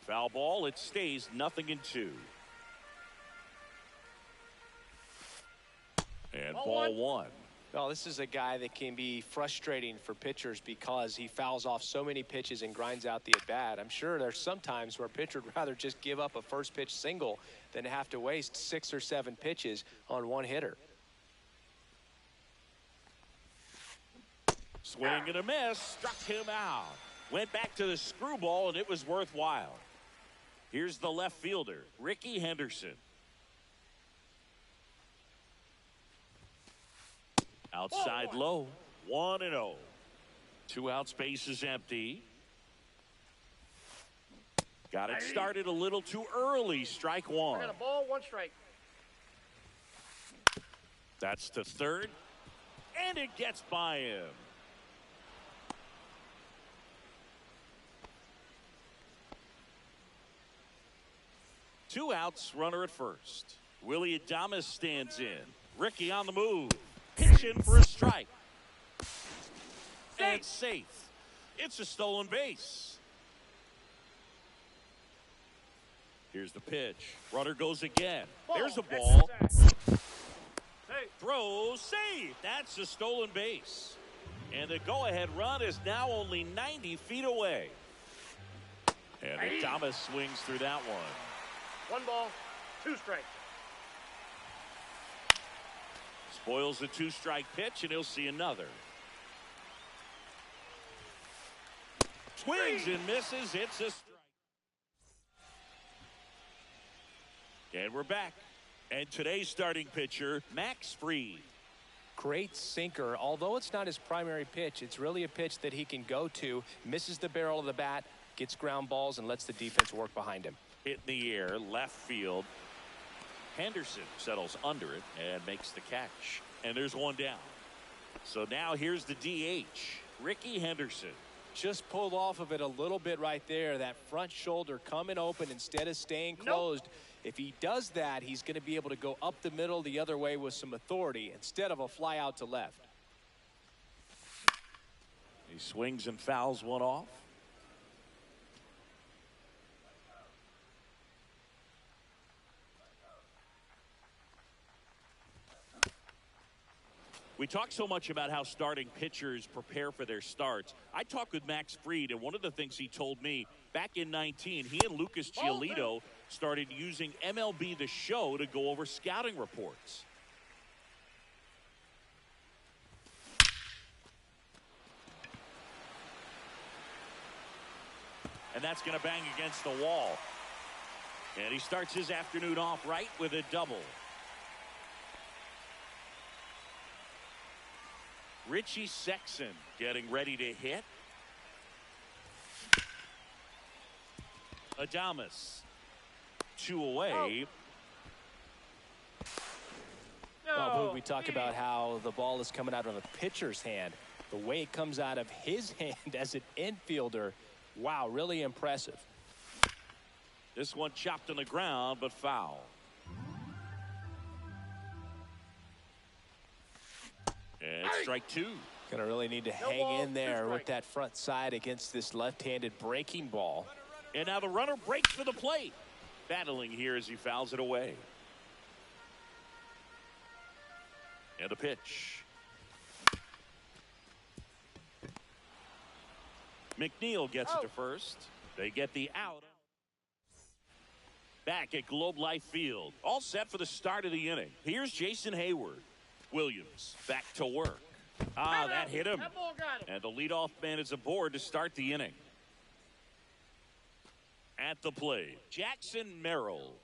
Foul ball, it stays 0-2. And ball 1. Well, this is a guy that can be frustrating for pitchers because he fouls off so many pitches and grinds out the at-bat. I'm sure there's some times where a pitcher would rather just give up a first pitch single than have to waste 6 or 7 pitches on one hitter. Swing and a miss, struck him out. Went back to the screwball, and it was worthwhile. Here's the left fielder, Ricky Henderson. Outside low, 1-0. 2 outs, base is empty. Got it started a little too early, strike 1. I got a ball, 1 strike. That's to third, and it gets by him. Two outs, runner at first. Willie Adames stands in. Ricky on the move. Pitching for a strike. And safe. It's a stolen base. Here's the pitch. Runner goes again. There's a ball. Throw, save. That's a stolen base. And the go-ahead run is now only 90 feet away. And Adames swings through that one. 1 ball, 2 strikes. Spoils the 2-strike pitch, and he'll see another. Swings and misses. It's a strike. And we're back. And today's starting pitcher, Max Fried. Great sinker. Although it's not his primary pitch, it's really a pitch that he can go to. Misses the barrel of the bat, gets ground balls, and lets the defense work behind him. Hit in the air, left field. Henderson settles under it and makes the catch. And there's one down. So now here's the DH, Ricky Henderson. Just pulled off of it a little bit right there. That front shoulder coming open instead of staying closed. If he does that, he's going to be able to go up the middle the other way with some authority instead of a fly out to left. He swings and fouls one off. We talk so much about how starting pitchers prepare for their starts. I talked with Max Fried, and one of the things he told me back in 19, he and Lucas Giolito started using MLB The Show to go over scouting reports. And that's going to bang against the wall. And he starts his afternoon off right with a double. Richie Sexson getting ready to hit. Adames. 2 away. Well, we talk about how the ball is coming out of a pitcher's hand. The way it comes out of his hand as an infielder, wow, really impressive. This one chopped on the ground, but foul. And strike 2. Gonna really need to hang in there with that front side against this left-handed breaking ball. And now the runner breaks for the plate. Battling here as he fouls it away. And the pitch. McNeil gets it to first. They get the out. Back at Globe Life Field. All set for the start of the inning. Here's Jason Hayward. Williams back to work. That hit him. That ball got him. And the leadoff man is aboard to start the inning. At the plate, Jackson Merrill.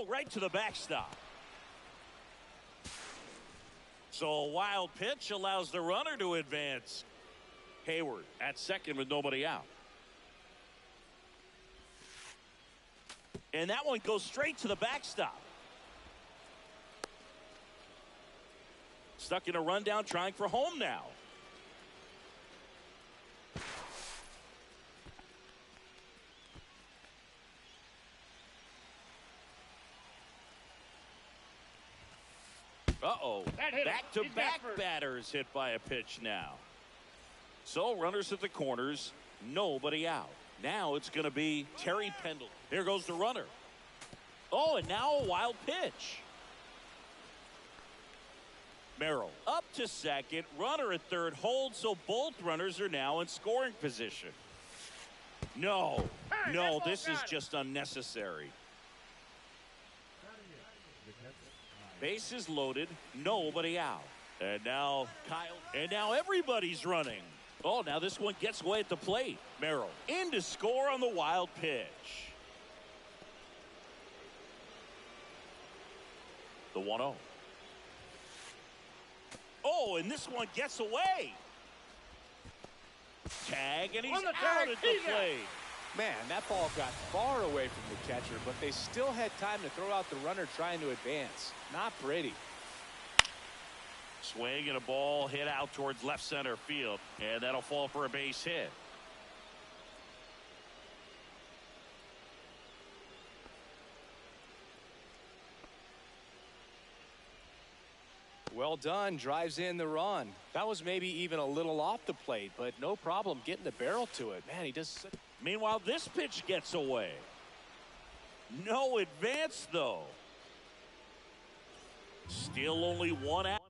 Right to the backstop. So a wild pitch allows the runner to advance. Hayward at second with nobody out. And that one goes straight to the backstop. Stuck in a rundown, trying for home now. Back-to-back batters hit by a pitch now. So runners at the corners, nobody out. Now it's going to be Terry Pendleton. Here goes the runner. And now a wild pitch. Merrill up to second. Runner at third holds, so both runners are now in scoring position. No, this is just unnecessary. Bases loaded, nobody out. And now everybody's running. Now this one gets away at the plate. Merrill in to score on the wild pitch. The 1-0. And this one gets away. Tag, and he's out at the plate. Man, that ball got far away from the catcher, but they still had time to throw out the runner trying to advance. Not pretty. Swing and a ball hit out towards left center field, and that'll fall for a base hit. Well done, drives in the run. That was maybe even a little off the plate, but no problem getting the barrel to it. Man, he does. Meanwhile, this pitch gets away. No advance, though. Still only one out.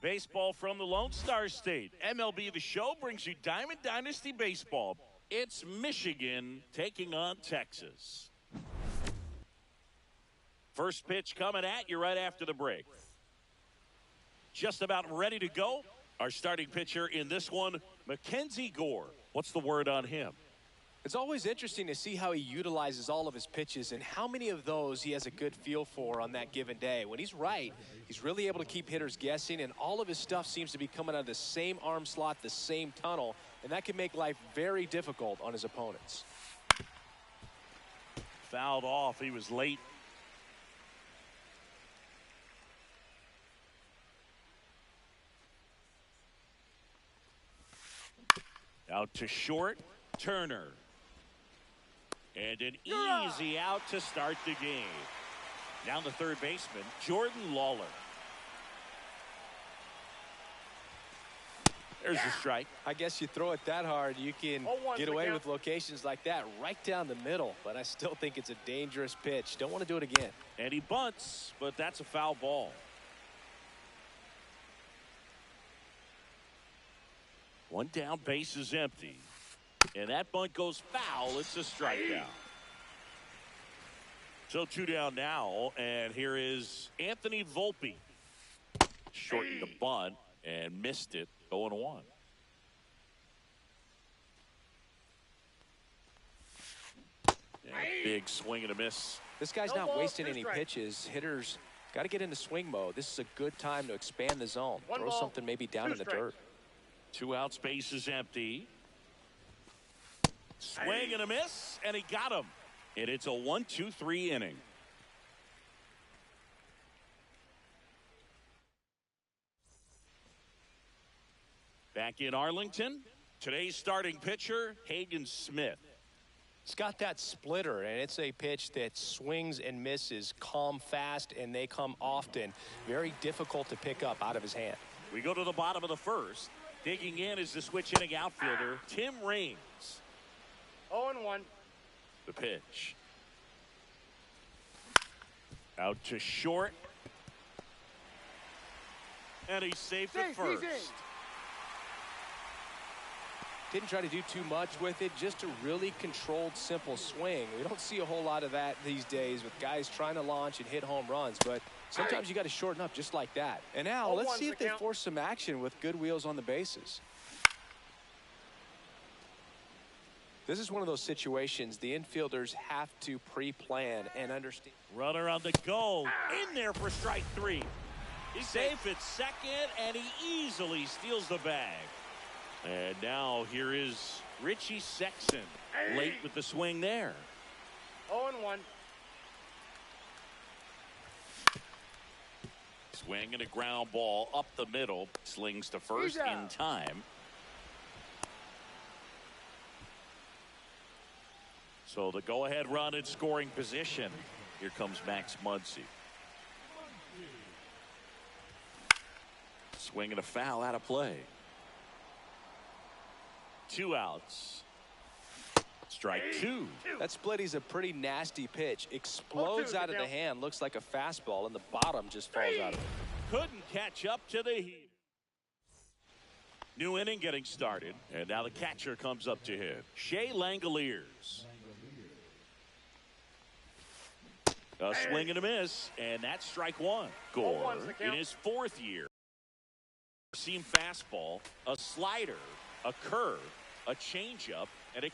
Baseball from the Lone Star State. MLB The Show brings you Diamond Dynasty Baseball. It's Michigan taking on Texas. First pitch coming at you right after the break. Just about ready to go. Our starting pitcher in this one, Mackenzie Gore. What's the word on him? It's always interesting to see how he utilizes all of his pitches and how many of those he has a good feel for on that given day. When he's right, he's really able to keep hitters guessing, and all of his stuff seems to be coming out of the same arm slot, the same tunnel, and that can make life very difficult on his opponents. Fouled off. He was late. Out to short, Turner. And an easy out to start the game. Down to third baseman, Jordan Lawler. There's a strike. I guess you throw it that hard, you can get away with locations like that right down the middle, but I still think it's a dangerous pitch. Don't want to do it again. And he bunts, but that's a foul ball. One down, base is empty. And that bunt goes foul. It's a strikeout. So 2 down now, and here is Anthony Volpe. Shortened the bunt and missed it. 0-1. Big swing and a miss. This guy's not wasting any pitches. Hitters got to get into swing mode. This is a good time to expand the zone. Throw something maybe down in the dirt. 2 outs, base is empty. Swing and a miss, and he got him. And it's a 1-2-3 inning. Back in Arlington, today's starting pitcher, Hagen Smith. It's got that splitter, and it's a pitch that swings and misses, come fast, and they come often. Very difficult to pick up out of his hand. We go to the bottom of the first. Digging in is the switch hitting outfielder, Tim Raines. 0-1. The pitch. Out to short. And he's safe at first. Didn't try to do too much with it, just a really controlled, simple swing. We don't see a whole lot of that these days with guys trying to launch and hit home runs, but sometimes you got to shorten up just like that. And now let's see if they force some action with good wheels on the bases. This is one of those situations the infielders have to pre-plan and understand. Runner on the go. In there for strike 3. He's safe at second, and he easily steals the bag. And now here is Richie Sexson. Late with the swing there. 0-1. Swing and a ground ball up the middle. Slings to first in time. So the go-ahead run in scoring position. Here comes Max Muncy. Swing and a foul out of play. 2 outs. Strike 2. That splitty's a pretty nasty pitch. Explodes out of the hand. Looks like a fastball, and the bottom just falls out of it. Couldn't catch up to the heat. New inning getting started. And now the catcher comes up to hit. Shea Langoliers. A swing and a miss, and that's strike 1. Gore in his 4th year. Seam fastball, a slider, a curve, a changeup, and a.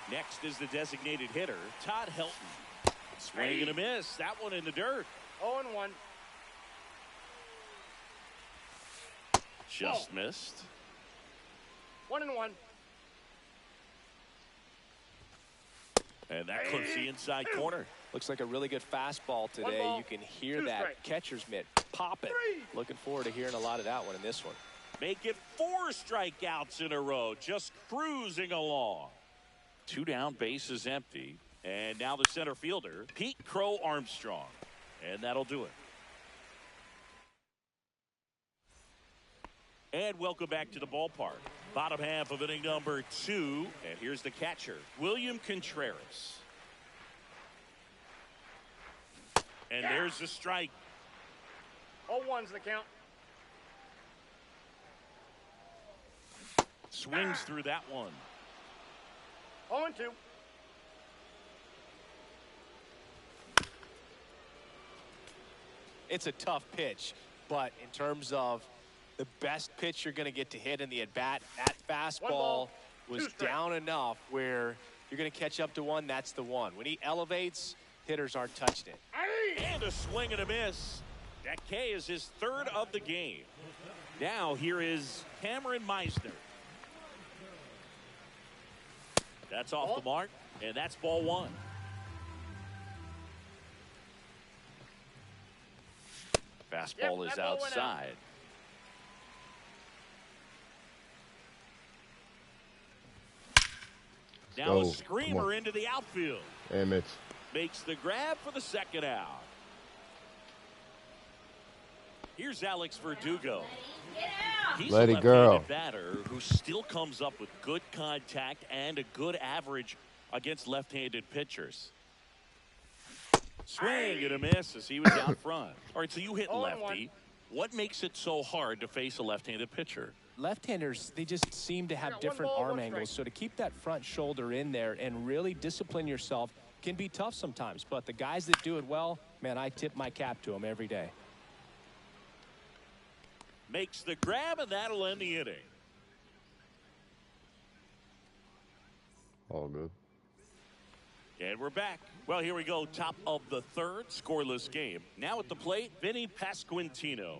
Next is the designated hitter, Todd Helton. Swing and a miss. That one in the dirt. 0-1. Just missed. 1-1. And that clips the inside corner. Looks like a really good fastball today. You can hear that catcher's mitt pop it. Looking forward to hearing a lot of that one in this one. Make it 4 strikeouts in a row. Just cruising along. 2 down, base is empty. And now the center fielder, Pete Crow Armstrong. And that'll do it. And welcome back to the ballpark. Bottom half of inning number 2. And here's the catcher, William Contreras. And there's the strike. 0-1's the count. Swings through that one. 0-2. It's a tough pitch, but in terms of the best pitch you're going to get to hit in the at-bat, that fastball was down enough where you're going to catch up to one. That's the one. When he elevates, hitters aren't touching it. And a swing and a miss. That K is his third of the game. Now here is Cameron Meisner. That's off the mark, and that's ball one. Fastball is outside. Now a screamer into the outfield. Damn it. Makes the grab for the second out. Here's Alex Verdugo. He's Let a it go. left-handed batter who still comes up with good contact and a good average against left-handed pitchers. Swing and a miss as he was out front. All right, so you hit lefty. What makes it so hard to face a left-handed pitcher? Left-handers, they just seem to have different arm angles. So to keep that front shoulder in there and really discipline yourself can be tough sometimes. But the guys that do it well, man, I tip my cap to them every day. Makes the grab, and that'll end the inning. All good. And we're back. Well, here we go. Top of the third, scoreless game. Now at the plate, Vinny Pasquantino.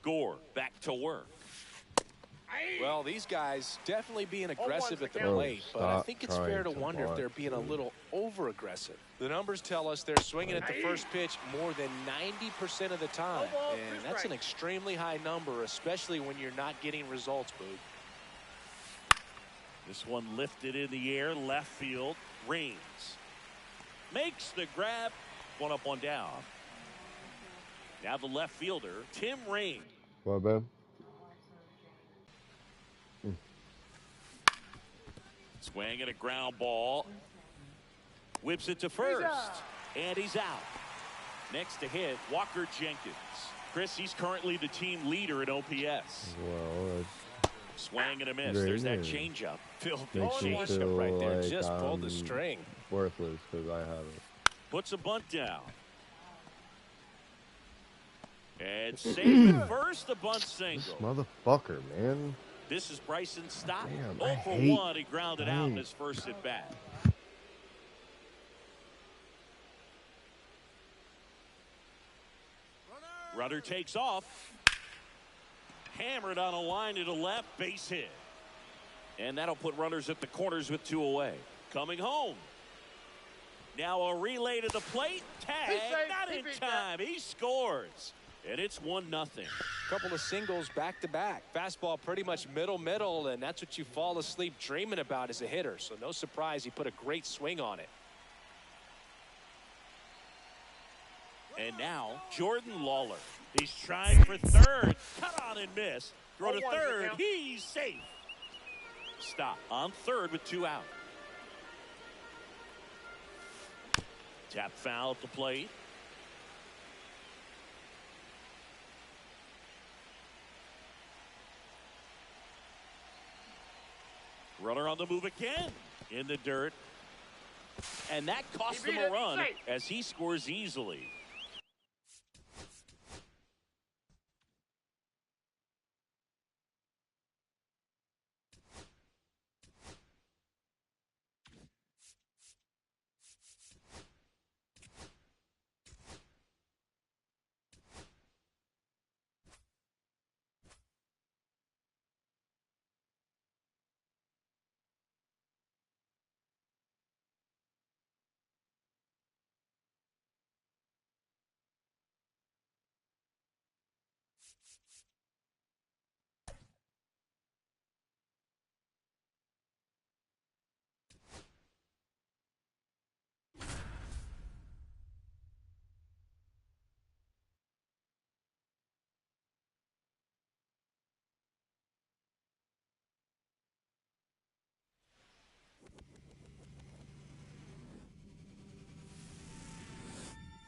Gore back to work. Well, these guys definitely being aggressive at the plate, but I think it's fair to wonder if they're being a little over-aggressive. The numbers tell us they're swinging at the first pitch more than 90% of the time, and that's an extremely high number, especially when you're not getting results, Boog. This one lifted in the air, left field. Rains makes the grab. One up, one down. Now the left fielder, Tim Raines. What, babe? Swing and a ground ball. Whips it to first. And he's out. Next to hit, Walker Jenkins. Chris, he's currently the team leader in OPS. Well, Swing and a miss. There's that changeup. makes me Changeup feel right there. like Just pulled the I'm string. worthless because I haven't. Puts a bunt down. And save it first, the bunt single. This motherfucker, man. This is Bryson Stott. Damn, 0 for 1. He grounded out in his first at bat. Runner takes off. Hammered on a line to the left. Base hit. And that'll put runners at the corners with 2 away. Coming home. Now a relay to the plate. Tag. Not in time. He scores. And it's 1-0. Couple of singles back-to-back. Fastball pretty much middle, and that's what you fall asleep dreaming about as a hitter. So no surprise he put a great swing on it. And now Jordan Lawler. He's trying for third. Cut on and miss. Throw to third. He's safe. Stop on third with 2 out. Tap foul at the plate. Runner on the move again in the dirt. And that cost him a run as he scores easily.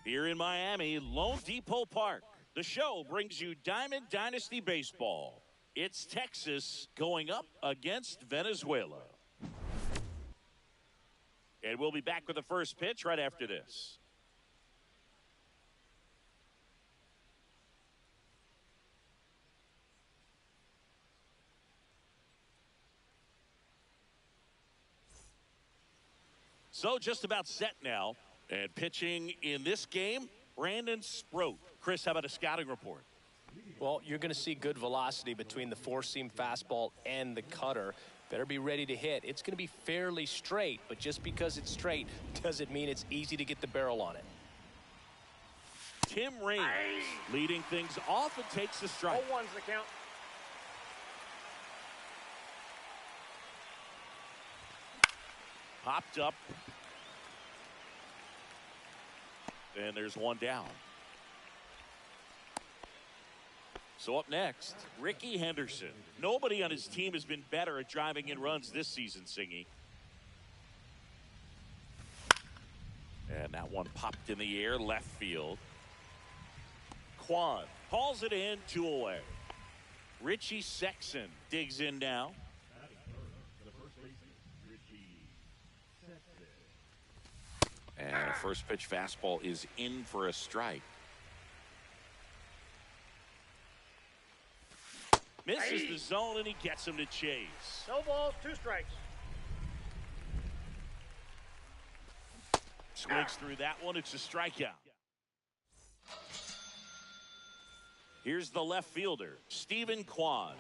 Here in Miami, Lone Depot Park. The show brings you Diamond Dynasty Baseball. It's Texas going up against Venezuela. And we'll be back with the first pitch right after this. So just about set now. And pitching in this game, Brandon Sproat. Chris, how about a scouting report? Well, you're going to see good velocity between the four-seam fastball and the cutter. Better be ready to hit. It's going to be fairly straight, but just because it's straight doesn't mean it's easy to get the barrel on it. Tim Raines leading things off and takes the strike. 0-1's the count. Popped up. And there's one down. So up next, Ricky Henderson. Nobody on his team has been better at driving in runs this season, Singy. And that one popped in the air, left field. Quan hauls it in, 2 away. Richie Sexson digs in now. And a first pitch fastball is in for a strike. Misses the zone and he gets him to chase. No balls, 2 strikes. Swings through that one. It's a strikeout. Here's the left fielder, Stephen Kwan.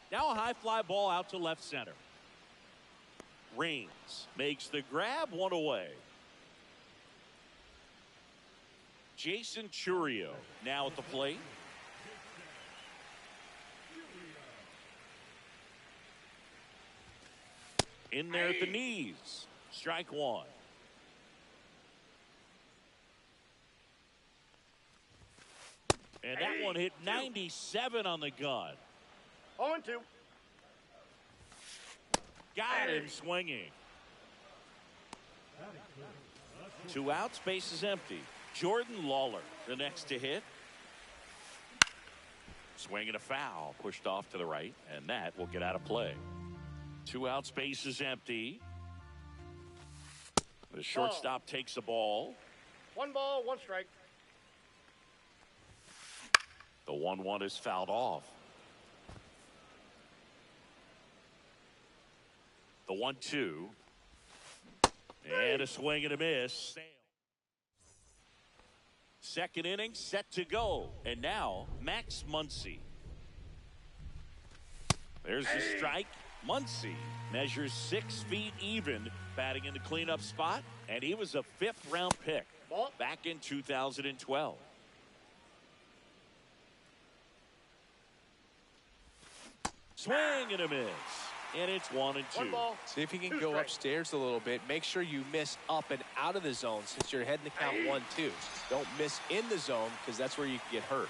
Now a high fly ball out to left center. Raines makes the grab, 1 away. Jason Churio now at the plate. In there at the knees. Strike 1. And that one hit 97 on the gun. 0-2. Got him swinging. 2 outs, base is empty. Jordan Lawler, the next to hit. Swing and a foul, pushed off to the right, and that will get out of play. 2 outs, base is empty. The shortstop takes a ball. 1 ball, 1 strike. The 1-1 is fouled off. The 1-2. And a swing and a miss. Second inning set to go. And now Max Muncy. There's the strike. Muncy measures 6 feet even, batting in the cleanup spot, and he was a 5th round pick back in 2012. Swing and a miss. And it's 1-2. 1 ball. See if you can go upstairs a little bit. Make sure you miss up and out of the zone since you're heading to count 1-2. Don't miss in the zone because that's where you can get hurt.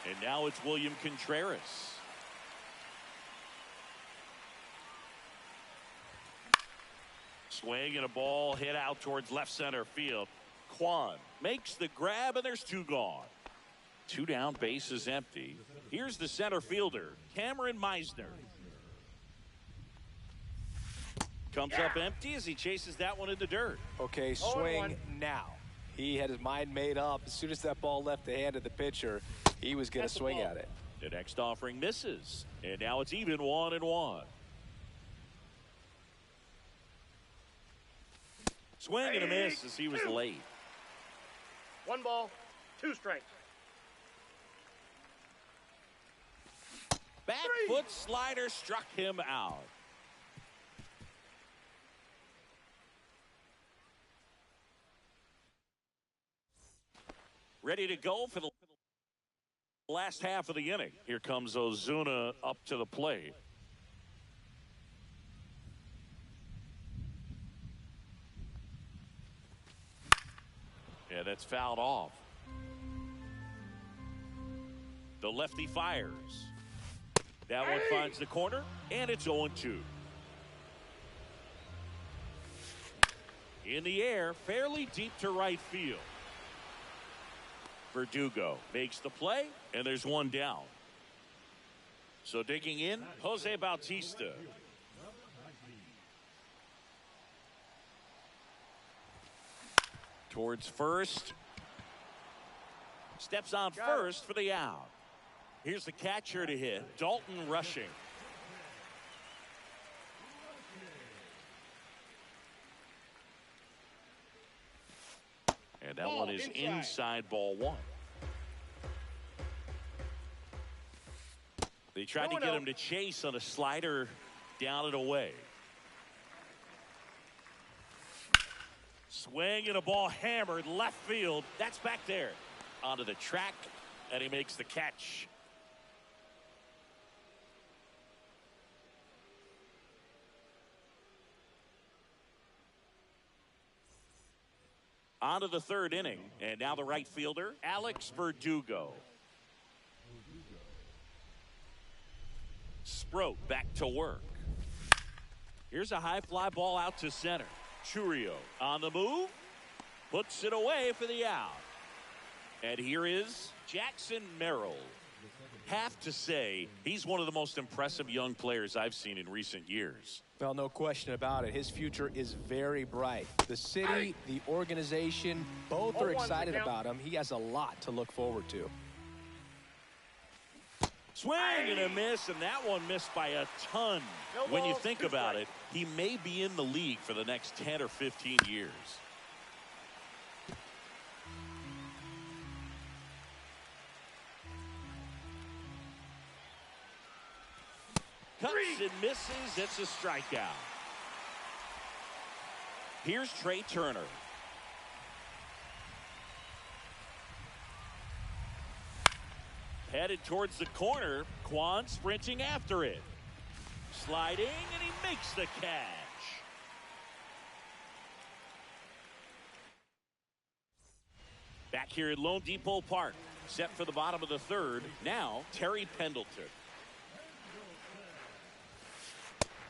And now it's William Contreras. Swing and a ball hit out towards left center field. Quan makes the grab and there's 2 gone. 2 down, base is empty. Here's the center fielder, Cameron Meisner. Comes up empty as he chases that one in the dirt. Okay, swing now. He had his mind made up. As soon as that ball left the hand of the pitcher, he was going to swing at it. The next offering misses. And now it's even 1-1. Swing and a miss as he was late. 1 ball, 2 strikes. Back foot slider struck him out. Ready to go for the last half of the inning. Here comes Ozuna up to the plate. Yeah, that's fouled off. The lefty fires. That one finds the corner, and it's 0-2. In the air, fairly deep to right field. Verdugo makes the play, and there's one down. So digging in, Jose Bautista. Towards first. Steps on first for the out. Here's the catcher to hit. Dalton rushing. And that one is inside ball one. They tried to get him to chase on a slider down and away. Swing and a ball hammered left field. That's back there. Onto the track, and he makes the catch. On to the third inning, and now the right fielder, Alex Verdugo. Sproat back to work. Here's a high fly ball out to center. Churio on the move, puts it away for the out. And here is Jackson Merrill. Have to say, he's one of the most impressive young players I've seen in recent years. Well, no question about it. His future is very bright. The city, the organization, both are excited about him. He has a lot to look forward to. Swing and a miss, and that one missed by a ton. When you think about it, he may be in the league for the next 10 or 15 years. Cuts and misses. It's a strikeout. Here's Trey Turner. Headed towards the corner. Kwan sprinting after it. Sliding, and he makes the catch. Back here at Lone Depot Park. Set for the bottom of the third. Now, Terry Pendleton.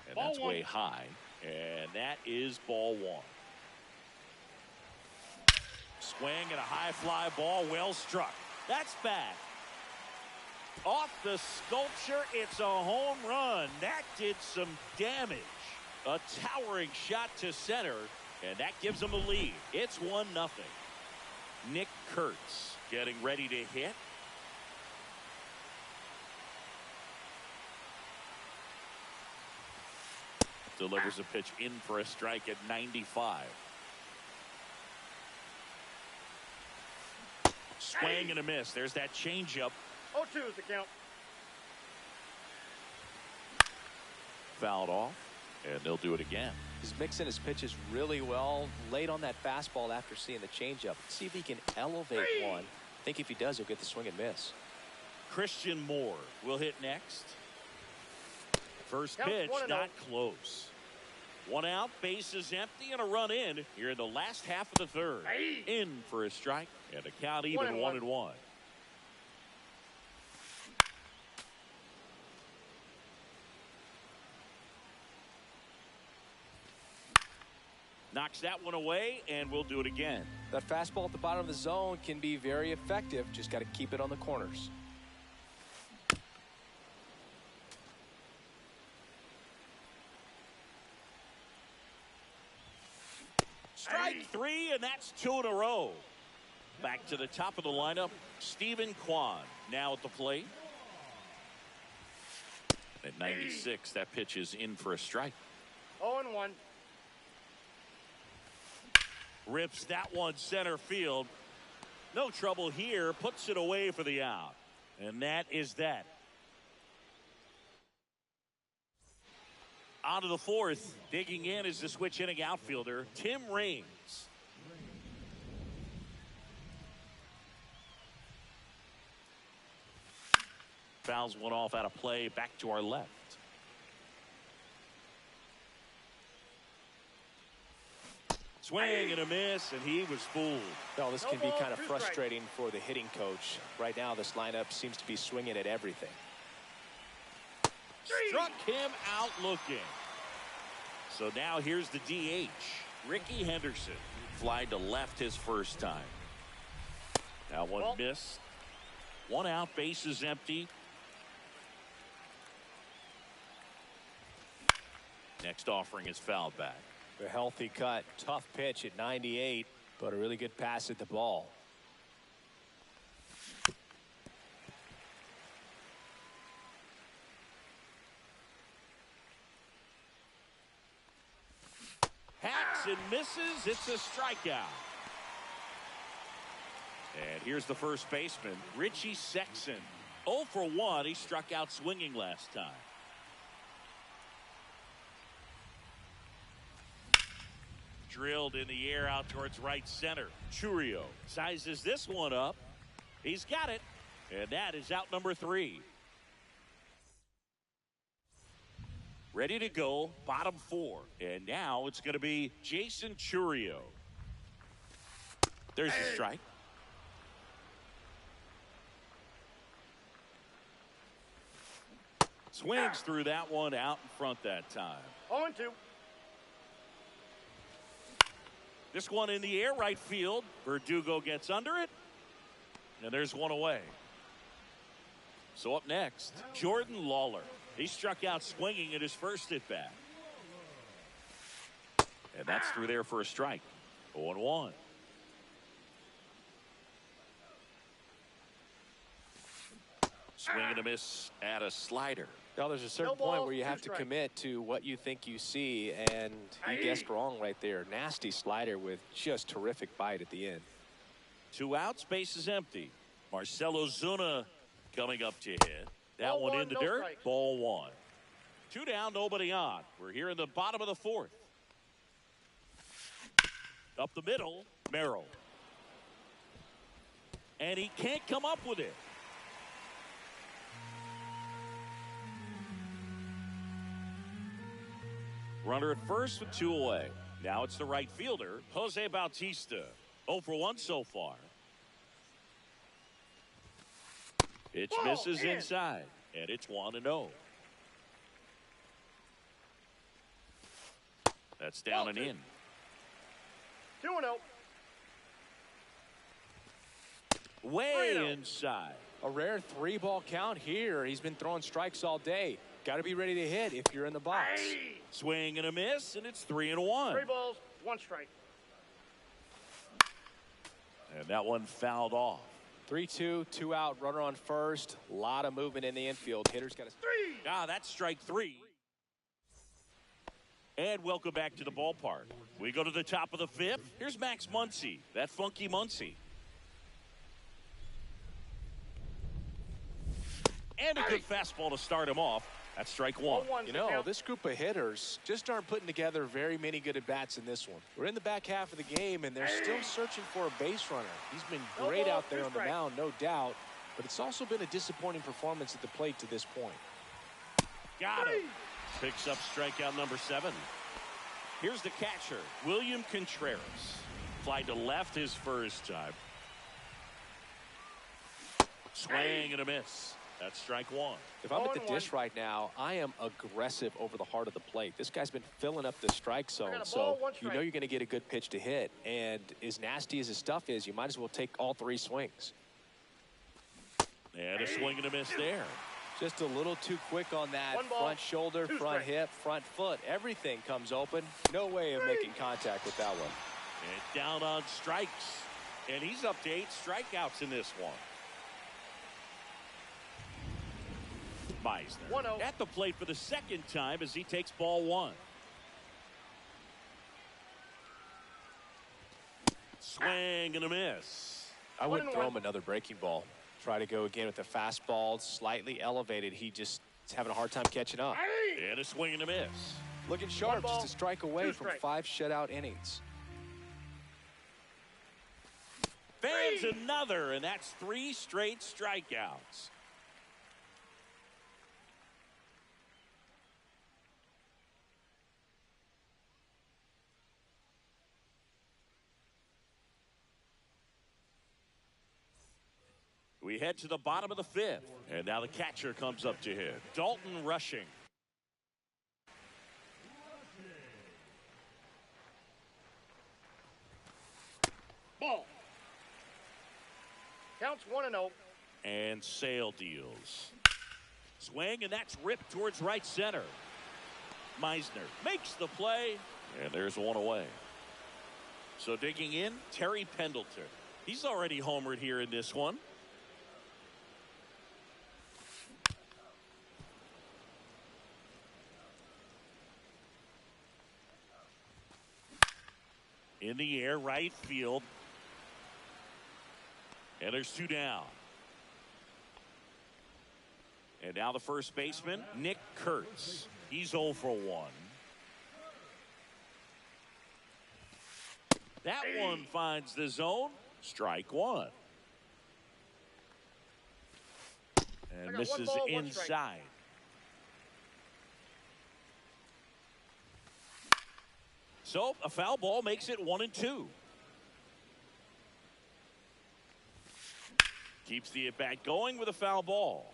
And that's way high. And that is ball one. Swing and a high fly ball, well struck. That's back. Off the sculpture, it's a home run. That did some damage. A towering shot to center, and that gives them a lead. It's 1-0. Nick Kurtz getting ready to hit. Delivers a pitch in for a strike at 95. Swing and a miss. There's that changeup. 0-2 is the count. Fouled off, and they'll do it again. He's mixing his pitches really well. Late on that fastball after seeing the changeup. See if he can elevate one. I think if he does, he'll get the swing and miss. Christian Moore will hit next. First pitch, not close. One out, bases empty, and a run in here in the last half of the third. In for a strike, and a count even 1-1. Knocks that one away, and we'll do it again. That fastball at the bottom of the zone can be very effective. Just got to keep it on the corners. Strike three, and that's 2 in a row. Back to the top of the lineup, Stephen Kwan now at the plate. At 96, that pitch is in for a strike. 0-1. Rips that one center field. No trouble here. Puts it away for the out. And that is that. Out of the fourth. Digging in is the switch inning outfielder, Tim Raines. Fouls one off out of play. Back to our left. Swing and a miss, and he was fooled. Well, this can be kind of frustrating for the hitting coach. Right now, this lineup seems to be swinging at everything. Struck him out looking. So now here's the DH. Ricky Henderson flying to left his first time. That one missed. One out, bases empty. Next offering is fouled back. A healthy cut, tough pitch at 98, but a really good pass at the ball. Hacks and misses. It's a strikeout. And here's the first baseman, Richie Sexson. 0 for 1. He struck out swinging last time. Drilled in the air out towards right center. Churio sizes this one up. He's got it. And that is out number 3. Ready to go, bottom 4. And now it's going to be Jason Churio. There's the strike. Swings through that one out in front that time. 0-2. This one in the air, right field. Verdugo gets under it. And there's one away. So up next, Jordan Lawler. He struck out swinging at his first at bat. And that's through there for a strike. 0-1. Swing and a miss at a slider. Now, there's a certain point where you have to commit to what you think you see, and you guessed wrong right there. Nasty slider with just terrific bite at the end. 2 outs, base is empty. Marcelo Zuna coming up to hit. That one in the dirt. Ball 1. 2 down, nobody on. We're here in the bottom of the 4th. Up the middle, Merrill. And he can't come up with it. Runner at first with 2 away. Now it's the right fielder, Jose Bautista. 0 for 1 so far. Pitch misses inside, and it's 1-0. That's down and in. 2-0. Way inside. A rare 3-ball count here. He's been throwing strikes all day. Got to be ready to hit if you're in the box. Swing and a miss, and it's 3-1. 3 balls, 1 strike. And that one fouled off. 3-2, 2 out, runner on first. A lot of movement in the infield. Hitter's got a 3. That's strike 3. And welcome back to the ballpark. We go to the top of the 5th. Here's Max Muncy, that funky Muncy. And a good fastball to start him off. That's strike 1. You know, this group of hitters just aren't putting together very many good at-bats in this one. We're in the back half of the game, and they're still searching for a base runner. He's been great out there on the mound, no doubt, but it's also been a disappointing performance at the plate to this point. Got him. Picks up strikeout number 7. Here's the catcher, William Contreras. Fly to left his first time. Swing and a miss. That's strike 1. If I'm at the dish right now, I am aggressive over the heart of the plate. This guy's been filling up the strike zone, so you know you're going to get a good pitch to hit. And as nasty as his stuff is, you might as well take all 3 swings. And a swing and a miss there. Just a little too quick on that front shoulder, front hip, front foot. Everything comes open. No way of making contact with that one. And down on strikes. And he's up to 8 strikeouts in this one. Meisner at the plate for the second time as he takes ball 1. Swing and a miss. I wouldn't throw him another breaking ball. Try to go again with the fastball, slightly elevated. He just is having a hard time catching up. And a swing and a miss. Looking sharp, just a strike away from 5 shutout innings. Fans another, and that's 3 straight strikeouts. We head to the bottom of the 5th, and now the catcher comes up to hit. Dalton Rushing. Ball. Counts 1-0. And Sale deals. Swing, and that's ripped towards right center. Meisner makes the play, and there's one away. So digging in, Terry Pendleton. He's already homered here in this one. In the air, right field. And there's two down. And now the first baseman, Nick Kurtz. He's 0 for 1. That one finds the zone. Strike one. And misses inside. So a foul ball makes it 1-2. Keeps the at-bat going with a foul ball.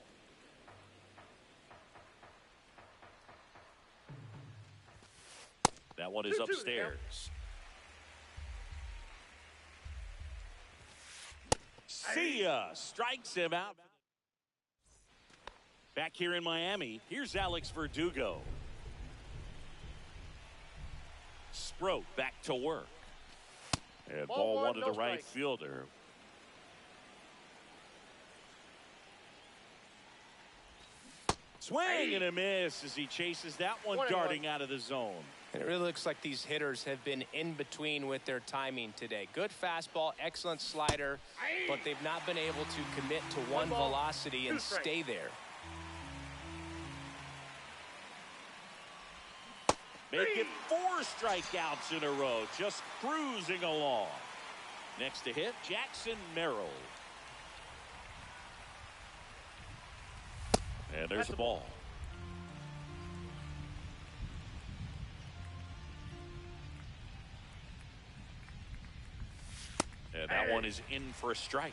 That one is upstairs. See ya. Strikes him out. Back here in Miami, here's Alex Verdugo. Sproat back to work. And ball one to the right fielder. Swing and a miss as he chases that one darting out of the zone. And it really looks like these hitters have been in between with their timing today. Good fastball, excellent slider, but they've not been able to commit to one velocity and stay there. Make it 4 strikeouts in a row, just cruising along. Next to hit, Jackson Merrill. And there's the ball. And that one is in for a strike.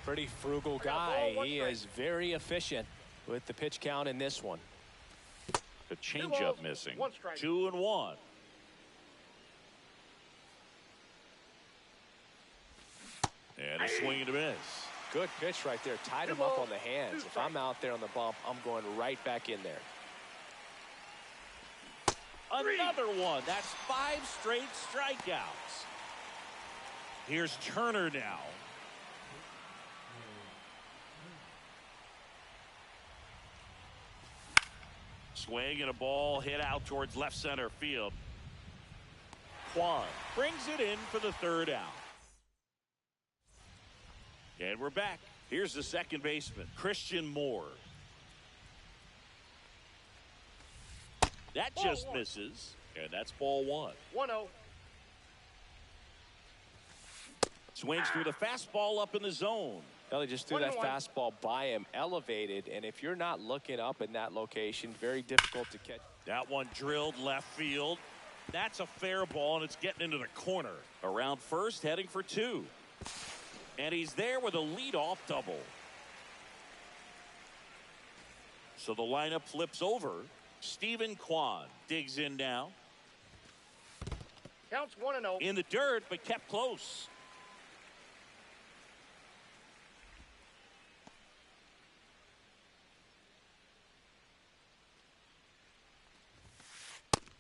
Pretty frugal guy. He is very efficient with the pitch count in this one. The changeup missing. 2-1. And a swing and a miss. Good pitch right there. Tied him up on the hands. If I'm out there on the bump, I'm going right back in there. Another one. That's 5 straight strikeouts. Here's Turner now. Swing and a ball hit out towards left center field. Kwan brings it in for the 3rd out. And we're back. Here's the second baseman, Christian Moore. That just misses, and that's ball 1. 1-0. Swings through the fastball up in the zone. Well, they just threw that fastball by him, elevated, and if you're not looking up in that location, very difficult to catch. That one drilled left field. That's a fair ball, and it's getting into the corner. Around first, heading for 2. And he's there with a leadoff double. So the lineup flips over. Stephen Kwan digs in now. Counts 1-0. In the dirt, but kept close.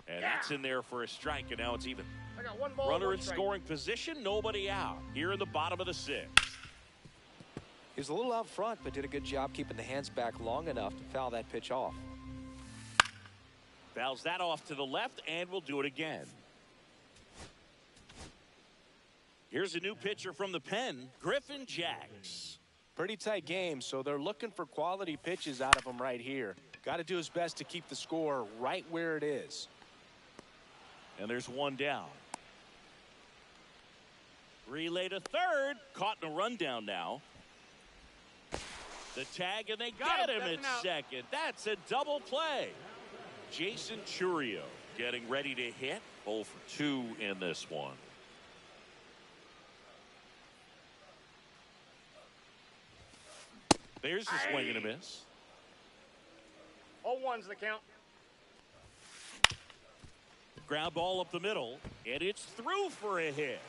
And that's in there for a strike, and now it's even. I got 1 ball, Runner 1 in strike. scoring position, nobody out. Here in the bottom of the 6th. He was a little out front, but did a good job keeping the hands back long enough to foul that pitch off. Fouls that off to the left, and we'll do it again. Here's a new pitcher from the pen, Griffin Jacks. Pretty tight game, so they're looking for quality pitches out of him right here. Got to do his best to keep the score right where it is. And there's 1 down. Relay to third. Caught in a rundown now. The tag, and they get him at second. That's a double play. Jason Churio getting ready to hit. 0 for 2 in this one. There's the swing and a miss. 0-1's the count. Ground ball up the middle, and it's through for a hit.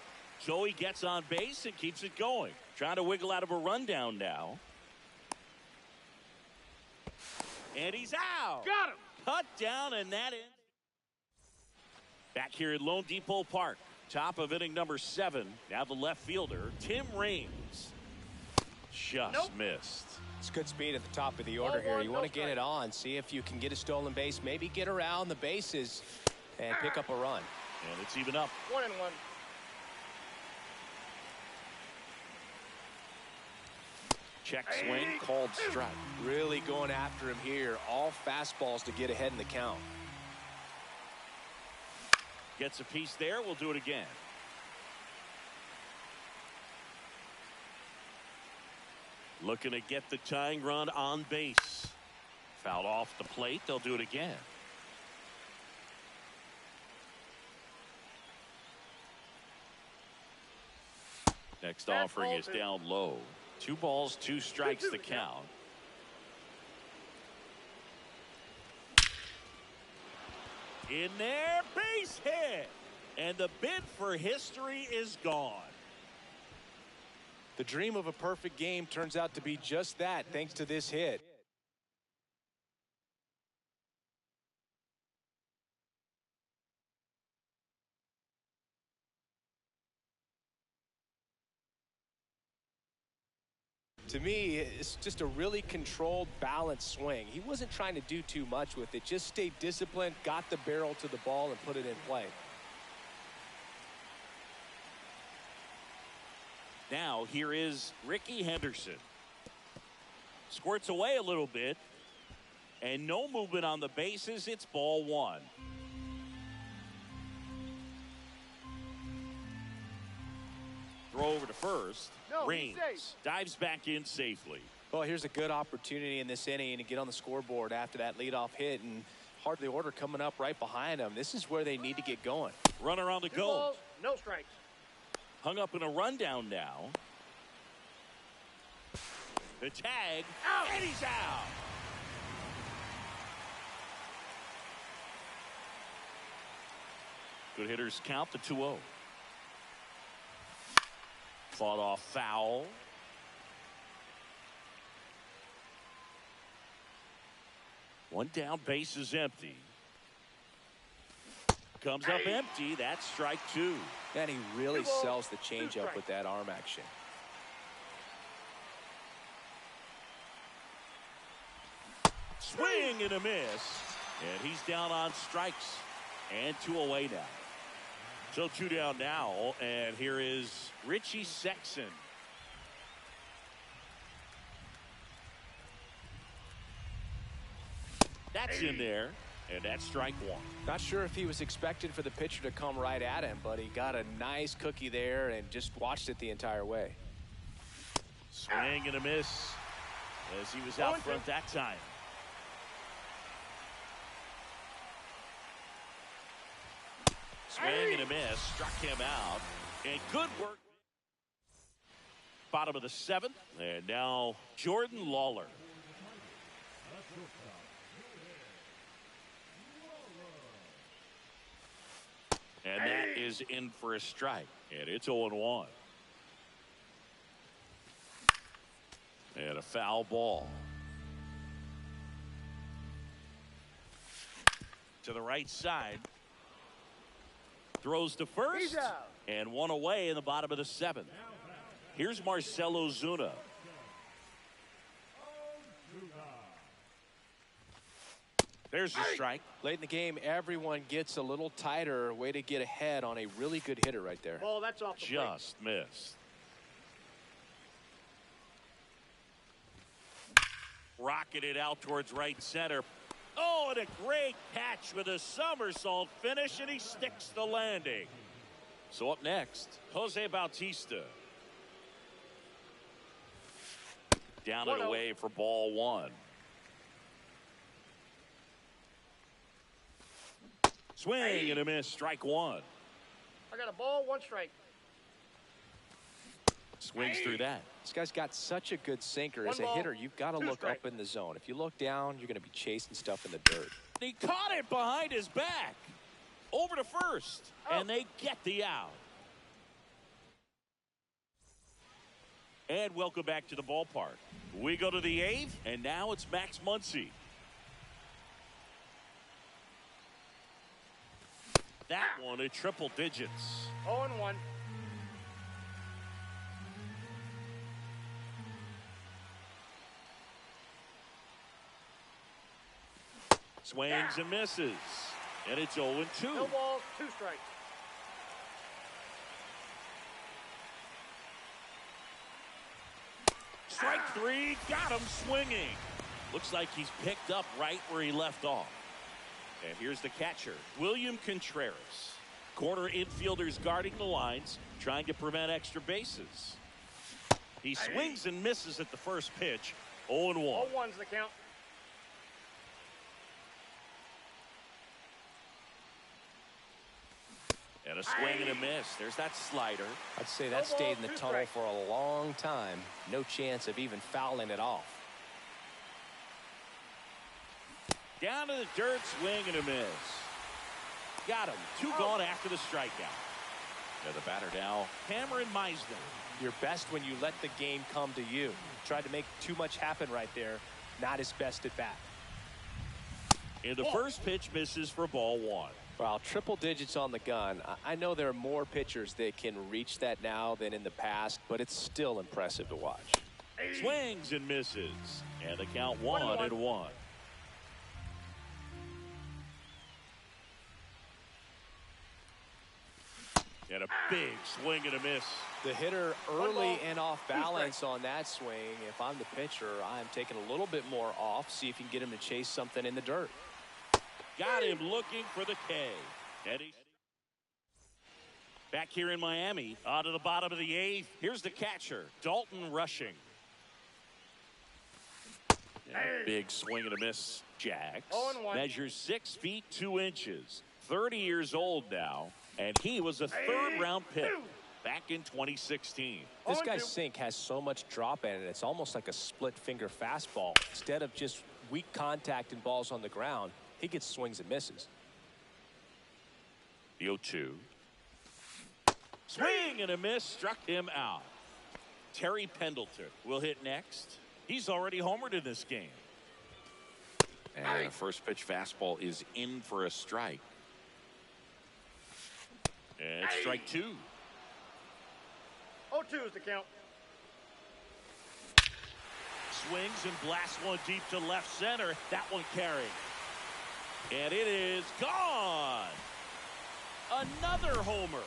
So he gets on base and keeps it going. Trying to wiggle out of a rundown now. And he's out. Got him. Cut down, and that ends. Back here at Lone Depot Park. Top of inning number 7. Now the left fielder, Tim Raines. Just missed. It's good speed at the top of the order here. You want to get it on, see if you can get a stolen base, maybe get around the bases and pick up a run. And it's even up. 1-1. Check swing, called strike. Really going after him here. All fastballs to get ahead in the count. Gets a piece there. We'll do it again. Looking to get the tying run on base. Fouled off the plate. They'll do it again. Next offering is down low. 2 balls, 2 strikes the count. In there, base hit. And the bid for history is gone. The dream of a perfect game turns out to be just that, thanks to this hit. To me, it's just a really controlled, balanced swing. He wasn't trying to do too much with it. Just stayed disciplined, got the barrel to the ball, and put it in play. Now, here is Ricky Henderson. Squirts away a little bit. And no movement on the bases. It's ball 1. Throw over to first. Raines dives back in safely. Well, here's a good opportunity in this inning to get on the scoreboard after that leadoff hit, and hard the order coming up right behind them. This is where they need to get going. Runner on the 2 go. balls, no strikes. Hung up in a rundown now. The tag, and he's out. Good hitters count the 2-0. Fought off foul. One down, base is empty. Comes up empty. That's strike 2. And he really sells the changeup with that arm action. Swing and a miss. And he's down on strikes. And 2 away now. So 2 down now. And here is Richie Sexson. That's in there. And that's strike 1. Not sure if he was expecting for the pitcher to come right at him, but he got a nice cookie there and just watched it the entire way. Swing and a miss as he was out front that time. Swing and a miss. Struck him out. And good work. Bottom of the 7th. And now Jordan Lawler. And that is in for a strike. And it's 0-1. And a foul ball. To the right side. Throws to first. And 1 away in the bottom of the 7th. Here's Marcell Ozuna. There's the strike. Late in the game, everyone gets a little tighter. Way to get ahead on a really good hitter right there. Ball, that's off the plate. Just missed. Rocketed out towards right center. Oh, and a great catch with a somersault finish, and he sticks the landing. So up next, Jose Bautista. Down and away for ball 1. Swing and a miss, strike 1. I got a ball, 1 strike. Swings through that. This guy's got such a good sinker. As a hitter, you've got to look up in the zone. If you look down, you're going to be chasing stuff in the dirt. He caught it behind his back. Over to first. And they get the out. And welcome back to the ballpark. We go to the 8th, and now it's Max Muncy. That one at triple digits. 0-1. Swings and misses. And it's 0-2. No balls, 2 strikes. Strike 3, got him swinging. Looks like he's picked up right where he left off. And here's the catcher, William Contreras. Corner infielders guarding the lines, trying to prevent extra bases. He swings and misses at the first pitch. 0-1. 0-1's the count. And a swing and a miss. There's that slider. I'd say that stayed in the tunnel for a long time. No chance of even fouling it off. Down to the dirt, swing and a miss. Got him. 2 gone after the strikeout. And the batter now, Cameron Meisner. You're best when you let the game come to you. Tried to make too much happen right there. Not his best at bat. And the first pitch misses for ball 1. Well, triple digits on the gun. I know there are more pitchers that can reach that now than in the past, but it's still impressive to watch. Swings and misses. And the count 1-1. And a big swing and a miss. The hitter early and off balance on that swing. If I'm the pitcher, I'm taking a little bit more off, see if you can get him to chase something in the dirt. Got him looking for the K. Eddie. Back here in Miami, out of the bottom of the 8th. Here's the catcher, Dalton Rushing. Big swing and a miss. Jax 0-1. measures 6 feet 2 inches. 30 years old now, and he was a 3rd-round pick back in 2016. This guy's sink has so much drop in it, it's almost like a split-finger fastball. Instead of just weak contact and balls on the ground, he gets swings and misses. The 0-2. Swing and a miss, struck him out. Terry Pendleton will hit next. He's already homered in this game. And the first pitch fastball is in for a strike. And strike 2. 0-2 is the count. Swings and blasts one deep to left center. That one carrying. And it is gone. Another homer.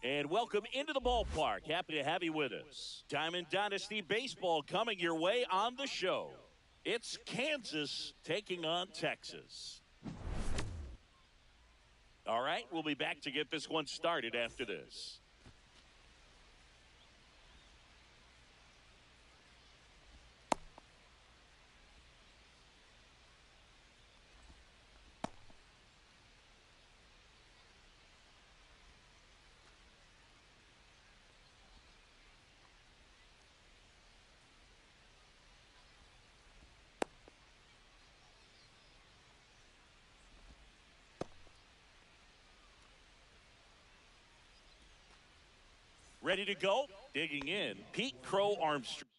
And welcome into the ballpark. Happy to have you with us. Diamond Dynasty Baseball coming your way on the show. It's Kansas taking on Texas. All right, we'll be back to get this one started after this. Ready to go? Digging in, Pete Crow Armstrong.